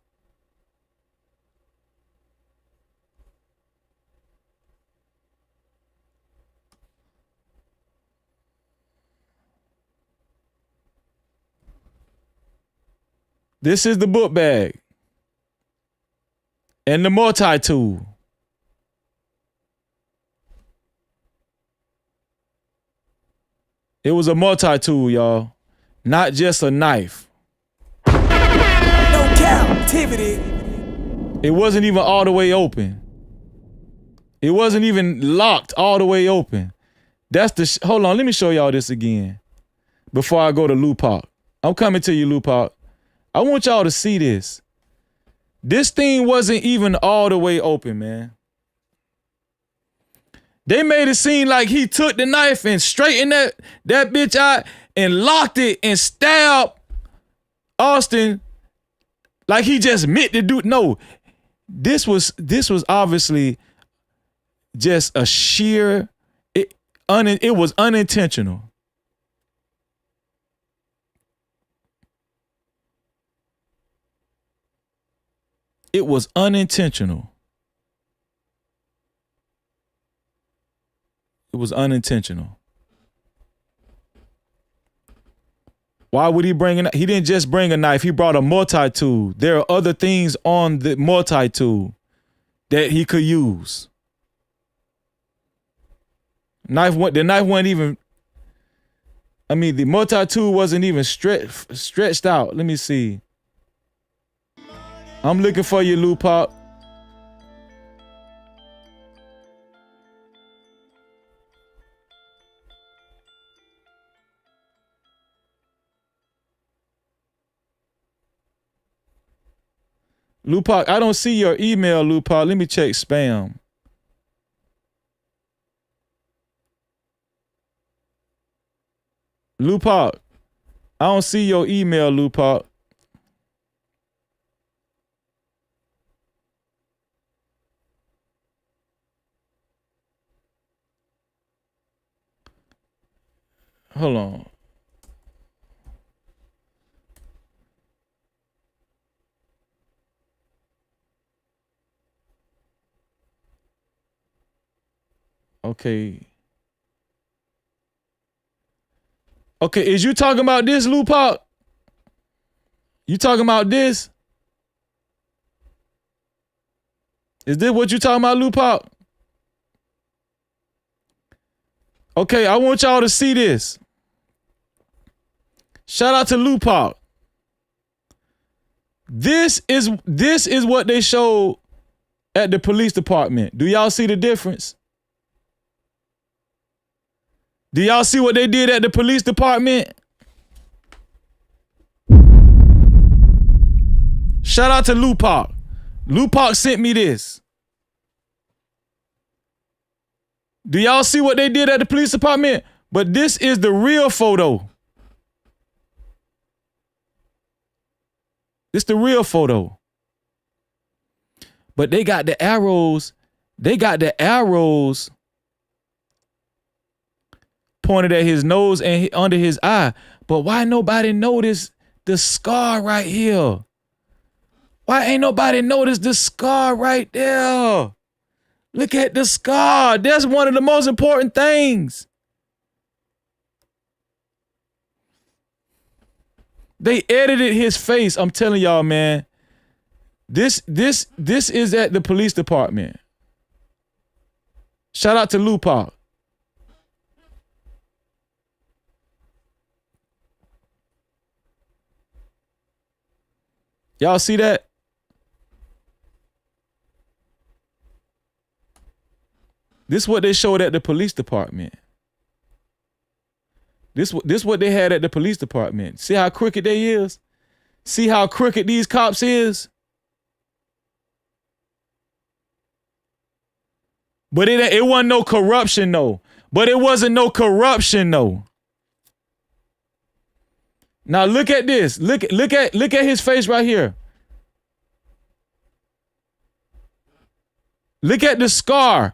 This is the book bag. And the multi-tool. It was a multi-tool, y'all. Not just a knife. No captivity. It wasn't even all the way open. It wasn't even locked all the way open. That's the hold on, let me show y'all this again. Before I go to Lupac. I'm coming to you, Lupac. I want y'all to see this. This thing wasn't even all the way open, man. They made it seem like he took the knife and straightened that bitch out and locked it and stabbed Austin like he just meant to do. No, this was obviously just a sheer, it was unintentional. It was unintentional. It was unintentional. Why would he bring a? He didn't just bring a knife. He brought a multi-tool. There are other things on the multi-tool that he could use. The knife wasn't even. I mean, the multi-tool wasn't even stretched out. Let me see. I'm looking for you, Lupac. Lupac, I don't see your email, Lupac. Let me check spam. Lupac, I don't see your email, Lupac. Hold on. Okay. Okay, is you talking about this, Lupac? You talking about this? Is this what you talking about, Lupac? Okay, I want y'all to see this. Shout out to Lupac. This is what they showed at the police department. Do y'all see the difference? Do y'all see what they did at the police department? Shout out to Lupac. Lupac sent me this. Do y'all see what they did at the police department? But this is the real photo. This the real photo. But they got the arrows. They got the arrows pointed at his nose and under his eye. But why nobody noticed the scar right here? Why ain't nobody noticed the scar right there? Look at the scar. That's one of the most important things. They edited his face. I'm telling y'all, man. This is at the police department. Shout out to Lupac. Y'all see that? This is what they showed at the police department. This what they had at the police department. See how crooked they is? See how crooked these cops is? But it wasn't no corruption though. But it wasn't no corruption though. Now look at this. Look at his face right here. Look at the scar.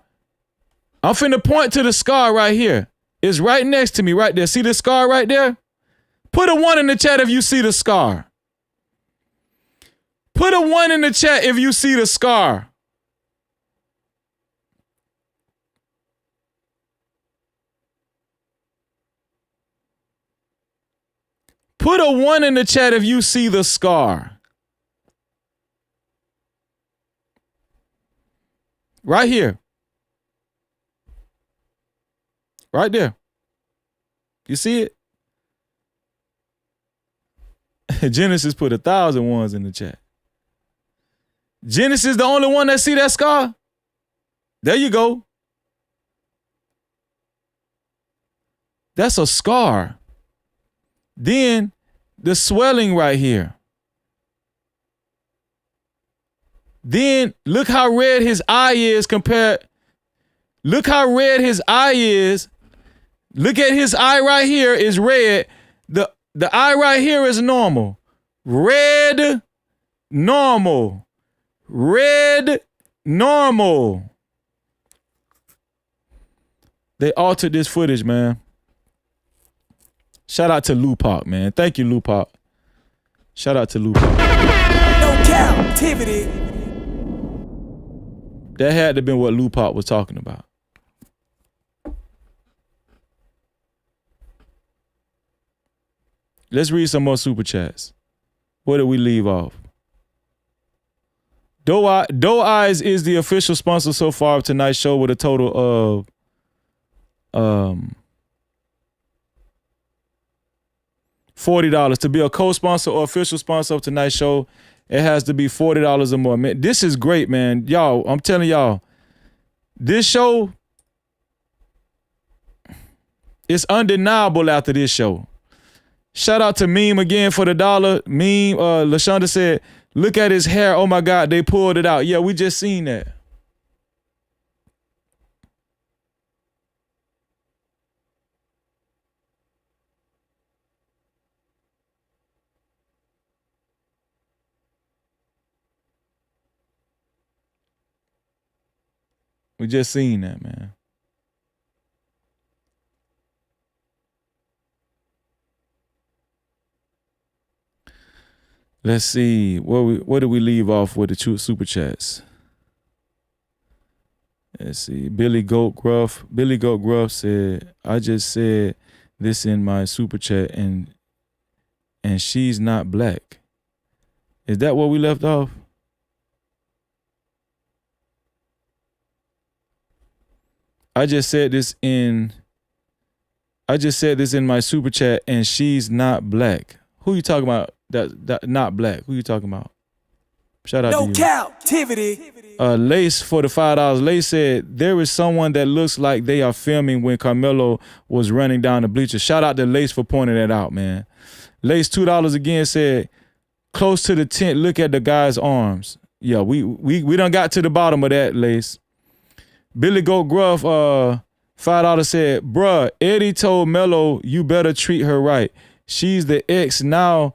I'm finna point to the scar right here. It's right next to me right there. See the scar right there? Put a 1 in the chat if you see the scar. Put a 1 in the chat if you see the scar. Put a 1 in the chat if you see the scar. Right here. Right there. You see it? Genesis put 1,000 ones in the chat. Genesis the only one that see that scar? There you go. That's a scar. Then the swelling right here. Then look how red his eye is compared. Look how red his eye is. Look at his eye right here is red. The eye right here is normal. Red, normal. Red, normal. They altered this footage, man. Shout out to Lupac, man. Thank you, Lupac. Shout out to Lupac. No Cap-tivity. That had to have been what Lupac was talking about. Let's read some more super chats. Where did we leave off? Doe Eyes is the official sponsor so far of tonight's show with a total of $40. To be a co-sponsor or official sponsor of tonight's show, it has to be $40 or more. Man, this is great, man. Y'all, I'm telling y'all, this show is undeniable after this show. Shout out to Meme again for the $1. Meme, LaShonda said, look at his hair. Oh my God, they pulled it out. Yeah, we just seen that. We just seen that, man. Let's see. Where did we leave off with the super chats? Let's see. Billy Goat Gruff. Billy Goat Gruff said, I just said this in my super chat and she's not black. Is that what we left off? I just said this in my super chat and she's not black. Who you talking about? That not black. Who you talking about? Shout out to you. No Cap-tivity. Lace for the $5. Lace said there is someone that looks like they are filming when Karmelo was running down the bleachers. Shout out to Lace for pointing that out, man. Lace $2 again said close to the tent. Look at the guy's arms. Yeah, we done got to the bottom of that, Lace. Billy Goat Gruff, $5 said, bruh, Eddie told Melo you better treat her right. She's the ex now,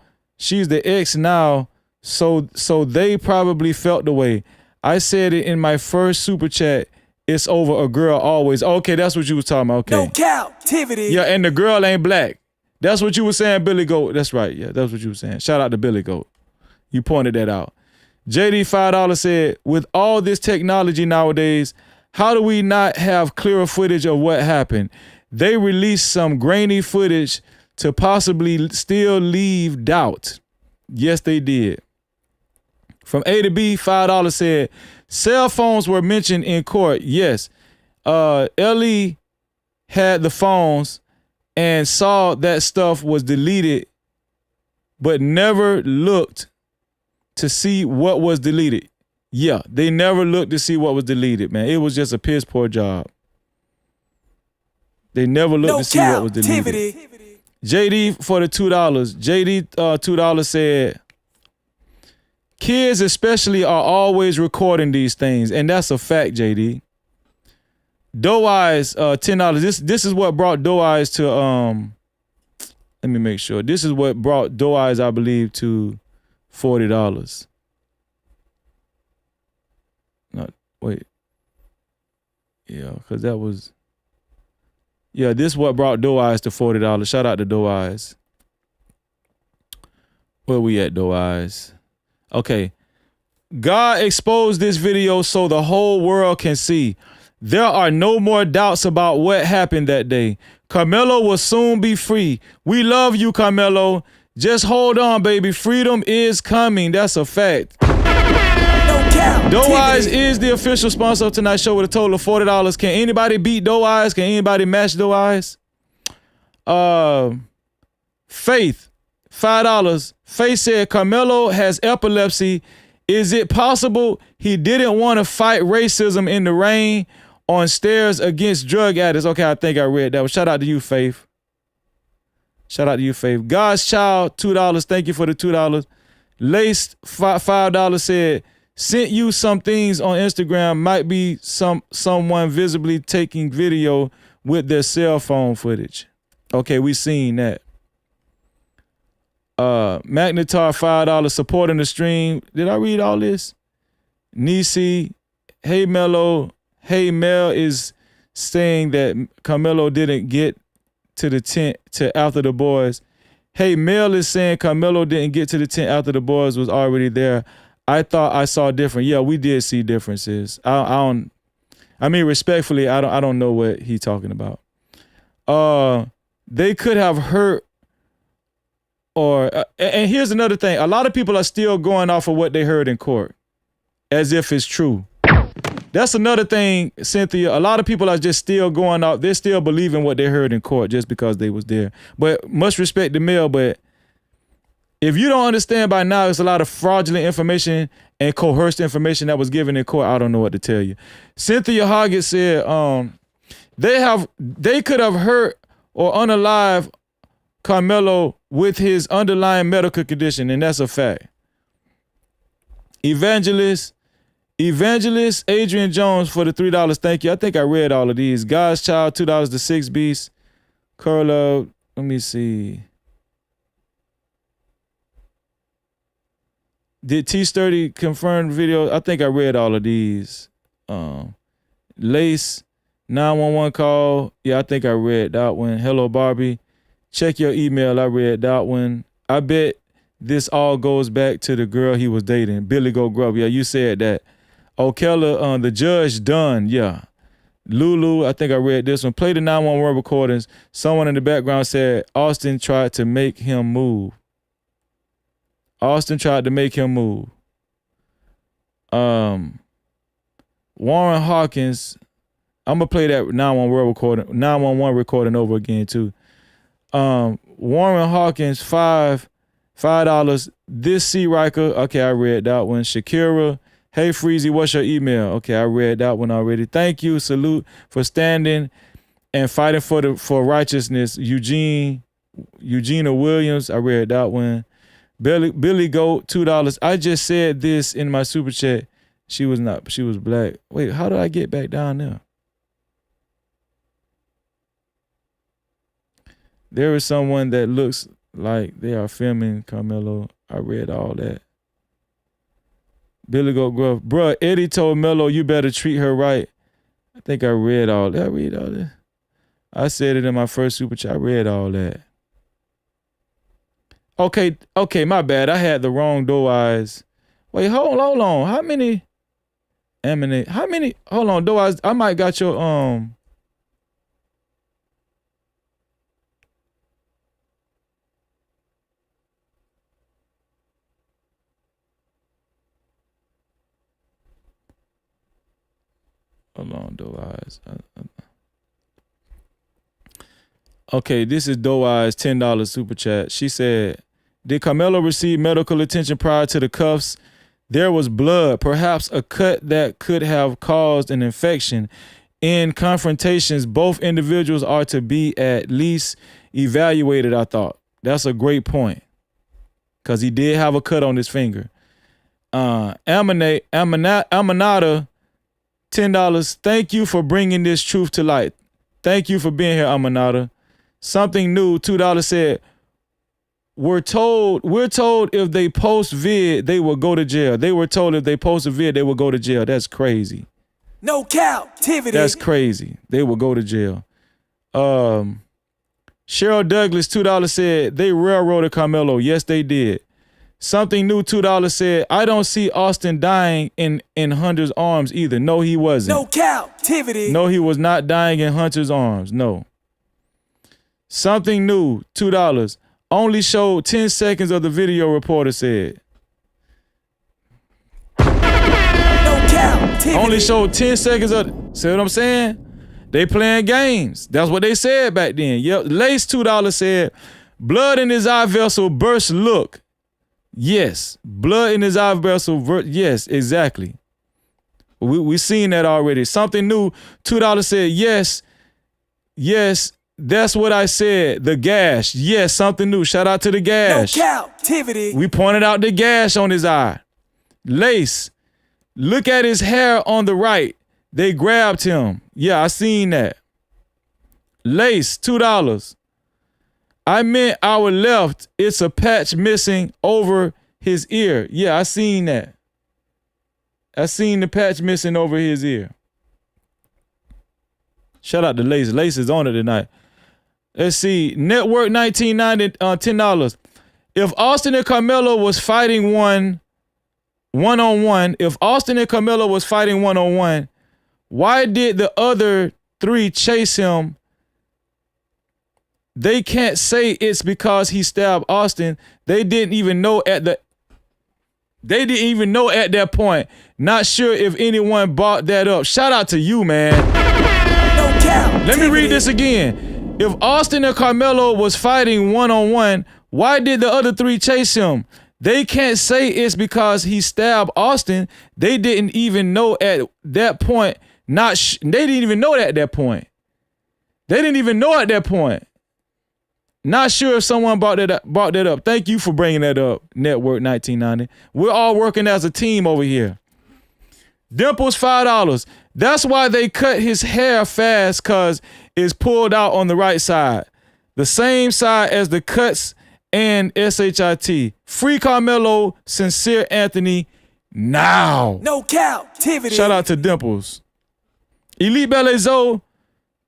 so they probably felt the way. I said it in my first super chat, it's over a girl always. Okay, that's what you was talking about, okay. No Cap-tivity. Yeah, and the girl ain't black. That's what you were saying, Billy Goat. That's right, yeah, that's what you were saying. Shout out to Billy Goat. You pointed that out. JD $5 said, with all this technology nowadays, how do we not have clearer footage of what happened? They released some grainy footage to possibly still leave doubt. Yes, they did. From A to B, $5 said, cell phones were mentioned in court. Yes. Ellie had the phones and saw that stuff was deleted, but never looked to see what was deleted. Yeah, they never looked to see what was deleted, man. It was just a piss poor job. They never looked to see what was deleted. JD for the $2. JD $2 said, kids especially are always recording these things, and that's a fact, JD. Doe Eyes, $10. This is what brought Doe Eyes to let me make sure. This is what brought Doe Eyes, I believe, to $40. Wait. Yeah, because that was... Yeah, this is what brought Doe Eyes to $40. Shout out to Doe Eyes. Where we at, Doe Eyes? Okay. God exposed this video so the whole world can see. There are no more doubts about what happened that day. Karmelo will soon be free. We love you, Karmelo. Just hold on, baby. Freedom is coming. That's a fact. Doe Eyes is the official sponsor of tonight's show with a total of $40. Can anybody beat Doe Eyes? Can anybody match Doe Eyes? Faith, $5. Faith said Karmelo has epilepsy. Is it possible he didn't want to fight racism in the rain on stairs against drug addicts? Okay, I think I read that. Well, shout out to you, Faith. Shout out to you, Faith. God's Child, $2. Thank you for the $2. Laced, $5 said, sent you some things on Instagram. Might be someone visibly taking video with their cell phone footage. Okay, we seen that. Magnetar, $5, supporting the stream. Did I read all this? Nisi, hey Melo, hey Mel is saying that Karmelo didn't get to the tent to after the boys. Hey, Mel is saying Karmelo didn't get to the tent after the boys was already there. I thought I saw different. Yeah, we did see differences. I mean, respectfully, I don't know what he's talking about. They could have hurt or and here's another thing. A lot of people are still going off of what they heard in court as if it's true. That's another thing, Cynthia. A lot of people are just still going off. They're still believing what they heard in court just because they was there. But much respect to Mel, but if you don't understand by now, it's a lot of fraudulent information and coerced information that was given in court. I don't know what to tell you. Cynthia Hoggett said they could have hurt or unalive Karmelo with his underlying medical condition, and that's a fact. Evangelist Adrian Jones for the $3. Thank you. I think I read all of these. God's Child, $2 to 6 Beast. Carlo, let me see. Did T-Sturdy confirm video? I think I read all of these. Lace, 911 call. Yeah, I think I read that one. Hello, Barbie. Check your email. I read that one. I bet this all goes back to the girl he was dating. Billy Go Grub. Yeah, you said that. O'Keller, the judge done. Yeah. Lulu, I think I read this one. Play the 911 recordings. Someone in the background said Austin tried to make him move. Austin tried to make him move. Warren Hawkins, I'm gonna play that 911 recording over again too. Warren Hawkins, $5. This C. Riker, okay, I read that one. Shakira, hey Freezy, what's your email? Okay, I read that one already. Thank you, salute for standing and fighting for righteousness. Eugenia Williams, I read that one. Billy Goat, $2. I just said this in my super chat. She was black. Wait, how do I get back down there? There is someone that looks like they are filming Karmelo. I read all that. Billy Goat Gruff. Bruh, Eddie told Melo you better treat her right. I think I read all that. I read all that. I said it in my first super chat. I read all that. Okay, my bad. I had the wrong doe eyes. Wait, hold on. How many? Hold on, doe eyes. I might got your Hold on, doe eyes. Okay, this is Doe Eyes, $10 super chat. She said, did Karmelo receive medical attention prior to the cuffs? There was blood, perhaps a cut that could have caused an infection. In confrontations, both individuals are to be at least evaluated, I thought. That's a great point. Because he did have a cut on his finger. Amanada, $10. Thank you for bringing this truth to light. Thank you for being here, Amanada. Something new, $2 said, we're told if they post vid, they will go to jail. They were told if they post a vid, they will go to jail. That's crazy. No Cap-tivity. That's crazy. They will go to jail. Cheryl Douglas, $2 said, they railroaded Karmelo. Yes, they did. Something new, $2 said, I don't see Austin dying in Hunter's arms either. No, he wasn't. No Cap-tivity. No, he was not dying in Hunter's arms. No. Something new, $2. Only showed 10 seconds of the video, reporter said. No Cap-tivity. Only showed 10 seconds of see what I'm saying? They playing games. That's what they said back then. Yep. Lace, $2 said, blood in his eye vessel burst look. Yes. Blood in his eye vessel. Yes, exactly. We seen that already. Something new, $2 said, yes. That's what I said. The gash. Yes, something new. Shout out to the gash. No Cap-tivity. We pointed out the gash on his eye. Lace. Look at his hair on the right. They grabbed him. Yeah, I seen that. Lace, $2. I meant our left. It's a patch missing over his ear. Yeah, I seen that. I seen the patch missing over his ear. Shout out to Lace. Lace is on it tonight. Let's see. Network 1990, $10. If Austin and Karmelo was fighting one-on-one, why did the other three chase him? They can't say it's because he stabbed Austin. They didn't even know at that point. Not sure if anyone brought that up. Shout out to you, man. No Cap. Let me read this again. If Austin and Karmelo was fighting one-on-one, why did the other three chase him? They can't say it's because he stabbed Austin. They didn't even know at that point. They didn't even know at that point. Not sure if someone brought that up. Thank you for bringing that up, Network 1990. We're all working as a team over here. Dimples, $5. That's why they cut his hair fast, because it's pulled out on the right side. The same side as the cuts and SHIT. Free Karmelo, Sincere Anthony, now. No Cap-tivity. Shout out to Dimples. Elite Belezo,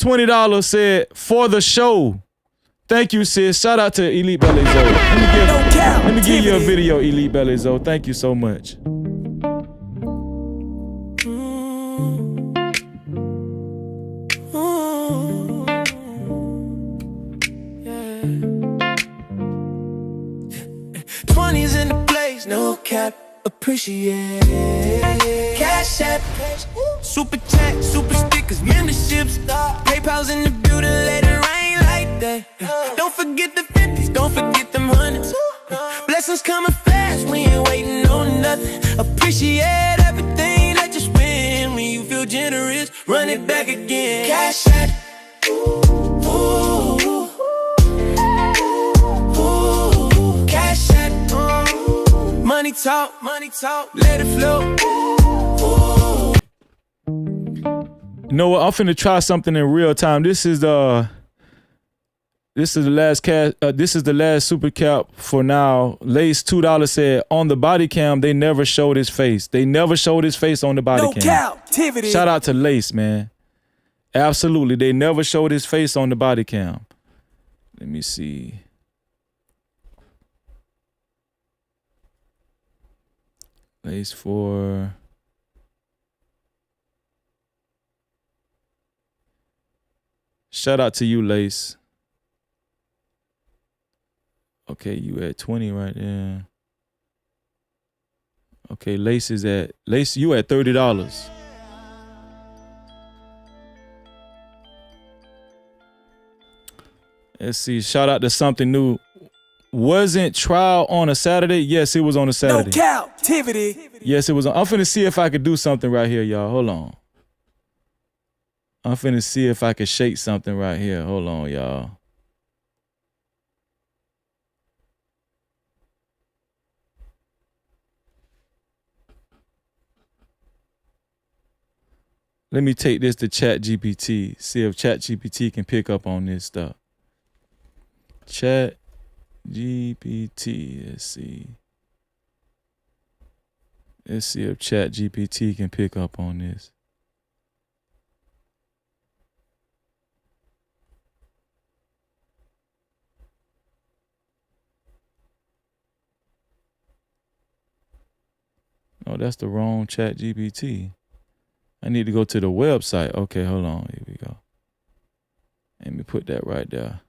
$20 said, for the show. Thank you, sis. Shout out to Elite Belezo. Let me give you a video, Elite Belezo. Thank you so much. no cap, appreciate. Cash app, super chat, super stickers, memberships, PayPal's in the building, let it rain like that. Don't forget the 50s, don't forget them hundreds. Blessings coming fast, we ain't waiting on nothing. Appreciate everything that you spend. When you feel generous, run it back again. Cash app. Ooh, cash app. Money talk, let it flow. You know what? I'm finna try something in real time. This is the last cash. This is the last super cap for now. Lace $2 said on the body cam they never showed his face. They never showed his face on the body cam. Cap-tivity. Shout out to Lace, man. Absolutely, they never showed his face on the body cam. Let me see. Lace 4. Shout out to you, Lace. Okay, you at 20 right there. Okay, Lace, you at $30. Let's see. Shout out to something new. Wasn't trial on a Saturday? Yes, it was on a Saturday. No captivity. Yes, it was on. I'm finna see if I could do something right here, y'all. Hold on. I'm finna see if I could shake something right here. Hold on, y'all. Let me take this to ChatGPT. See if ChatGPT can pick up on this stuff. ChatGPT. Let's see. Let's see if ChatGPT can pick up on this. Oh, that's the wrong ChatGPT. I need to go to the website. Okay, hold on. Here we go. Let me put that right there.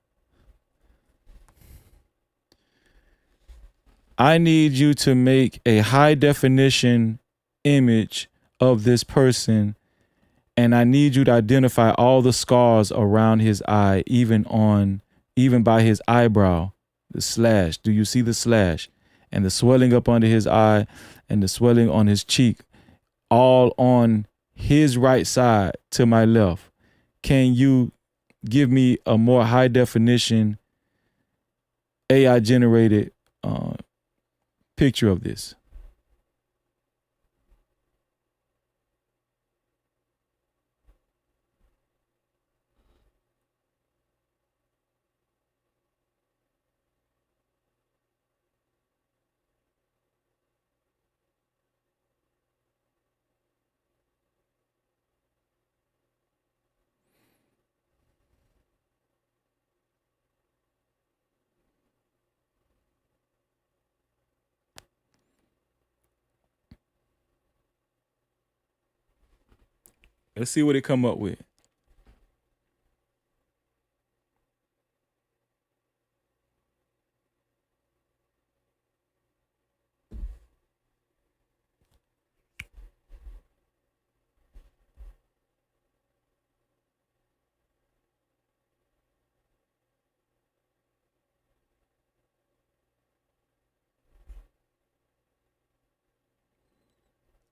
I need you to make a high definition image of this person, and I need you to identify all the scars around his eye, even by his eyebrow, the slash. Do you see the slash? And the swelling up under his eye and the swelling on his cheek, all on his right side to my left. Can you give me a more high definition AI generated picture of this? Let's see what it come up with.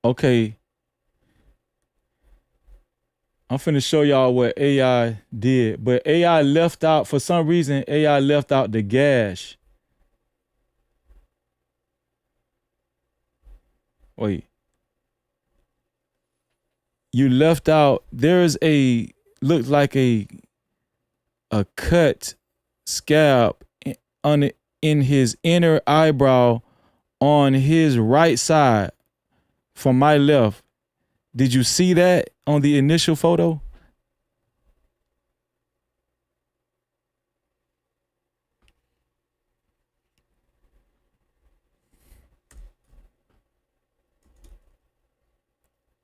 Okay. I'm finna show y'all what AI did, but AI left out, for some reason, AI left out the gash. Wait. You left out, there's looks like a cut scab in his inner eyebrow on his right side from my left. Did you see that on the initial photo?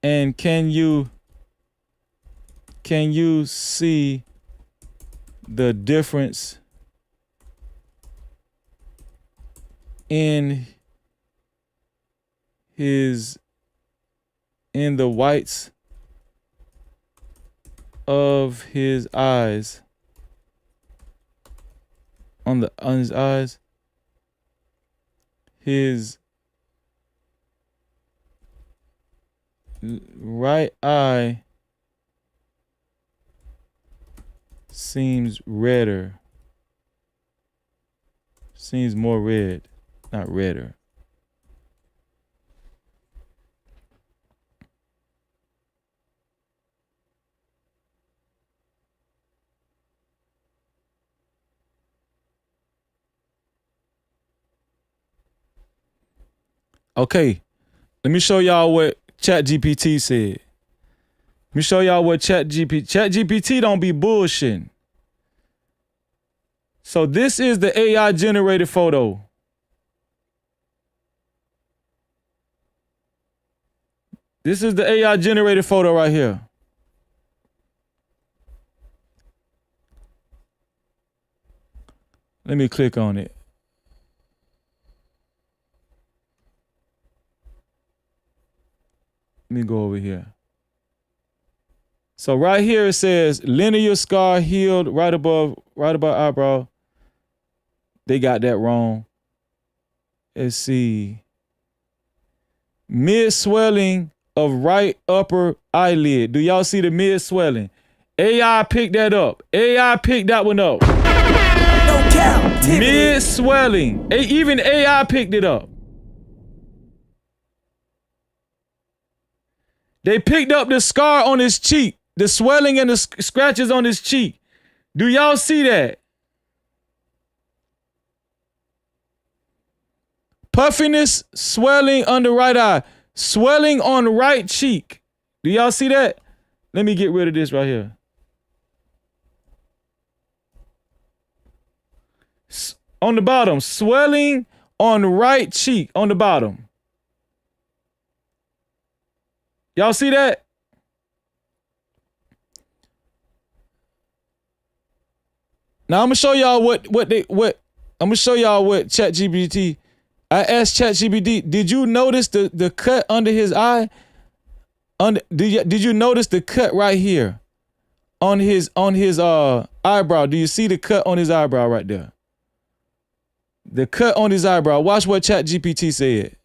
And can you see the difference in in the whites of his eyes. On his eyes. His right eye seems redder. Seems more red, not redder. Okay, let me show y'all what ChatGPT said. Let me show y'all what ChatGPT don't be bullshitting. So this is the AI generated photo. This is the AI generated photo right here. Let me click on it. Let me go over here. So right here it says linear scar healed right above eyebrow. They got that wrong. Let's see. Mid swelling of right upper eyelid. Do y'all see the mid swelling? AI picked that up. AI picked that one up. No Cap-tivity. Mid swelling. Even AI picked it up. They picked up the scar on his cheek, the swelling and the scratches on his cheek. Do y'all see that? Puffiness, swelling under right eye, swelling on right cheek. Do y'all see that? Let me get rid of this right here. On the bottom, swelling on right cheek on the bottom. Y'all see that? Now I'm gonna show y'all what I'm gonna show y'all what ChatGPT. I asked ChatGPT, did you notice the cut under his eye? Did you notice the cut right here on his eyebrow? Do you see the cut on his eyebrow right there? The cut on his eyebrow. Watch what ChatGPT said.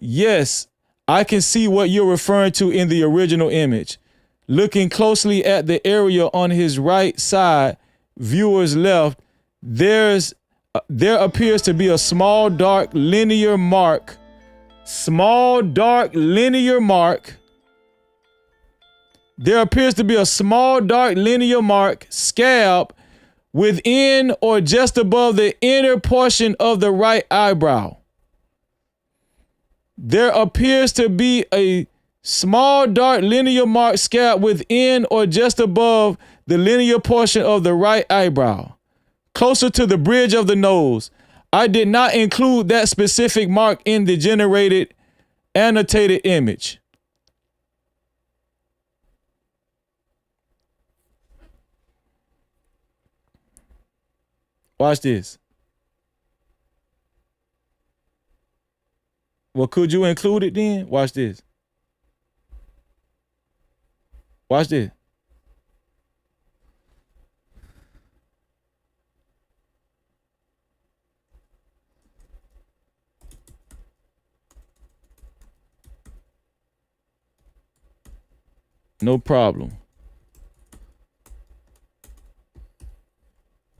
Yes, I can see what you're referring to in the original image. Looking closely at the area on his right side, viewer's left, there appears to be a small dark linear mark. Small dark linear mark. There appears to be a small dark linear mark, scab, within or just above the inner portion of the right eyebrow. There appears to be a small dark linear mark scab within or just above the linear portion of the right eyebrow, closer to the bridge of the nose. I did not include that specific mark in the generated annotated image. Watch this. Well, could you include it then? Watch this. Watch this. No problem.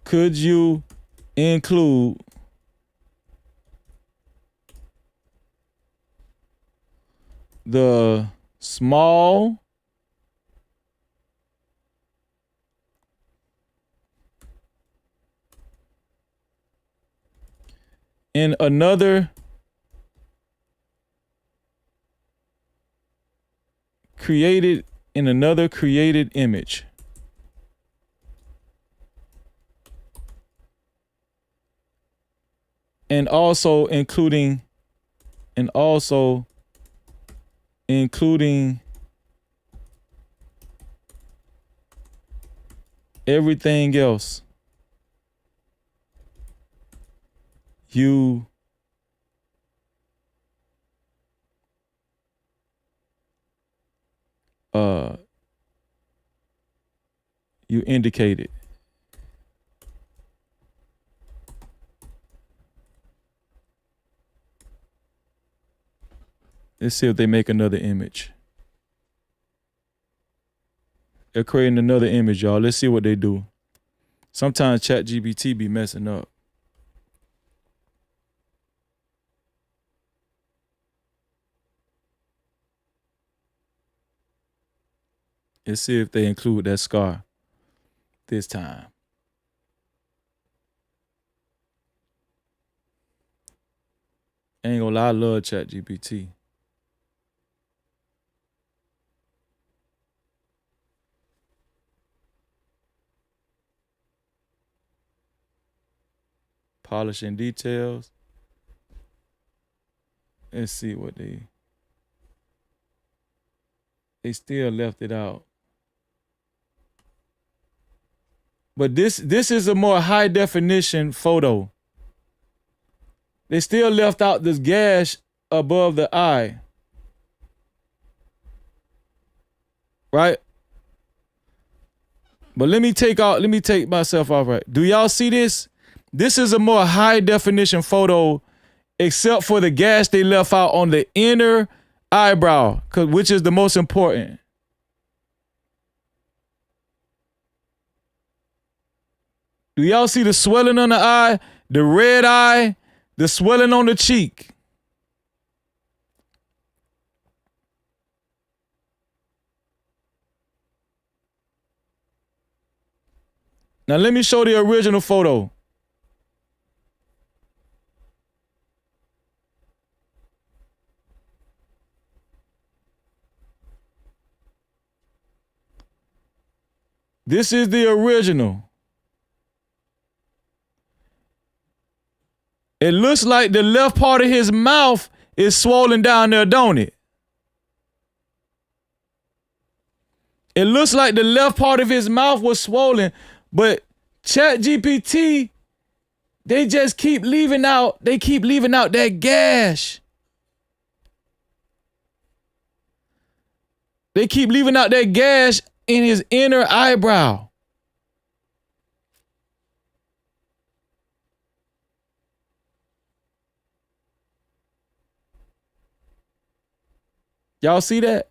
Could you include the small in another created image? And also including everything else you You indicate it. Let's see if they make another image. They're creating another image, y'all. Let's see what they do. Sometimes ChatGPT be messing up. Let's see if they include that scar this time. Ain't gonna lie, I love ChatGPT. Polishing details. Let's see what they still left it out. But this is a more high definition photo. They still left out this gash above the eye. Right? But let me take myself off right. Do y'all see this? This is a more high definition photo, except for the gash they left out on the inner eyebrow, which is the most important. Do y'all see the swelling on the eye, the red eye, the swelling on the cheek? Now let me show the original photo. This is the original. It looks like the left part of his mouth is swollen down there, don't it? It looks like the left part of his mouth was swollen, but ChatGPT, they just keep leaving out that gash. They keep leaving out that gash in his inner eyebrow. Y'all see that?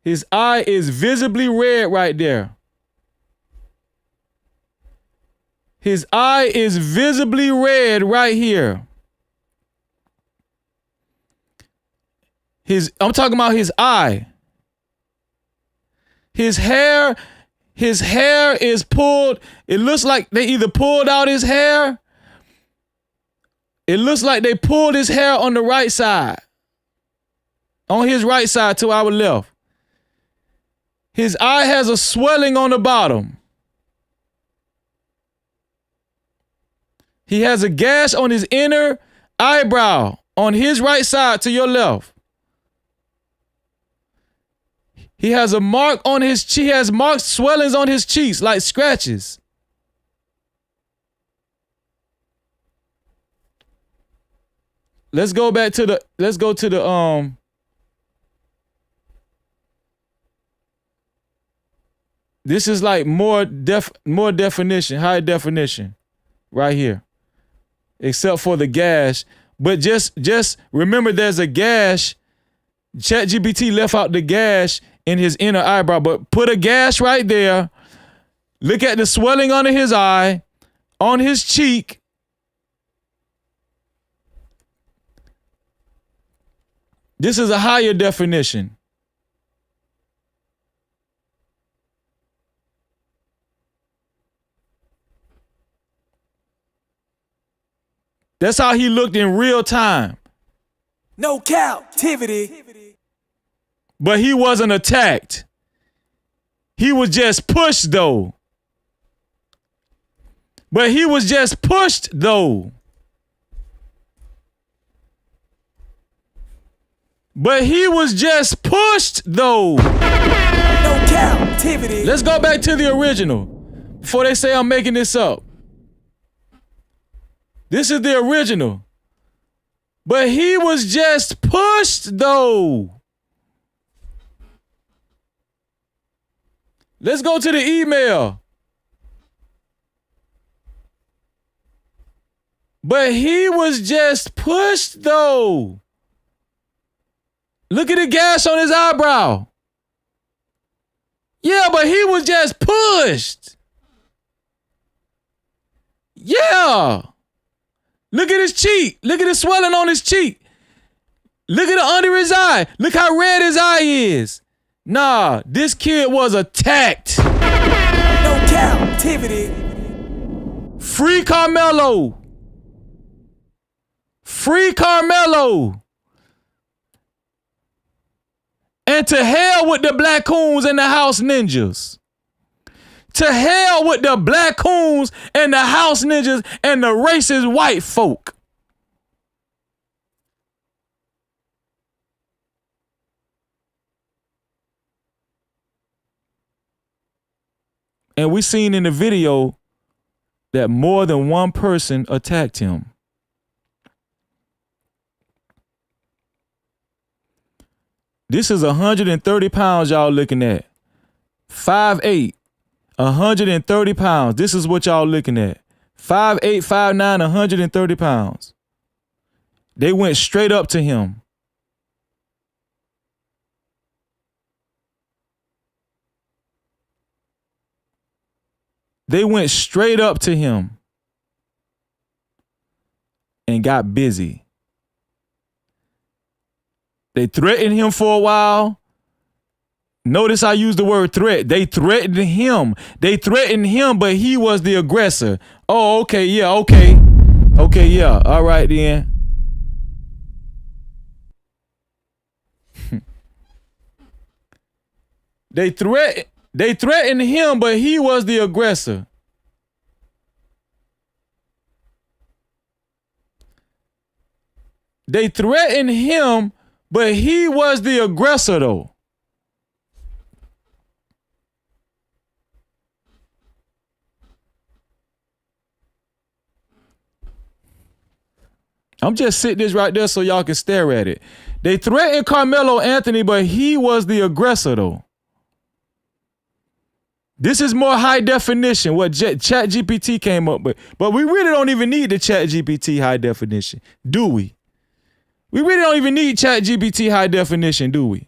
His eye is visibly red right there. His eye is visibly red right here. I'm talking about his eye. His hair is pulled. It looks like they either pulled out his hair. It looks like they pulled his hair on the right side. On his right side to our left. His eye has a swelling on the bottom. He has a gash on his inner eyebrow on his right side to your left. He has a mark on his cheek. He has marked swellings on his cheeks like scratches. Let's go to the this is like more definition, high definition right here. Except for the gash, but just remember there's a gash. ChatGPT left out the gash in his inner eyebrow, but put a gash right there. Look at the swelling under his eye, on his cheek. This is a higher definition. That's how he looked in real time. No captivity. But he wasn't attacked. He was just pushed though. But he was just pushed though. But he was just pushed though. No captivity. Let's go back to the original before they say I'm making this up. This is the original. But he was just pushed though. Let's go to the email. But he was just pushed, though. Look at the gash on his eyebrow. Yeah, but he was just pushed. Yeah. Look at his cheek. Look at the swelling on his cheek. Look at it under his eye. Look how red his eye is. Nah, this kid was attacked. No captivity. Free Karmelo. Free Karmelo. And to hell with the black coons and the house ninjas. To hell with the black coons and the house ninjas and the racist white folk. And we seen in the video that more than one person attacked him. This is 130 pounds y'all looking at. 5'8", 130 pounds. This is what y'all looking at. 5'8", 5'9", 130 pounds. They went straight up to him. They went straight up to him and got busy. They threatened him for a while. Notice I use the word threat. They threatened him. They threatened him, but he was the aggressor. Oh, okay, yeah, okay. Okay, yeah, all right then. They threatened him, but he was the aggressor. They threatened him, but he was the aggressor, though. I'm just sitting this right there so y'all can stare at it. They threatened Karmelo Anthony, but he was the aggressor, though. This is more high definition, what ChatGPT came up with. But we really don't even need the ChatGPT high definition, do we? We really don't even need ChatGPT high definition, do we?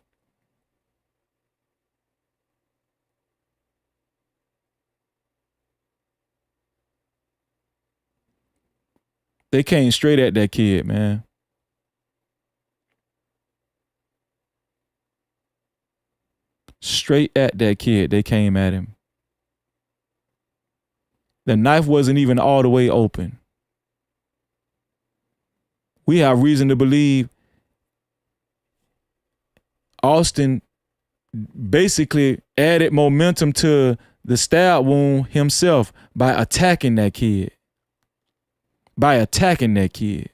They came straight at that kid, man. Straight at that kid, they came at him. The knife wasn't even all the way open. We have reason to believe Austin basically added momentum to the stab wound himself by attacking that kid. By attacking that kid.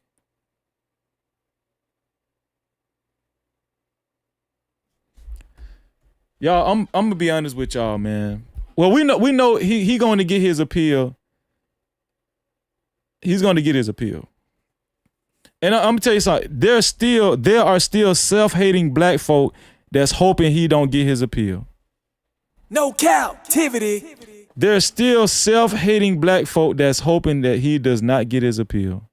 Y'all, I'm gonna be honest with y'all, man. Well, we know he going to get his appeal. He's going to get his appeal. And I'm gonna tell you something. There are still self-hating black folk that's hoping he don't get his appeal. No captivity. There's still self-hating black folk that's hoping that he does not get his appeal.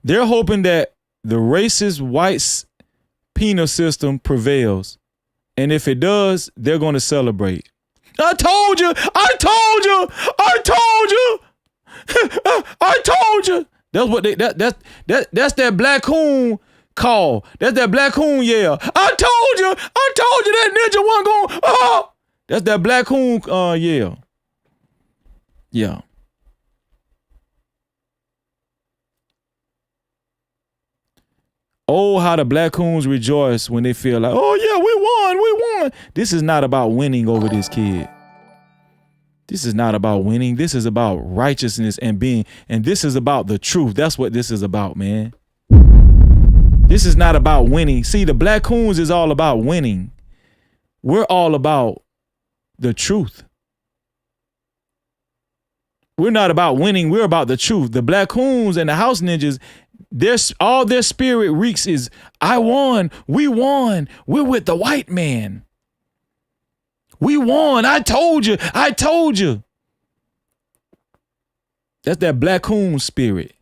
They're hoping that the racist white penal system prevails. And if it does, they're going to celebrate. I told you. I told you. That's what that's that black coon call. That's that black coon yell. I told you that ninja wasn't going. Oh, that's that black coon yell. Yeah. Oh, how the black coons rejoice when they feel like, oh yeah, we won. This is not about winning over this kid. This is not about winning. This is about righteousness and this is about the truth. That's what this is about, man. This is not about winning. See, the black coons is all about winning. We're all about the truth. We're not about winning. We're about the truth. The black coons and the house ninjas, All their spirit reeks is, I won, we're with the white man. We won, I told you. That's that Black Coon spirit.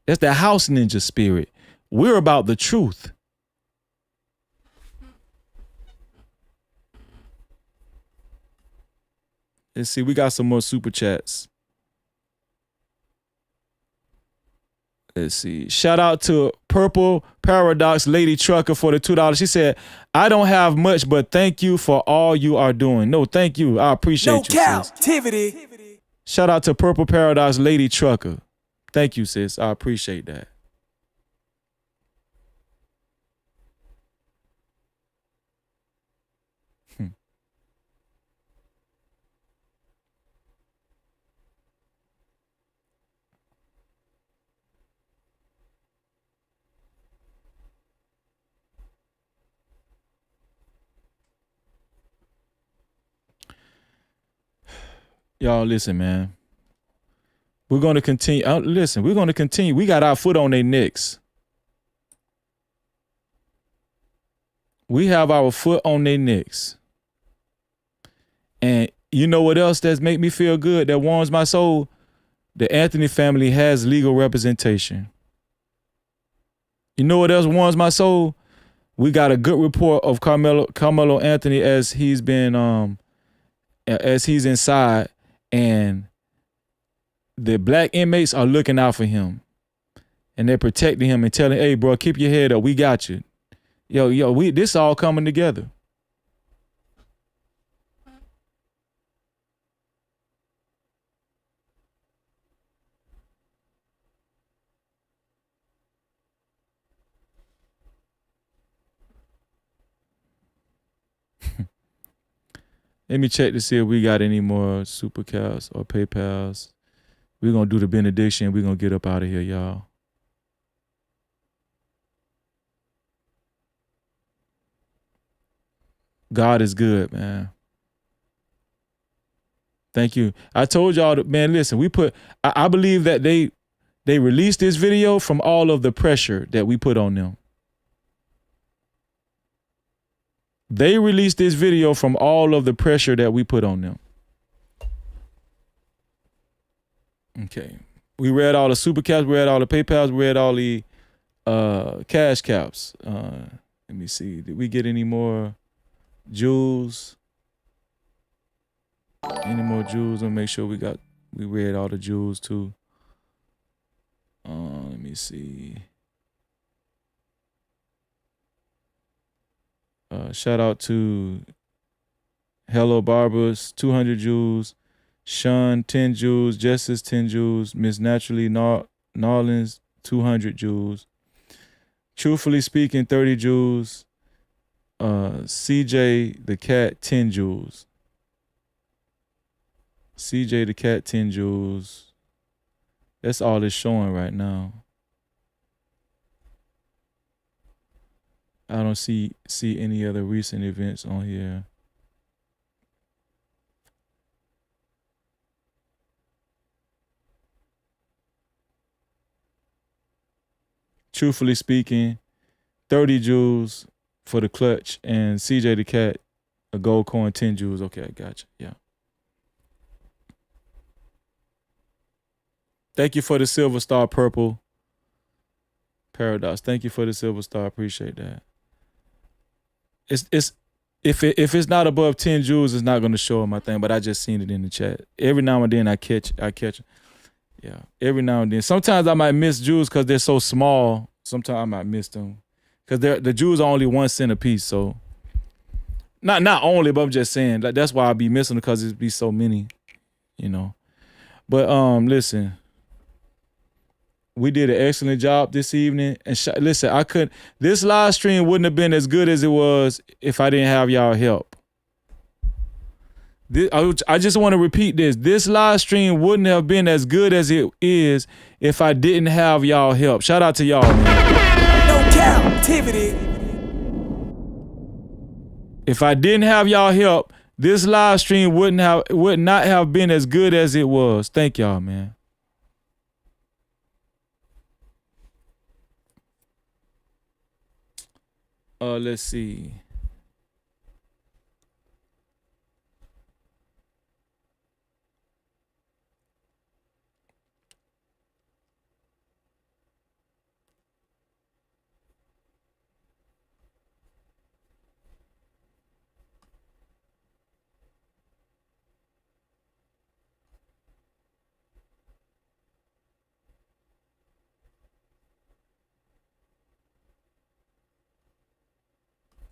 That's that house ninja spirit. We're about the truth. Let's see, we got some more super chats. Let's see. Shout out to Purple Paradox Lady Trucker for the $2. She said, I don't have much, but thank you for all you are doing. No, thank you. I appreciate you, sis. Cap-tivity. Shout out to Purple Paradox Lady Trucker. Thank you, sis. I appreciate that. Y'all listen, man. We're going to continue. Listen, we're going to continue. We got our foot on their necks. We have our foot on their necks. And you know what else that's make me feel good, that warms my soul? The Anthony family has legal representation. You know what else warms my soul? We got a good report of Karmelo Anthony as he's inside, and the black inmates are looking out for him, and they're protecting him and telling, hey, bro, keep your head up. We got you. Yo, this all coming together. Let me check to see if we got any more super cows or PayPals. We're going to do the benediction. We're going to get up out of here, y'all. God is good, man. Thank you. I told y'all, man, listen, I believe that they released this video from all of the pressure that we put on them. They released this video from all of the pressure that we put on them. Okay. We read all the super caps, we read all the PayPals, we read all the cash caps. Let me see. Did we get any more jewels? Any more jewels? I'll make sure we read all the jewels too. Let me see. Shout out to Hello Barbers, 200 jewels. Sean, 10 jewels. Justice, 10 jewels. Miss Naturally Narlins, 200 jewels. Truthfully Speaking, 30 jewels. CJ the Cat, 10 jewels. CJ the Cat, 10 jewels. That's all it's showing right now. I don't see any other recent events on here. Truthfully Speaking, 30 jewels for the clutch, and CJ the Cat, a gold coin, 10 jewels. Okay, I got you. Yeah. Thank you for the Silver Star Purple Paradox. Thank you for the Silver Star. Appreciate that. If it's not above 10 jewels, it's not going to show on my thing, but I just seen it in the chat. Every now and then I catch it. Yeah, every now and then. Sometimes I might miss jewels because they're so small. Sometimes I might miss them because the jewels are only 1 cent a piece. So not only, but I'm just saying that's why I be missing them, because it be so many, you know. But listen. We did an excellent job this evening. And listen, this live stream wouldn't have been as good as it was if I didn't have y'all help. I just want to repeat this. This live stream wouldn't have been as good as it is if I didn't have y'all help. Shout out to y'all, man. No Cap-tivity. If I didn't have y'all help, this live stream would not have been as good as it was. Thank y'all, man. Let's see.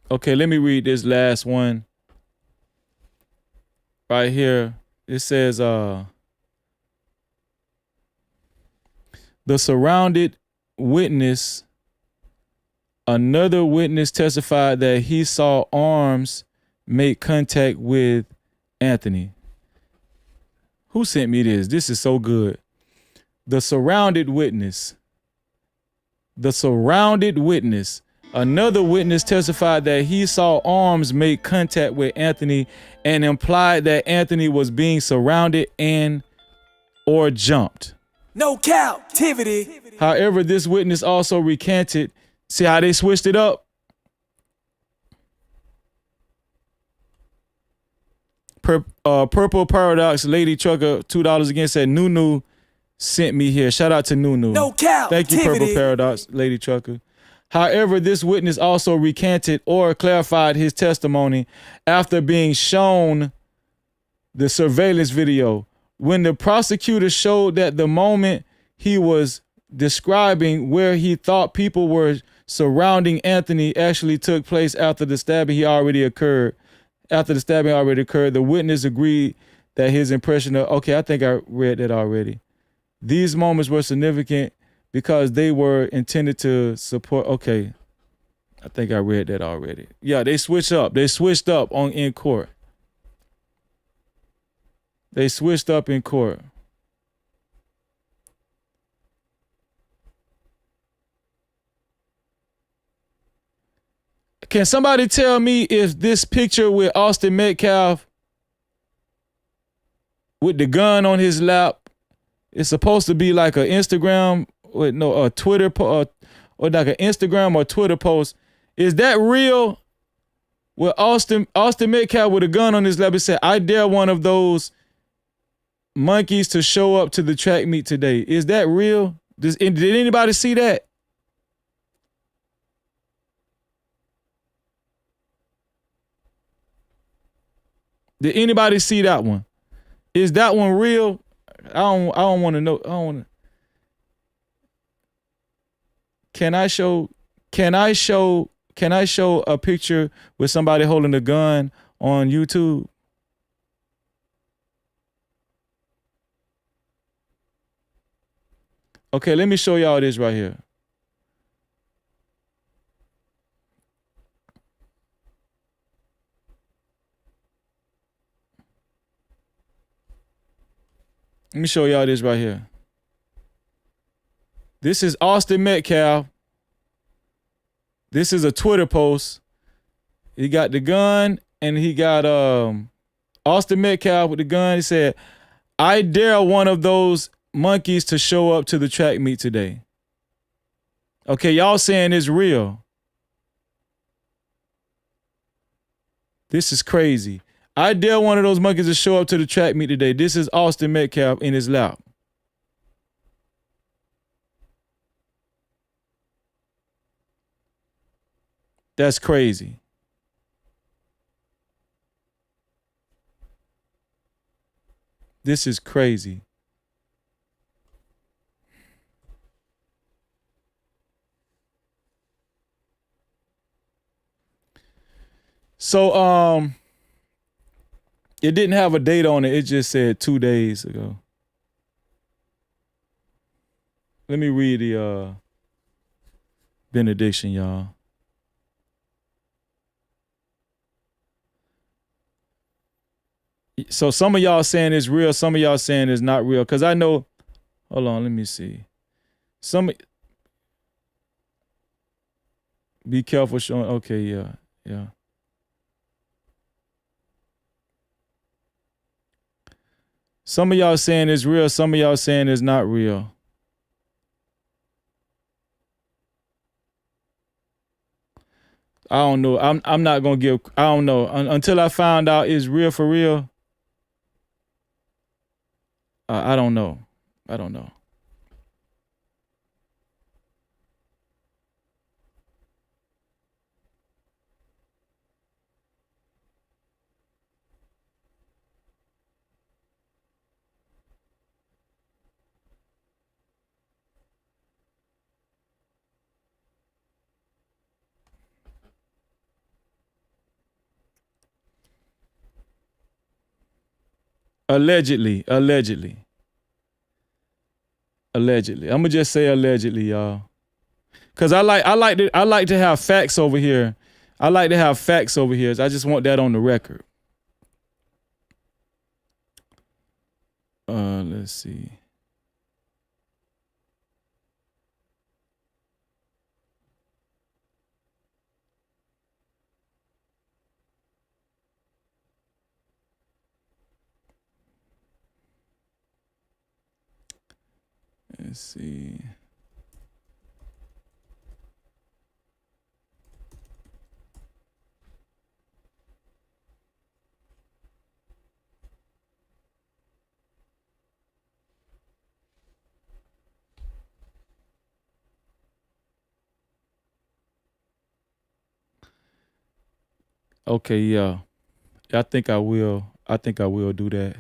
Okay, let me read this last one right here. It says, the surrounded witness, another witness testified that he saw arms make contact with Anthony. Who sent me this? This is so good. The surrounded witness. The surrounded witness. Another witness testified that he saw arms make contact with Anthony and implied that Anthony was being surrounded and or jumped. No captivity. However, this witness also recanted. See how they switched it up? Purple Paradox Lady Trucker, $2 again, said Nunu sent me here. Shout out to Nunu. No captivity. Thank you, Purple Paradox Lady Trucker. However, this witness also recanted or clarified his testimony after being shown the surveillance video. When the prosecutor showed that the moment he was describing where he thought people were surrounding Anthony actually took place after the stabbing already occurred, the witness agreed that his impression of, okay, I think I read that already. These moments were significant because they were intended to support. Okay, I think I read that already. Yeah, they switched up. They switched up in court. They switched up in court. Can somebody tell me if this picture with Austin Metcalf with the gun on his lap is supposed to be like a Instagram, a Twitter, or like an Instagram or Twitter post? Is that real? With Austin Metcalf with a gun on his lap, it said, "I dare one of those monkeys to show up to the track meet today." Is that real? Did anybody see that? Did anybody see that one? Is that one real? I don't want to know. I don't want to. Can I show a picture with somebody holding a gun on YouTube? Okay, let me show y'all this right here. Let me show y'all this right here. This is Austin Metcalf. This is a Twitter post. He got the gun and he got Austin Metcalf with the gun. He said, "I dare one of those monkeys to show up to the track meet today." Okay, y'all saying it's real. This is crazy. "I dare one of those monkeys to show up to the track meet today." This is Austin Metcalf in his lap. That's crazy. This is crazy. So, it didn't have a date on it. It just said 2 days ago. Let me read the benediction, y'all. So some of y'all saying it's real, some of y'all saying it's not real. Because I know, hold on, let me see. Be careful showing, okay, yeah. Some of y'all saying it's real, some of y'all saying it's not real. I don't know. I'm not gonna give. I don't know until I find out it's real for real. I don't know. I don't know. Allegedly. I'm gonna just say allegedly, y'all. Cause I like to have facts over here. I like to have facts over here. I just want that on the record. Let's see. Let's see. Okay, yeah. I think I will. I think I will do that.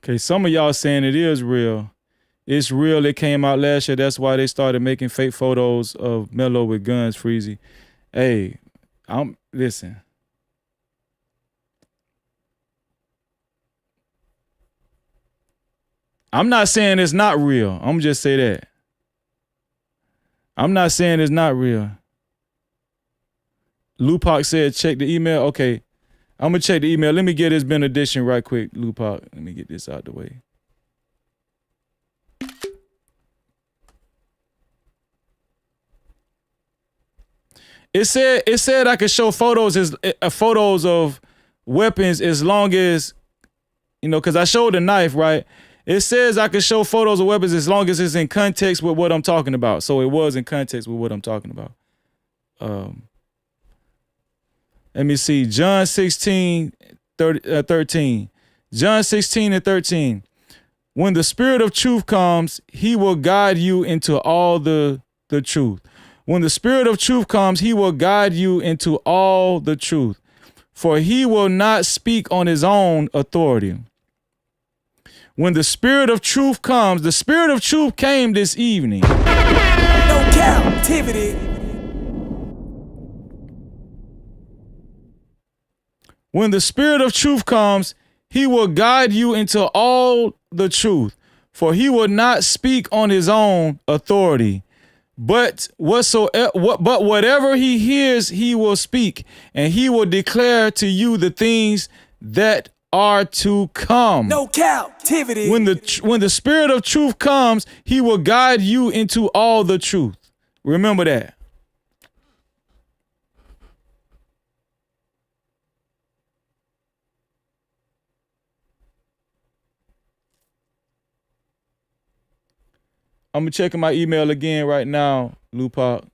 Okay, some of y'all saying it is real. It's real. It came out last year. That's why they started making fake photos of Melo with guns, Freezy. Hey, listen. I'm not saying it's not real. I'm just say that. I'm not saying it's not real. Lupac said check the email. Okay. I'm gonna check the email. Let me get his benediction right quick, Lupac. Let me get this out the way. It said I could show photos of weapons as long as, because I showed a knife, right? It says I could show photos of weapons as long as it's in context with what I'm talking about. So it was in context with what I'm talking about. Let me see. John 16, 13. John 16 and 13. When the Spirit of truth comes, he will guide you into all the truth. When the Spirit of truth comes, he will guide you into all the truth. For he will not speak on his own authority. When the Spirit of truth comes, the Spirit of truth came this evening. No captivity. When the Spirit of truth comes, he will guide you into all the truth. For he will not speak on his own authority. But whatever he hears, he will speak, and he will declare to you the things that are to come. No captivity. When the Spirit of truth comes, he will guide you into all the truth. Remember that. I'm checking my email again right now, Lupac.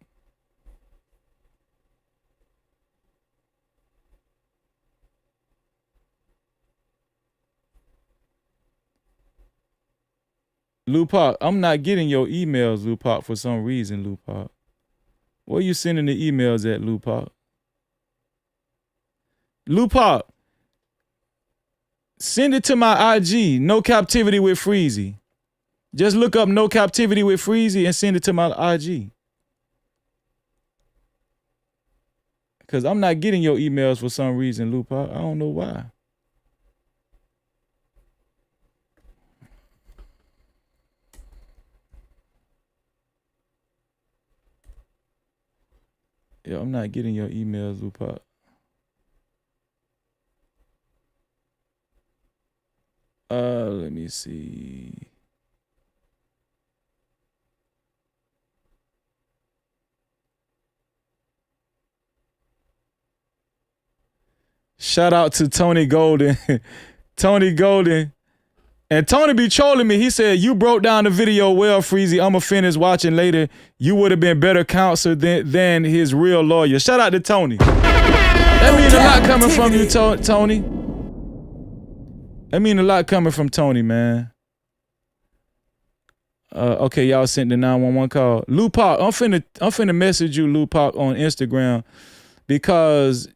Lupac, I'm not getting your emails, Lupac, for some reason, Lupac. Where are you sending the emails at, Lupac? Lupac, send it to my IG, No Captivity with Freezy. Just look up No Captivity with Freezy and send it to my IG. Because I'm not getting your emails for some reason, Lupac. I don't know why. Yeah, I'm not getting your emails, Lupac. Let me see. Shout out to Tony Golden. Tony Golden. And Tony be trolling me. He said, you broke down the video well, Freezy. I'ma finish watching later. You would have been better counsel than his real lawyer. Shout out to Tony. That mean a lot coming from you, Tony. That mean a lot coming from Tony, man. Okay, y'all sent the 911 call. Lupac, I'm finna message you, Lupac, on Instagram because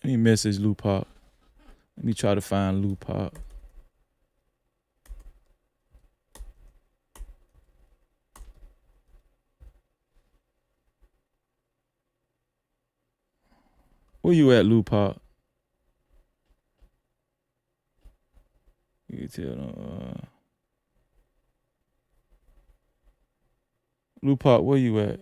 let me message Lupac. Let me try to find Lupac. Where you at, Lupac? You can tell. Lupac, where you at?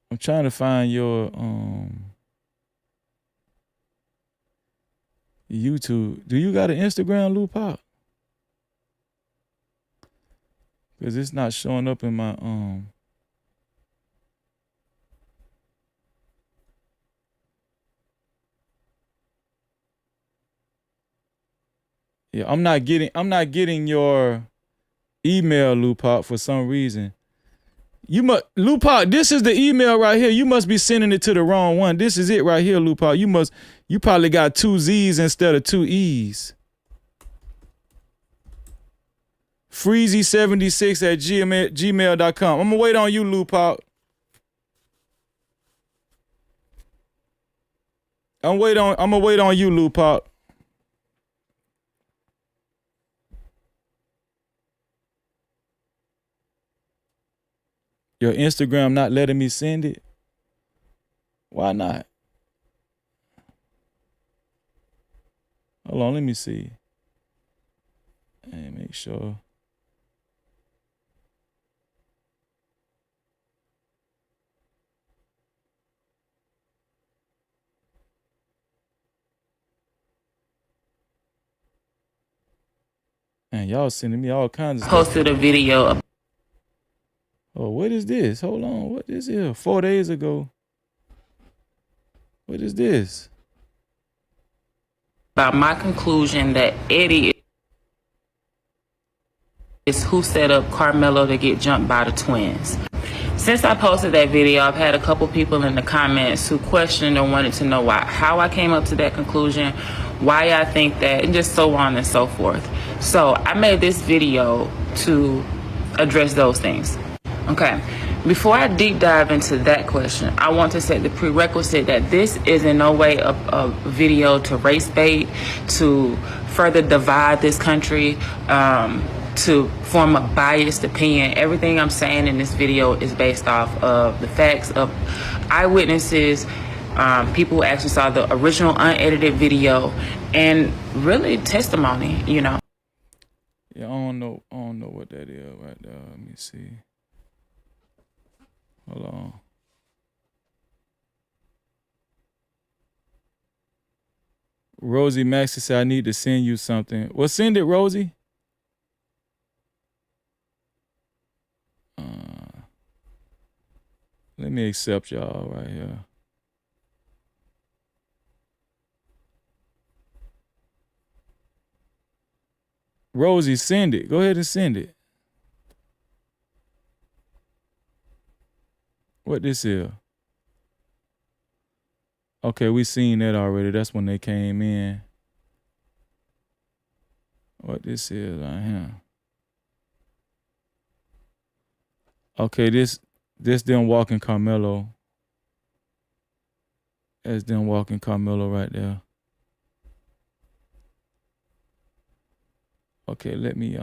I'm trying to find your YouTube. Do you got an Instagram, Lupac? Because it's not showing up in my Yeah, I'm not getting your email, Lupac, for some reason. Lupac, this is the email right here. You must be sending it to the wrong one. This is it right here, Lupac. You probably got 2 Z's instead of 2 E's. Freezy76@gmail.com. I'm gonna wait on you, Lupac. I'm gonna wait on you, Lupac. Your Instagram not letting me send it? Why not? Hold on, let me see. And make sure. And y'all sending me all kinds of stuff. Posted a video. Oh, what is this? Hold on. What is here? 4 days ago. What is this? About my conclusion that Eddie is who set up Karmelo to get jumped by the twins. Since I posted that video, I've had a couple people in the comments who questioned and wanted to know how I came up to that conclusion, why I think that, and just so on and so forth. So I made this video to address those things. Okay, before I deep dive into that question, I want to set the prerequisite that this is in no way a video to race bait, to further divide this country, to form a biased opinion. Everything I'm saying in this video is based off of the facts of eyewitnesses, people who actually saw the original unedited video, and really testimony, you know. Yeah, I don't know what that is right there. Let me see. Hold on. Rosie Maxie said, I need to send you something. Well, send it, Rosie. Let me accept y'all right here. Rosie, send it. Go ahead and send it. What this is? Okay, we seen that already. That's when they came in. What this is right here? Okay, this them walking Karmelo. That's them walking Karmelo right there. Okay, let me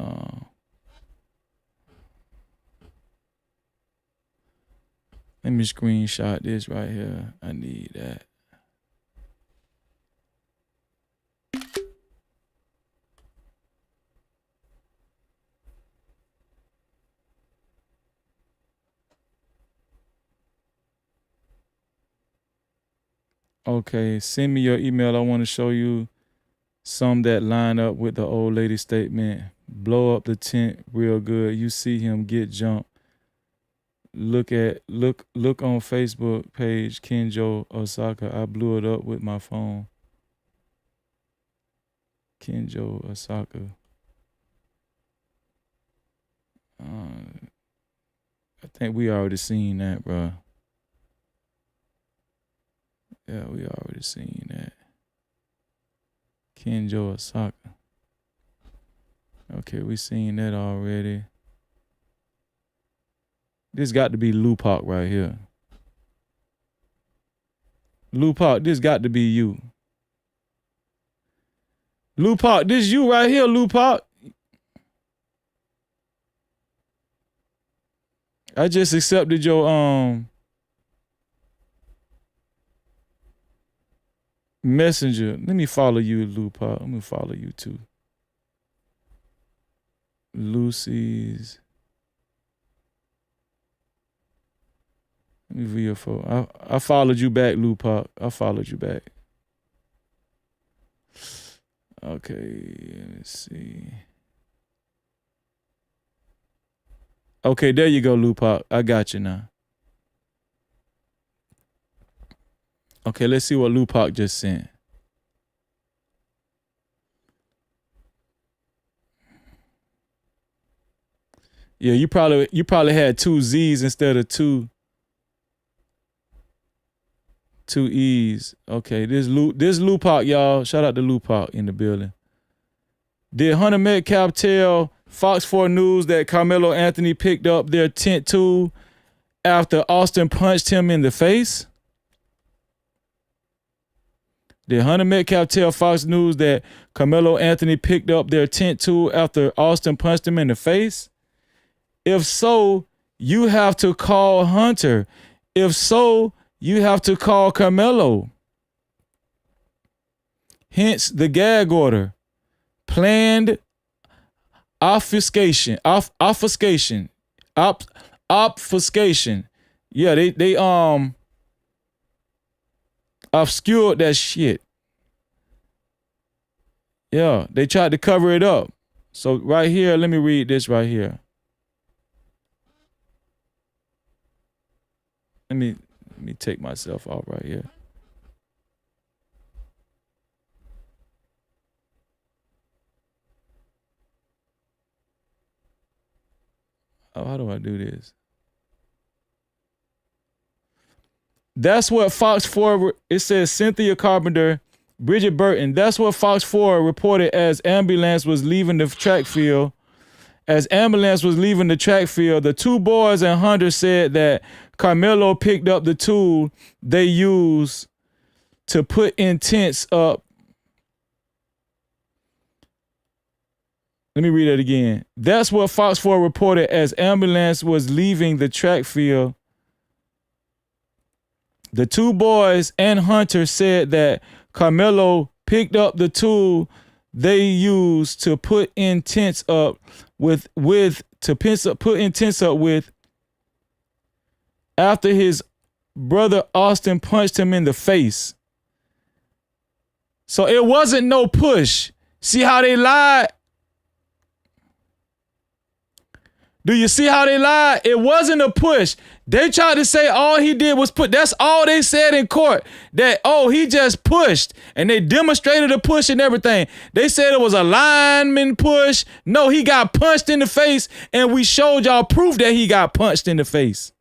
screenshot this right here. I need that. Okay, send me your email. I want to show you some that line up with the old lady statement. Blow up the tent real good. You see him get jumped. Look on Facebook page Kenjo Osaka. I blew it up with my phone. Kenjo Osaka. I think we already seen that, bro. Yeah, we already seen that. Kenjo Osaka. Okay, we seen that already. This got to be Lupac right here. Lupac, this got to be you. Lupac, this you right here, Lupac. I just accepted your messenger. Let me follow you, Lupac. I'm gonna follow you too. Lucy's. Let me view your photo. I followed you back, Lupac. I followed you back. Okay, let's see. Okay, there you go, Lupac. I got you now. Okay, let's see what Lupac just sent. Yeah, you probably had 2 Z's instead of two E's. Okay, this Lupac, y'all. Shout out to Lupac in the building. Did Hunter Metcalf tell Fox 4 News that Karmelo Anthony picked up their tent tool after Austin punched him in the face? Did Hunter Metcalf tell Fox News that Karmelo Anthony picked up their tent tool after Austin punched him in the face? If so, you have to call Hunter. If so, you have to call Karmelo. Hence the gag order. Planned obfuscation. Obfuscation. Yeah, they obscured that shit. Yeah, they tried to cover it up. So right here, let me read this right here. Let me take myself off right here. Oh, how do I do this? That's what Fox 4, it says Cynthia Carpenter, Bridget Burton. That's what Fox 4 reported as ambulance was leaving the track field. As ambulance was leaving the track field, the 2 boys and Hunter said that Karmelo picked up the tool they used to put in tents up. Let me read it again. That's what Fox 4 reported as ambulance was leaving the track field. The 2 boys and Hunter said that Karmelo picked up the tool they used to put in tents up with after his brother Austin punched him in the face. So it wasn't no push. See how they lied? Do you see how they lied? It wasn't a push. They tried to say all he did was put. That's all they said in court. That, oh, he just pushed. And they demonstrated a push and everything. They said it was a lineman push. No, he got punched in the face. And we showed y'all proof that he got punched in the face.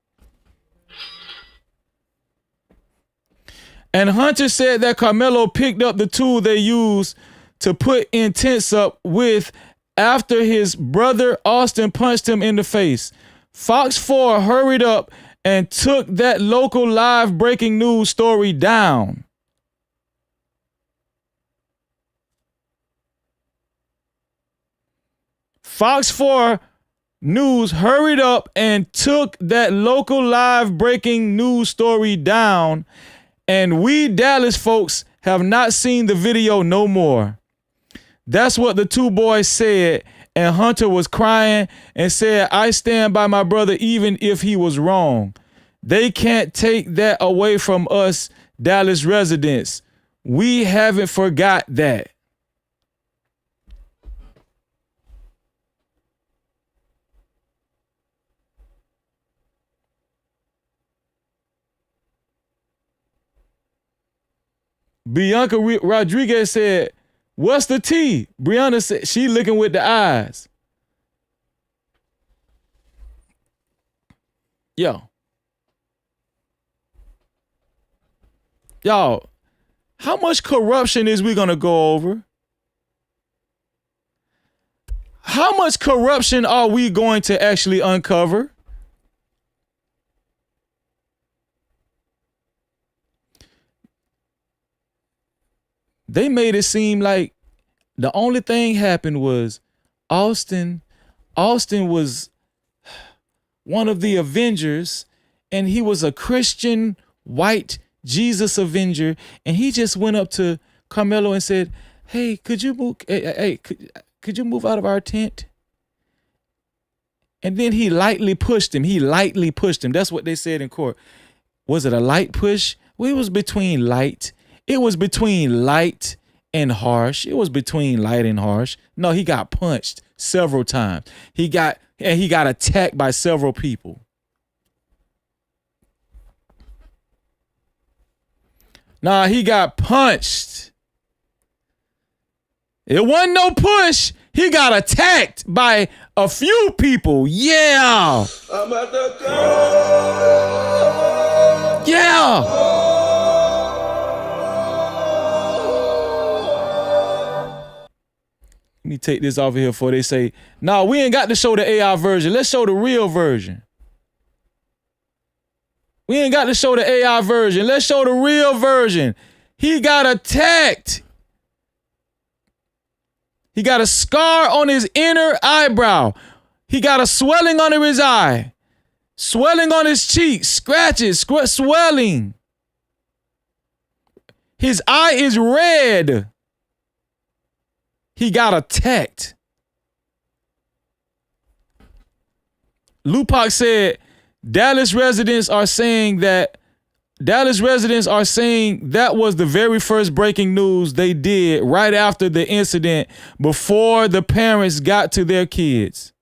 And Hunter said that Karmelo picked up the tool they used to put in tents up with after his brother Austin punched him in the face. Fox 4 hurried up and took that local live breaking news story down. Fox 4 News hurried up and took that local live breaking news story down, and we Dallas folks have not seen the video no more. That's what the two boys said, and Hunter was crying and said, I stand by my brother even if he was wrong. They can't take that away from us Dallas residents. We haven't forgot that. Bianca Rodriguez said, what's the tea? Brianna said, she looking with the eyes. Yo. Y'all, how much corruption is we going to go over? How much corruption are we going to actually uncover? They made it seem like the only thing happened was Austin was one of the Avengers, and he was a Christian white Jesus Avenger, and he just went up to Karmelo and said, "Hey, could you move? Could you move out of our tent?" And then he lightly pushed him. That's what they said in court. Was it a light push? Well, it was between light. It was between light and harsh. It was between light and harsh. No, he got punched several times. He got attacked by several people. Nah, he got punched. It wasn't no push. He got attacked by a few people. Yeah. I'm at the club. Yeah. Let me take this off of here before they say, no, we ain't got to show the AI version. Let's show the real version. We ain't got to show the AI version. Let's show the real version. He got attacked. He got a scar on his inner eyebrow. He got a swelling under his eye. Swelling on his cheek. Scratches. Swelling. His eye is red. He got attacked. Lupac said, Dallas residents are saying that was the very first breaking news they did right after the incident, before the parents got to their kids.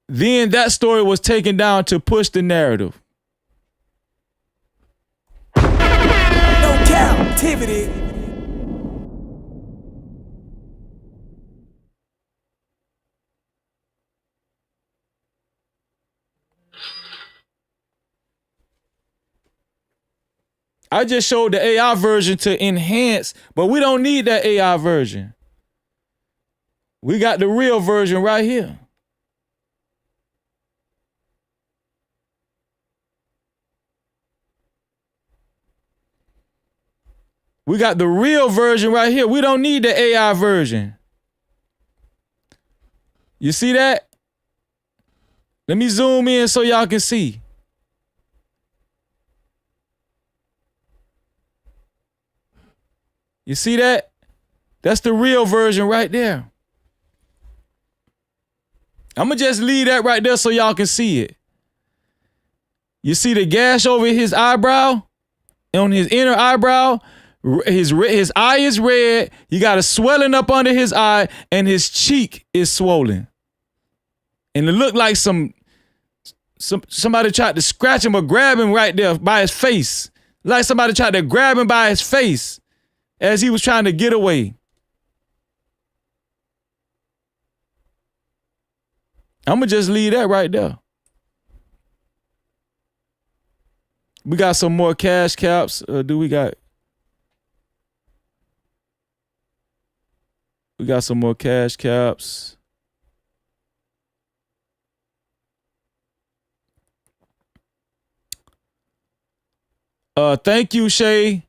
Then that story was taken down to push the narrative. No Cap-tivity. I just showed the AI version to enhance, but we don't need that AI version. We got the real version right here. We got the real version right here. We don't need the AI version. You see that? Let me zoom in so y'all can see. You see that? That's the real version right there. I'm going to just leave that right there so y'all can see it. You see the gash over his eyebrow? On his inner eyebrow? His eye is red. You got a swelling up under his eye, and his cheek is swollen. And it looked like somebody tried to scratch him or grab him right there by his face. Like somebody tried to grab him by his face as he was trying to get away. I'm going to just leave that right there. We got some more cash caps. We got some more cash caps. Thank you, Shay.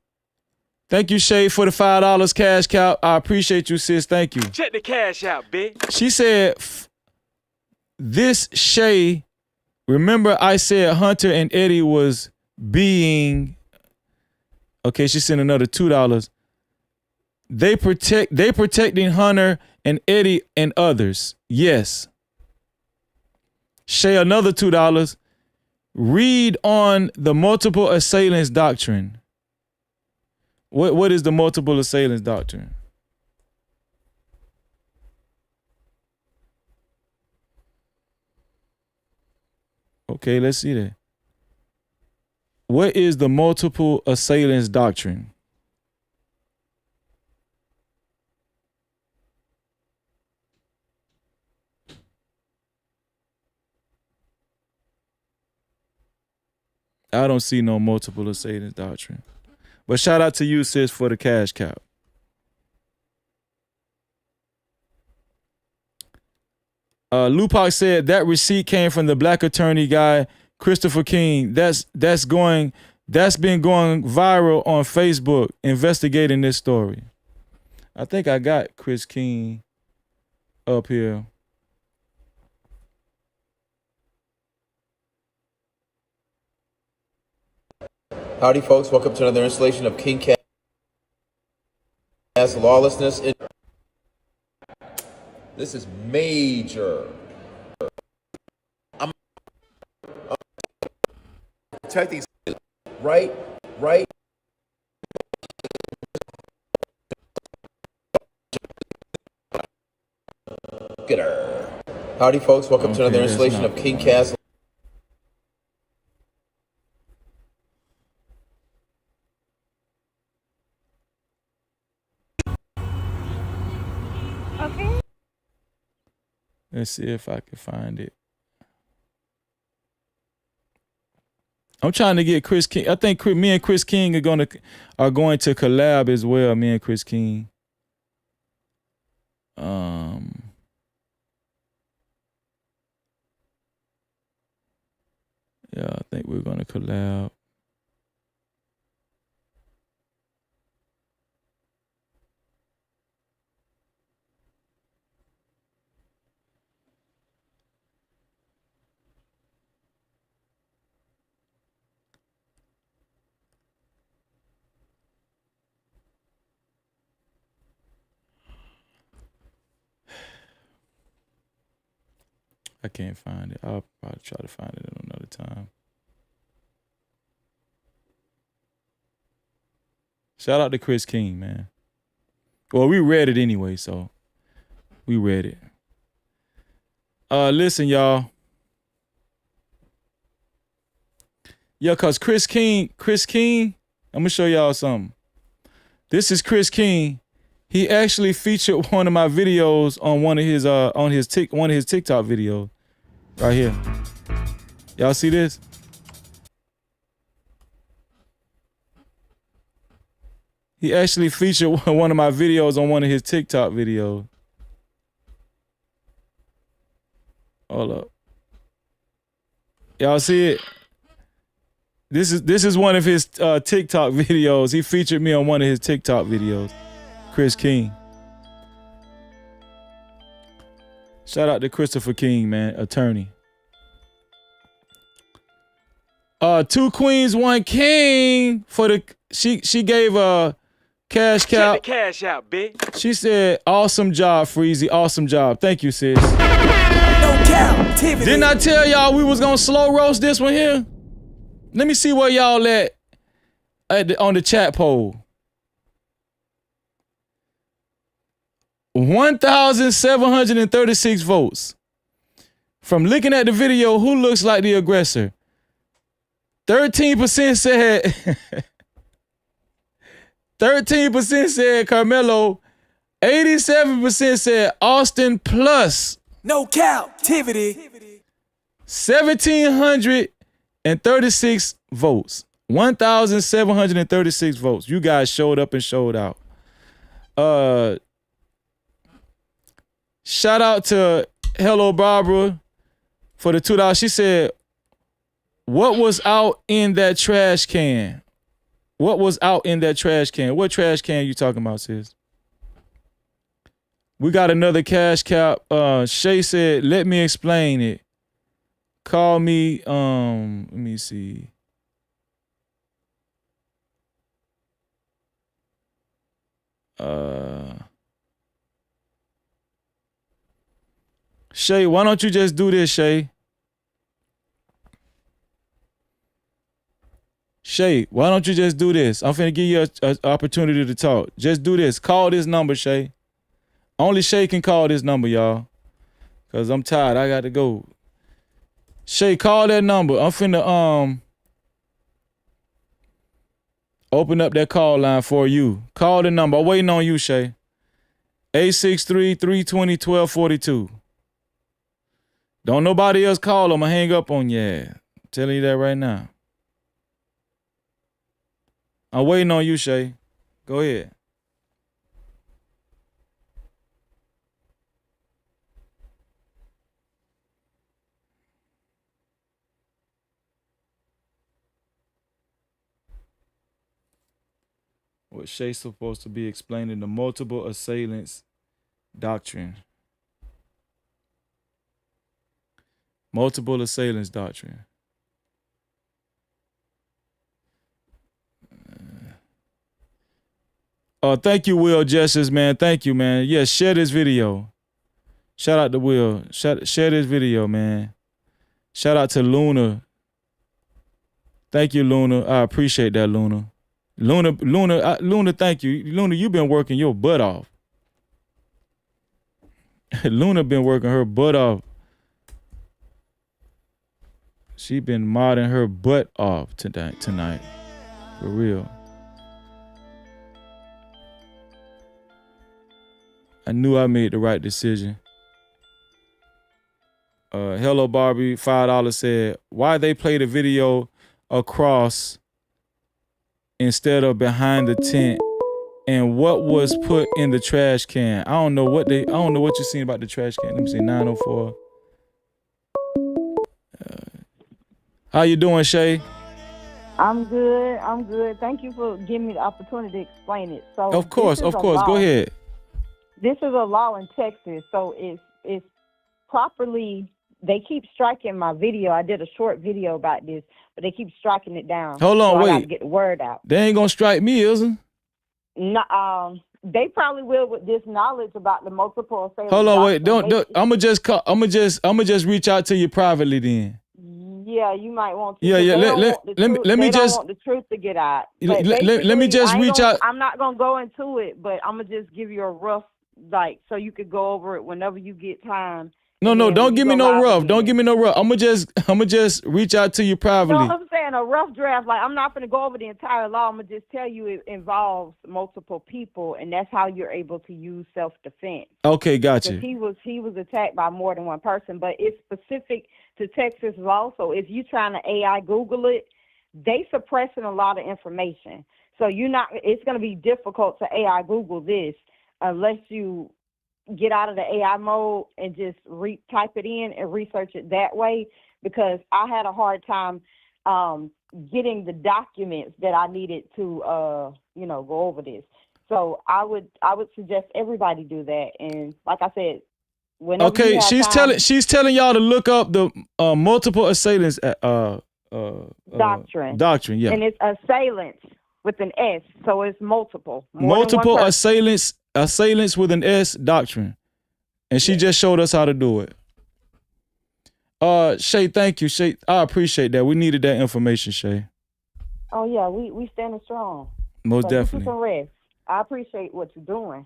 Thank you, Shay, for the $5 cash cow. I appreciate you, sis. Thank you. Check the cash out, bitch. She said, this Shay, remember I said Hunter and Eddie was being, okay, she sent another $2. They protecting Hunter and Eddie and others. Yes. Shay, another $2. Read on the multiple assailants doctrine. What is the multiple assailants doctrine? Okay, let's see that. What is the multiple assailants doctrine? I don't see no multiple assailants doctrine. But shout out to you, sis, for the cash cow. Lupac said that receipt came from the black attorney guy, Christopher King. That's been going viral on Facebook investigating this story. I think I got Chris King up here. Howdy, folks. Welcome to another installation of King Cast Lawlessness. This is major. I'm protecting right. Get her. Howdy, folks. Welcome to another installation of King Cast. Okay. Let's see if I can find it. I'm trying to get Chris King. I think me and Chris King are going to collab as well. Me and Chris King. Yeah, I think we're going to collab. I can't find it. I'll probably try to find it another time. Shout out to Chris King, man. Well, we read it anyway, so we read it. Listen, y'all. Yeah, cause Chris King, I'm gonna show y'all something. This is Chris King. He actually featured one of my videos on one of his TikTok videos. Right here. Y'all see this? He actually featured one of my videos on one of his TikTok videos. Hold up. Y'all see it? This is one of his TikTok videos. He featured me on one of his TikTok videos. Chris King. Shout out to Christopher King, man, attorney. 2 queens, 1 king for the she gave a cash cow. Check the cash out, bitch. She said, "Awesome job, Freezy. Awesome job. Thank you, sis." No Cap-tivity. Didn't I tell y'all we was gonna slow roast this one here? Let me see where y'all at on the chat poll. 1,736 votes. From looking at the video, who looks like the aggressor? 13% said 13% said Karmelo. 87% said Austin plus. No Cap-tivity. 1,736 votes. 1,736 votes. You guys showed up and showed out. Shout out to Hello Barbara for the $2. She said, "What was out in that trash can?" What was out in that trash can? What trash can you talking about, sis? We got another cash cap. Shay said, let me explain it. Call me, let me see. Shay, why don't you just do this, Shay? Shay, why don't you just do this? I'm finna give you an opportunity to talk. Just do this. Call this number, Shay. Only Shay can call this number, y'all. Cause I'm tired. I got to go. Shay, call that number. I'm finna open up that call line for you. Call the number. I'm waiting on you, Shay. 863-320-1242. Don't nobody else call. I'ma hang up on you. I'm telling you that right now. I'm waiting on you, Shay. Go ahead. What Shay's supposed to be explaining the multiple assailants doctrine. Multiple assailants doctrine. Thank you, Will Justice, man. Thank you, man. Yes, share this video. Shout out to Will. Share this video, man. Shout out to Luna. Thank you, Luna. I appreciate that, Luna. Luna, thank you. Luna, you've been working your butt off. Luna been working her butt off. She been modding her butt off tonight. For real. I knew I made the right decision. Hello Barbie, $5 said, why they play the video across instead of behind the tent, and what was put in the trash can? I don't know what you're seeing about the trash can. Let me see, 904. How you doing, Shay? I'm good. Thank you for giving me the opportunity to explain it. So Of course. Go ahead. This is a law in Texas, so it's properly. They keep striking my video. I did a short video about this, but they keep striking it down. Hold on, so I wait. gotta get the word out. They ain't gonna strike me, is it? No, they probably will with this knowledge about the multiple assailants. Hold on, wait. Don't. I'ma just reach out to you privately then. Yeah, you might want to. Yeah. Let me just. want the truth to get out. Let me just reach out. I'm not gonna go into it, but I'm gonna just give you a rough, so you could go over it whenever you get time. No, don't give me no rough. Don't give me no rough. I'ma just reach out to you privately. No, I'm saying a rough draft. I'm not gonna go over the entire law. I'm gonna just tell you it involves multiple people, and that's how you're able to use self-defense. Okay, gotcha. He was attacked by more than one person, but it's specific to Texas law. So if you're trying to AI Google it, they suppressing a lot of information. So it's going to be difficult to AI Google this unless you get out of the AI mode and just type it in and research it that way, because I had a hard time getting the documents that I needed to go over this. So I would suggest everybody do that. And like I said, okay, she's telling y'all to look up the multiple assailants doctrine. Doctrine, yeah. And it's assailants with an S, so it's multiple. Multiple assailants with an S doctrine. And she just showed us how to do it. Shay, thank you. Shay, I appreciate that. We needed that information, Shay. Oh yeah, we standing strong. Most so definitely. You can rest. I appreciate what you're doing.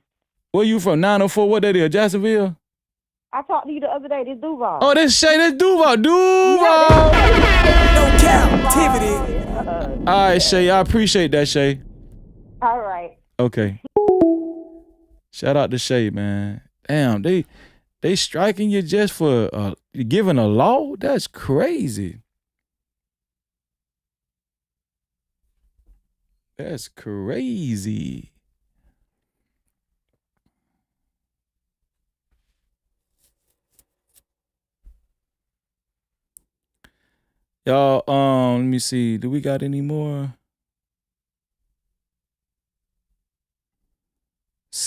Where you from? 904, what that is? Jacksonville? I talked to you the other day. This Duval. Oh, that's Shay. That's Duval. Duval. No Cap-tivity. All right, Shay. I appreciate that, Shay. All right. Okay. Shout out to Shay, man. Damn, they striking you just for giving a law? That's crazy. That's crazy. Y'all, let me see. Do we got any more?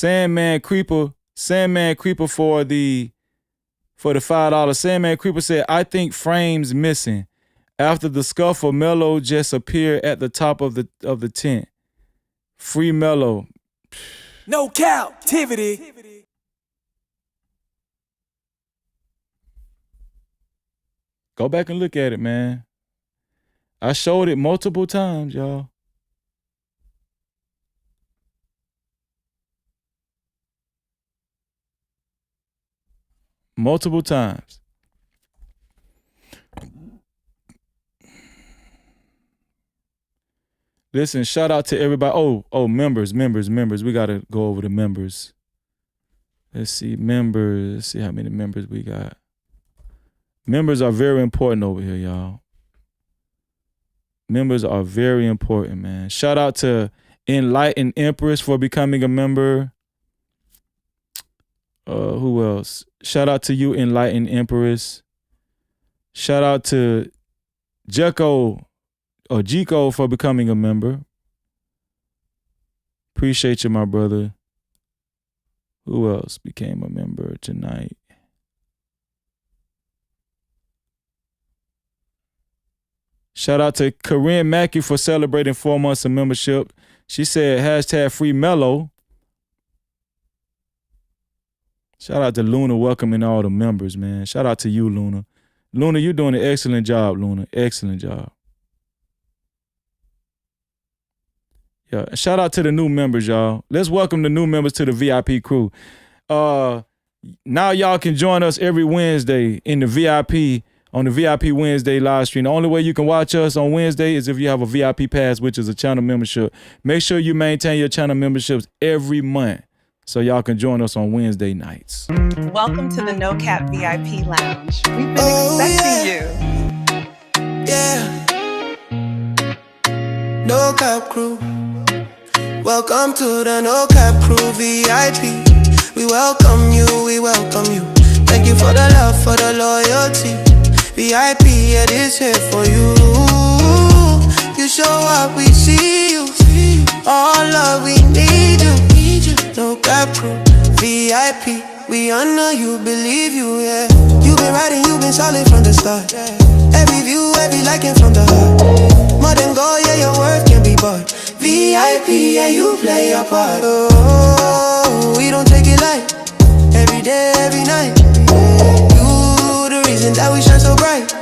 Sandman Creeper for the $5. Sandman Creeper said, I think frames missing. After the scuffle, Melo just appeared at the top of the tent. Free Melo. No Cap-tivity. Go back and look at it, man. I showed it multiple times, y'all. Multiple times. Listen, shout out to everybody. Oh, members. We got to go over the members. Let's see, members. Let's see how many members we got. Members are very important over here, y'all. Members are very important, man. Shout out to Enlightened Empress for becoming a member. Who else? Shout out to you, Enlightened Empress. Shout out to Jeko for becoming a member. Appreciate you, my brother. Who else became a member tonight? Shout out to Corinne Mackey for celebrating 4 months of membership. She said hashtag free Mello. Shout out to Luna welcoming all the members, man. Shout out to you, Luna. Luna, you're doing an excellent job, Luna. Excellent job. Yeah, shout out to the new members, y'all. Let's welcome the new members to the VIP crew. Now y'all can join us every Wednesday in the VIP, on the VIP Wednesday live stream. The only way you can watch us on Wednesday is if you have a VIP pass, which is a channel membership. Make sure you maintain your channel memberships every month so y'all can join us on Wednesday nights. Welcome to the No Cap VIP Lounge. We've been expecting you. Yeah. No Cap crew. Welcome to the No Cap crew VIP. We welcome you, we welcome you. Thank you for the love, for the loyalty. VIP, it is here for you. You show up, we see you. All love, we need you. No Cap crew, VIP. We honor you, believe you, yeah. You've been riding, you've been solid from the start. Every view, every liking from the heart. More than gold, yeah, your worth can be bought. VIP, yeah, you play your part. Oh, we don't take it light. Every day, every night. You the reason that we shine so bright.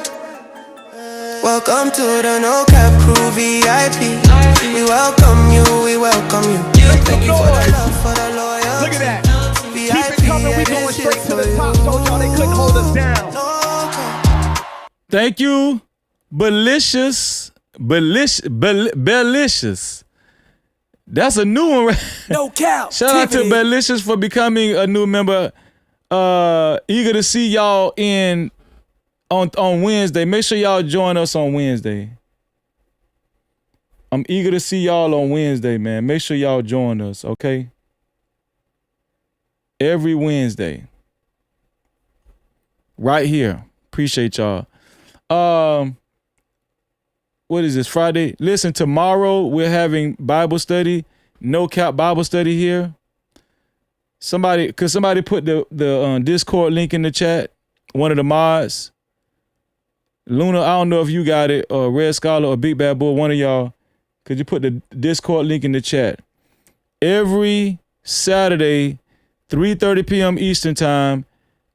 Welcome to the No Cap crew VIP. We welcome you, we welcome you. Thank you for the love, for the loyalty. Look at that. Keep it coming, we going straight to the top. Told y'all they couldn't hold us down. Thank you, Belicious. That's a new one, right? No Cap. Shout out to Belicious for becoming a new member. Eager to see y'all on Wednesday. Make sure y'all join us on Wednesday. I'm eager to see y'all on Wednesday, man. Make sure y'all join us, okay? Every Wednesday. Right here. Appreciate y'all. What is this, Friday? Listen, tomorrow we're having Bible study. No Cap Bible study here. Could somebody put the Discord link in the chat? One of the mods. Luna, I don't know if you got it, or Red Scholar or Big Bad Bull, one of y'all. Could you put the Discord link in the chat? Every Saturday, 3:30 p.m. Eastern time,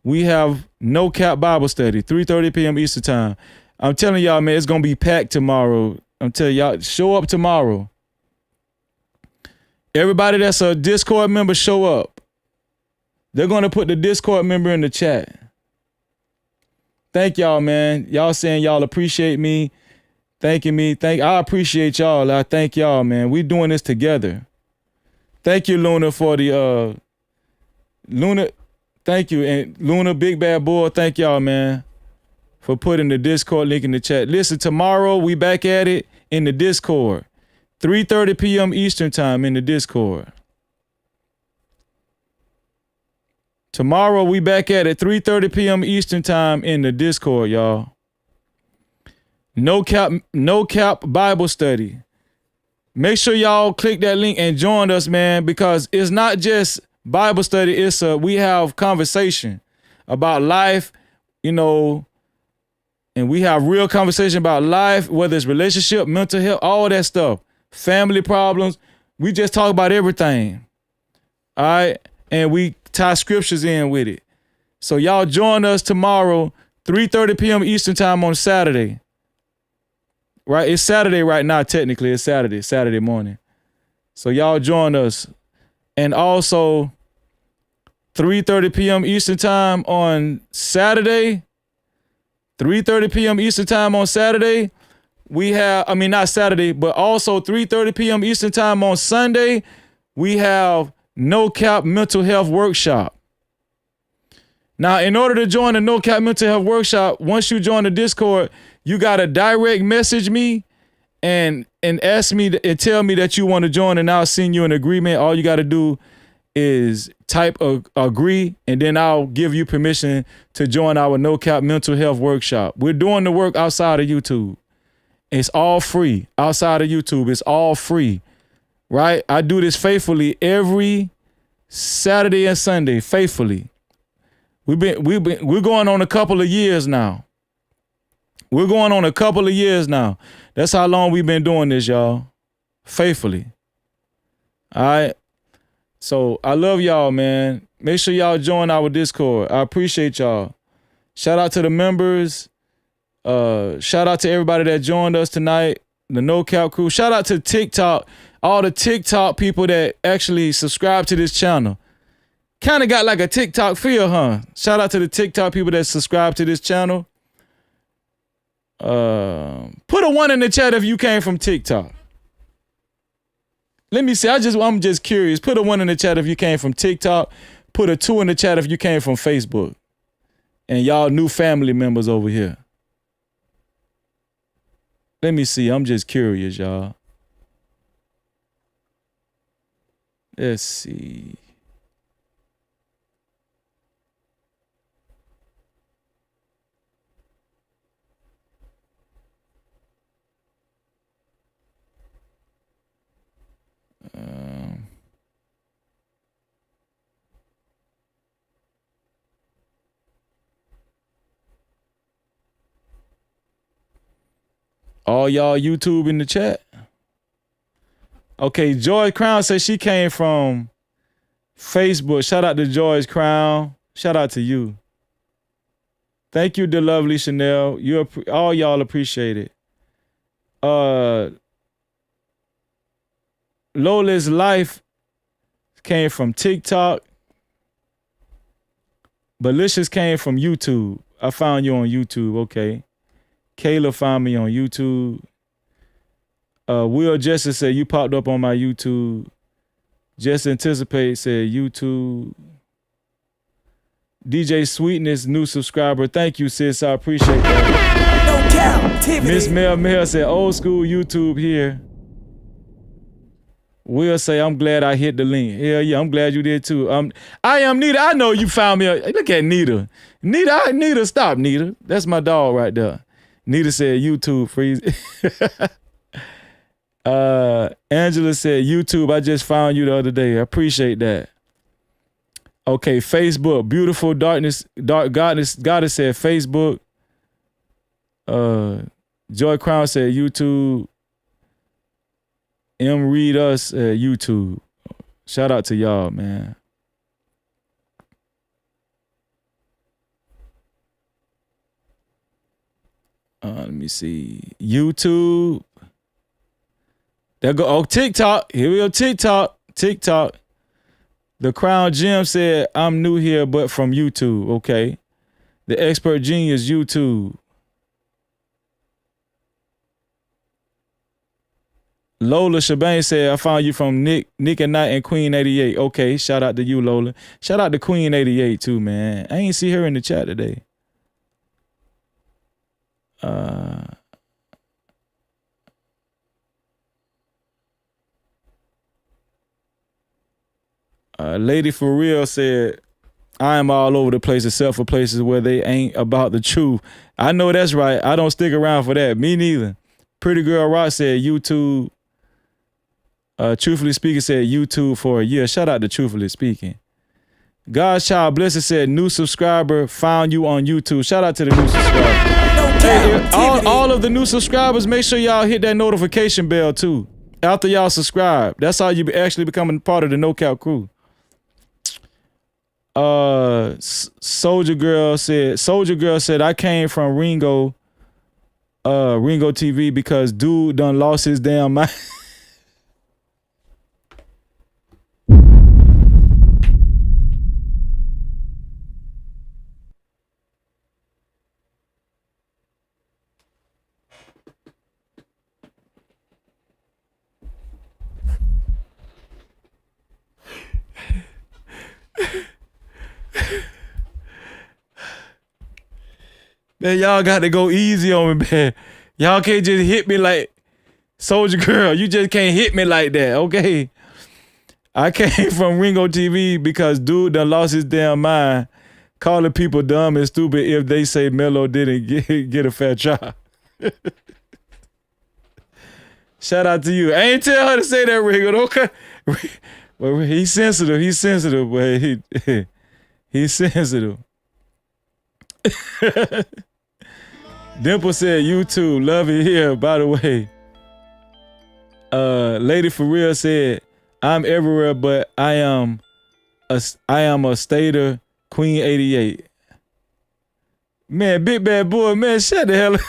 we have No Cap Bible study, 3:30 p.m. Eastern time. I'm telling y'all, man, it's going to be packed tomorrow. I'm telling y'all, show up tomorrow. Everybody that's a Discord member, show up. They're going to put the Discord member in the chat. Thank y'all, man. Y'all saying y'all appreciate me, thanking me. I appreciate y'all. I thank y'all, man. We doing this together. Thank you, Luna, for the Luna. Thank you, and Luna, Big Bad Boy. Thank y'all, man, for putting the Discord link in the chat. Listen, tomorrow we back at it in the Discord, 3:30 p.m. Eastern time in the Discord. Tomorrow we back at it, 3:30 p.m. Eastern time in the Discord, y'all. No Cap Bible study. Make sure y'all click that link and join us, man, because it's not just Bible study is we have conversation about life, and we have real conversation about life, whether it's relationship, mental health, all that stuff, family problems. We just talk about everything. All right. And we tie scriptures in with it. So y'all join us tomorrow, 3:30 p.m. Eastern time on Saturday. Right? It's Saturday right now, technically. It's Saturday morning. So y'all join us. And also 3:30 p.m. Eastern time on Saturday. 3:30 p.m. Eastern time on Saturday. We have, not Saturday, but also 3:30 p.m. Eastern time on Sunday. We have No Cap Mental Health Workshop. Now, in order to join the No Cap Mental Health Workshop, once you join the Discord, you got to direct message me and ask me and tell me that you want to join, and I'll send you an agreement. All you got to do is type agree, and then I'll give you permission to join our No Cap Mental Health Workshop. We're doing the work outside of YouTube. It's all free. Outside of YouTube, it's all free. Right? I do this faithfully every Saturday and Sunday, faithfully. We're going on a couple of years now. That's how long we've been doing this, y'all. Faithfully. All right. So I love y'all, man. Make sure y'all join our Discord. I appreciate y'all. Shout out to the members. Shout out to everybody that joined us tonight. The No Cap crew. Shout out to TikTok. All the TikTok people that actually subscribe to this channel. Kind of got like a TikTok feel, huh? Shout out to the TikTok people that subscribe to this channel. Put a 1 in the chat if you came from TikTok. Let me see. I'm just curious. Put a 1 in the chat if you came from TikTok. Put a 2 in the chat if you came from Facebook. And y'all new family members over here. Let me see. I'm just curious, y'all. Let's see. All y'all YouTube in the chat. Okay, Joy Crown says she came from Facebook. Shout out to Joy's Crown. Shout out to you. Thank you, the lovely Chanel. All y'all appreciate it. Lola's Life came from TikTok. Belicious came from YouTube. I found you on YouTube. Okay. Kayla found me on YouTube. Will Justice said you popped up on my YouTube. Just Anticipate said YouTube. DJ Sweetness, new subscriber. Thank you, sis. I appreciate that. No Cap-tivity. Miss Mel said old school YouTube here. Will say I'm glad I hit the link. Hell yeah, I'm glad you did too. I am Nita. I know you found me. Look at Nita. Nita, stop, Nita. That's my dog right there. Nita said YouTube freeze. Angela said YouTube. I just found you the other day. I appreciate that. Okay, Facebook. Beautiful Goddess said Facebook. Joy Crown said YouTube. M Read Us YouTube. Shout out to y'all, man. Let me see. YouTube. There go. TikTok. Here we go. TikTok. The Crown Jim said, I'm new here, but from YouTube. Okay. The Expert Genius YouTube. Lola Shabane said, I found you from Nick and Night and Queen 88. Okay. Shout out to you, Lola. Shout out to Queen 88 too, man. I ain't see her in the chat today. Lady for Real said, I am all over the place except for places where they ain't about the truth. I know that's right. I don't stick around for that. Me neither. Pretty Girl Rock said YouTube. Truthfully Speaking said YouTube for a year. Shout out to Truthfully Speaking. God's Child Blessed said, new subscriber found you on YouTube. Shout out to the new subscriber. Hey, all of the new subscribers, make sure y'all hit that notification bell too. After y'all subscribe. That's how you actually becoming part of the No Cap crew. Soldier Girl said, I came from Ringo TV because dude done lost his damn mind. Man, y'all got to go easy on me, man. Y'all can't just hit me like Soldier Girl. You just can't hit me like that, okay? I came from Ringo TV because dude done lost his damn mind, calling people dumb and stupid if they say Melo didn't get a fair trial. Shout out to you. I ain't tell her to say that, Ringo. Okay. Well, he's sensitive. He's sensitive, but he's sensitive. Dimple said, YouTube, love it here. By the way, Lady For Real said, I'm everywhere, but I am a stater, Queen 88. Man, Big Bad Boy, man, shut the hell up.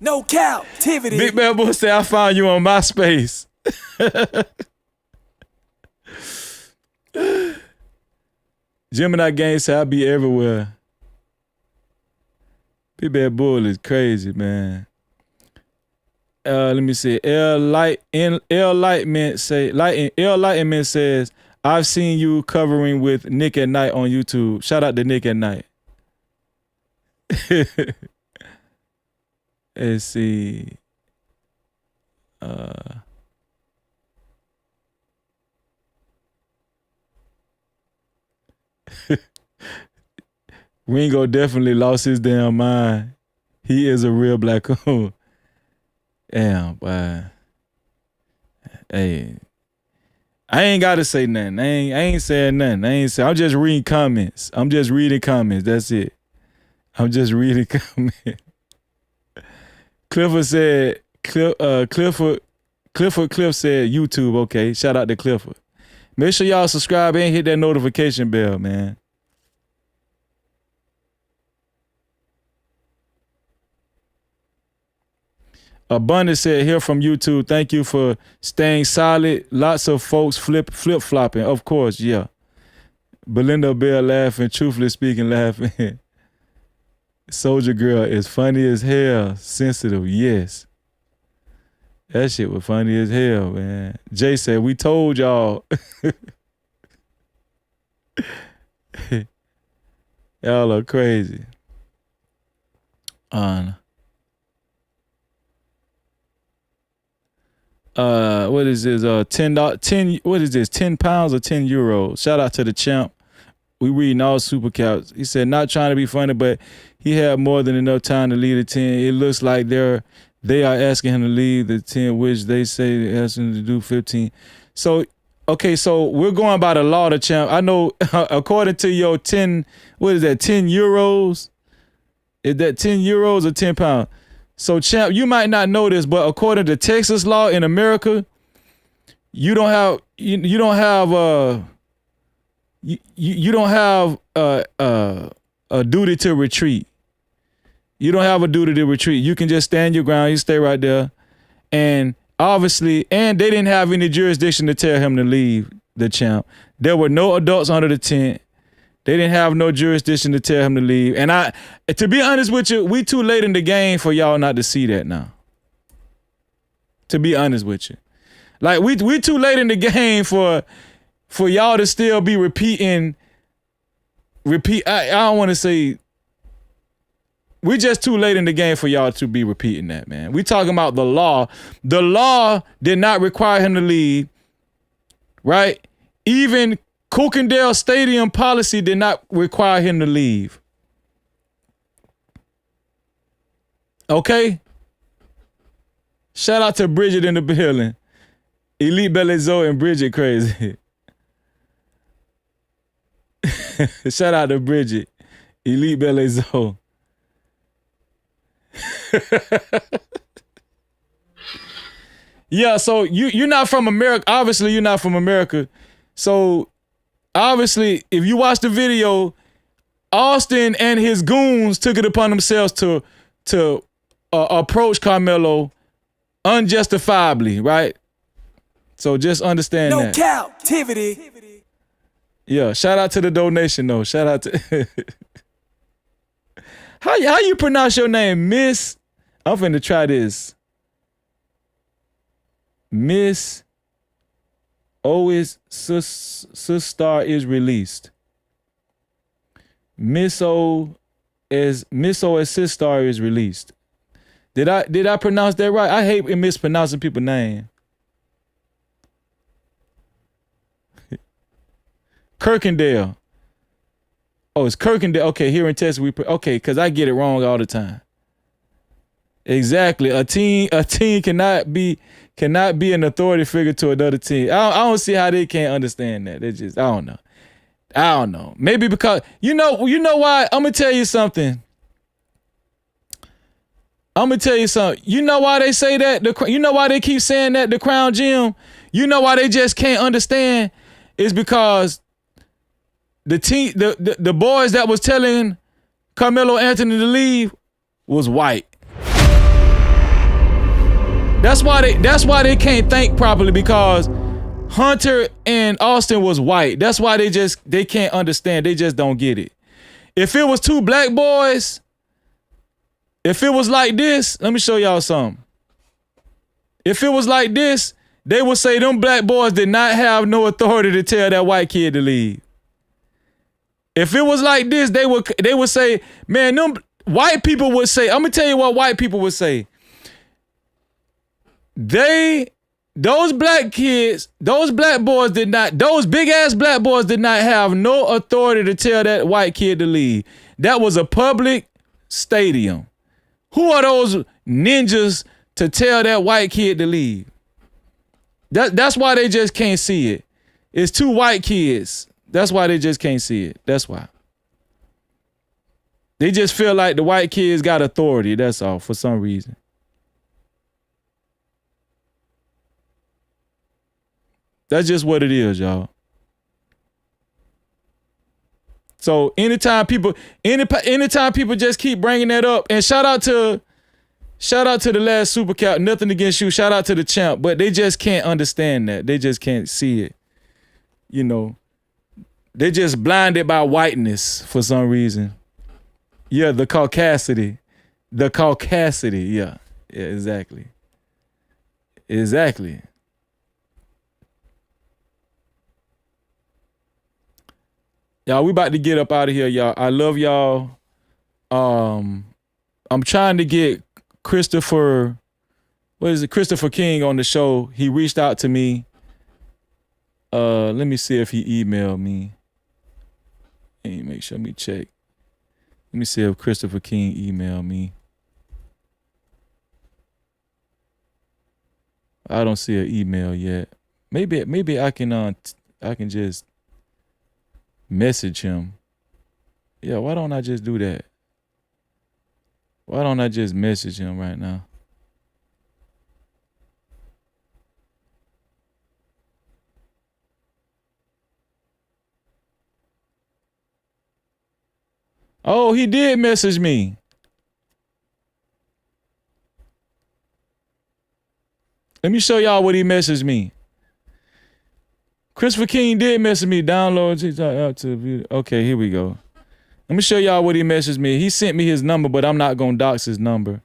No Cap-tivity. Big Bad Boy said, I found you on MySpace. Gemini Gang said, I'll be everywhere. Big Bad Bull is crazy, man. Let me see. L Lightman says, I've seen you covering with Nick at Night on YouTube. Shout out to Nick at Night. Let's see. Ringo definitely lost his damn mind. He is a real black hole. Damn, boy. Hey, I ain't gotta say nothing. I ain't saying nothing. I'm just reading comments. I'm just reading comments. That's it. I'm just reading comments. Clifford said, Cliff said YouTube. Okay, shout out to Clifford. Make sure y'all subscribe and hit that notification bell, man. Abundance said, here from YouTube, thank you for staying solid. Lots of folks flip-flopping. Of course, yeah. Belinda Bell laughing, truthfully speaking, laughing. Soldier Girl is funny as hell. Sensitive, yes. That shit was funny as hell, man. Jay said, we told y'all. Y'all are crazy. What is this? 10 what is this? 10 pounds or 10 euros? Shout out to the champ. We reading all super caps. He said, not trying to be funny, but he had more than enough time to lead the 10. It looks like they are asking him to leave the 10, which they say they asked him to do 15. So, okay, so we're going by the law, the champ. I know according to your 10, what is that, 10 euros? Is that 10 euros or 10 pounds? So, champ, you might not know this, but according to Texas law in America, you don't have a duty to retreat. You don't have a duty to retreat. You can just stand your ground. You stay right there. And obviously, and they didn't have any jurisdiction to tell him to leave, the champ. There were no adults under the tent. They didn't have no jurisdiction to tell him to leave. And to be honest with you, we too late in the game for y'all not to see that now. To be honest with you. Like, we too late in the game for y'all to still be repeating. I don't want to say. We just too late in the game for y'all to be repeating that, man. We talking about the law. The law did not require him to leave, right? Even Cookendale Stadium policy did not require him to leave. Okay? Shout out to Bridget in the building. Elite Belly Zoe and Bridget crazy. Shout out to Bridget. Elite Belle Zone. Yeah, so you're not from America. Obviously, you're not from America. So obviously, if you watch the video, Austin and his goons took it upon themselves to approach Karmelo unjustifiably, right? So just understand that. No Cap-tivity. Yeah, shout out to the donation though. Shout out to how you pronounce your name, Miss? I'm finna try this. Miss O Star is released. Miss O as Star is released. Did I pronounce that right? I hate mispronouncing people's name. Kirkendale. Oh, it's Kirkendale. Okay, here in Texas okay, because I get it wrong all the time. Exactly. A team cannot be an authority figure to another team. I don't see how they can't understand that. They just I don't know. Maybe because you know why? I'm gonna tell you something. You know why they say that? You know why they keep saying that the Crown Gym? You know why they just can't understand? It's because the boys that was telling Carmelo Anthony to leave was white. That's why they can't think properly, because Hunter and Austin was white. That's why they can't understand. They just don't get it. If it was two black boys, if it was like this, let me show y'all something. If it was like this, they would say them black boys did not have no authority to tell that white kid to leave. If it was like this, they would say, man, them white people would say, I'm gonna tell you what white people would say. Those black kids, those big ass black boys did not have no authority to tell that white kid to leave. That was a public stadium. Who are those ninjas to tell that white kid to leave? That's why they just can't see it. It's two white kids. That's why they just can't see it. That's why. They just feel like the white kids got authority. That's all, for some reason. That's just what it is, y'all. So anytime people just keep bringing that up, and shout out to the last super cap. Nothing against you. Shout out to the champ, but they just can't understand that. They just can't see it. You know, they just blinded by whiteness for some reason. Yeah, the caucasity. Yeah, exactly. Y'all, we about to get up out of here, y'all. I love y'all. I'm trying to get Christopher King on the show. He reached out to me. Let me see if he emailed me. Make sure me check. Let me see if Christopher King emailed me. I don't see an email yet. Maybe I can just message him. Yeah, why don't I just do that? Why don't I just message him right now? Oh, he did message me. Let me show y'all what he messaged me. Christopher King did message me. Download TikTok out to view. Okay, here we go. Let me show y'all what he messaged me. He sent me his number, but I'm not gonna dox his number.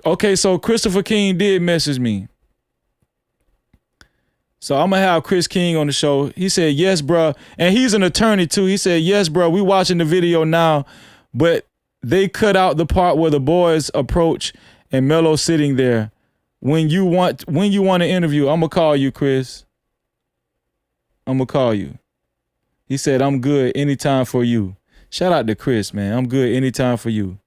Okay, so Christopher King did message me. So I'm gonna have Chris King on the show. He said, yes, bruh. And he's an attorney too. He said, yes, bruh, we watching the video now, but they cut out the part where the boys approach and Melo sitting there. When you want to interview, I'm gonna call you, Chris. I'm gonna call you. He said, I'm good anytime for you. Shout out to Chris, man. I'm good anytime for you.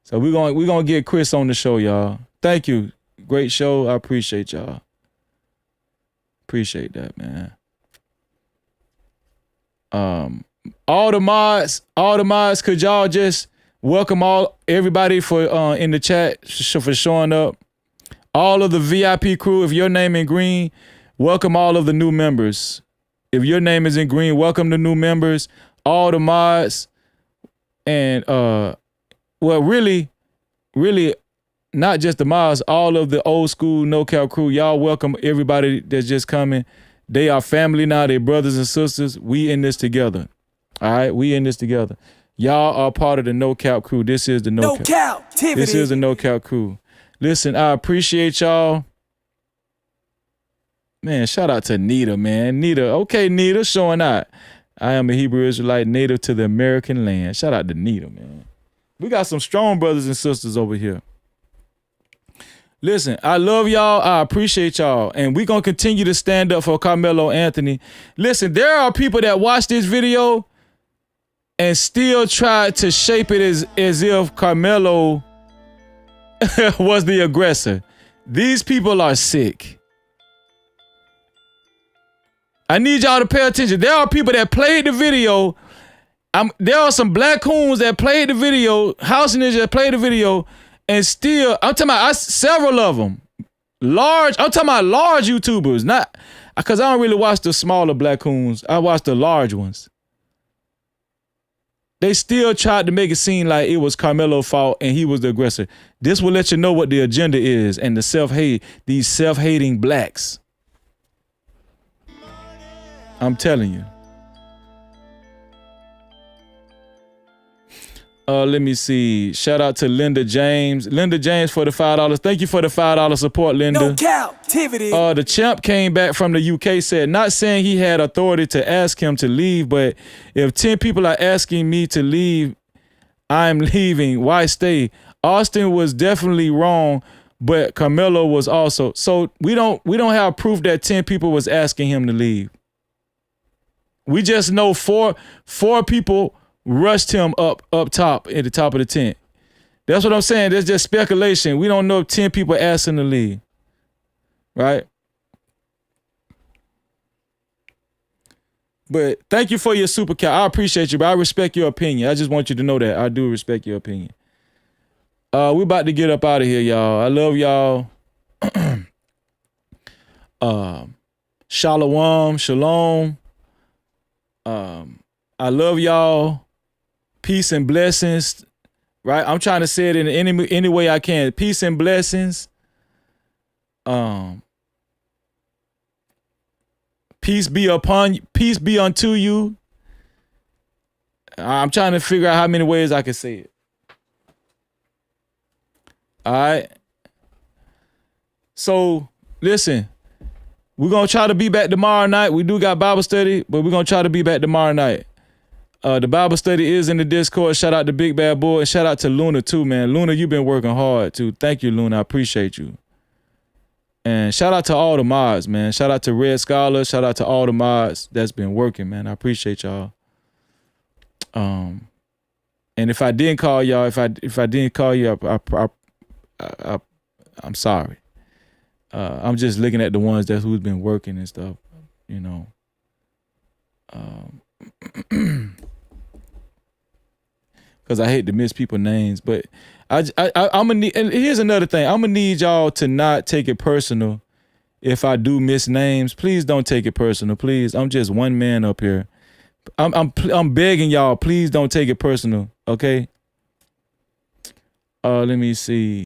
So we're gonna get Chris on the show, y'all. Thank you. Great show. I appreciate y'all. Appreciate that, man. All the mods, could y'all just welcome everybody for in the chat for showing up. All of the VIP crew, if your name in green, welcome all of the new members. If your name is in green, welcome the new members, all the mods, and really, not just the mods, all of the old school No Cap crew. Y'all welcome everybody that's just coming. They are family now. They brothers and sisters. We in this together. All right, we in this together. Y'all are part of the No Cap crew. This is the No Cap. This is the No Cap crew. Listen, I appreciate y'all. Man, shout out to Nita, man. Nita, okay, Nita, showing out. I am a Hebrew Israelite native to the American land. Shout out to Nita, man. We got some strong brothers and sisters over here. Listen, I love y'all. I appreciate y'all. And we're going to continue to stand up for Karmelo Anthony. Listen, there are people that watch this video and still try to shape it as if Karmelo was the aggressor. These people are sick. I need y'all to pay attention. There are people that played the video. There are some black coons that played the video, house ninjas that played the video, and still, I'm talking about several of them. I'm talking about large YouTubers, not, because I don't really watch the smaller black coons. I watch the large ones. They still tried to make it seem like it was Karmelo's fault and he was the aggressor. This will let you know what the agenda is and the self-hate, these self-hating blacks. I'm telling you. Let me see. Shout out to Linda James. Linda James for the $5. Thank you for the $5 support, Linda. No Cap-tivity. The champ came back from the UK, said, not saying he had authority to ask him to leave, but if 10 people are asking me to leave, I'm leaving. Why stay? Austin was definitely wrong, but Karmelo was also. So we don't have proof that 10 people was asking him to leave. We just know four people rushed him up top at the top of the tent. That's what I'm saying. There's just speculation. We don't know if 10 people asked him to leave. Right? But thank you for your super chat. I appreciate you, but I respect your opinion. I just want you to know that. I do respect your opinion. We're about to get up out of here, y'all. I love y'all. Shalom. I love y'all. Peace and blessings. Right? I'm trying to say it in any way I can. Peace and blessings. Peace be unto you. I'm trying to figure out how many ways I can say it. All right. So listen. We're going to try to be back tomorrow night. We do got Bible study, but we're going to try to be back tomorrow night. The Bible study is in the Discord. Shout out to Big Bad Boy. And shout out to Luna too, man. Luna, you've been working hard too. Thank you, Luna. I appreciate you. And shout out to all the mods, man. Shout out to Red Scholar. Shout out to all the mods that's been working, man. I appreciate y'all. And if I didn't call y'all, if I didn't call you, I'm sorry. I'm just looking at the ones who's been working and stuff, you know. Because I hate to miss people's names, but I'm gonna need. And here's another thing: I'm gonna need y'all to not take it personal. If I do miss names, please don't take it personal. Please, I'm just one man up here. I'm begging y'all, please don't take it personal. Okay. Let me see.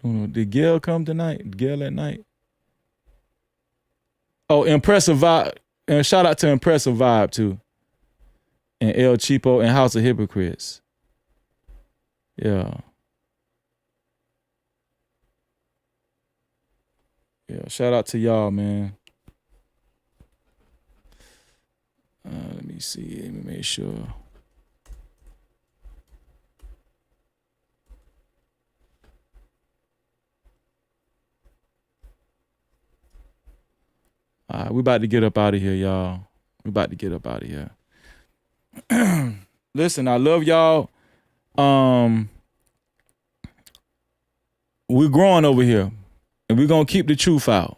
Did Gail come tonight? Gail at night? Oh, Impressive Vibe. And shout out to Impressive Vibe too. And El Cheapo and House of Hypocrites. Yeah. Yeah, shout out to y'all, man. Let me see. Let me make sure. All right, we about to get up out of here, y'all. We about to get up out of here. Listen, I love y'all. We're growing over here, and we're gonna keep the truth out.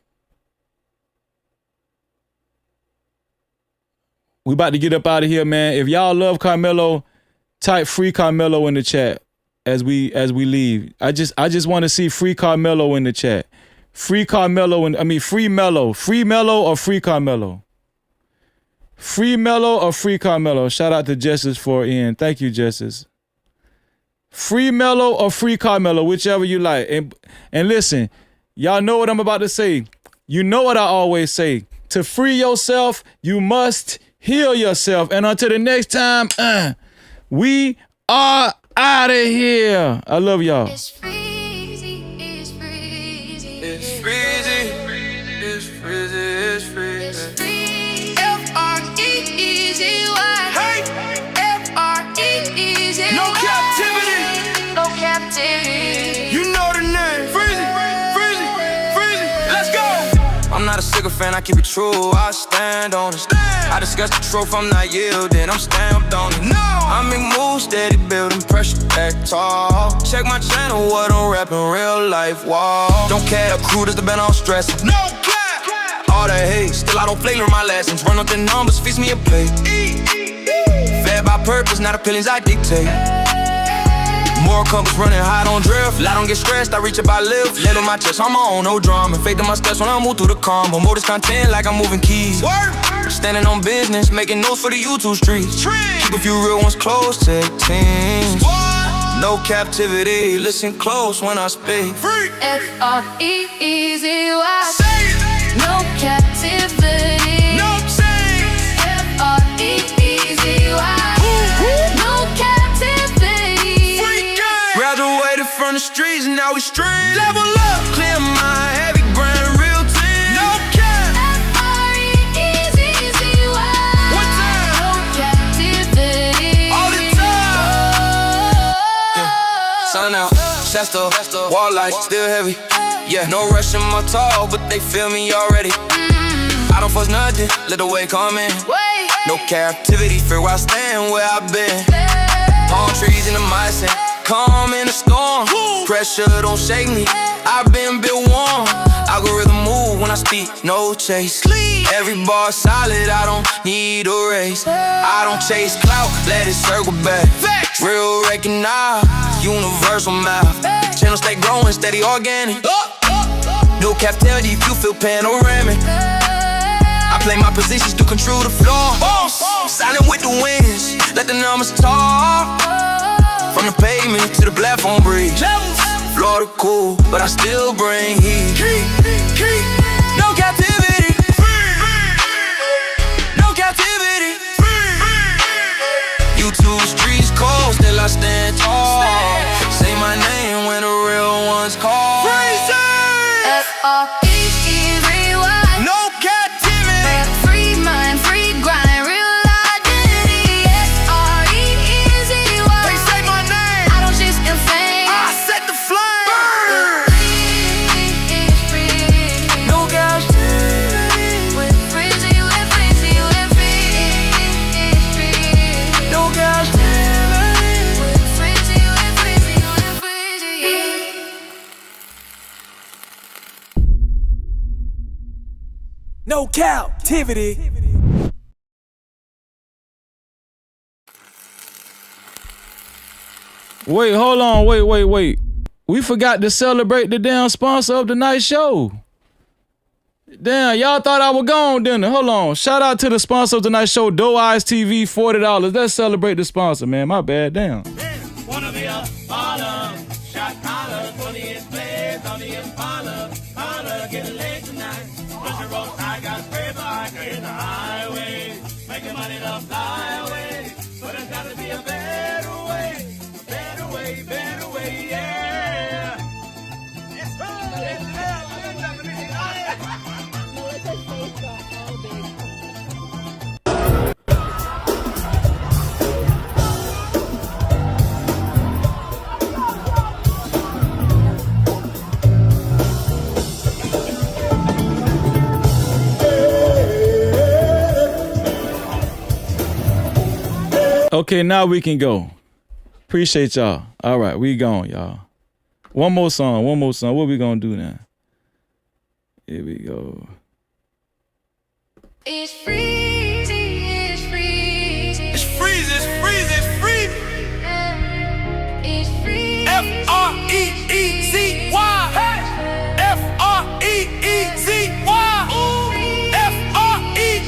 We about to get up out of here, man. If y'all love Karmelo, type free Karmelo in the chat as we leave. I just want to see free Karmelo in the chat. Free Karmelo free Mello. Free Mello or free Karmelo? Free Mello or free Karmelo? Shout out to Justice 4N. Thank you, Justice. Free Mello or free Karmelo, whichever you like. And listen, y'all know what I'm about to say. You know what I always say. To free yourself, you must heal yourself. And until the next time, we are out of here. I love y'all. It's freezy, it's freezy. It's freezy, it's freezy, it's freezy. It's freezy. F-R-E-E-Z-Y. Hey! F-R-E-E-Z-Y. No captivity. No captivity. You know the name. Freezy, freezy, freezy. Let's go. I'm not a sycophant, I keep it true, I stand on it. I discuss the truth, I'm not yielding, I'm stamped on it. No. I make moves, steady building pressure, back tall. Check my channel, what I'm rapping, real life, wall. Don't care, the crew that's been all stressing. No cap. All that hate, still I don't flavor my lessons. Run up the numbers, feast me a plate. Fed by purpose, not opinions I dictate. More compass running hot on drift. I don't get stressed, I reach up, I live. Lid on my chest, I'm on, no drama. Faith in my steps when I move through the combo. More this content like I'm moving keys. Standing on business, making notes for the YouTube streets. Keep a few real ones close to teams. No captivity, listen close when I speak. F-R-E-E-Z-Y. No captivity. No change. F-R-E-E-Z-Y. No captivity. Graduated from the streets, now we stream. Level up, clear my heavy brand, real team. No cap. F-R-E-E-Z-Z-Y. One time. No captivity. All the time. Sun out, Shasta, wall light, still heavy. Yeah, no rush in my talk, but they feel me already. I don't force nothing, let the way come in. No captivity, fear where I stand, where I've been. Palm trees in the mindset, calm in the storm. Pressure don't shake me, I've been built warm. Algorithm move when I speak, no chase. Every bar solid, I don't need a race. I don't chase clout, let it circle back. Real recognize, universal math. Channel stay growing, steady organic. No captivity if you feel panoramic. I play my positions to control the floor. Silent with the winds, let the numbers talk. From the pavement to the platform bridge. Florida cool, but I still bring heat. No captivity. No captivity. YouTube streets cold, still I stand tall. Say my name when the real ones call. F-R-E-E-Z-Y. No captivity. Free mind, free grind, real identity. F-R-E-E-Z-Y. They say my name, I don't chase fame, I set the flame. Free. No captivity. With freezy, with freezy, with free. No captivity. With freezy, with freezy, with freezy. No captivity. Wait, hold on. Wait. We forgot to celebrate the damn sponsor of the night show. Damn, y'all thought I was gone, didn't it? Hold on. Shout out to the sponsor of the night show, Doe Eyes TV, $40. Let's celebrate the sponsor, man. My bad, damn. Wanna be a baller, shot collar, 20-inch blades on the Impala. Holla, get laid tonight. Push your rope, I got paper, I hit the highway. Making money to fly away. But there's gotta be a better way. Better way, yeah. It's Okay, now we can go. Appreciate y'all. All right, we gone, y'all. One more song. What we gonna do now? Here we go. It's freezing, it's freezing. It's freezing, it's freezing, it's freezing. It's freezing. F-R-E-E-Z-Y. F-R-E-E-Z-Y. F-R-E-E-Z-Y.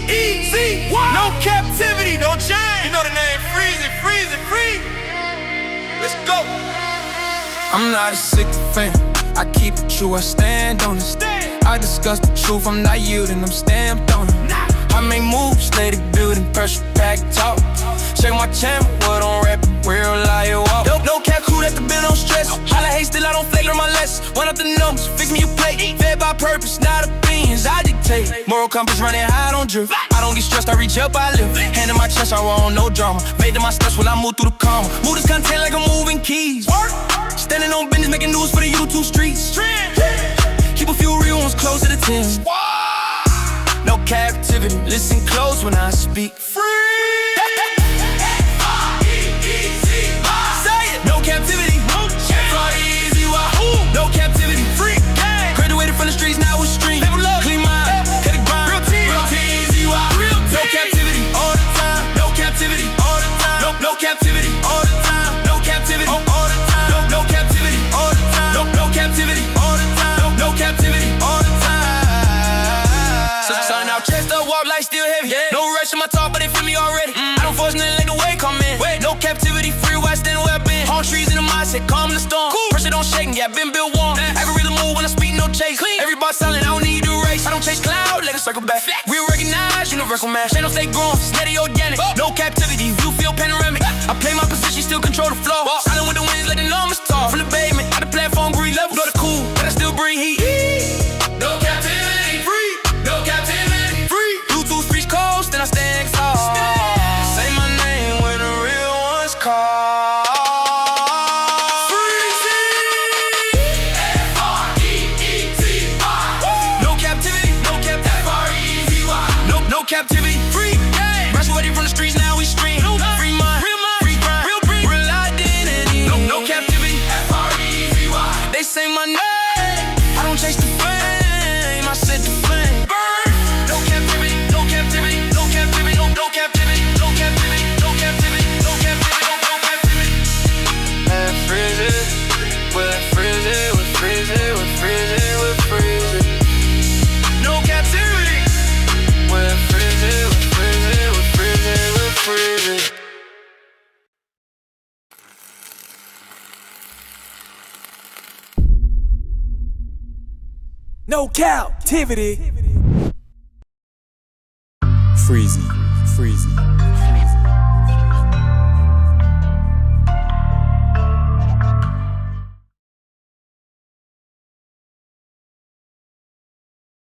No captivity, no change. You know the name, freezing, freezing, freezing. Let's go. I'm not a sycophant. I keep it true, I stand on it. I discuss the truth, I'm not yielding, I'm stamped on it. I make moves, steady building, pressure pack talk. Check my channel, what on rap, real liar walk. No cap crew, that the bill don't stress. Holla hate, still I don't flake, learn my lessons. One up the numbers, fix me a plate. Fed by purpose, not opinions, I dictate. Moral compass running high, I don't drift. I don't get stressed, I reach up, I lift. Hand in my chest, I want no drama. Made to my steps while I move through the karma. Move this content like I'm moving keys. Standing on business, making news for the YouTube streets. Keep a few real ones close to the 10. No captivity, listen close when I speak. Free. Say it. No captivity. No captivity. Free. Graduated from the streets, now we stream. Level up, clean mind, cut it grind. Real team. No captivity all the time. No captivity all the time. No captivity all the time. No captivity all the time. No captivity all the time. No captivity all the time. No captivity all the time. So sun out, chest up, walk like still heavy. No rush in my talk, but they feel me already. I don't force nothing, like the way come in. No captivity, free west, stand where I've been. Palm trees in the mindset, calm the storm. Pressure don't shake, yeah, been built warm. I can really move when I speak, no chase. Everybody silent, I don't need to race. I don't chase cloud, let it circle back. We recognize universal mass. Channel stay growing, steady organic. No captivity, you feel panoramic. I play my position, still control the flow. Silent with the winds, let the numbers talk. From the pavement, out the platform, green level. Blow the cool, but I still breathe heat. No captivity, free. No captivity, free. Bluetooth speech coast, then I stand tall. Say my name when the real ones call. Captivity, free. Graduated from the streets, now we stream. Free mind, free grind, real identity. No captivity, F-R-E-Z-Y. They say my name, I don't chase the fame, I set the flame. Burn. No captivity, no captivity, no captivity, no captivity, no captivity, no captivity, no captivity, no captivity. And freeze it, we'll freeze it, we'll freeze it, we'll freeze it, we'll freeze it. No captivity. No captivity. Freezy.